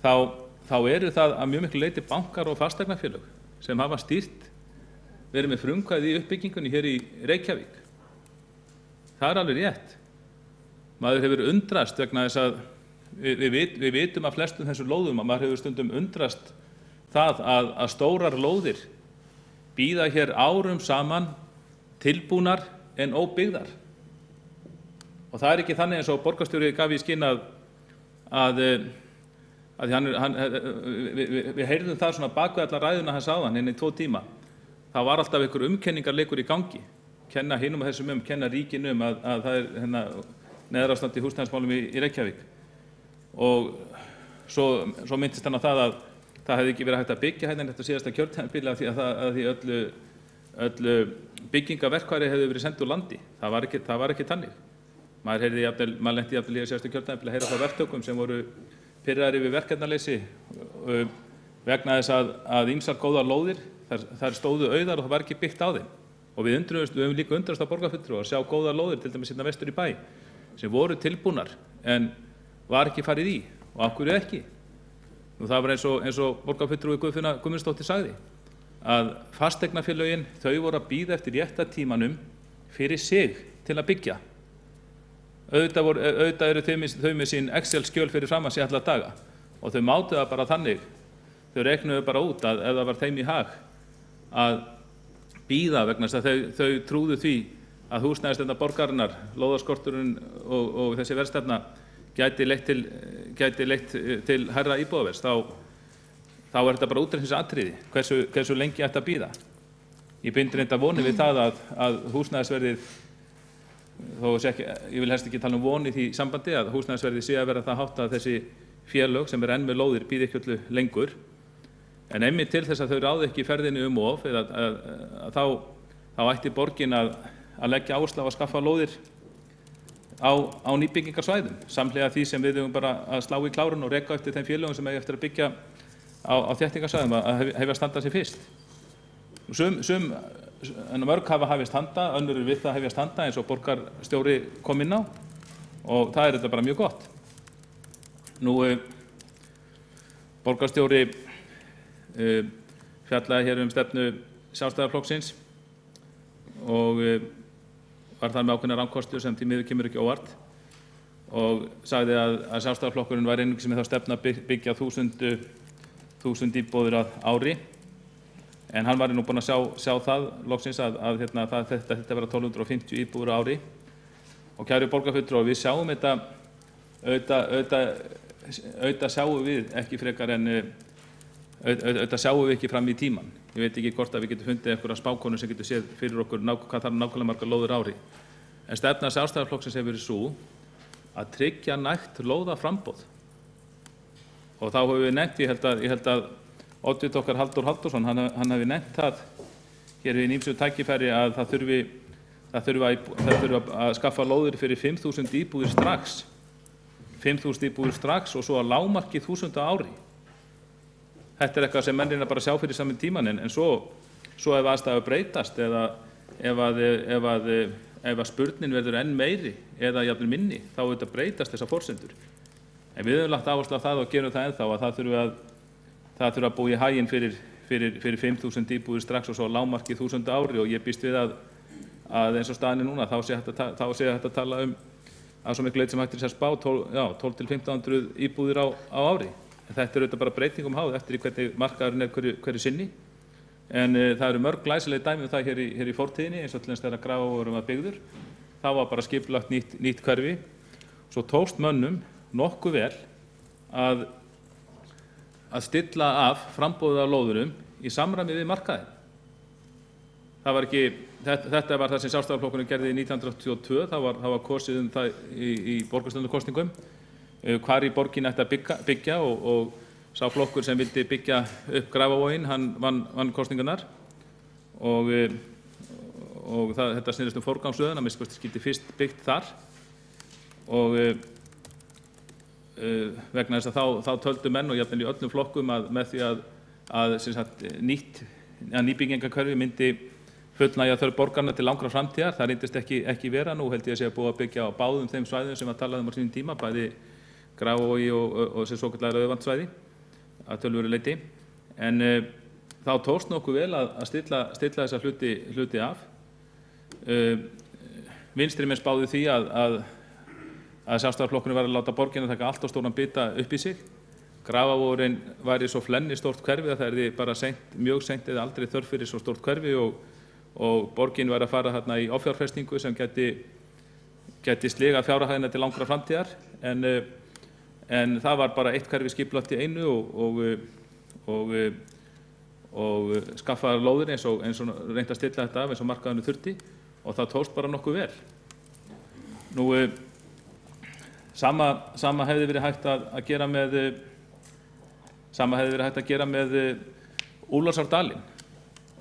þá eru það að mjög miklu leyti bankar og fasteignafélög sem hafa verið með frumkvæði í uppbyggingunni hér í Reykjavík. Það er alveg rétt. Maður hefur undrast vegna þess að við vitum af flestum þessum lóðum að maður hefur stundum undrast það að stórar lóðir bíða hér árum saman tilbúnar en óbyggðar. Og það er ekki þannig eins og borgarstjóri gaf í skyn við heyrðum það svona bak við alla ræðuna hans áðan inn í 2 tíma. Það var alltaf einhver umkenningarleikur í gangi. Kenna hinum og þessum kenna ríkinu að það er neyðarástand í húsnæðismálum í Reykjavík. Og svo myndist hann á það að það hefði ekki verið hægt að byggja hérna þetta síðasta kjörtímabili af því öllu byggingaverkfæri hefði verið send úr landi. Það var ekki þannig. Maður lenti jafnvel í síðasta kjörtímabili að heyra frá verktökum sem voru pirraðir yfir verkefnaleysi vegna þess að ýmsar góðar lóðir þær stóðu auðar og það var ekki byggt á þeim. Og við höfum líka undrast á borgarfulltrúa að sjá góðar lóðir, til dæmis hérna vestur í bæ, sem voru tilbúnar en var ekki farið í. Og af hverju ekki? Nú það var eins og borgarfulltrúi Guðfinna Guðmundsdóttir sagði, að fasteignafélögin þau voru að bíða eftir rétta tímanum fyrir sig til að byggja. Auðvitað eru þau með sín Excel-skjöl fyrir fram að sig alla daga og þau mátu það bara þannig, þau reiknuðu bara út að ef það var þeim í hag að bíða vegna þess að þau trúðu því að húsnæðisstefna borgarinnar, lóðaskorturinn og þessi verðstefna gæti leitt til hærra íbúðaverðs, þá þetta bara útreikningsatriði hversu lengi ætti að bíða. Ég bind reyndar vonir við það að húsnæðisverðið, ég vil helst ekki tala voni því sambandi, að húsnæðisverðið sé að vera það hátt að þessi félög sem enn með lóðir bíði ekki öllu lengur. En einmitt til þess að þau ráði ekki ferðinni of, þá ætti borgin að leggja áherslu á að skaffa lóðir á nýbyggingarsvæðum, samhliða því sem við höfum bara að slá í klárun og reka eftir þeim félögum sem eiga eftir að byggja á þéttingarsvæðum að hefja standa sig fyrst. Mörg hafa hafist handa, önnur við það hefjast handa eins og borgarstjóri kom inn á og það þetta bara mjög gott. Borgarstjóri fjallaði hér stefnu Sjálfstæðisflokksins og var þar með ákveðnar rangkostur sem því miður kemur ekki óvart og sagði að Sjálfstæðisflokkurinn væri einungis með þá stefnu að byggja 1000 íbúðir á ári, en hann var nú búinn að sjá það loksins að þetta vera 1250 íbúðir á ári. Og kæru borgarfulltrúar, við sjáum þetta auðvitað sjáum við ekki frekar en auðvitað sjáum við ekki fram í tíman. Ég veit ekki hvort að við getum fundið einhverja spákonu sem getur séð fyrir okkur hvað þarf nákvæmlega margar lóðir ári. En stefna Sjálfstæðisflokksins hefur verið sú að tryggja nægt lóðaframboð. Og þá höfum við nefnt, ég held að oddviti okkar Halldór Halldórsson, hann hefði nefnt það hér við ýmsu tækifæri að það þurfi að skaffa lóðir fyrir 5.000 íbúðir strax. 5.000 íbúðir strax og svo að lágmarki 1.000 á ári. Þetta eitthvað sem menn reyna bara að sjá fyrir saman tíman, en svo ef aðstæður breytast eða ef spurnin verður enn meiri eða jafnvel minni, þá auðvitað breytast þessar forsendur. En við höfum lagt áherslu á það og gerum það ennþá að það þurfi að búa í haginn fyrir 5.000 íbúðir strax og svo að lágmarki 1.000 ári, og ég býst við að eins og staðan núna þá sé hægt að tala að svo miklu leyti sem hægt að spá 12 til 1500 íbúðir á ári. En þetta auðvitað bara breytingum háð eftir hvernig markaðurinn hverju sinni. En það eru mörg glæsileg dæmi það hér í fortíðinni, eins og til þess þegar Grafarvogur var byggður. Það var bara skipulagt nýtt hverfi. Svo tókst mönnum nokkuð vel að stilla af framboðið af lóðurum í samræmi við markaðinn. Þetta var það sem Sjálfstæðisflokkurinn gerði í 1982, það var kosið það í borgarstjórnarkosningum, hvar í borgin ætti að byggja og sá flokkur sem vildi byggja upp Grafarvoginn, hann vann kosningarnar og þetta snerist forgangsröðun, að minnsta kosti skyldi fyrst byggt þar og vegna þess að þá töldu menn og jafnvel í öllum flokkum að með því að nýbyggingarkörfi myndi fullnægja þörf borgarna til langra framtíðar. Það reyndist ekki vera. Nú held ég að sé að búið að byggja á báðum þeim svæðum sem að talaði á sínum tíma, bæði Grafarvogi og þessi svokallaða Rauðavatnssvæði að töluverðu leyti. En þá tókst nokkuð vel að stilla þessa hluti af. Vinstri menn spáðu því að Sjálfstæðisflokkurinn var að láta borgina taka allt of stóran bita upp í sig. Grafarvogurinn væri svo flennistort hverfi að það yrði bara mjög seint eða aldrei þörf fyrir svo stort hverfi og borgin væri að fara þarna í offjárfestingu sem gæti sligað fjárhagina til langra framtíðar. En það var bara eitt hverfi skipulagt í einu og skaffaði lóðir eins og reynt að stilla þetta af eins og markaðinu þurfti, og það tókst bara nokkuð vel. Nú, sama hefði verið hægt að gera með Úlfarsárdalinn,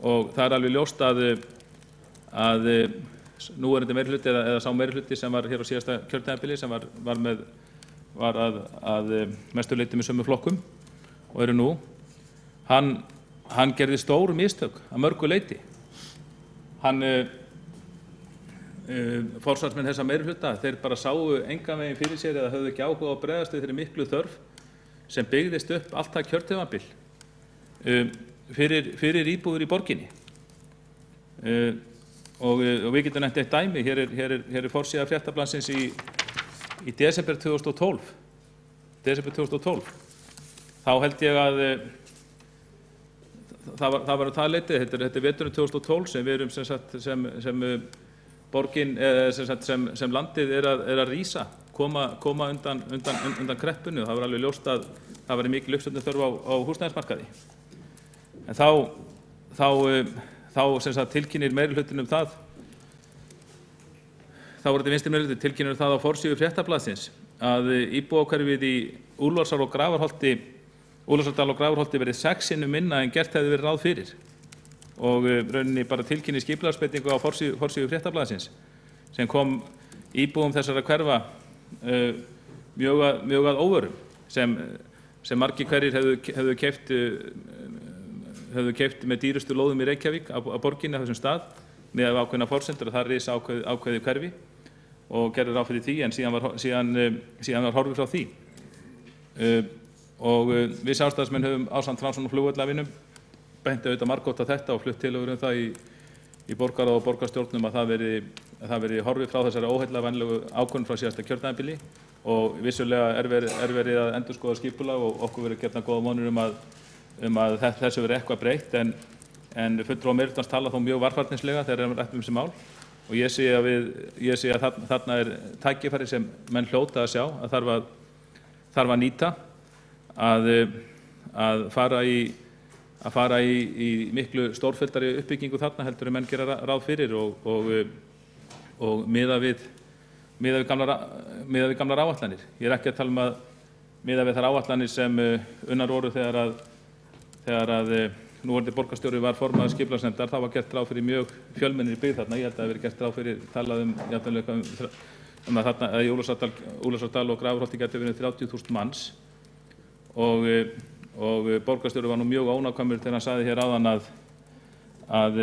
og það alveg ljóst að núverandi meirihluti eða sá meirihluti sem var hér á síðasta kjörtímabili sem var að mestu leyti með sömu flokkum og eru nú, hann gerði stór mistök að mörgu leyti. Forsvarsmenn þessa meirihluta, þeir bara sáu engan veginn fyrir sér eða höfðu ekki áhuga á að bregðast við þeirri miklu þörf sem byggðist upp allt það kjörtímabil fyrir íbúðir í borginni. Og við getum nefnt eitt dæmi, hér er forsíða Fréttablaðsins í desember 2012. Þá held ég að það var það leitið, þetta er veturinn 2012 sem við erum sem borgin, sem landið er að rísa koma undan kreppunni og það var alveg ljóst að það væri mikil uppsöfnun þörf á húsnæðismarkaði. En þá sem sagt tilkynnir meirihlutin það, þá var þetta vinstri meirihluti tilkynnir það á forsíðu Fréttablaðsins að íbúahverfið í Úlfarsárdal og Grafarholti verið 6 sinnum minna en gert hefði verið ráð fyrir. Og rauninni bara tilkynni skipulagsbreytingu á forsíðu Fréttablaðsins sem kom íbúum þessara hverfa mjög að óvörum sem margir hverjir hefðu keypt með dýrustu lóðum í Reykjavík á borginni á þessum stað með ákveðna forsendur að það risa ákveðið hverfi og gerði ráð fyrir því en síðan var horfið frá því. Og við Sjálfstæðismenn höfum ásamt Framsókn og flugvallavinum bent auðvitað margótt á þetta og flutt tillögur það í borgarráð og borgarstjórnum að það verði horfið frá þessari óheillavænlegu ákvörðun frá síðasta kjörtímabili og vissulega er verið að endurskoða skipulag og okkur verið gefnar góða vonir að þessu verið eitthvað breytt en fulltrúar meirihlutans tala þó mjög varfærnislega þegar rætt þessi mál og ég sé að þarna er tækifæri sem menn hljóta að sjá að þarf að nýta að fara í miklu stórfelldari uppbyggingu þarna heldur menn gera ráð fyrir og miða við gamlar áætlanir. Ég er ekki að tala að miða við þær áætlanir sem unnar voru þegar núverandi borgarstjóri var formaður skipulagsnefndar, þá var gert ráð fyrir mjög fjölmennri byggð þarna. Ég held að það hafi verið gert ráð fyrir talað að þarna í Úlfarsárdal og Grafarholti gæti verið 30.000 manns og borgarstjóri var nú mjög ónákvæmur þegar hann sagði hér áðan að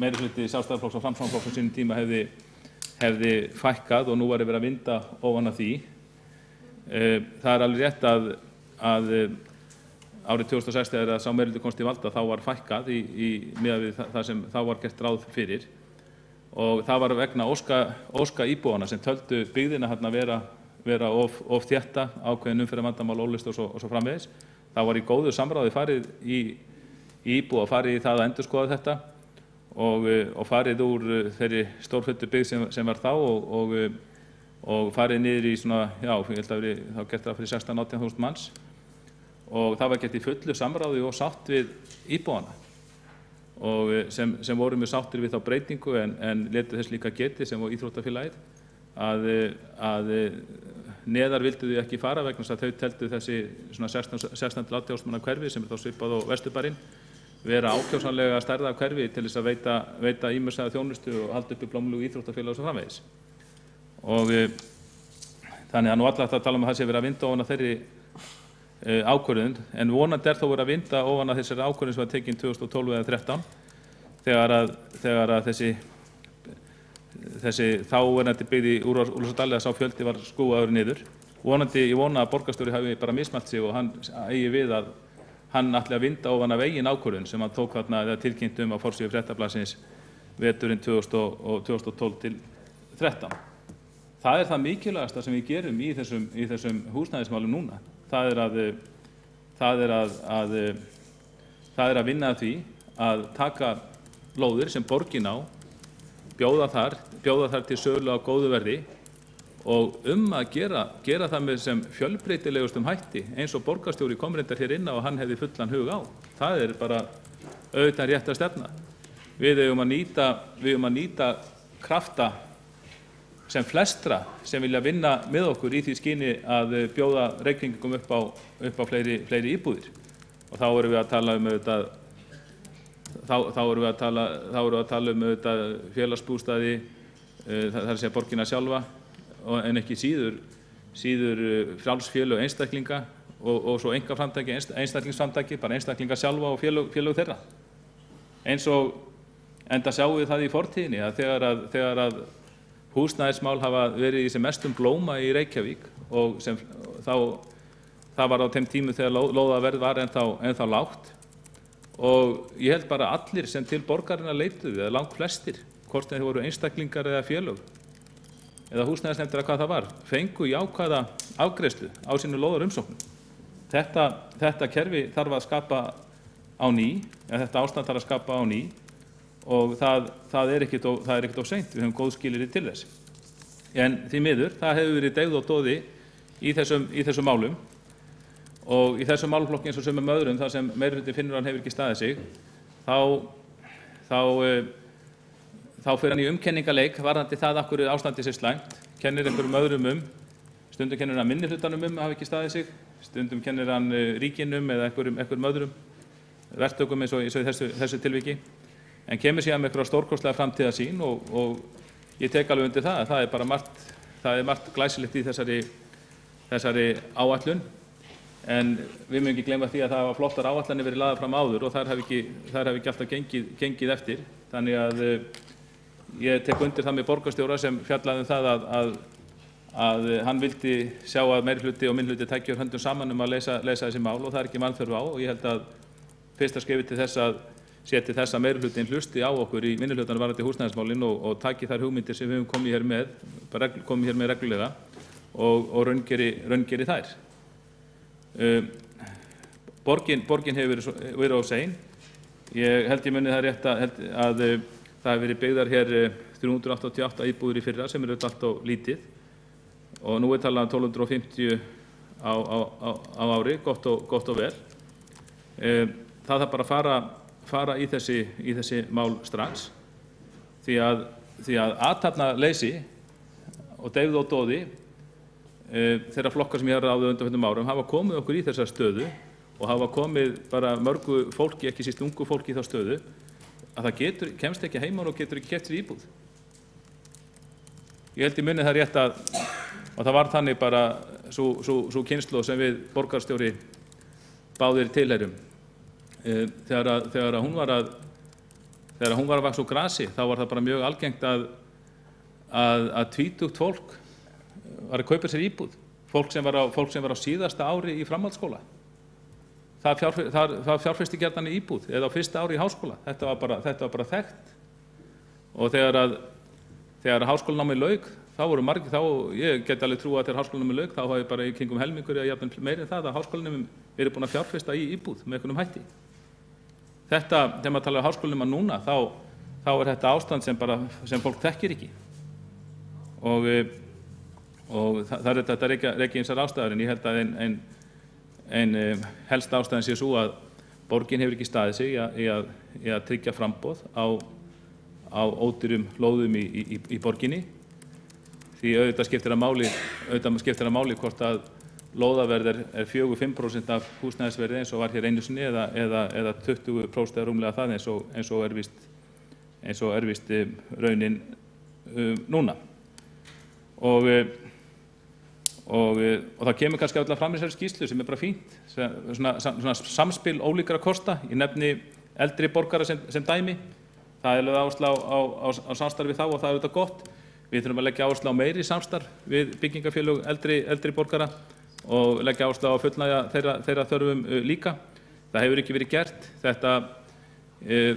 meirihluti Sjálfstæðisflokks og Framsóknarflokks á sínum tíma hefði fækkað og nú væri verið að vinda ofan af því. Það er alveg rétt að árið 2006 þegar sá meirihluti komst í valda þá var fækkað miðað við það sem þá var gert ráð fyrir og það var vegna óska íbúanna sem töldu byggðina hérna vera of þétta ákveðin umferðarvandamál, óleyst og svo framvegis. Það var í góðu samráði farið í íbúa, farið í það að endurskoða þetta og farið úr þeirri stórfelldu byggð sem var þá og farið niður í svona, já, ég held að þá gert það fyrir 16-18.000 manns og það var gert í fullu samráði og sátt við íbúana og sem voru mjög sáttir við þá breytingu en letu þess líka geti sem var íþróttafélagið að neðar vildu þau ekki fara vegna þess að þau teldu þessi svona 16-18 manna hverfi sem þá svipað á Vesturbarinn vera ákjósanlega stærða hverfi til þess að veita ýmissa þjónustu og halda uppi blómlegu íþróttafélag og svo framvegis. Og þannig að nú alltaf að tala að það sé verið að vinda ofan að þeirri ákvörðun en vonandi þó verið að vinda ofan að þessari ákvörðun sem var tekin 2012 eða 2013 þegar að þessi þáverandi byggð í Úlfarsárdal sá fjöldi var skrúfaður niður. Ég vona að borgarstjóri hafi bara mismælt sig og hann eigi við að hann ætli að vinda ofan af eigin ákvörðun sem hann tók þarna eða tilkynnt á forsíðu Fréttablaðsins veturinn 2012 til 2013. Það er það mikilvægasta sem við gerum í þessum húsnæðismálum núna. Það er að vinna að því að taka lóðir sem borgin á, bjóða þar til sölu á góðu verði og að gera það með sem fjölbreytilegustum hætti eins og borgarstjóri kom reyndar hér inn á og hann hefði fullan hug á. Það er bara auðvitað rétt að stefna. Við eigum að nýta krafta sem flestra sem vilja vinna með okkur í því skyni að bjóða Reykvíkingum upp á fleiri íbúðir og þá erum við að tala um auðvitað þá erum við að tala um auðvitað félagsbústaði, það er að segja borgina sjálfa en ekki síður frjálsfélög einstaklinga og svo einkaframtaki, einstaklingsframtaki, bara einstaklinga sjálfa og félög þeirra. Eins og enda sjáum við það í fortíðinni að þegar að húsnæðismál hafa verið í sem mestum blóma í Reykjavík og það var á þeim tímum þegar lóðaverð var ennþá lágt og ég held bara allir sem til borgarinnar leituðu, eða langt flestir, hvort þeir voru einstaklingar eða félög eða húsnæðisnefndir eða hvað það var, fengu jákvæða afgreiðslu á sínu lóðarumsóknum. Þetta kerfi þarf að skapa á ný, eða þetta ástand þarf að skapa á ný og það er ekkert of seint, við höfum góð skilyrði til þess. En því miður, það hefur verið deyfð og doði í þessum málum og í þessum málaflokki eins og sumum öðrum þar sem meirihluti finnur hann hefur ekki staðið sig, þá fer hann í umkenningaleik varðandi það af hverju ástandið sé slæmt, kennir einhverjum öðrum stundum kennir hann minnihlutanum að hafa ekki staðið sig, stundum kennir hann ríkinum eða einhverjum öðrum verktökum eins og í þessu tilviki, en kemur síðan með einhverja stórkostlega framtíðarsýn og ég tek alveg undir það að það er margt glæsilegt í þessari áætlun, en við mögum ekki gleyma því að það hafa flottar áætlanir verið lagðar fram áður og þær hafa ekki alltaf gengið eftir. Þannig að ég tek undir það með borgarstjóra sem fjallaði það að hann vildi sjá að meirihluti og minnihluti tækju höndum saman að leysa þessi mál og það er ekki vanþörf á og ég held að fyrsta skrefi til þess að meirihlutin hlusti á okkur í minnihlutanum varðandi húsnæðismálin og taki þær hugmyndir sem við höfum komið hér með reglulega og raungeri þær. Borgin hefur verið of sein. Ég held ég muni það rétt að það hefur verið byggðar hér 388 íbúðir í fyrra sem eru allt á lítið og nú er talað 1250 á ári, gott og vel. Það þarf bara að fara í þessi mál strax því að athafnaleysi og deyfð og doði þeirra flokkar sem ég har ráðið undanförnum árum hafa komið okkur í þessa stöðu og hafa komið bara mörgu fólki, ekki síst ungu fólki í þá stöðu að það kemst ekki heiman og getur ekki keypt sér íbúð. Ég held ég muni það rétt að það var þannig bara sú kynslóð sem við borgarstjóri báðir tilheyrum. Þegar hún var að vaxa úr grasi þá var það bara mjög algengt að tvítugt fólk var að kaupa sér íbúð, fólk sem var á síðasta ári í framhaldsskóla. Það fjárfesti gjarnan í íbúð eða á fyrsta ári í háskóla. Þetta var bara þekkt. Og þegar háskólanámið lauk, þá voru margir, ég geti alveg trúa að þegar háskólanámið lauk, þá hafi bara í kringum helmingur eða jafnvel meira en það að háskólanemum verið búin að fjárfesta í íbúð með einhvernum hætti. Þetta, þegar maður tala um háskólanema núna, þá er þetta ástand sem fólk þekkir ekki. Og það er þetta rekja ýmsar ástæður en ég held að ein helsta ástæðan sé svo að borgin hefur ekki staðið sig í að tryggja framboð á ódýrum lóðum í borginni því auðvitað skiptir að máli hvort að lóðaverð er 4-5% af húsnæðisverði eins og var hér einu sinni eða 20% eða rúmlega það eins og er víst raunin núna. Og það kemur kannski alltaf fram í þessari skýrslu sem er bara fínt, svona samspil ólíkra kosta. Ég nefni eldri borgara sem dæmi. Það er lögð áhersla á samstarf við þá og það er auðvitað gott. Við þurfum að leggja áherslu á meiri samstarf við byggingafélög eldri borgara og leggja áherslu á að fullnægja þeirra þörfum líka. Það hefur ekki verið gert.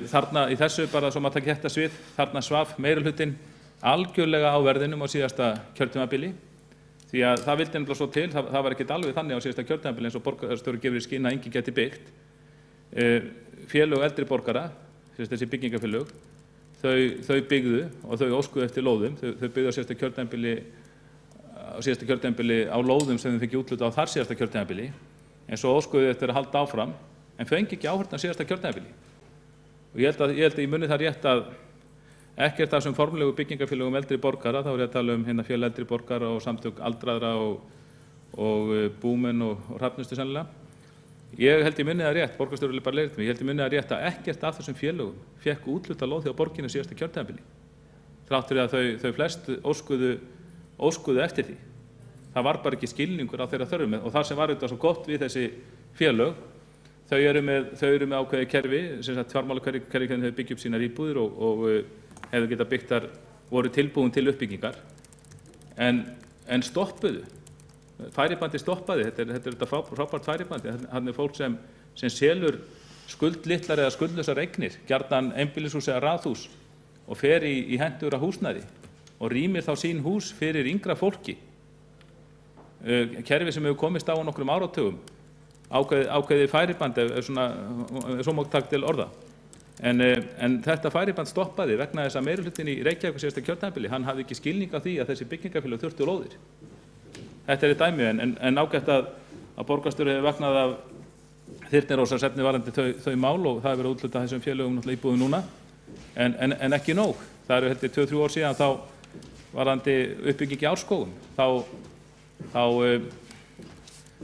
Þarna í þessu, bara svo maður taki þetta svið, þarna svaf meirihlutinn algjörlega á verðinum á síðasta kjörtímabili. Því að það vildi nefnilega svo til, það var ekkert alveg þannig á síðasta kjörtímabili eins og borgarstjóri gefur í skyn að enginn geti byggt. Félög eldri borgara, þessi byggingafélög, þau byggðu og þau óskuðu eftir lóðum. Þau byggðu á síðasta kjörtímabili á lóðum sem þau fengi úthlutað á þar síðasta kjörtímabili, en svo óskuðu eftir að halda áfram, en fengi ekki áheyrn á síðasta kjörtímabili. Og ég held að ég muni það rétt að ekkert af þessum formlegu byggingafélögum eldri borgara, þá er ég að tala um félag eldri borgara og samtök aldraðra og Búmen og Hrafnistu sennilega. Ég held ég muni það rétt, borgarstjóri bara leiðrétti mig, ég held ég muni það rétt að ekkert af þessum félögum fékk úthlutað lóð hjá borginni síðasta kjörtímabili. Þrátt fyrir að þau flest óskuðu eftir því. Það var bara ekki skilningur á þeirra þörfum og það sem var auðvitað svo gott við þessi félög, þau eru með ákveðið kerfi, sem sagt fjármálakerfi hvernig þau byggja upp sínar íbúðir og hefðu getað byggtar, voru tilbúin til uppbyggingar, en stoppuðu. Færibandi stoppaði, þetta er þetta frábært færibandi. Hann er fólk sem selur skuldlitlar eða skuldlausar eignir, gjarnan einbýlishús eða raðhús og fer í hentugra húsnæði og rýmir þá sín hús fyrir yngra fólki. Kerfi sem hefur komist á nokkrum áratugum, ákveðið færibandi, svo má taka til orða. En þetta færiband stoppaði vegna þess að meirihlutinn í Reykjavík síðasta kjörtímabili, hann hafði ekki skilning á því að þessi byggingafélög þurftu lóðir. Þetta dæmi, en ágætt að borgarstjóri hefur vaknað af þyrnirósarsvefni varðandi þau mál og það hefur verið úthlutað þessum félögum náttúrulega íbúðum núna, en ekki nóg. Það eru heldur 2-3 ár síðan þá varðandi uppbyggingi Árskógum.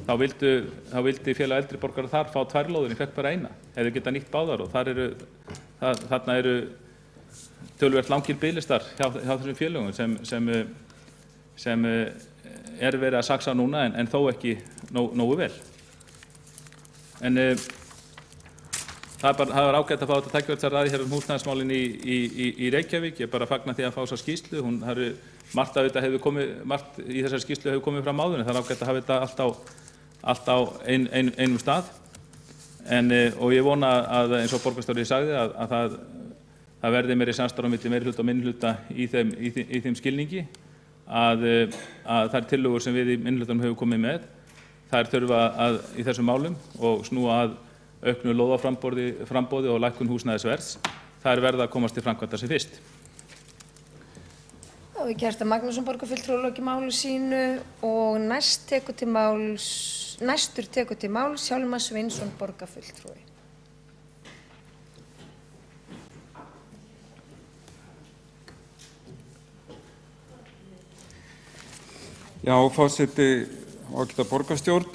Þá vildi félag eldri borgara þar fá 2 lóðir en fekk bara 1, hefði getað nýtt báðar og þarna eru töluvert langir biðlistar hjá þessum félögum sem verið að saksa núna en þó ekki nógu vel. En það var ágætt að fá þetta tækifæri hér húsnæðismálin í Reykjavík. Ég bara fagna því að fá þessa skýrslu. Margt í þessari skýrslu hefur komið fram áður en það ágætt að hafa þetta allt á einum stað. Og ég vona að eins og borgarstjóri sagði að það verði meiri samstarf á milli meirihluta og minnihluta í þeim skilningi að þær tillögur sem við í minnihlutanum hefur komið með, þær þurfa í þessum málum og snúa að auknu lóðaframboði og lækkun húsnæðisverðs. Þær verða að komast til framkvæmda sem fyrst. Við Kjartan Magnússon borgarfulltrúi lokið máli sínu og næstur tekur til máls Hjálmar Sveinsson borgarfulltrúi. Já, forseti ágæta borgarstjórn,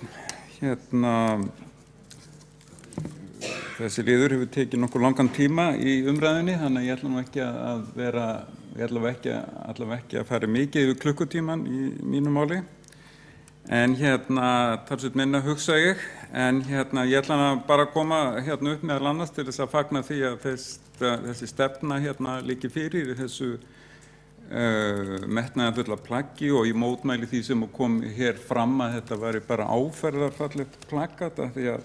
þessi liður hefur tekið nokkuð langan tíma í umræðunni, þannig að ég ætla nú ekki að vera, allavega ekki að fara mikið yfir klukkutíman í mínu máli. En talsvert minna hugsa ég, en ég ætla bara að koma upp meðal annars til þess að fagna því að þessi stefna liggi fyrir í þessu metnaðarfulla plaggi og ég mótmæli því sem kom hér fram að þetta væri bara áferðarfallegt plaggat af því að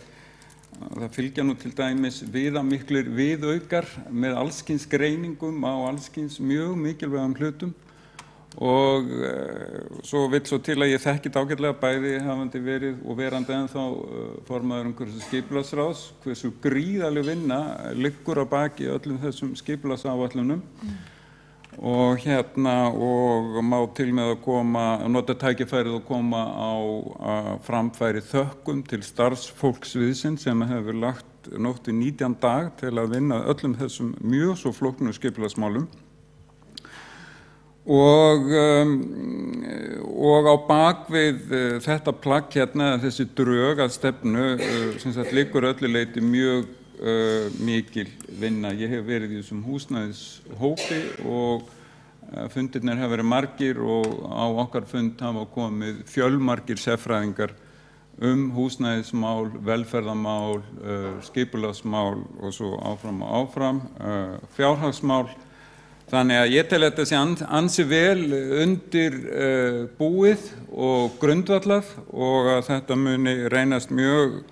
það fylgja nú til dæmis viðamiklir viðaukar með allskyns greiningum á allskyns mjög mikilvægum hlutum og svo vill svo til að ég þekki ágætlega bæði hafandi verið og verandi ennþá formaður umhverfis- og skipulagsráðs hversu gríðarleg vinna liggur að baki öllum þessum skipulagsáætlunum og og má til með að nota tækifærið og koma á framfæri þökkum til starfsfólksviðsins sem hefur lagt nótt í 19 dag til að vinna öllum þessum mjög svo flóknu skipulagsmálum og á bakvið þetta plagg þessi drög að stefnu sem sagt liggur öllu leyti mjög mikil vinna. Ég hef verið í þessum húsnæðishópi og fundirnir hafa verið margir og á okkar fund hafa komið fjölmargir sérfræðingar húsnæðismál, velferðarmál, skipulagsmál og svo áfram og áfram, fjárhagsmál. Þannig að ég tel þetta sé ansi vel undir búið og grundvallað og að þetta muni reynast mjög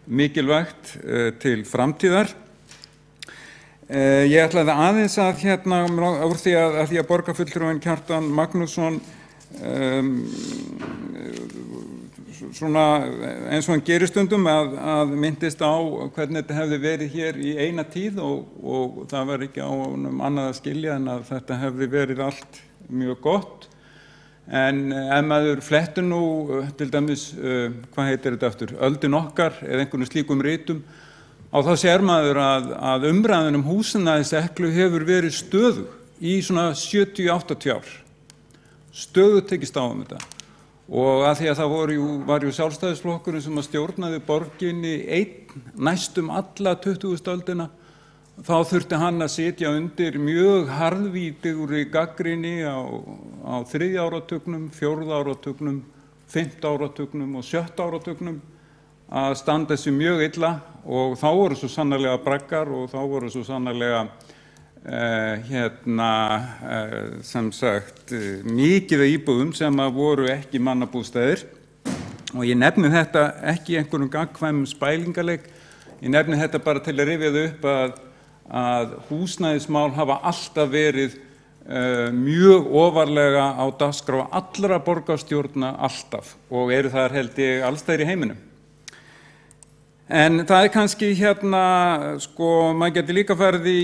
mikilvægt til framtíðar. Ég ætlaði aðeins að úr því að borgarfulltrúinn Kjartan Magnússon svona eins og hann gerir stundum að myndist á hvernig þetta hefði verið hér í eina tíð og það var ekki á honum annað að skilja en að þetta hefði verið allt mjög gott. En ef maður flettur nú til dæmis, hvað heitir þetta aftur, öldin okkar eða einhvern slíkum ritum, þá sér maður að umræðan húsnæðiseklu hefur verið stöðug í svona 70-80 ár. Stöðugt tekist á þetta. Og að því að það var Sjálfstæðisflokkurinn sem að stjórnaði borginni næstum alla 20. öldina, þá þurfti hann að sitja undir mjög harðvítugri gagnrýni á 3. áratugnum, 4. áratugnum, 5. áratugnum og 7. áratugnum að standa sig mjög illa og þá voru svo sannarlega braggar og þá voru svo sannarlega sem sagt mikið af íbúðum sem voru ekki mannabústaðir og ég nefni þetta ekki í einhverjum gagnkvæmum spælingaleik, ég nefni þetta bara til að rifja það upp að húsnæðismál hafa alltaf verið mjög ofarlega á dagskrá allra borgarstjórna alltaf og eru þar held ég alls staðar í heiminum. En það kannski sko, maður getur líka farið í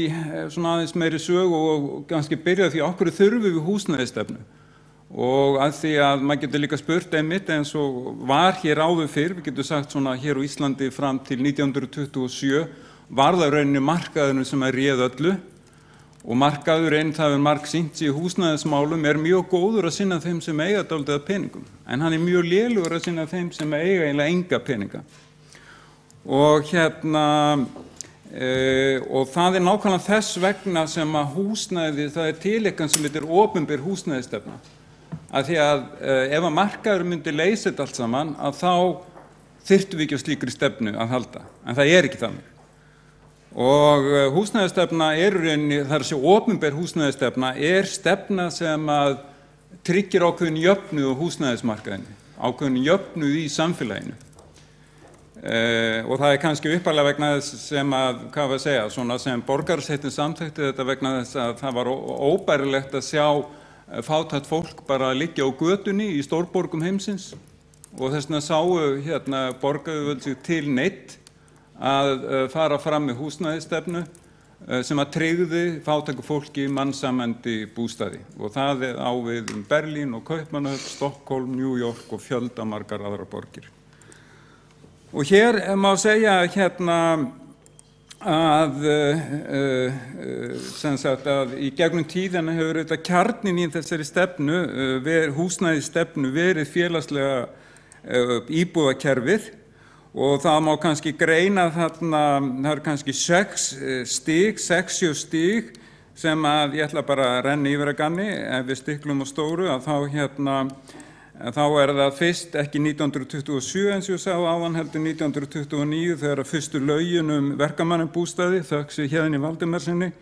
svona aðeins meiri sögu og kannski byrja því okkur þurfum við húsnæðisstefnu. Og að því að maður getur líka spurt einmitt eins og var hér áður fyrr, við getum sagt svona hér á Íslandi fram til 1927, var það rauninni markaðurinn sem réð öllu. Og markaðurinn, það margsýnt sig í húsnæðismálum, mjög góður að sinna þeim sem eiga dálítið af peningum. En hann mjög lélegur að sinna þeim sem eiga eiginlega enga peninga. Og og það nákvæmlega þess vegna sem að húsnæði, það til eitthvað sem heitir opinber húsnæðisstefna. Að því að ef að markaður myndi leysa þetta allt saman, að þá þyrftum við ekki á slíkri stefnu að halda. En það ekki þannig. Og húsnæðisstefna rauninni, það að segja opinber húsnæðisstefna, stefna sem að tryggir ákveðin jöfnuð á húsnæðismarkaðinni, ákveðin jöfnuð í samfélaginu. Og það kannski upphaflega vegna þess sem að, hvað var að segja, svona sem borgarastéttin samþykkti þetta vegna þess að það var óbærilegt að sjá fátækt fólk bara liggja á götunni í stórborgum heimsins og þess vegna sáu borgaryfirvöld sig til neydd að fara fram með húsnæðisstefnu sem að tryggði fátæku fólki mannsæmandi bústaði og það á við Berlín og Kaupmannahöfn, Stockholm, New York og fjöldamargar aðrar borgir. Og hér má segja að sem sagt að í gegnum tíðina hefur þetta kjarninn í þessari stefnu, húsnæðisstefnu verið félagslega íbúðakerfið og það má kannski greina þarna, það kannski 6 stig sem að ég ætla bara að renna yfir að ganni ef við stiklum á stóru að þá það fyrst ekki 1927 eins og ég sagði áðan heldur 1929 þegar fyrstu lögin verkamannabústaði þökk sé Héðini Valdimarsinni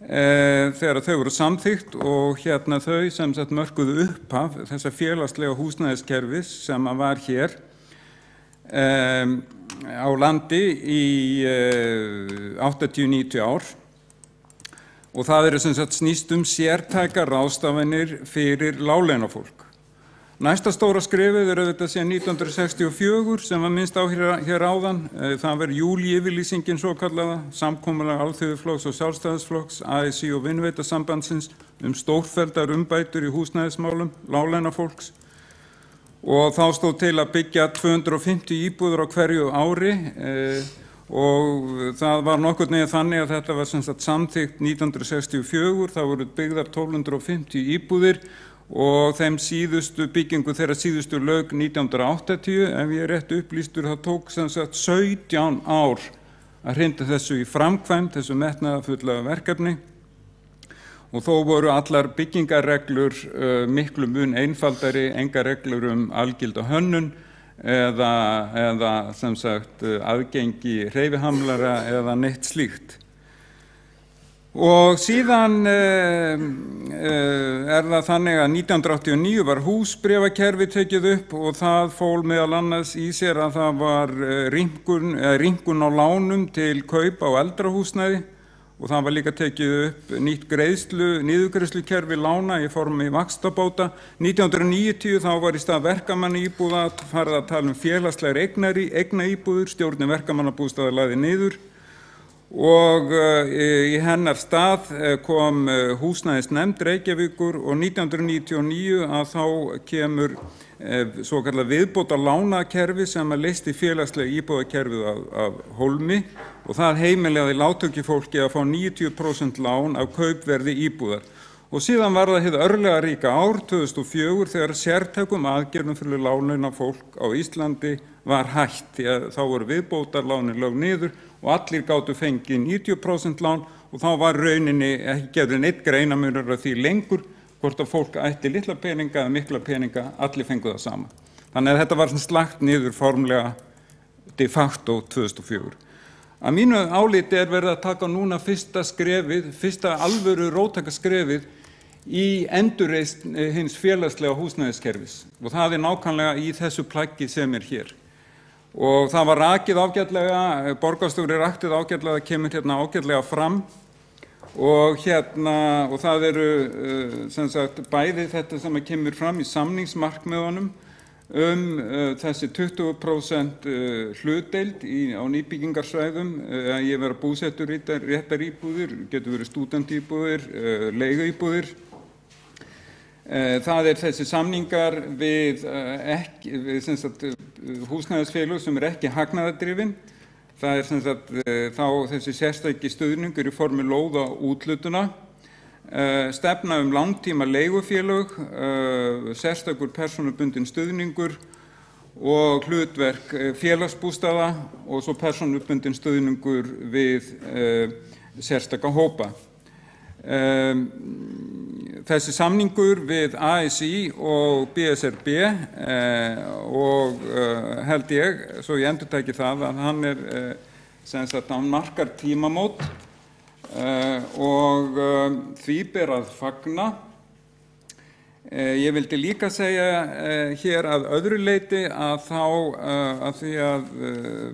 þegar þau voru samþykkt og þau sem sagt mörkuðu upphaf þessa félagslega húsnæðiskerfis sem var hér á landi í 80-90 ár og það sem sagt snýst sértækar ráðstafanir fyrir láglaunafólk. Næsta stóra skrefið auðvitað síðan 1964 sem var minnst á hér áðan. Það var júlíyfirlýsingin svokallaða, samkomulag Alþýðuflokks og Sjálfstæðisflokks, ASÍ og Vinnuveitasambandsins stórfelldar umbætur í húsnæðismálum láglaunafólks. Og þá stóð til að byggja 250 íbúðir á hverju ári og það var nokkurn veginn þannig að þetta var sem sagt samþykkt 1964, það voru byggðar 1250 íbúðir og þeim síðustu byggingu þeirra síðustu lauk 1980 ef ég rétt upplýstur það tók sem sagt 17 ár að hrinda þessu í framkvæmd þessu metnaðarfulla verkefni og þó voru allar byggingarreglur miklu mun einfaldari, engar reglur algilda hönnun eða sem sagt aðgengi hreyfihamlara eða neitt slíkt. Og síðan það þannig að 1989 var húsbréfakerfi tekið upp og það fól meðal annars í sér að það var rýmkun á lánum til kaup á eldra húsnæði og það var líka tekið upp nýtt niðurgreiðslukerfi lána í formi vaxtabóta. 1990 þá var í stað verkamannaíbúða farið að tala félagslegar eignaíbúðir, stjórnin verkamannabústaða lagði niður. Og í hennar stað kom húsnæðisnefnd Reykjavíkur og 1999 að þá kemur svokallað viðbótarlánakerfi sem leysti félagslega íbúðakerfið af hólmi og það heimilaði lágtekjufólki að fá 90% lán af kaupverði íbúðar. Og síðan var það hið örlagaríka ár 2004 þegar sértækum aðgerðum fyrir láglaunafólk á Íslandi var hætt því að þá voru viðbótarlánin lögð niður og allir gátu fengið 90% lán og þá var rauninni ekki gefið neitt greinarmunur af því lengur hvort að fólk ætti litla peninga eða mikla peninga, allir fengu það sama. Þannig að þetta var slagt niður formlega de facto 2004. Að mínu áliti verið að taka núna fyrsta alvöru róttæka skrefið í endurreisn hins félagslega húsnæðiskerfis og það nákvæmlega í þessu plaggi sem hér. Og það var rakið ágætlega, borgarstjóri rakið ágætlega, kemur ágætlega fram og og það sem sagt bæði þetta sem kemur fram í samningsmarkmiðunum þessi 20% hlutdeild á nýbyggingarsvæðum. Ég vera búsettur réttar íbúðir, getur verið stúdentíbúðir, leiguíbúðir. Það þessi samningar við húsnæðisfélög sem ekki hagnaðardrifin. Það sem sagt þá þessi sérstaki stuðningur í formi lóða úthlutuna. Stefna langtíma leigufélög, sérstakur persónubundinn stuðningur og hlutverk félagsbústaða og svo persónubundinn stuðningur við sérstaka hópa. Þessi samningur við ASÍ og BSRB og held ég, svo ég endurtaki það, að hann sem sagt hann markar tímamót og því ber að fagna. Ég vildi líka segja hér að öðru leyti að þá að því að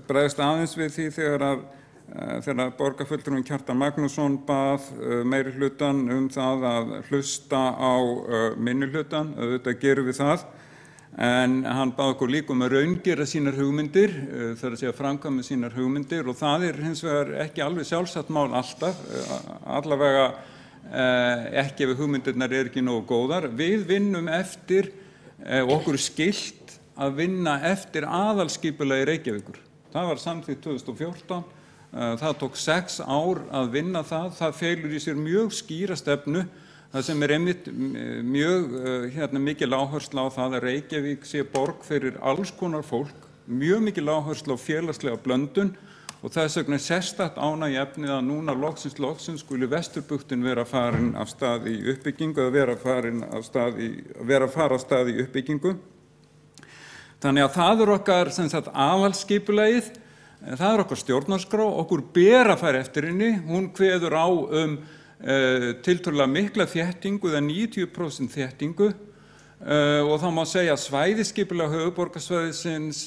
bregðast aðeins við því þegar borgarfulltrúinn Kjartan Magnússon bað meirihlutann það að hlusta á minnihlutann, auðvitað gerum við það, en hann bað okkur líka að raungera sínar hugmyndir, það að segja framkvæma sínar hugmyndir og það hins vegar ekki alveg sjálfsagt mál alltaf, allavega ekki ef hugmyndirnar ekki nógu góðar. Við vinnum eftir, okkur skylt að vinna eftir aðalskipulagi Reykjavíkur. Það var samþykkt 2014. Það tók 6 ár að vinna það. Það felur í sér mjög skýra stefnu. Það sem einmitt mjög mikil áhersla á það að Reykjavík sé borg fyrir alls konar fólk, mjög mikil áhersla á félagslega blöndun og þess vegna sérstakt ánægjuefnið að núna loksins skuli Vesturbuktin vera farin af stað í uppbyggingu eða fara af stað í uppbyggingu. Þannig að það okkar aðalskipulagið. Það okkar stjórnarskrá, okkur ber að fara eftir henni, hún kveður á tiltölulega mikla þéttingu eða 90% þéttingu og þá má segja að svæðisskipulag höfuðborgarsvæðisins,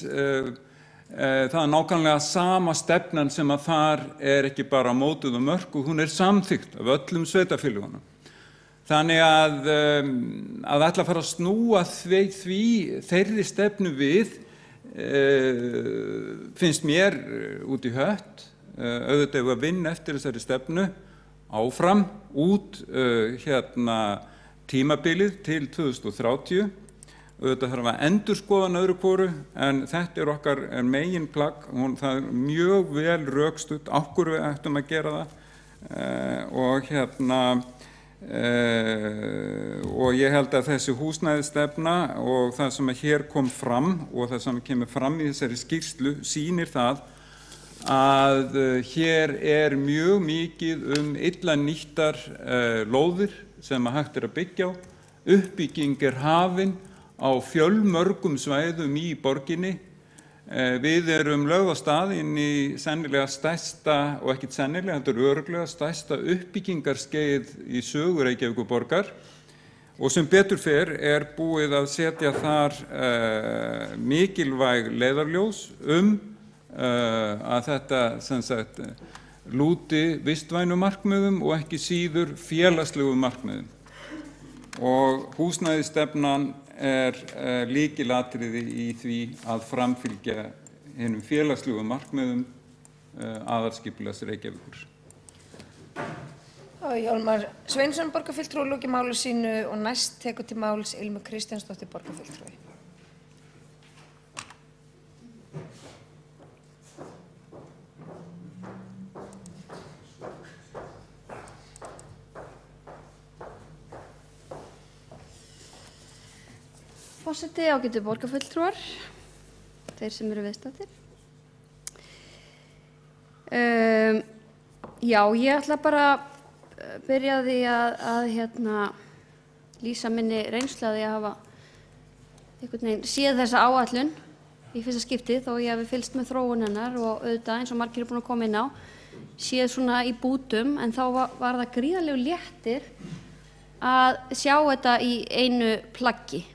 það nákvæmlega sama stefnan sem að þar ekki bara mótuð og mörkuð, hún samþykkt af öllum sveitarfélögunum. Þannig að ætla að fara að snúa þeirri stefnu við, finnst mér út í hött, auðvitað ef að vinna eftir þessari stefnu áfram út tímabilið til 2030. Auðvitað þarf að endurskoða öðru hvoru, en þetta okkar meginplagg, það mjög vel rökstutt af hverju við ættum að gera það og ég held að þessi húsnæðisstefna og það sem hér kom fram og það sem kemur fram í þessari skýrslu sýnir það að hér mjög mikið illa nýttar lóðir sem hægt að byggja á. Uppbygging hafin á fjölmörgum svæðum í borginni. Við lögð á stað inn í sennilega stærsta, og ekkert sennilega, þetta örugglega stærsta uppbyggingarskeið í sögu Reykjavíkurborgar og sem betur fer búið að setja þar mikilvæg leiðarljós að þetta sem sagt lúti vistvænum markmiðum og ekki síður félagslegum markmiðum. Og húsnæðisstefnan lykilatriði í því að framfylgja hinum félagslegu markmiðum aðalskipulags Reykjavíkur. Hjálmar Sveinsson borgarfulltrúi lokið máli sínu og næst tekur til máls Ilmur Kristjánsdóttir borgarfulltrúi. Forseti, ágætu borgarfulltrúar, þeir sem eru viðstaddir. Já, ég ætla bara að byrja á því að lýsa minni reynslu að ég hafa einhvern veginn séð þessa áætlun í fyrsta skipti þó ég hafi fylgst með þróun hennar og auðvitað eins og margir búin að koma inn á, séð svona í bútum en þá var það gríðarlegur léttir að sjá þetta í einu plaggi.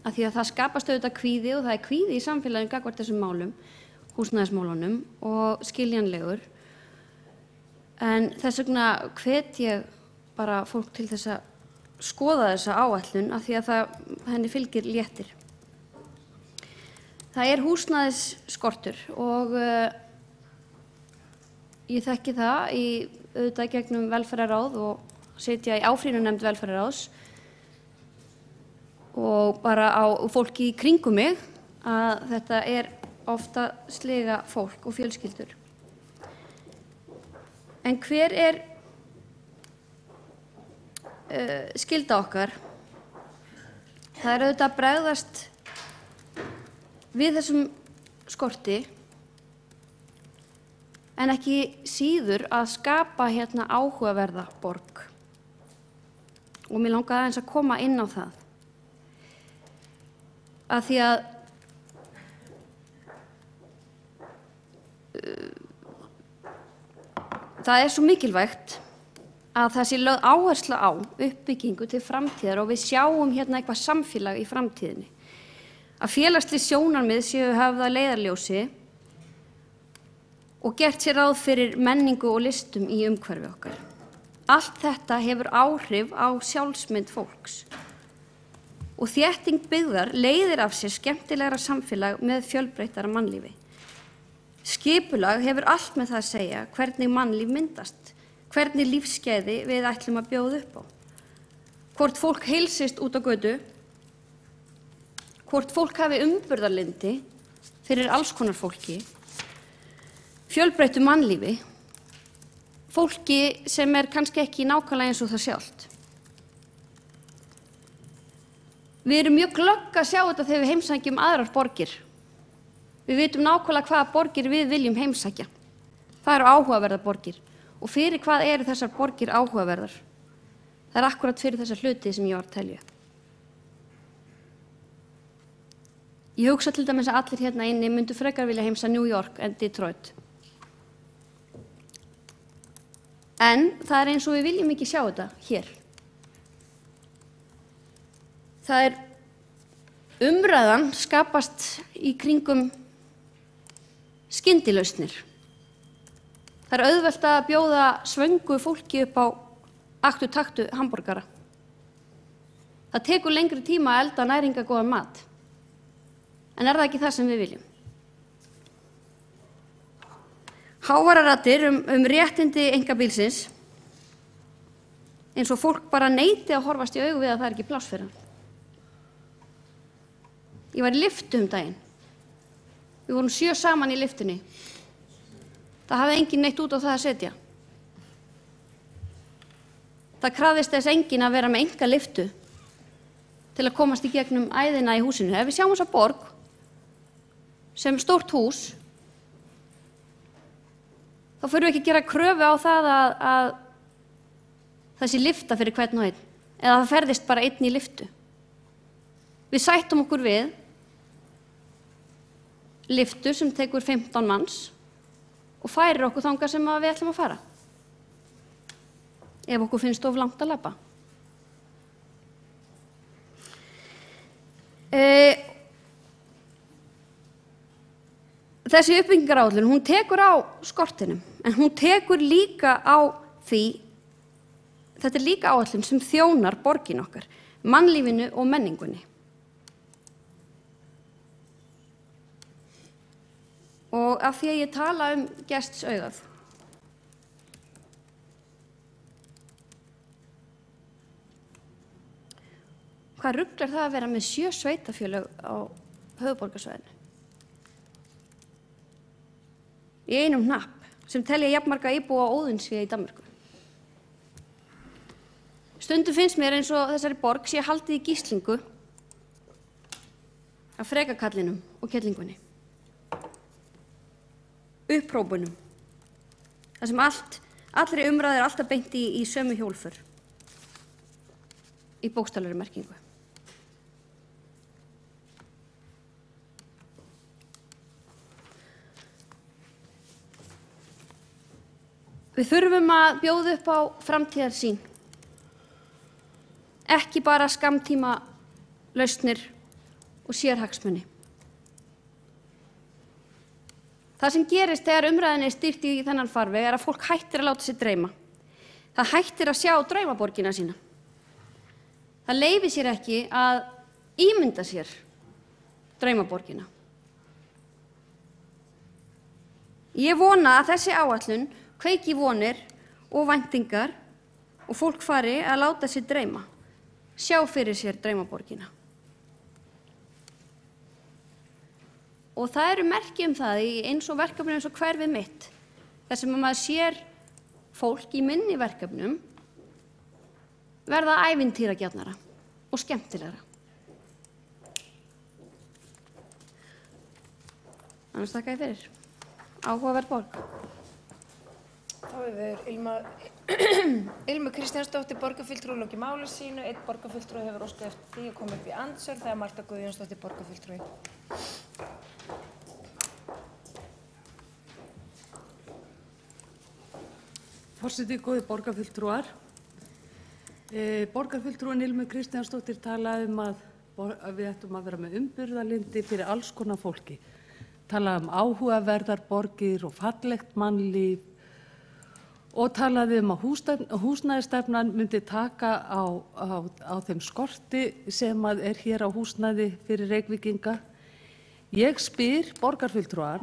Af því að það skapast auðvitað kvíði og það kvíði í samfélaginu gagnvart þessum málum, húsnæðismálunum og skiljanlegur. En þess vegna hvet ég bara fólk til þess að skoða þessa áætlun af því að henni fylgir léttir. Það húsnæðisskortur og ég þekki það auðvitað gegnum velferðarráð og sitja í áfrýjunarnefnd velferðarráðs og bara á fólki í kringum mig að þetta ofta sliga fólk og fjölskyldur. En hver skylda okkar? Það auðvitað að bregðast við þessum skorti en ekki síður að skapa hérna áhugaverða borg. Og mér langaði aðeins að koma inn á það. Af því að það svo mikilvægt að það sé lögð áhersla á uppbyggingu til framtíðar og við sjáum hérna eitthvað samfélag í framtíðinni. Að félagsleg sjónarmið séu höfð að leiðarljósi og gert sér ráð fyrir menningu og listum í umhverfi okkar. Allt þetta hefur áhrif á sjálfsmynd fólks. Og þétting byggðar leiðir af sér skemmtilegra samfélag með fjölbreyttara mannlífi. Skipulag hefur allt með það að segja hvernig mannlíf myndast, hvernig lífsgæði við ætlum að bjóða upp á. Hvort fólk heilsist út á götu, hvort fólk hafi umburðarlyndi fyrir alls konar fólki, fjölbreyttu mannlífi, fólki sem kannski ekki nákvæmlega eins og það sjálft. Við erum mjög glögg að sjá þetta þegar við heimsækjum aðrar borgir. Við vitum nákvæmlega hvaða borgir við viljum heimsækja. Það áhugaverðar borgir. Og fyrir hvað eru þessar borgir áhugaverðar? Það akkúrat fyrir þessar hluti sem ég var að telja. Ég hugsa til dæmis að allir hérna inni myndu frekar vilja heimsa New York en Detroit. En það eins og við viljum ekki sjá þetta hér. Það umræðan skapast í kringum skyndilausnir. Það auðvelt að bjóða svöngu fólki upp á aktu-taktu hamborgara. Það tekur lengri tíma að elda næringagóðan mat. En það ekki það sem við viljum? Háværar raddir réttindi einkabílsins, eins og fólk bara neiti að horfast í augu við að það ekki pláss fyrir hann. Ég var í lyftu daginn. Við vorum 7 saman í lyftunni. Það hafði enginn neitt út á það að setja. Það krafðist þess enginn að vera með enga lyftu til að komast í gegnum æðina í húsinu. Ef við sjáum þessa borg sem stórt hús, þá förum við ekki að gera kröfu á það að það sé lyfta fyrir hvern og einn, eða það ferðist bara einn í lyftu. Við sættum okkur við lyftu sem tekur 15 manns og færir okkur þangað sem við ætlum að fara. Ef okkur finnst of langt að labba. Þessi uppbyggingaráætlun, hún tekur á skortinum, en hún tekur líka á því, þetta líka áætlun sem þjónar borgin okkar, mannlífinu og menningunni. Og af því að ég tala gestsaugað. Hvað rugl það að vera með 7 sveitarfélög á höfuðborgarsvæðinu? Í einum hnapp sem telja jafnmarga íbúa á Óðinsvéi í Danmörku. Stundum finnst mér eins og þessari borg sé haldið í gíslingu af frekakallinum og kellingunni. Upphrópunum. Það sem allri umræðu alltaf beint í sömu hjólför. Í bókstaflegri merkingu. Við þurfum að bjóða upp á framtíðarsýn. Ekki bara skammtíma lausnir og sérhagsmuni. Það sem gerist þegar umræðinni stýrt í þennan farveg að fólk hættir að láta sig dreyma. Það hættir að sjá draumaborgina sína. Það leyfir sér ekki að ímynda sér draumaborgina. Ég vona að þessi áætlun kveiki vonir og væntingar og fólk fari að láta sig dreyma, sjá fyrir sér dreymaborgina. Og það eru merki það í eins og verkefni eins og Hverfið mitt, þar sem maður sér fólk í minni verkefnum verða ævintýragjarnara og skemmtilegra. Annars þakka ég fyrir. Áhugaverð borg. Þá hefur Ilmu Kristjánsdóttir borgarfulltrúi lokið máli sínu. Einn borgarfulltrúi hefur óskað eftir því að koma upp í andsvör. Það er Marta Guðjónsdóttir borgarfulltrúi. Forseti, góðir borgarfulltrúar. Borgarfulltrúin Ilmu Kristjánsdóttir talaði að við ættum að vera með umburðarlyndi fyrir alls konar fólki. Talaði áhugaverðar borgir og fallegt mannlíf og talaði að húsnæðisstefnan myndi taka á þeim skorti sem er hér á húsnæði fyrir Reykvíkinga. Ég spyr borgarfulltrúan,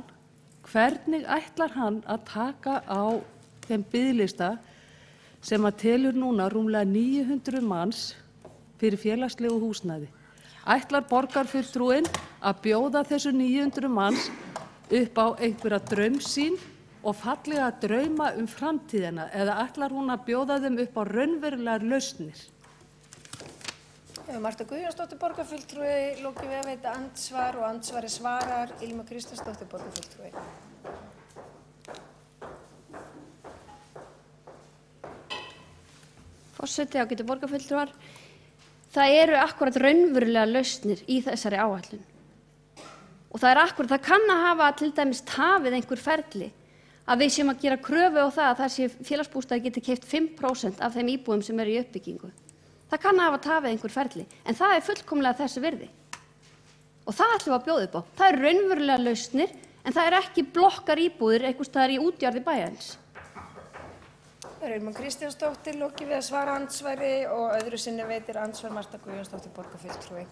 hvernig ætlar hann að taka á þeim biðlista sem telur núna rúmlega 900 manns fyrir félagslegu húsnæði? Ætlar borgarfulltrúin að bjóða þessu 900 manns upp á einhverja draumsýn og fallega drauma framtíðina, eða ætlar hún að bjóða þeim upp á raunverulegar lausnir? Marta Guðjónsdóttir borgarfulltrúi lokið við að veita andsvar og andsvari svarar Ilmu Kristjánsdóttir borgarfulltrúi. Forseti, ágætu borgarfulltrúar. Það eru akkúrat raunverulega lausnir í þessari áætlun. Og það kann að hafa til dæmis tafið einhver ferli að við séum að gera kröfu á það að þessi félagsbústaðir geti keypt 5% af þeim íbúðum sem eru í uppbyggingu. Það kann að hafa tafið einhver ferli, en það er fullkomlega þessi virði. Og það ætlum við að bjóða upp á. Það eru raunverulega lausnir, en það er ekki blokkar íbúðir einhvers staðar í útjarði bæjarins. Það er Ilmu Kristjánsdóttir lokið við að svara andsvari og öðru sinni veitir andsvar Marta Guðjónsdóttir borgarfulltrúi.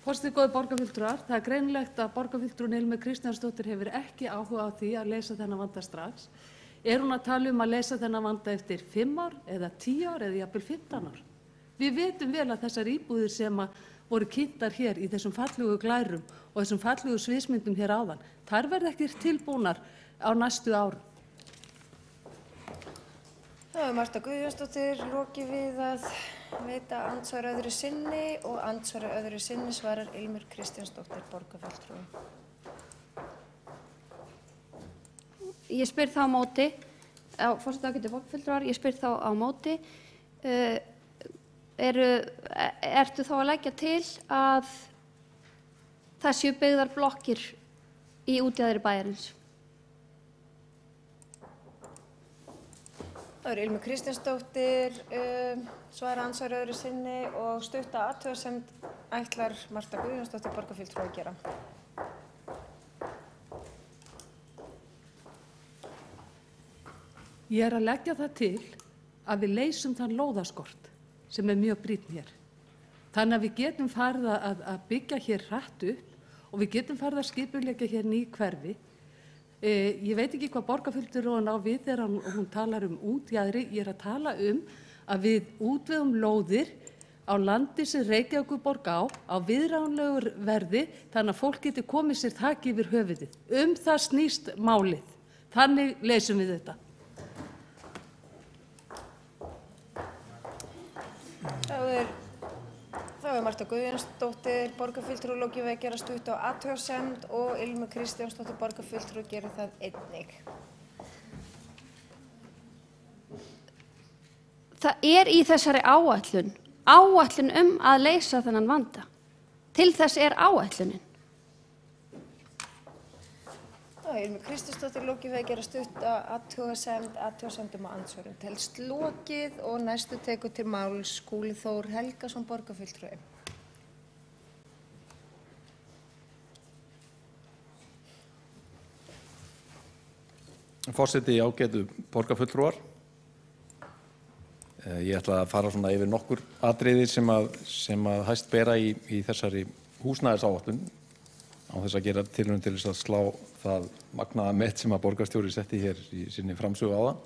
Forseti, góðir borgarfulltrúar, það er greinilegt að borgarfulltrúin Ilmu Kristjánsdóttir hefur ekki áhuga á því að leysa þennan vanda strax. Er hún að tala að leysa þennan vanda eftir 5 ár eða 10 ár eða jafnvel 15 ár? Við vitum vel að þessar íbúðir sem voru kynntar hér í þessum fallegu glærum og þessum fallegu sviðsmyndum hér áðan, þær verða ekki tilbúnar á næstu árum. Það er Marta Guðjónsdóttir lokið við að veita andsvar öðru sinni og andsvar öðru sinni svarar Ilmur Kristjánsdóttir borgarfulltrúi. Ég spyr þá á móti, forseti ágætu borgarfulltrúar, ég spyr þá á móti, ertu þá að leggja til að það séu byggðar blokkir í útjaðri bæjarins? Það er Ilmur Kristjánsdóttir svara andsvar öðru sinni og stutta athugasemd ætlar Marta Guðjónsdóttir borgarfulltrúi að gera. Ég er að leggja það til að við leysum þann lóðaskort sem er mjög brýnn hér. Þannig að við getum farið að byggja hér hratt upp og við getum farið að skipuleggja hér ný hverfi. Ég veit ekki hvað borgarfulltrúin á við þegar hún talar útjaðri. Ég er að tala að við útvegum lóðir á landi sem Reykjavíkurborg á viðráðanlegu verði þannig að fólk geti komið sér þaki yfir höfuðið. Það snýst málið. Þannig leysum við þetta. Þá er Marta Guðjónsdóttir borgarfulltrúi lokið við að gera stutta athugasemd og Ilmur Kristjánsdóttir borgarfulltrúi gerir það einnig. Það er í þessari áætlun að leysa þennan vanda. Til þess er áætlunin. Þá er Ilmur Kristjánsdóttir lokið við að gera stutta athugasemdum og andsvörum telst lokið og næstu tekur til máls Skúli Þór Helgason borgarfulltrúi. Forseti, ágætu borgarfulltrúar. Ég ætla að fara svona yfir nokkur atriði sem að hæst bera í þessari húsnæðisáætlun á þess að gera tilraun til þess að slá það magnaða met sem að borgarstjóri setti hér í sinni framsögu áðan.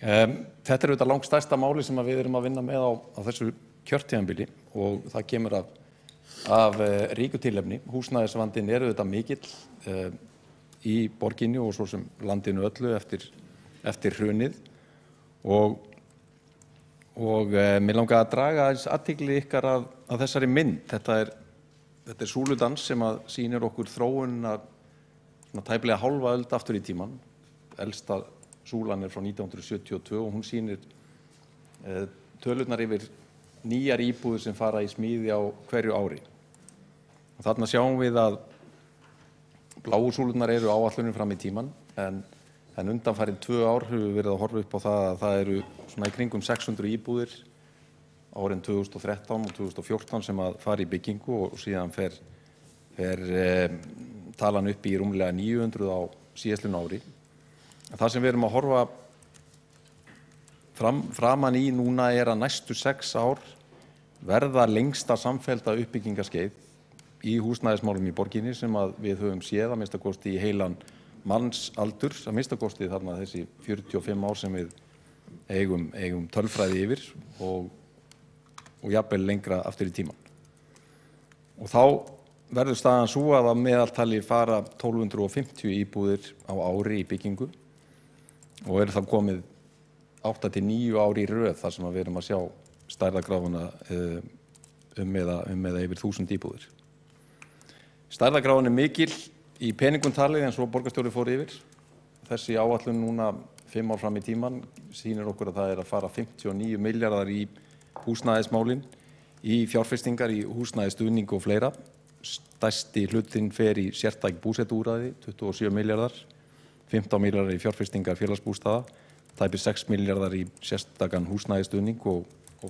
Þetta er auðvitað langstærsta máli sem að við erum að vinna með á þessu kjörtímabili og það kemur af ríku tilefni. Húsnæðisvandinn er auðvitað mikill í borginni og svo sem landinu öllu eftir hrunið og mér langar að draga aðeins athygli ykkar að þessari mynd. Þetta er súludans sem að sýnir okkur þróunina svona tæplega hálfa öld aftur í tíman. Elsta súlan er frá 1972 og hún sýnir tölurnar yfir nýjar íbúðir sem fara í smíði á hverju ári. Og þarna sjáum við að bláu súlurnar eru áætlunin fram í tíman en undanfarin 2 ár höfum við verið að horfa upp á það að það eru svona í kringum 600 íbúðir árin 2013 og 2014 sem að fara í byggingu og síðan fer talan upp í rúmlega 900 á síðastliðnu ári. Það sem við erum að horfa framan í núna er að næstu 6 ár verða lengsta samfellda uppbyggingarskeið í húsnæðismálum í borginni sem að við höfum séð að minnsta kosti í heilan mannsaldur, að minnsta kosti þarna þessi 45 ár sem við eigum tölfræði yfir og jafnvel lengra aftur í tíman. Og þá verður staðan svo að meðaltali fara 1250 íbúðir á ári í byggingu og er það komið 8 til 9 ári í röð þar sem við erum að sjá stærðargráfuna eða yfir 1000 íbúðir. Stærðargráfan er mikil í peningum talið eins og borgarstjóri fór yfir. Þessi áætlun núna 5 ár fram í tíman sýnir okkur að það er að fara 59 milljarðar í húsnæðismálin, í fjárfestingar, í húsnæðisstuðning og fleira. Stærsti hlutinn fer í sértæk búsetuúrræði, 27 milljarðar, 15 milljarðar í fjárfestingar félagsbústaða, tæpir 6 milljarðar í sérstakan húsnæðisstuðning og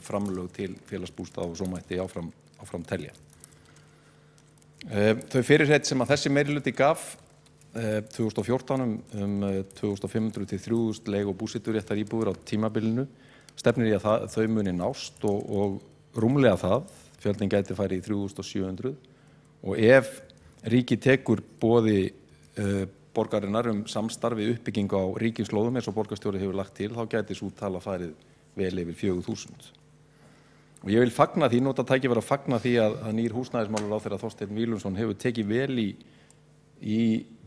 framlög til félagsbústaða og svo mætti áfram telja. Þau fyrirheit sem að þessi meirihluti gaf 2014 um 2500 til 3000 leig- og búseturéttar íbúðir á tímabilinu stefnir í að þau muni nást og rúmlega það, fjöldinn gæti farið í 3700 og ef ríkið tekur boði borgarinnar samstarfi uppbyggingu á ríkislóðum eins og borgarstjóri hefur lagt til, þá gæti sú tala farið vel yfir 4000. Og ég vil fagna því, nota tækifæri að fagna því að nýr húsnæðismálaráðherra Þorsteinn Víglundsson hefur tekið vel í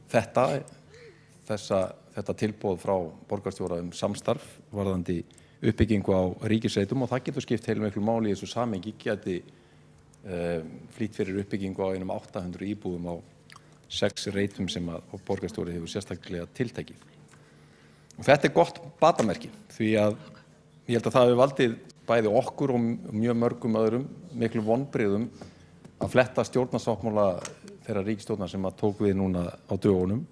þetta tilboð frá borgarstjóra samstarf varðandi uppbyggingu á ríkisreitum og það getur skipt heilmiklu máli í þessu samhengi gæti flýtt fyrir uppbyggingu á einum 800 íbúðum á 6 reitum sem að borgarstjóri hefur sérstaklega tiltekið. Og þetta er gott batamerki því að ég held að það hefur valdið bæði okkur og mjög mörgum öðrum miklu vonbrigðum að fletta stjórnarsáttmála þeirra ríkisstjórnar sem að tók við núna á dögunum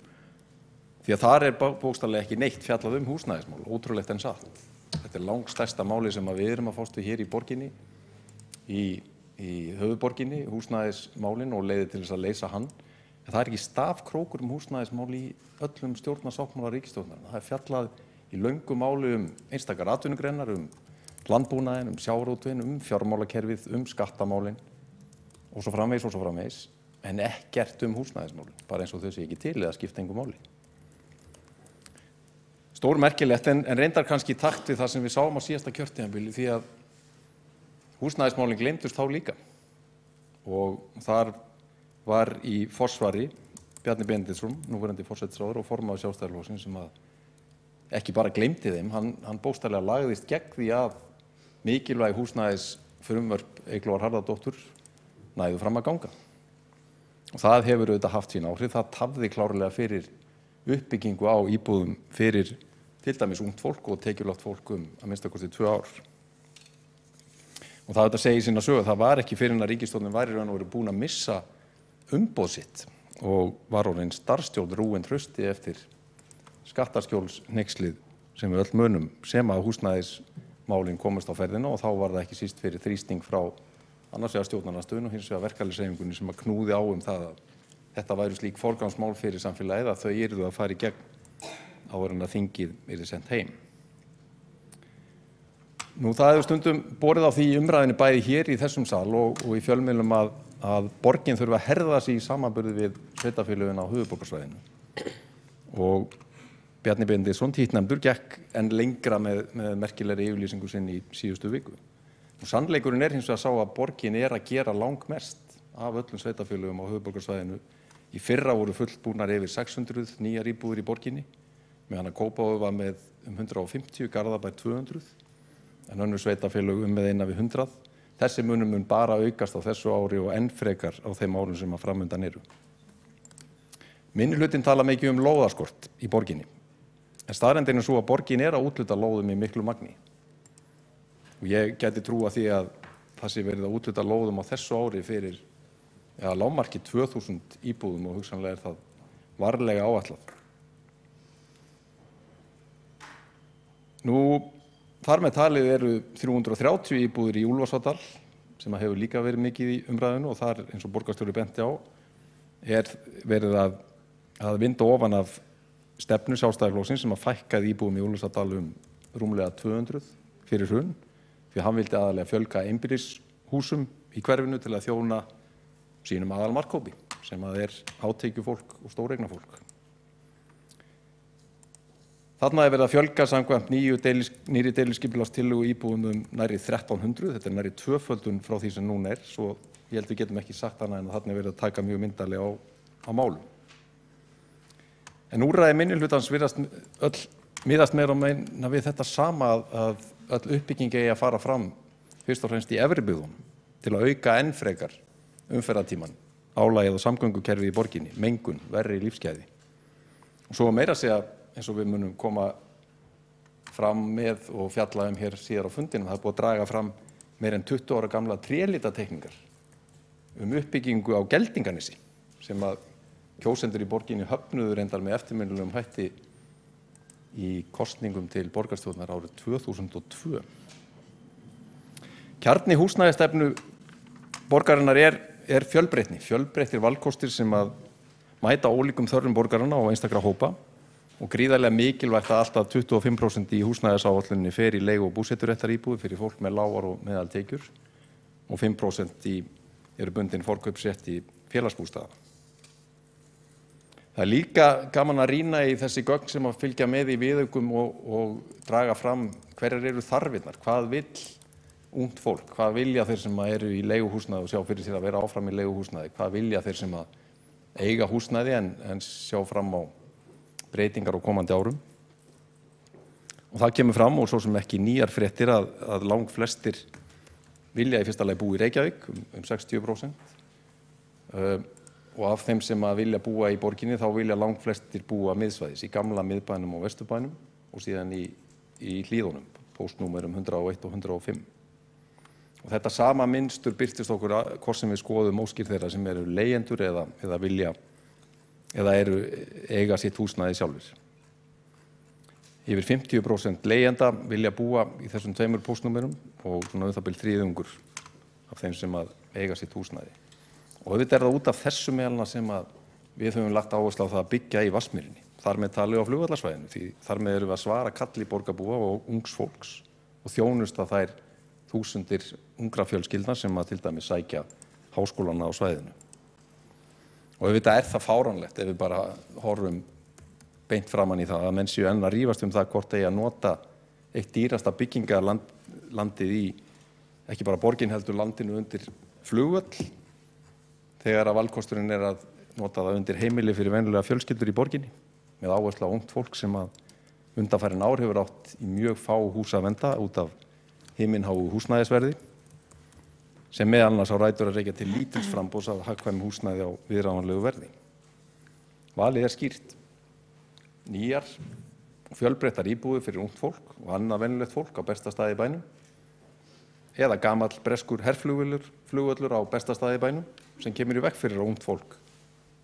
því að þar er bókstaflega ekki neitt fjallað húsnæðismál, ótrúlegt en satt. Þetta er langstærsta máli sem að við erum að fást við hér í borginni, í höfuðborginni, húsnæðismálin og leiðir til þess að leysa hann. En það er ekki stafkrókur húsnæðismál í öllum stjórnarsáttmála ríkisstjórnar. Það er fjallað í löngu máli einstakar atvinnugreinar, landbúnaðinn, sjávarútveginn, fjármálakerfið, skattamálin og svo framvegis, en ekkert húsnæðismálin, bara eins og þau sé ekki til eða skipta engu máli. Stórmerkilegt en reyndar kannski í takt við það sem við sáum á síðasta kjörtímabili því að húsnæðismálin gleymdust þá líka og þar var í forsvari Bjarni Benediktsson, núverandi forsætisráðherra og formaður Sjálfstæðisflokksins sem að ekki bara gleymdi þeim, hann bókstaflega lagðist gegn því að mikilvæg húsnæðisfrumvörp Eyglóar Harðardóttur næðu fram að ganga. Og það hefur auðvitað haft sín áhrif, það tafði klárlega fyrir uppbyggingu á íbúðum fyrir til dæmis ungt fólk og tekjulágt fólk að minnsta kosti 2 ár. Og það auðvitað segir sína sögu, það var ekki fyrir en að ríkisstjórnin væri raun og verið búin að missa umboð sitt og var orðin starfsstjórn rúin trausti eftir skattarskjólshneykslið sem við öll munum sem að húsnæðismálin komast á ferðina og þá var það ekki síst fyrir þrýsting frá annars vegar stjórnarandstöðunni og hins vegar verkalýðshreyfingunni sem að knúði á það að þetta væru slík forgangsmál fyrir samfélagið að þau yrðu að fara í gegn áður en að þingið yrði sent heim. Það hefur stundum borið á því í umræðunni bæði hér í þessum sal og í fjölmiðlum að borgin þurfi að herða sig í samanburði við sveitarfélögin á höfuðborgarsvæðinu. Og Bjarni Benediktsson, títtnefndur, gekk enn lengra með merkilegri yfirlýsingu sinni í síðustu viku. Og sannleikurinn hins vegar sá að borgin að gera langmest af öllum sveitarfélögum á höfuðborgarsvæðinu. Í fyrra voru fullbúnar yfir 600 nýjar íbúðir í borginni, meðan að Kópavogur var með 150, Garðabær 200, en önnur sveitarfélög með innan við 100. Þessi munur mun bara aukast á þessu ári og enn frekar á þeim árum sem að framundan eru. Minnihlutinn tala mikið lóðaskort í borginni, en staðreyndin svo að borgin að úthluta lóðum í miklu magni. Og ég gæti trúa því að það sé verið að úthluta lóðum á þessu ári fyrir lágmarki 2000 íbúðum og hugsanlega það varlega áætlað. Þar með talið eru 330 íbúðir í Úlfarsárdal sem hefur líka verið mikið í umræðinu og þar, eins og borgarstjóri benti á, verið að vinda ofan af stefnu Sjálfstæðisflokksins sem fækkaði íbúðum í Úlfarsárdal rúmlega 200 fyrir hrun, því hann vildi aðalega fjölga einbýlishúsum í hverfinu til að þjóna sínum aðalmarkhópi sem hátekjufólk og stóreignafólk. Þarna verið að fjölga samkvæmt nýrri deiliskipulagstillögu íbúðum nærri 1300, þetta nærri tvöföldun frá því sem núna svo ég held við getum ekki sagt annað en að þarna verið að taka mjög myndarlega á málum. En úrræði minnihlutans virðast öll miðast meira og meina við þetta sama að öll uppbygging að fara fram fyrst og fremst í efri byggðum til að auka enn frekar umferðartímann, álagið og samgöngukerfið í borginni, mengun, verri lífsgæði. Og svo meira að segja, eins og við munum koma fram með og fjalla hér síðar á fundinum, það búið að draga fram meira en 20 ára gamla trélítateikningar uppbyggingu á Geldinganesi sem að kjósendur í borginni höfnuðu reyndar með eftirminnilegum hætti í kosningum til borgarstjórnar árið 2002. Kjarni húsnæðisstefnu borgarinnar fjölbreyttir valkostir sem að mæta ólíkum þörfum borgaranna og einstakra hópa og gríðarlega mikilvægt að alltaf 25% í húsnæðisáætluninni fer í leigu- og búseturéttaríbúðir fyrir fólk með lágar og meðaltekjur og 5% eru bundin forkaupsrétt í félagsbústaða. Það líka gaman að rýna í þessi gögn sem að fylgja með í viðaukum og draga fram hverjar eru þarfirnar, hvað vill ungt fólk, hvað vilja þeir sem eru í leiguhúsnæði og sjá fyrir sér að vera áfram í leiguhúsnæði, hvað vilja þeir sem að eiga húsnæði en sjá fram á breytingar á komandi árum. Og það kemur fram og svo sem ekki nýjar fréttir að langflestir vilja í fyrsta lagi búa í Reykjavík 60%. Og af þeim sem að vilja búa í borginni þá vilja langflestir búa miðsvæðis í gamla miðbænum og vesturbænum og síðan í hlíðunum, póstnúmerum 101 og 105. Og þetta sama mynstur birtist okkur hvort sem við skoðum óskir þeirra sem eru leigjendur eða vilja eða eru eiga sitt húsnæði sjálfur. Yfir 50% leigjenda vilja búa í þessum tveimur póstnúmerum og svona það bil þriðjungur af þeim sem að eiga sitt húsnæði. Og auðvitað það út af þessu meðalna sem að við höfum lagt áherslu á það að byggja í Vatnsmýrinni. Þar með talið á flugvallarsvæðinu, því þar með erum við að svara kalli borgarbúa og ungs fólks og þjónusta þær þúsundir ungra fjölskyldna sem að til dæmis sækja háskólana á svæðinu. Og auðvitað það fáránlegt ef við bara horfum beint framan í það að menn séu enn að rífast það hvort eigi að nota eitt dýrasta byggingarlandið í ekki bara borgin heldur landinu undir flugvöll þegar að valkosturinn að nota það undir heimili fyrir venjulega fjölskyldur í borginni með áherslu á ungt fólk sem að undanfarin ár hefur átt í mjög fá hús að venda út af himinháu húsnæðisverði sem meðal annars á rætur að rekja til lítils framboðs af hagkvæmu húsnæði á viðráðanlegu verði. Valið skýrt. Nýjar og fjölbreyttar íbúðir fyrir ungt fólk og annað venjulegt fólk á besta staði í bænum eða gamall breskur herflugvöllur á besta staði í bænum sem kemur í veg fyrir að ungt fólk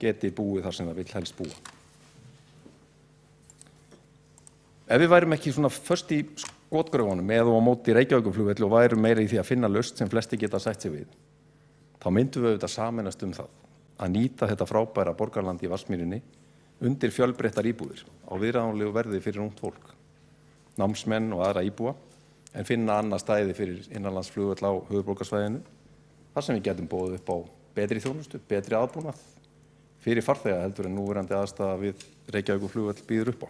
geti búið þar sem það vill helst búa. Ef við værum ekki svona först í skotgröfunum eða á móti Reykjavíkurflugvelli og værum meira í því að finna lausn sem flesti geta sætt sig við, þá myndum við auðvitað sameinast það að nýta þetta frábæra borgarland í Vatnsmýrinni undir fjölbreyttar íbúðir á viðráðanlegu verði fyrir ungt fólk, námsmenn og aðra íbúa en finna annað stæði fyrir innanlandsflugvöll á höfuðborgarsvæðinu þar sem við getum boðið upp á betri þjónustu, betri aðbúnað fyrir farþega heldur en núverandi aðstaða við Reykjavíkurflugvöll býður upp á.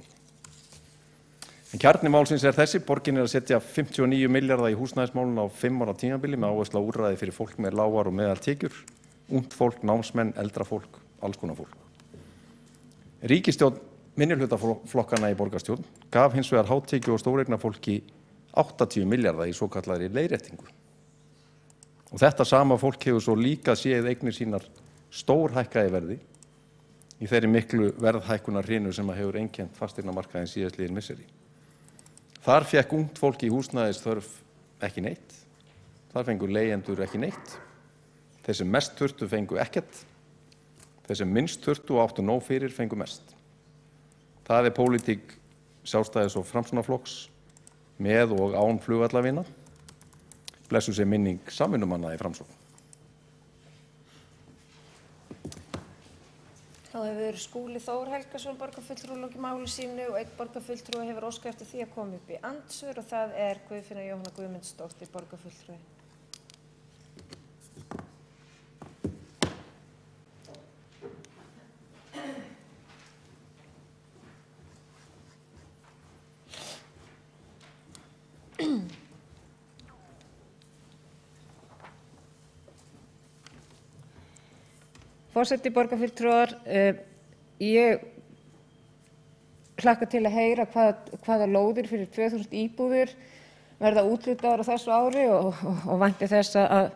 En kjarni málsins þessi, borgin að setja 59 milljarða í húsnæðismálun á 5 ára tímabili með áherslu á úrræði fyrir fólk með lágar og meðaltekjur, ungt fólk, námsmenn, eldra fólk, alls konar fólk. Ríkisstjórn minnihlutaflokkana í borgarstjórn gaf hins vegar hátekju- og stóreignafólki 80 milljarða í svokallari leiðréttingu. Og þetta sama fólk hefur svo líka séð eignir sínar stórhækka í verði í þeirri miklu verðhækkunar hrinu sem hefur einkennt fasteignamarkaðinn síðastliðin misseri. Þar fékk ungt fólk í húsnæðisþörf ekki neitt, þar fengu leigjendur ekki neitt, þeir sem mest þurftu fengu ekkert, þeir sem minnst þurftu og áttu nóg fyrir fengu mest. Það pólitík Sjálfstæðis- og Framsóknarflokks með og án flugvallavina. Blessuð sé minning samvinnumanna í Framsókn. Þá hefur Skúli Þór Helgason borgarfulltrúi lokið máli sínu og einn borgarfulltrúi hefur óskað eftir því að koma upp í andsvör og það Guðfinna Jóhanna Guðmundsdóttir borgarfulltrúi. Forseti, borgarfulltrúar, ég hlakka til að heyra hvaða lóðir fyrir 2000 íbúðir verða úthlutaðar á þessu ári og vænti þess að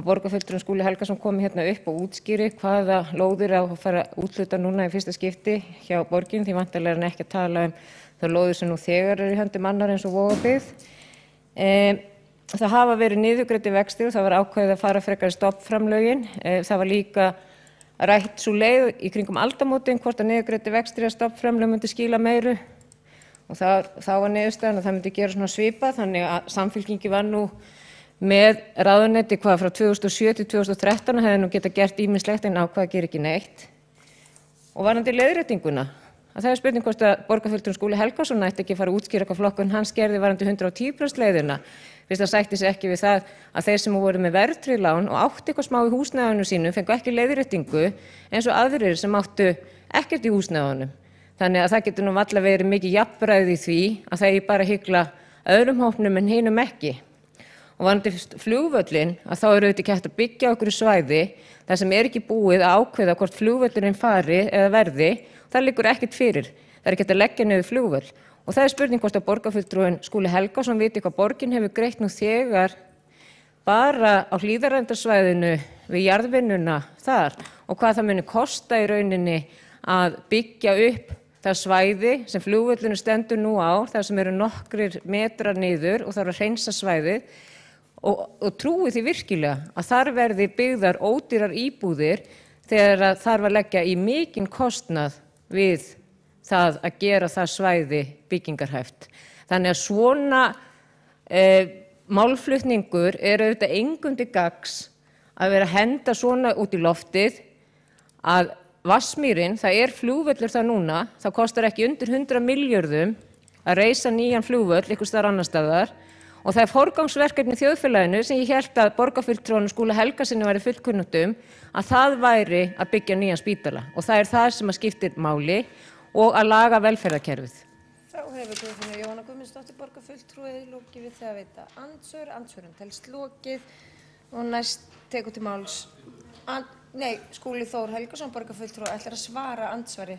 borgarfulltrúinn Skúli Helgason komi hérna upp og útskýri hvaða lóðir á að fara úthluta núna í fyrsta skipti hjá borgin, því væntanlega er hann ekki að tala þær lóðir sem nú þegar eru í höndum annar eins og Vogabyggð. Það hafa verið niðurgreiddir vextir og það var ákveðið að fara frekar í stofnframlögin. Það var líka rætt sú leið í kringum aldamótin hvort að niðurgreiddir vextir eða stofnframlög myndi skila meiru og þá var niðurstaðan að það myndi gera svona svipað, þannig að Samfylkingin var nú með ráðuneyti frá 2007 til 2013 hefði nú getað gert ýmislegt en ákvað að gera ekki neitt. Og varðandi leiðréttinguna, að það er spurning hvort að borgarfulltrúinn Skúli Helgason ætti ekki að fara að útskýra hvað flokkun hans gerði varðandi 110% leiðina. Fyrst það sætti sig ekki við það að þeir sem voru með verðtryggð lán og áttu eitthvað smá í húsnæðinu sínu fengu ekki leiðréttingu eins og aðrir sem áttu ekkert í húsnæðunum. Þannig að það getur nú varla verið mikið jafnræði í því að það eigi bara að hygla öðrum hópnum en hinum ekki. Og varðandi flugvöllinn að þá eru auðvitað ekki hægt að byggja okkur svæði þar sem er ekki búið að ákveða hvort flugvöllurinn fari eða verði, það liggur ekkert fyrir. Það er ekki hægt að leggja niður flugvöll. Og það er spurning hvort að borgarfulltrúinn Skúli Helgason viti hvað borgin hefur greitt nú þegar bara á Hlíðarendasvæðinu við jarðvinnuna þar og hvað það muni kosta í rauninni að byggja upp það svæði sem flugvöllurinn stendur nú á, þar sem eru nokkrir metrar niður og þarf að hreinsa svæðið og trúi því virkilega að þar verði byggðar ódýrar íbúðir þegar þarf að leggja í mikinn kostnað við það að gera það svæði byggingarhæft. Þannig að svona málflutningur auðvitað engum til gagns að vera að henda svona út í loftið að Vatnsmýrin, það er flugvöllur það núna, það kostar ekki undir 100 milljörðum að reisa nýjan flugvöll einhvers staðar annar staðar og það er forgangsverkefni í þjóðfélaginu sem ég hélt að borgarfulltrúanum Skúla Helgasyni væri fullkunnugt að það væri að byggja nýjan spítala og það er það sem að skiptir máli og að laga velferðarkerfið. Þá hefur Guðfinna Jóhanna Guðmundsdóttir borgarfulltrúi lokið við það að veita andsvör, andsvörum telst lokið og næst tekur til máls Skúli Þór Helgason borgarfulltrúi ætlar að svara andsvari.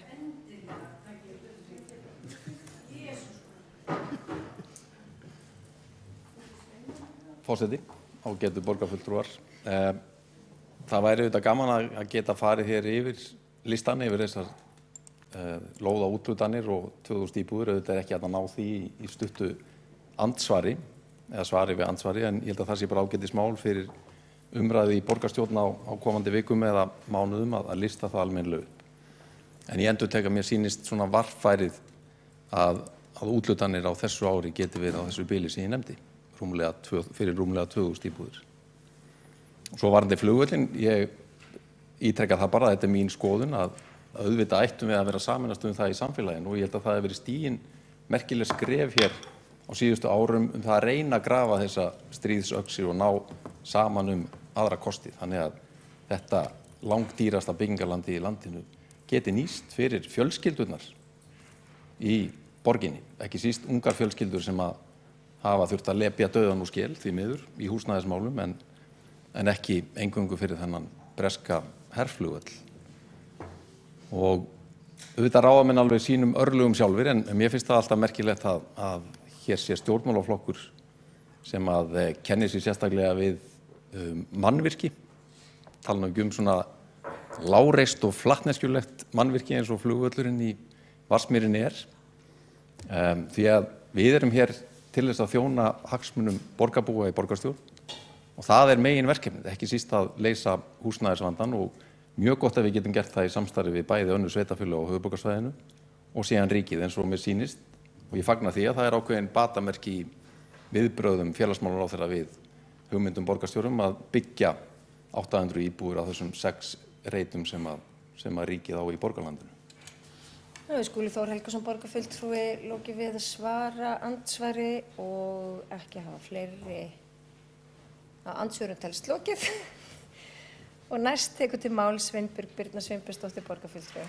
Forseti, ágætu borgarfulltrúar. Það væri auðvitað gaman að geta farið hér yfir listan yfir þessar lóða úthlutanir og 2000 íbúðir, auðvitað er ekki hægt að ná því í stuttu andsvari eða svari við andsvari, en ég held að það sé bara ágætis mál fyrir umræðu í borgarstjórn á komandi vikum eða mánuðum að lista það almennilega upp. En ég endurtek að mér sýnist svona varfærið að úthlutanir á þessu ári geti verið á þessu bili sem ég nefndi, fyrir rúmlega 2000 íbúðir. Svo varðandi flugvöllin, ég ítreka það bara, þetta er mín skoðun að auðvitað ættum við að vera sameinast það í samfélaginu og ég held að það hefur verið stigin merkileg skref hér á síðustu árum það að reyna að grafa þessa stríðsöxir og ná saman aðra kosti. Þannig að þetta langdýrasta byggingarlandi í landinu geti nýst fyrir fjölskyldunar í borginni, ekki síst ungar fjölskyldur sem að hafa þurft að lepja dauðan úr skel því miður í húsnæðismálum en ekki eingöngu fyrir þennan breska herflugvöll. Og auðvitað ráða menn alveg sínum örlögum sjálfir en mér finnst það alltaf merkilegt að hér sé stjórnmálaflokkur sem að kennir sér sérstaklega við mannvirki, tala nú ekki svona lágreist og flattneskjulegt mannvirki eins og flugvöllurinn í Vatnsmýrinni því að við erum hér til þess að þjóna hagsmunum borgarbúa í borgarstjórn og það megin verkefnið, ekki síst að leysa húsnæðisvandann og mjög gott að við getum gert það í samstarfi við bæði önnur sveitarfélög á höfuðborgarsvæðinu og síðan ríkið eins og mér sýnist og ég fagna því að það ákveðin batamerki í viðbrögðum félagsmálaráðherra við hugmyndum borgarstjórum að byggja 800 íbúðir á þessum 6 reitum sem að ríkið á í borgarlandinu. Skúli Þór Helgason borgarfulltrúi lokið við að svara andsvari og ekki hafa fleiri að andsvörum telst lokið. Og næst tekur til máls Sveinbjörg Birna Sveinbjörnsdóttir borgarfulltrúi.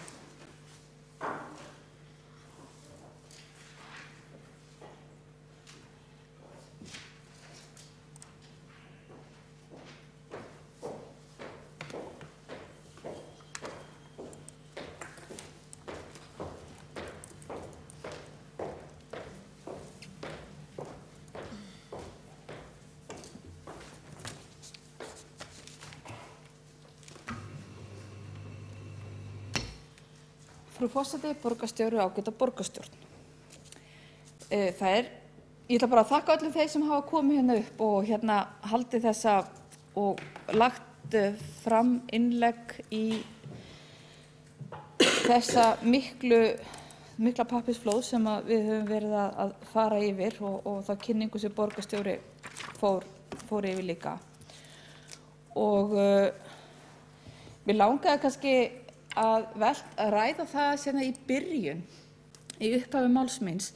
Frú forseti, borgarstjóri og ágæta borgarstjórn. Ég ætla bara að þakka öllum þeim sem hafa komið hérna upp og haldið þessa og lagt fram innlegg í þessa mikla pappirsflóð sem við höfum verið að fara yfir og þá kynningu sem borgarstjóri fór yfir líka. Og mér langaði kannski að ræða það sérna í byrjun, í upphafi máls míns,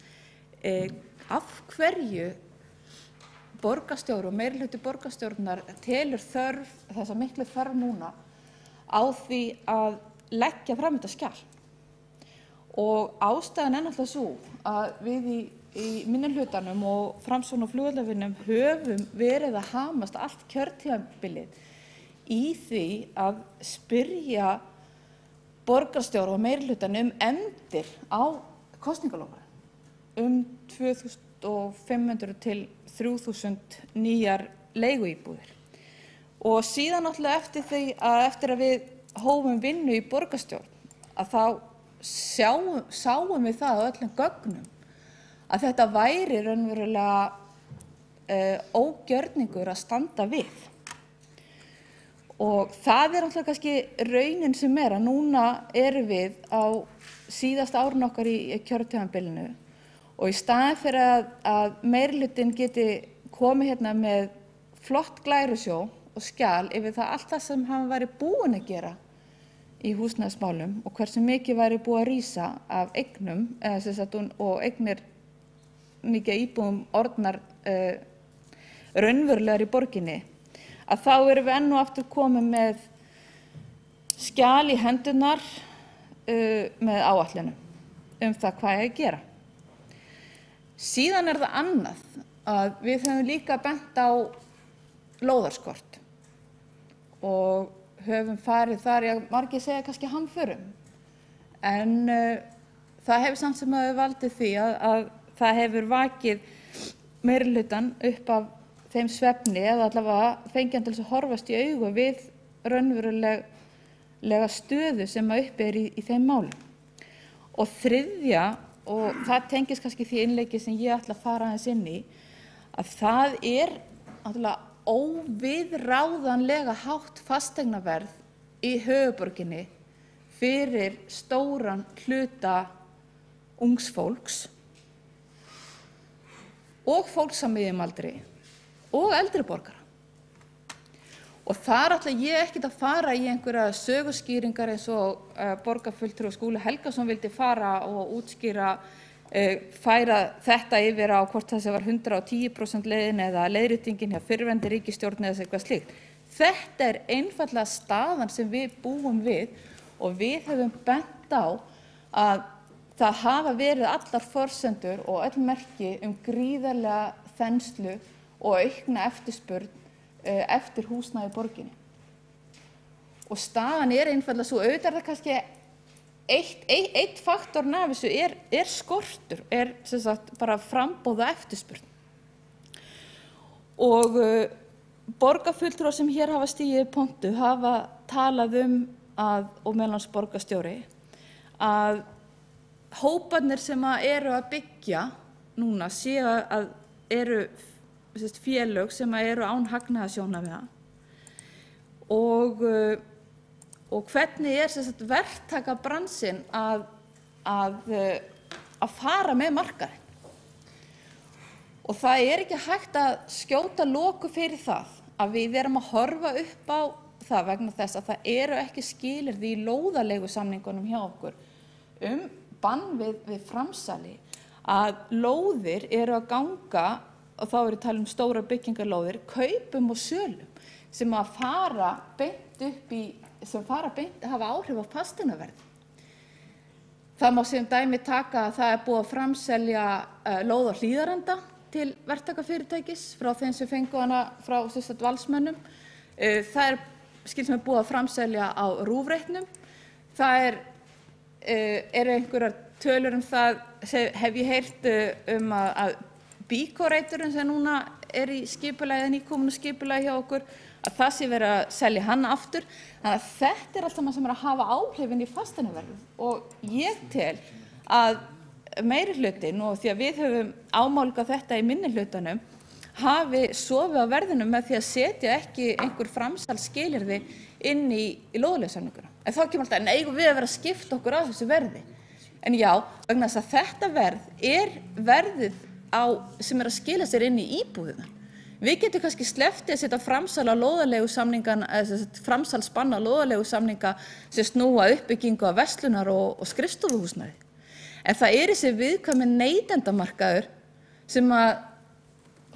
af hverju borgarstjóri og meirihluti borgarstjórnar telur þessa miklu þörf núna á því að leggja fram þetta skjal. Og ástæðan náttúrulega sú að við í minnihlutanum og Framsókn og flugvallavinum höfum verið að hamast allt kjörtímabilið í því að spyrja borgarstjóra og meirihlutan efndir á kosningaloforðum 2500 til 3000 nýjar leiguíbúðir. Og síðan náttúrulega eftir að við hófum vinnu í borgarstjórn að þá sáum við það á öllum gögnum að þetta væri raunverulega ógjörningur að standa við. Og það náttúrulega kannski raunin sem að núna erum við á síðasta árinu okkar í kjörtímabilinu og í staðinn fyrir að meirihlutinn geti komið hérna með flott glærusjó og skjal yfir það allt það sem hann væri búinn að gera í húsnæðismálum og hversu mikið væri búið að rísa af eignum og eignir mikið íbúðum orðnar raunverulegar í borginni, að þá erum við enn og aftur komið með skjal í hendurnar með áætlunum það hvað ég að gera. Síðan það annað að við höfum líka bent á lóðarskort og höfum farið þar, margir segja kannski hamförum, en það hefur samt sem að valdið því að það hefur vakið meirihlutann upp af þeim svefni eða allavega fengið til þess að horfast í augu við raunverulega stöðu sem uppi í þeim málum. Og þriðja, og það tengist kannski því innleggi sem ég ætla að fara aðeins inn í, að það náttúrulega óviðráðanlega hátt fasteignaverð í höfuðborginni fyrir stóran hluta ungs fólks og fólks á miðjum aldri og eldri borgara. Og þar ætla ég ekkert að fara í einhverja söguskýringar eins og borgarfulltrúi Skúli Helgason vildi fara og útskýra færa þetta yfir á hvort þessi var 110% leiðin eða leiðréttingin hjá fyrrverandi ríkisstjórn eða eitthvað slíkt. Þetta einfaldlega staðan sem við búum við og við höfum bent á að það hafa verið allar forsendur og öll merki gríðarlega þenslu og aukna eftirspurn eftir húsnæði í borginni. Og staðan einfaldlega svo, auðvitað það kannski eitt faktorinn af þessu skortur, sem sagt bara framboð og eftirspurn. Og borgarfulltrúar sem hér hafa stigið í pontu hafa talað og meðal annars borgarstjóri, að hóparnir sem eru að byggja núna séu að eru félög sem eru án hagnaðarsjónarmiða og hvernig verktakabransinn að fara með markaðinn. Og það ekki hægt að skjóta loku fyrir það að við erum að horfa upp á það vegna þess að það eru ekki skilyrði í lóðaleigusamningunum hjá okkur bann við framsali, að lóðir eru að ganga, og þá talað stóra byggingarlóðir, kaupum og sölum sem að fara beint upp í, sem fara beint að hafa áhrif á fasteignaverð. Það má sem dæmi taka að það búið að framselja lóð á Hlíðarenda til verktakafyrirtækis frá þeim sem fengu hana frá Valsmönnum. Það skil sem búið að framselja á Rúfreitnum. Það einhverjar tölur það, hef ég heyrt að Bíkóreiturinn sem núna í skipulagi, nýkomnu skipulagi hjá okkur, að það sé verið að selja hann aftur. Þannig að þetta allt saman sem að hafa áhrifin í fasteignaverðið. Og ég tel að meirihlutinn, og því að við höfum ámálgað þetta í minnihlutanum, hafi sofið á verðinum með því að setja ekki einhver framsalsskilyrði inn í lóðaleigusamninguna. En þá kemur alltaf, eigum við að vera að skipta okkur á þessu verði. En já, vegna þess að þetta verð verðið sem að skila sér inn í íbúðina. Við getum kannski sleppt að setja framsal á lóðaleigusamningan, framsalsbann á lóðaleigusamninga sem snúa uppbyggingu af verslunar og skrifstofuhúsnæði. En það þessi viðkvæmi neytendamarkaður sem að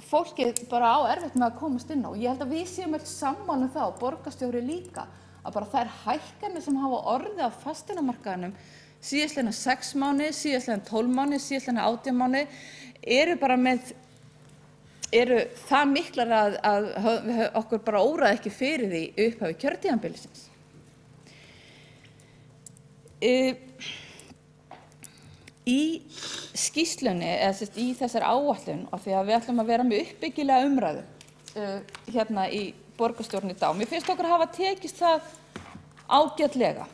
fólkið bara á erfitt með að komast inn á. Ég held að við séum öll sammála það og borgarstjóri líka, að bara þær hækkanir sem hafa orðið á fasteignamarkaðinum síðastliðna 6 mánuði, síðastliðna 12 mánuði, síðastliðna 18 mánuði eru það miklar að okkur bara óraði ekki fyrir því upphafi kjörtímabilisins. Í skýrslunni, eða í þessari áætlun, af því að við ætlum að vera með uppbyggilega umræðu hérna í borgarstjórn í dag. Mér finnst okkur hafa tekist það ágætlega.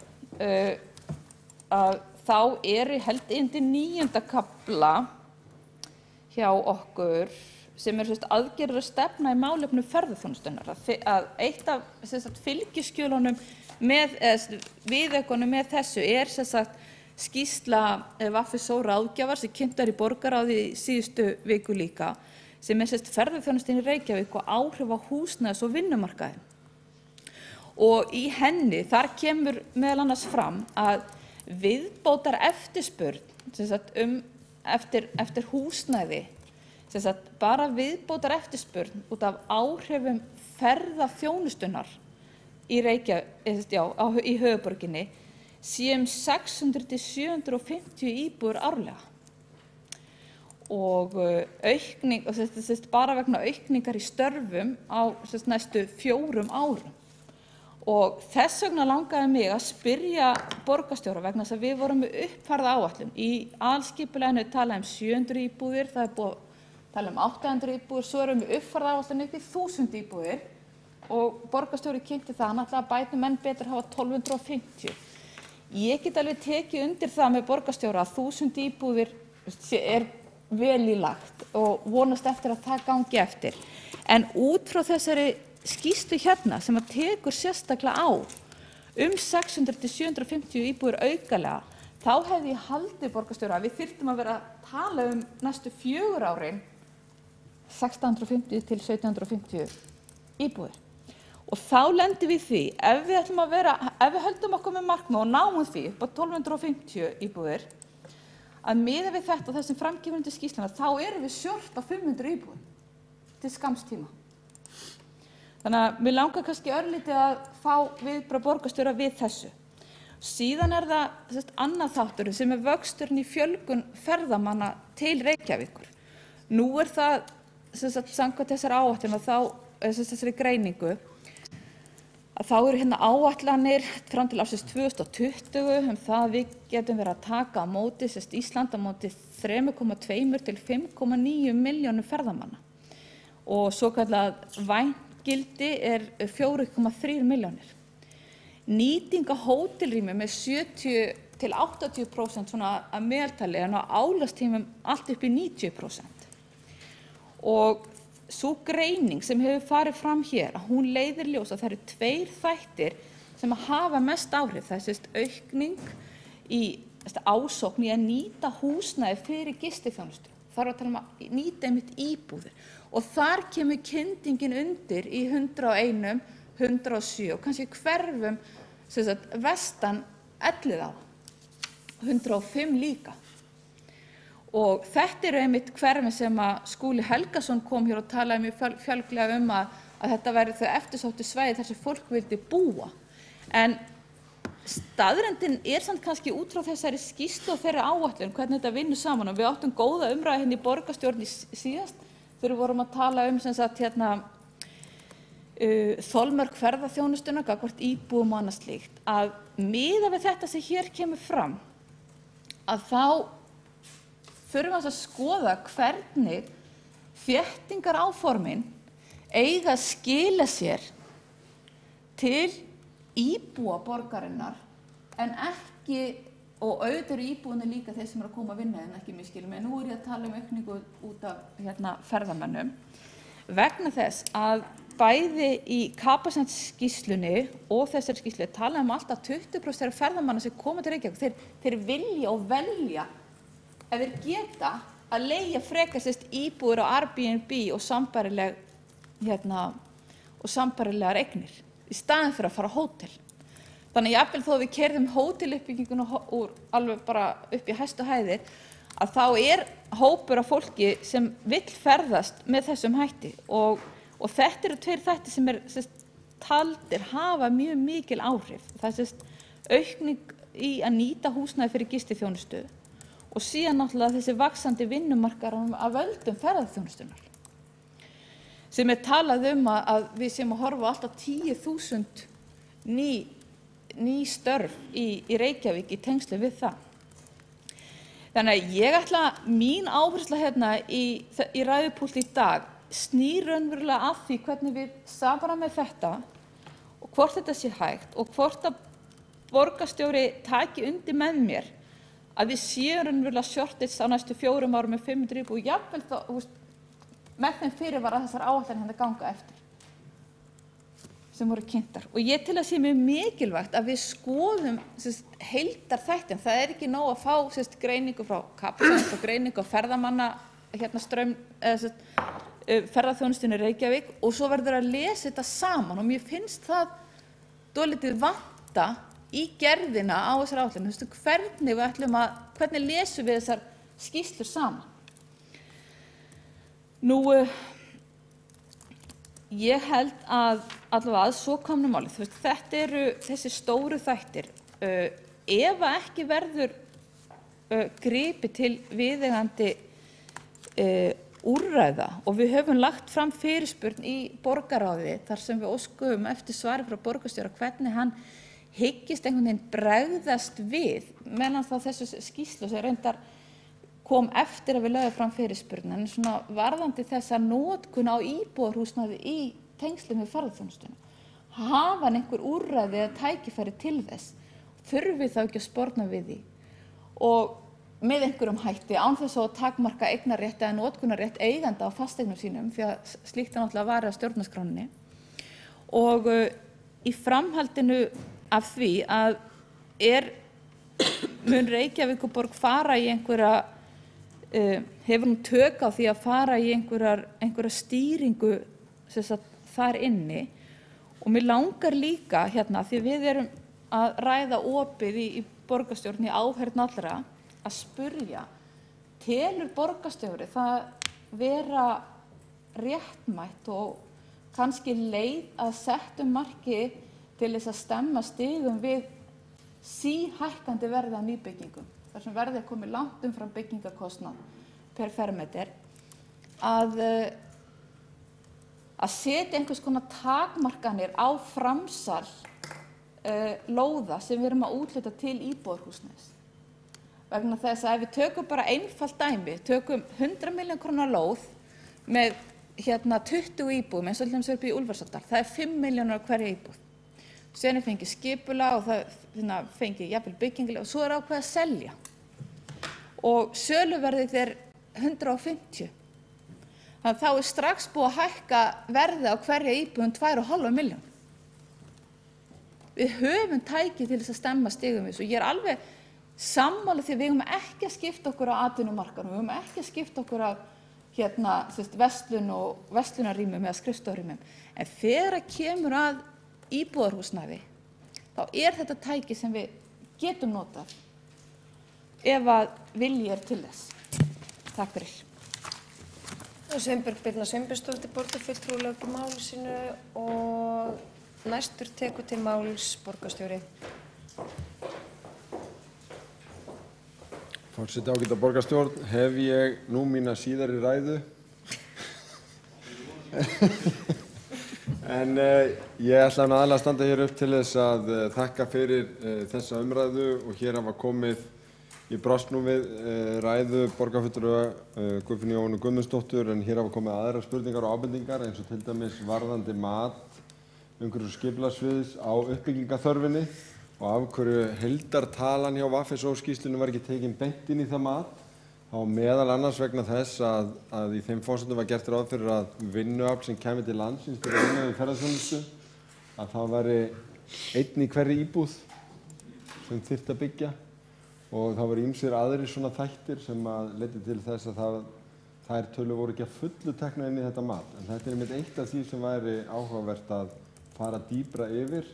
Að þá held undir 9. kafla hjá okkur sem aðgerðir og stefna í málefnum ferðaþjónustunnar. Að eitt af fylgiskjölunum með viðaukunum með þessu skýrsla VFSO ráðgjafar sem kynnt í borgarráði í síðustu viku líka, sem ferðaþjónustan í Reykjavík og áhrif á húsnæðis- og vinnumarkaðinn. Og í henni, þar kemur meðal annars fram að viðbótar eftirspurn eftir húsnæði, bara viðbótar eftirspurn út af áhrifum ferðaþjónustunnar í Reykjavík, í höfuðborginni, sé 600 til 750 íbúðir árlega. Og aukning, bara vegna aukningar í störfum á næstu 4 árum. Og þess vegna langaði mig að spyrja borgarstjóra vegna þess að við vorum með uppfærða áætlun. Í aðalskipulaginu talað 700 íbúðir, það búið að tala 800 íbúðir, svo erum við uppfærða áætlun upp í 1000 íbúðir og borgarstjóri kynnti það, hann ætlaði að bæta menn betur hafa 1250. Ég get alveg tekið undir það með borgarstjóra að 1000 íbúðir vel í lagt og vonast eftir að það gangi eftir. En út frá þessari skýrslu hérna sem að tekur sérstaklega á 600 til 750 íbúðir aukalega, þá hefði ég haldið borgarstjóra að við þyrftum að vera að tala næstu 4 árin 1650 til 1750 íbúðir. Og þá lendum við því, ef við höldum okkur með markmið og náum því upp á 1250 íbúðir, að miða við þetta og þessum framkemur undir skýrsluna, þá erum við short á 500 íbúðum til skamms tíma. Þannig að mér langar kannski örlítið að fá viðbrögð borgarstjóra við þessu. Síðan það annað þátturinn sem vöxturinn í fjölgun ferðamanna til Reykjavíkur. Nú það samkvæmt þessari áætlun og þessari greiningu að þá eru hérna áætlanir fram til ársins 2020 það við getum verið að taka á móti, Ísland á móti 3,2 til 5,9 milljónum ferðamanna og svokallað vængildi 4,3 milljónir. Nýting á hótelrými með 70 til 80% svona að meðaltali en á álagstímum allt upp í 90%. Og sú greining sem hefur farið fram hér, að hún leiðir ljós að það eru 2 þættir sem að hafa mest áhrif. Það aukning í ásókn í að nýta húsnæði fyrir gistiþjónustu. Þar að tala að nýta einmitt íbúðir. Og þar kemur kyndingin undir í 101, 107 og kannski hverfum vestan Elliðaár, 105 líka. Og þetta eru einmitt hverfin sem að Skúli Helgason kom hér og talaði mjög fjálglega að þetta væri þau eftirsóttu svæði þar sem fólk vildi búa. En staðreyndin samt kannski út frá þessari skýrslu og þeirri áætlun hvernig þetta vinnur saman og við áttum góða umræðu hérna í borgarstjórn síðast þegar við vorum að tala þolmörk ferðaþjónustuna gagnvart íbúum og annað slíkt. Að miða við þetta sem hér kemur fram að þá þurfum að skoða hvernig þéttingaráformin eiga að skila sér til íbúa borgarinnar en ekki, og auðvitað eru íbúarnir líka þeir sem eru að koma að vinna en ekki misskilum, en nú ég að tala aukningu út af ferðamönnum vegna þess að bæði í kapasitetsskýrslunni og þessari skýrslu tala alltaf 20% ferðamanna sem koma til Reykjavík, þeir vilja og velja ef þeir geta að leigja frekar íbúðir á Airbnb og sambærilegar eignir í staðinn fyrir að fara á hótel. Þannig jafnvel þó við keyrðum hóteluppbygginguna úr alveg bara upp í hæstu hæðir að þá hópur af fólki sem vill ferðast með þessum hætti og þetta eru 2 þættir sem taldir hafa mjög mikil áhrif. Það aukning í að nýta húsnæði fyrir gistiþjónustu og síðan náttúrulega þessi vaxandi vinnumarkaðar af völdum ferðaþjónustunnar sem talað að við séum að horfa alltaf 10.000 ný störf í Reykjavík í tengslu við það. Þannig að ég ætla mín áhersla hérna í ræðupúlti í dag snýr raunverulega að því hvernig við samræmum með þetta og hvort þetta sé hægt og hvort að borgarstjóri taki undir með mér að við séum raunverulega shortage á næstu 4 árum með 500 íbúðir og jafnvel þá með þeim fyrirvara að þessar áætlanir ganga eftir sem voru kynntar. Og ég til að sé mjög mikilvægt að við skoðum heildarþættin. Það ekki nóg að fá greiningu frá Kapasitets og greiningu á ferðamanna ferðaþjónustunni í Reykjavík og svo verður að lesa þetta saman og mér finnst það dálítið vanta í gerðina á þessar áætlanir. Hvernig lesum við þessar skýrslur saman? Nú, ég held að allavega að svo komnu málið. Þetta eru þessi stóru þættir. Ef ekki verður gripið til viðeigandi úrræða og við höfum lagt fram fyrirspurn í borgarráði þar sem við óskum eftir svari frá borgarstjóra hvernig hann hyggist einhvern veginn bregðast við meðan þá þessu skýrslu sem reyndar kom eftir að við lögðum fram fyrirspurn en svona varðandi þessa notkun á íbúðarhúsnæði í tengslum við ferðaþjónustuna. Hafa hann einhver úrræði eða tækifæri til þess? Þurfi þá ekki að sporna við því? Og með einhverjum hætti án þess að takmarka eignarrétt eða notkunarrétt eiganda á fasteignum sínum því að slíkt náttúrulega var að stjórnarskráninni. Og í framhaldinu af því að mun Reykjavíkurborg fara í einhverja hefur hún tök á því að fara í einhverja stýringu þar inni og mér langar líka hérna því við erum að ræða opið í borgarstjórn í áheyrn allra að spurja telur borgarstjóri það vera réttmætt og kannski leið að settu marki til þess að stemma stigum við síhækkandi verði af nýbyggingum, þar sem verði að komi langt umfram byggingarkostnað per fermeter, að setja einhvers konar takmarkanir á framsal lóða sem við erum að úthluta til íbúðarhúsnæðis. Vegna þess að ef við tökum bara einfalt dæmi, tökum 100 milljón króna lóð með 20 íbúðum eins og til dæmis upp í Úlfarsárdal, það 5 milljónir á hverja íbúð. Síðan fengið skipulag og það fengið jafnvel byggingulega og svo ákveðið að selja. Og söluverðið 150. Þannig að þá strax búið að hækka verðið á hverja íbúðum 2,5 milljón. Við höfum tæki til þess að stemma stigum við þessu. Ég alveg sammála því við höfum ekki að skipta okkur á atvinnumarkaðnum, við höfum ekki að skipta okkur á verslun og verslunarrýmum eða skrifstofurýmum. En þegar kemur að íbúðarhúsnæði, þá þetta tæki sem við getum notað ef að vilji til þess. Takk fyrir. Sveinbjörg Birna Sveinbjörnsdóttir, borgarfulltrúi, lauk máli sínu og næstur tekur til máls borgarstjóri. Forseti, ágæta borgarstjórn, hef ég nú mína síðari ræðu. En ég ætla aðalega að standa hér upp til þess að þakka fyrir þessa umræðu og hér hafa komið í brostnum við ræðu borgarfulltrúa Guðfinnu Jóhönnu Guðmundsdóttur, en hér hafa komið aðrar spurningar og ábendingar eins og til dæmis varðandi mat umhverfis- og skipulagssviðs á uppbyggingarþörfinni og af hverju heildartalan hjá VFSO-skýrslunni var ekki tekin beint inn í það mat. Þá meðal annars vegna þess að í þeim forsendum var gert ráð fyrir að vinnuafl sem kæmi til landsins til að vinna við ferðaþjónustu, að það væri einn í hverri íbúð sem þyrfti að byggja og það voru ýmsir aðrir svona þættir sem leiddi til þess að þær tölur voru ekki að fullu teknar inn í þetta mat. En þetta einmitt eitt af því sem væri áhugavert að fara dýpra yfir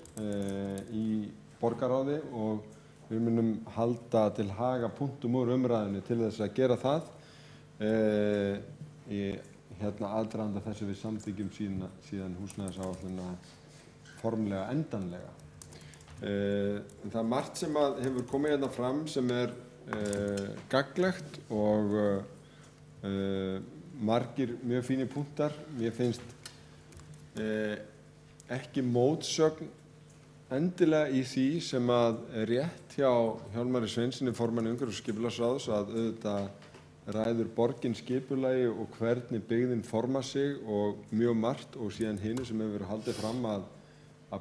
í borgarráði og við munum halda til haga punktum úr umræðinu til þess að gera það í aðdraganda þess að við samþykkjum síðan húsnæðisáætlunina formlega endanlega. Það margt sem hefur komið hérna fram sem gagnlegt og margir mjög fínir punktar. Mér finnst ekki mótsögn endilega í því sem rétt hjá Hjálmari Sveinssyni, formanni umhverfis- og skipulagsráðs, að auðvitað ræður borgin skipulagi og hvernig byggðin forma sig og mjög margt, og síðan hinu sem hefur verið haldið fram að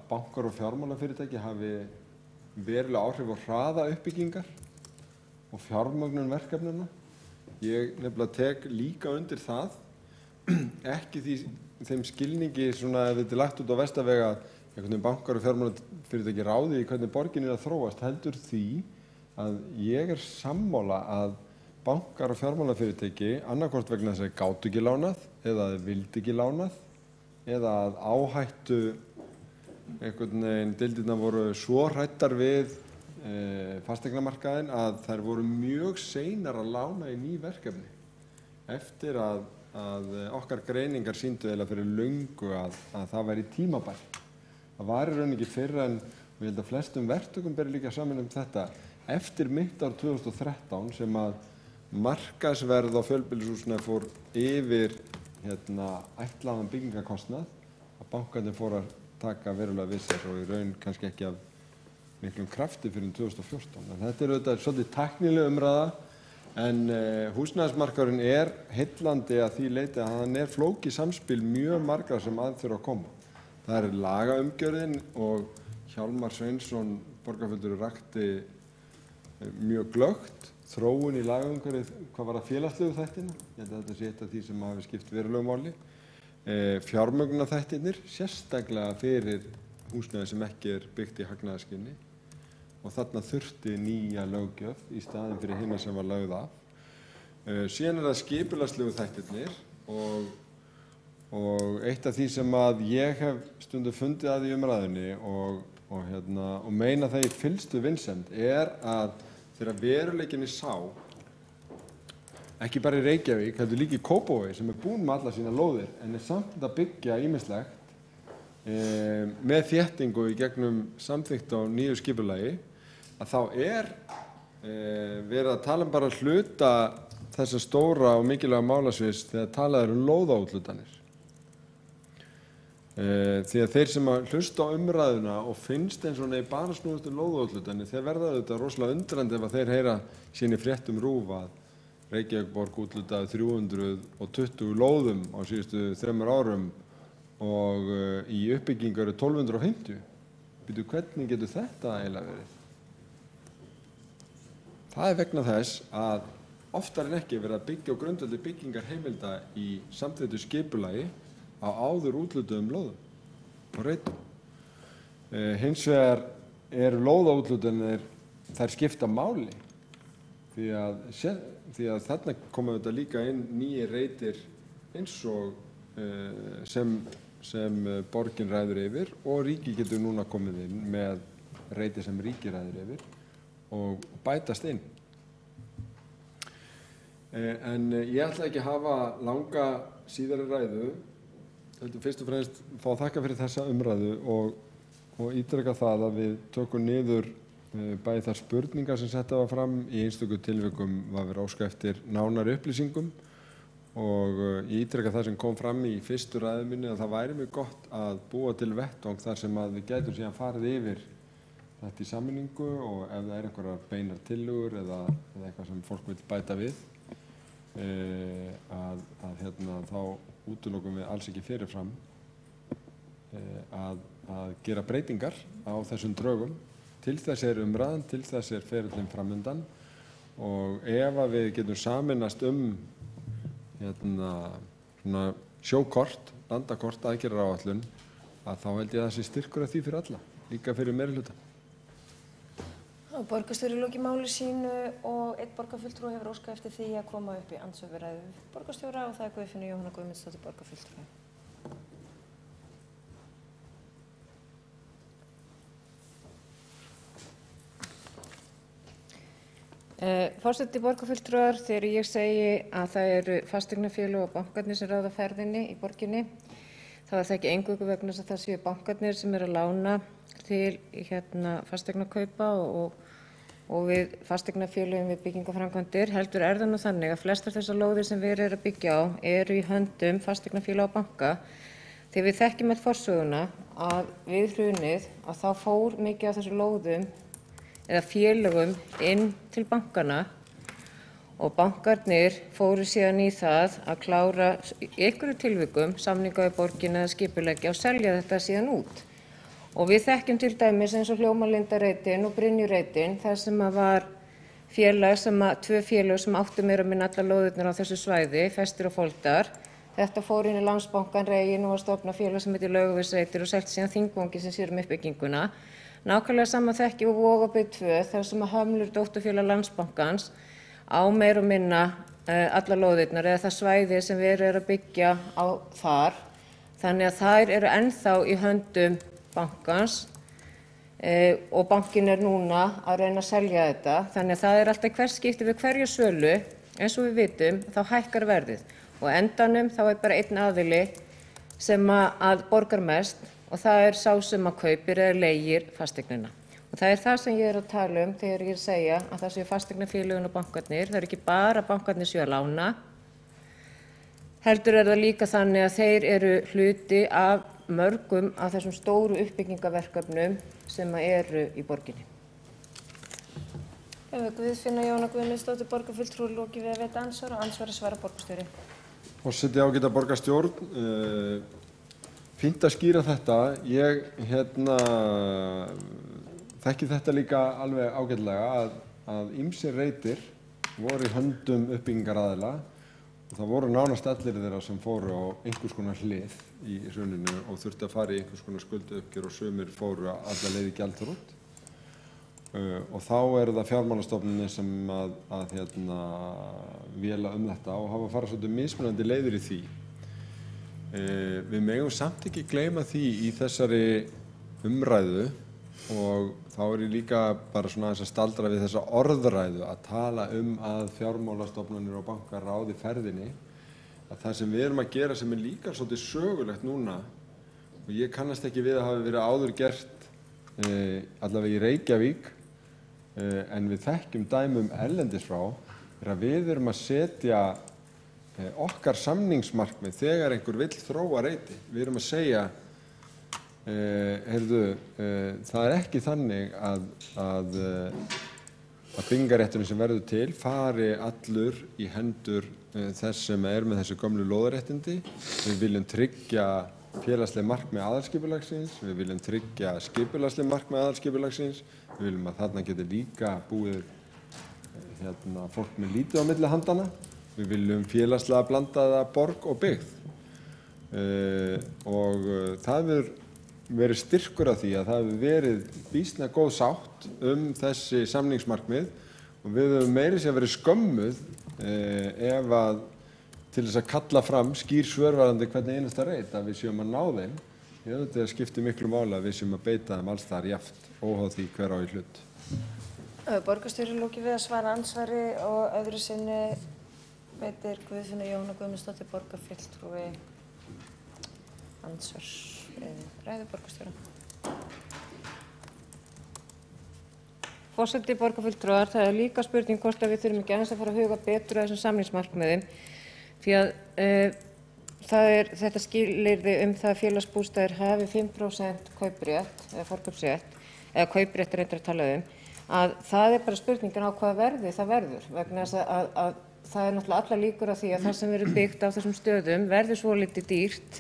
bankar og fjármálafyrirtæki hafi verulega áhrif á hraða uppbyggingar og fjármögnun verkefnanna. Ég nefnilega tek líka undir það, ekki þeim skilningi svona ef þetta lagt út á verstavega einhvern veginn bankar og fjármálafyrirtæki ráði í hvernig borgin að þróast, heldur því að ég sammála að bankar og fjármálafyrirtæki annarkvort vegna þess að gátu ekki lánað eða vildi ekki lánað eða að áhættu einhvern veginn deildirnar voru svo hræddar við fasteignamarkaðinn að þær voru mjög seinar að lána í ný verkefni eftir að okkar greiningar sýndu eiginlega fyrir löngu að það væri tímabært. Það var í raun ekki fyrr en, og ég held að flestum verktökum beri líka saman þetta, eftir mitt ár 2013 sem að markaðsverð á fjölbýlishúsnæði fór yfir ætlaðan byggingarkostnað, að bankarnir fóru að taka verulega við sér og í raun kannski ekki af miklum krafti fyrir 2014. En þetta auðvitað svolítið tæknileg umræða, en húsnæðismarkaðurinn heillandi að því leyti að hann flókið samspil mjög margra sem þurfa að koma. Það lagaumgjörðin og Hjálmar Sveinsson, borgarfulltrúi, rakti mjög glöggt þróun í lagaumgjörð hvað var að félagslegu þættina. Ég held að þetta sé eitt af því sem hafi skipt verulegu máli. Fjármögnunarþættirnir, sérstaklega fyrir húsnæði sem ekki byggt í hagnaðarskyni og þarna þurfti nýja löggjöf í staðinn fyrir hina sem var lögð af. Síðan það skipulagslegu þættirnir og eitt af því sem ég hef stundum fundið að í umræðunni og meina það í fyllstu vinsemd að þegar veruleikinni sá ekki bara í Reykjavík, heldur líka í Kópavogi sem búinn með alla sína lóðir en samt að byggja ýmislegt með þéttingu í gegnum samþykkt á nýju skipulagi, að þá verið að tala bara hluta þessa stóra og mikilvæga málasviðs þegar talað lóðaúthlutanir. Því að þeir sem að hlusta á umræðuna og finnst eins og bara snúast lóðaúthlutanir, þeir verða auðvitað rosalega undrandi ef að þeir heyra sín í fréttum RÚV að Reykjavíkurborg úthlutaði 320 lóðum á síðustu 3 árum og í uppbyggingu eru 1250. Býtu, hvernig getur þetta eiginlega verið? Það vegna þess að oftar en ekki verið að byggja á grundvelli byggingarheimilda í samþykktu skipulagi á áður úthlutuðum lóðum og reitum. Hins vegar eru lóðaúthlutanir, þær skipta máli því að þarna koma þetta líka inn nýjir reitir eins og sem borgin ræður yfir og ríki getur núna komið inn með reiti sem ríki ræður yfir og bætast inn. En ég ætla ekki að hafa langa síðari ræðu, heldur fyrst og fremst fá að þakka fyrir þessa umræðu og ítreka það að við tökum niður bæði þær spurningar sem setta var fram. Í einstöku tilvikum var verið óska eftir nánari upplýsingum og ég ítreka það sem kom fram í fyrstu ræðu minni að það væri mjög gott að búa til vettvang þar sem að við gætum síðan farið yfir þetta í sameiningu og ef það einhverjar beinar tillögur eða eitthvað sem fólk vil bæta við þá útilokum við alls ekki fyrirfram að gera breytingar á þessum drögum. Til þess umræðan, til þess ferillinn framundan og ef að við getum sameinast svona sjókort, landakort, aðgerðaráætlun, að þá held ég að það sé styrkur af því fyrir alla, líka fyrir meirihlutann. Borgarstjóri lokið máli sínu og einn borgarfulltrúi hefur óskað eftir því að koma upp í andsvöruræðu borgarstjóra og það Guðfinna Jóhanna Guðmundsdóttir borgarfulltrúi. Forseti, borgarfulltrúar, þegar ég segi að það eru fasteignafélög og bankarnir sem ráða ferðinni í borginni, þá það ekki eingöngu vegna þess að það séu bankarnir sem að lána til fasteignakaupa og við fasteignafélögum við byggingaframkvæmdir, heldur það nú þannig að flestar þessar lóðir sem verið að byggja á eru í höndum fasteignafélaga og banka. Þegar við þekkjum öll forsöguna að við hrunið að þá fór mikið af þessum lóðum eða félögum inn til bankana og bankarnir fóru síðan í það að klára í einhverju tilvikum samninga við borgina eða skipuleggja og selja þetta síðan út. Og við þekkjum til dæmis eins og Hljómalindareitin og Brynjureitin þar sem að var tvö félög sem áttu meira að minna allar lóðirnar á þessu svæði, Festir og Foldar. Þetta fór inn í Landsbankann Regin og var stofnað félag sem heitir Laugavegsreitir og selt síðan Þingvangi sem sér uppbygginguna. Nákvæmlega sama þekkjum við Vogabyggð 2 þar sem að Hömlur dótturfélag Landsbankans á meira og minna allar lóðirnar eða það svæði sem verið að byggja á þar. Þannig að þær eru ennþá í höndum bankans og bankin núna að reyna að selja þetta. Þannig að það alltaf hvert skipti við hverju sölu, eins og við vitum, þá hækkar verðið. Og endanum þá bara einn aðili sem að borgar mest og það sá sem að kaupir eða leigir fasteignina. Og það það sem ég að tala þegar ég segja að það séu fasteignafélögin og bankarnir. Það ekki bara bankarnir séu að lána, heldur það líka þannig að þeir eru hluti af mörgum af þessum stóru uppbyggingaverkefnum sem eru í borginni. Guðfinna Jóhanna Guðmundsdóttir borgarfulltrúi lokið við að veita andsvar og andsvari svara borgarstjóri. Forseti, ágæta borgarstjórn, fínt að skýra þetta. Ég þekki þetta líka alveg ágætlega að ýmsir reitir voru í höndum uppbyggingaraðila og það voru nánast allir þeirra sem fóru á einhvers konar hlið í hruninu og þurfti að fara í einhvers konar skulduuppgjör og sumir fóru alla leið í gjaldþrot. Og þá það fjármálastofnunir sem að véla þetta og hafa farið svolítið mismunandi leiðir í því. Við megum samt ekki gleyma því í þessari umræðu og þá ég líka bara svona aðeins að staldra við þessa orðræðu að tala að fjármálastofnanir og bankar ráði ferðinni, að það sem við erum að gera sem líka svolítið sögulegt núna, og ég kannast ekki við að hafa verið áður gert allavega í Reykjavík, en við þekkjum dæmum erlendis frá, að við erum að setja okkar samningsmarkmið þegar einhver vill þróa reiti. Við erum að segja, það ekki þannig að byggingarrétturinn sem verður til fari allur í hendur þess sem með þessi gömlu lóðaréttindi. Við viljum tryggja félagsleg markmið aðalskipulagsins, við viljum tryggja skipulagsleg markmið aðalskipulagsins, við viljum að þarna geti líka búið fólk með lítið á milli handana, við viljum félagslega blandaða borg og byggð. Og það hefur verið styrkur af því að það hefur verið býsna góð sátt þessi samningsmarkmið, og við höfum meira sér verið skömmuð ef að til þess að kalla fram skýr svörvarandi hvernig einasta reit að við séum að ná þeim. Þetta skiptir miklu máli að við séum að beita þeim alls þar jafnt, óháð því hver á í hlut. Borgarstjóri lokið við að svara andsvari og öðru sinni veitir Guðfinna Jóhanna Guðmundsdóttir borgarfulltrúi andsvars ræðu borgarstjóra. Forseti, borgarfulltrúar, það líka spurning hvort að við þurfum ekki aðeins að fara að huga betur að þessum samningsmarkmiðum, því að þetta skilyrði það að félagsbústaðir hafi 5% kauprétt eða forkaupsrétt, eða kauprétt reyndar að tala að það bara spurningin á hvaða verði það verður, vegna þess að það náttúrulega allar líkur að því að það sem verður byggt á þessum stöðum verður svolítið dýrt,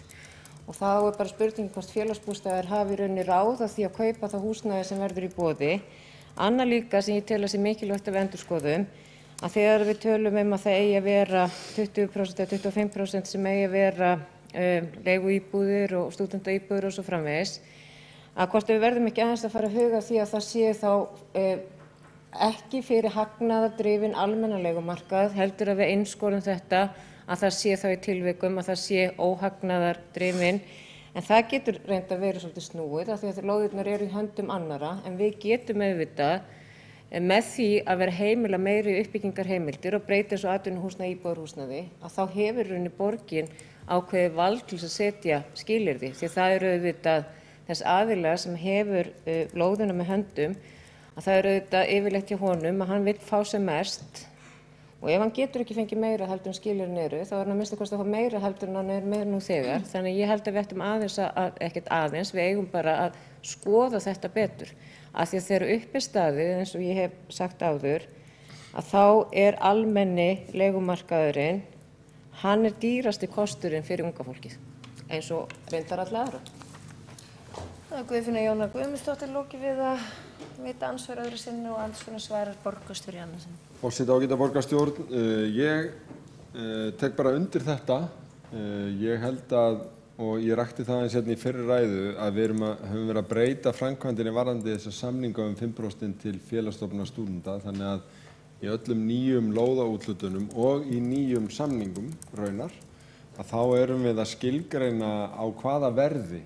og þá bara spurningin hvort félagsbústaðir hafi í rauninni ráð að því að kaupa það húsnæði sem verður í boði. Annað líka sem ég tel að sé mikilvægt að við endurskoðum, að þegar við tölum að það eigi að vera 20% eða 25% sem eigi að vera leiguíbúðir og stúdentaíbúðir og svo framvegis, að hvort við verðum ekki aðeins að fara að huga því að það sé þá ekki fyrir hagnaðardrifinn almennan leigumarkað, heldur að við einskorum þetta að það sé þá í tilvikum að það sé óhagnaðardrifinn. En það getur reynd að vera svolítið snúið af því að lóðirnar eru í höndum annarra, en við getum auðvitað með því að vera heimila meiri uppbyggingarheimildir og breyta eins og atvinnuhúsnæði íbúðarhúsnæði, að þá hefur rauninni borgin ákveðið vald til að setja skilyrði, því það eru auðvitað þess aðila sem hefur lóðina með höndum, að það eru auðvitað yfirleitt hjá honum að hann vill fá sem mest, og ef hann getur ekki fengið meira heldur en skilyrðin eru, þá hann að minnsta kosti að fá meira heldur en hann meira nú þegar. Þannig ég held að við ættum aðeins ekkert aðeins, við eigum bara að skoða þetta betur. Af því að þegar uppi staðið, eins og ég hef sagt áður, að þá almenni leigumarkaðurinn, hann dýrasti kosturinn fyrir unga fólkið, eins og reyndar alla aðra. Guðfinna Jóhanna Guðmundsdóttir lokið við að veita andsvar öðru sinni og andsvarinu svarar borgarstjóri annað sinni. Forseti, ágæta borgarstjórn, ég tek bara undir þetta. Ég held að, og ég rakti það eins hérna í fyrri ræðu, að við höfum verið að breyta framkvæmdinni varðandi þessa samninga 5% til félagsstofnunar stúdenta, þannig að í öllum nýjum lóðaúthlutunum og í nýjum samningum raunar, að þá erum við að skilgreina á hvaða verði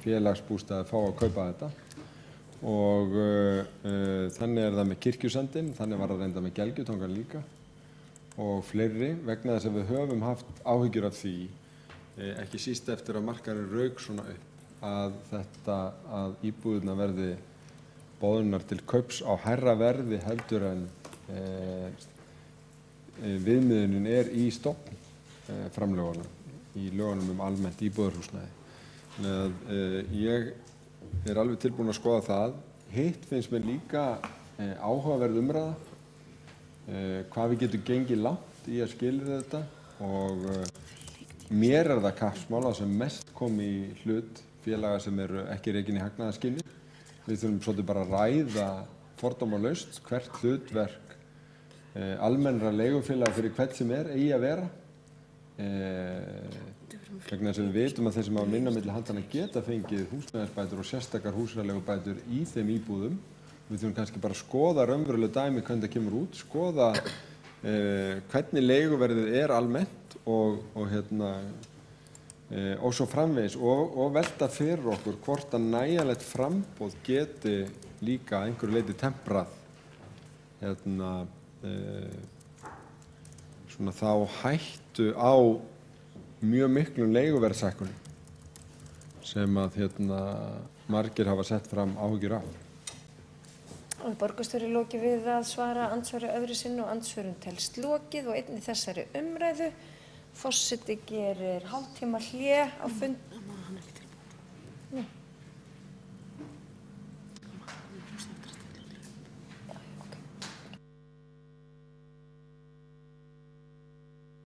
félagsbústaðir fá að kaupa þetta. Og þannig það með Kirkjusandinn, þannig var það reynda með Gelgjutangan líka og fleiri, vegna þess að við höfum haft áhyggjur af því, ekki síst eftir að markaðurinn rauk svona upp, að íbúðirnar verði boðnar til kaups á hærra verði heldur en viðmiðunin í stofnframlögunum, í lögunum almennt íbúðarhúsnæði. Ég alveg tilbúin að skoða það. Hitt finnst mér líka áhugaverð umræða, hvað við getum gengið langt í að skilja þetta, og mér það kappsmál að sem mest kom í hlut félaga sem eru ekki rekin í hagnaðarskyni. Við þurfum svolítið bara að ræða fordómalaust hvert hlutverk almennra leigufélaga fyrir hvert sem eigi að vera. Vegna þess að við vitum að þeir sem hafa minna milli handana geta fengið húsnæðisbætur og sérstakar húsaleigubætur í þeim íbúðum. Við þurfum kannski bara að skoða raunveruleg dæmi hvernig það kemur út, skoða hvernig leiguverðið almennt og og svo framvegis og velta fyrir okkur hvort að nægjanlegt framboð geti líka einhverju leyti temprað svona þá hættu á mjög miklum leiguverðshækkunum sem að margir hafa sett fram áhyggjur af. Borgarstjóri lokið við að svara andsvari öðru sinni og andsvörum telst lokið og einnig þessari umræðu. Forseti gerir hálftíma hlé á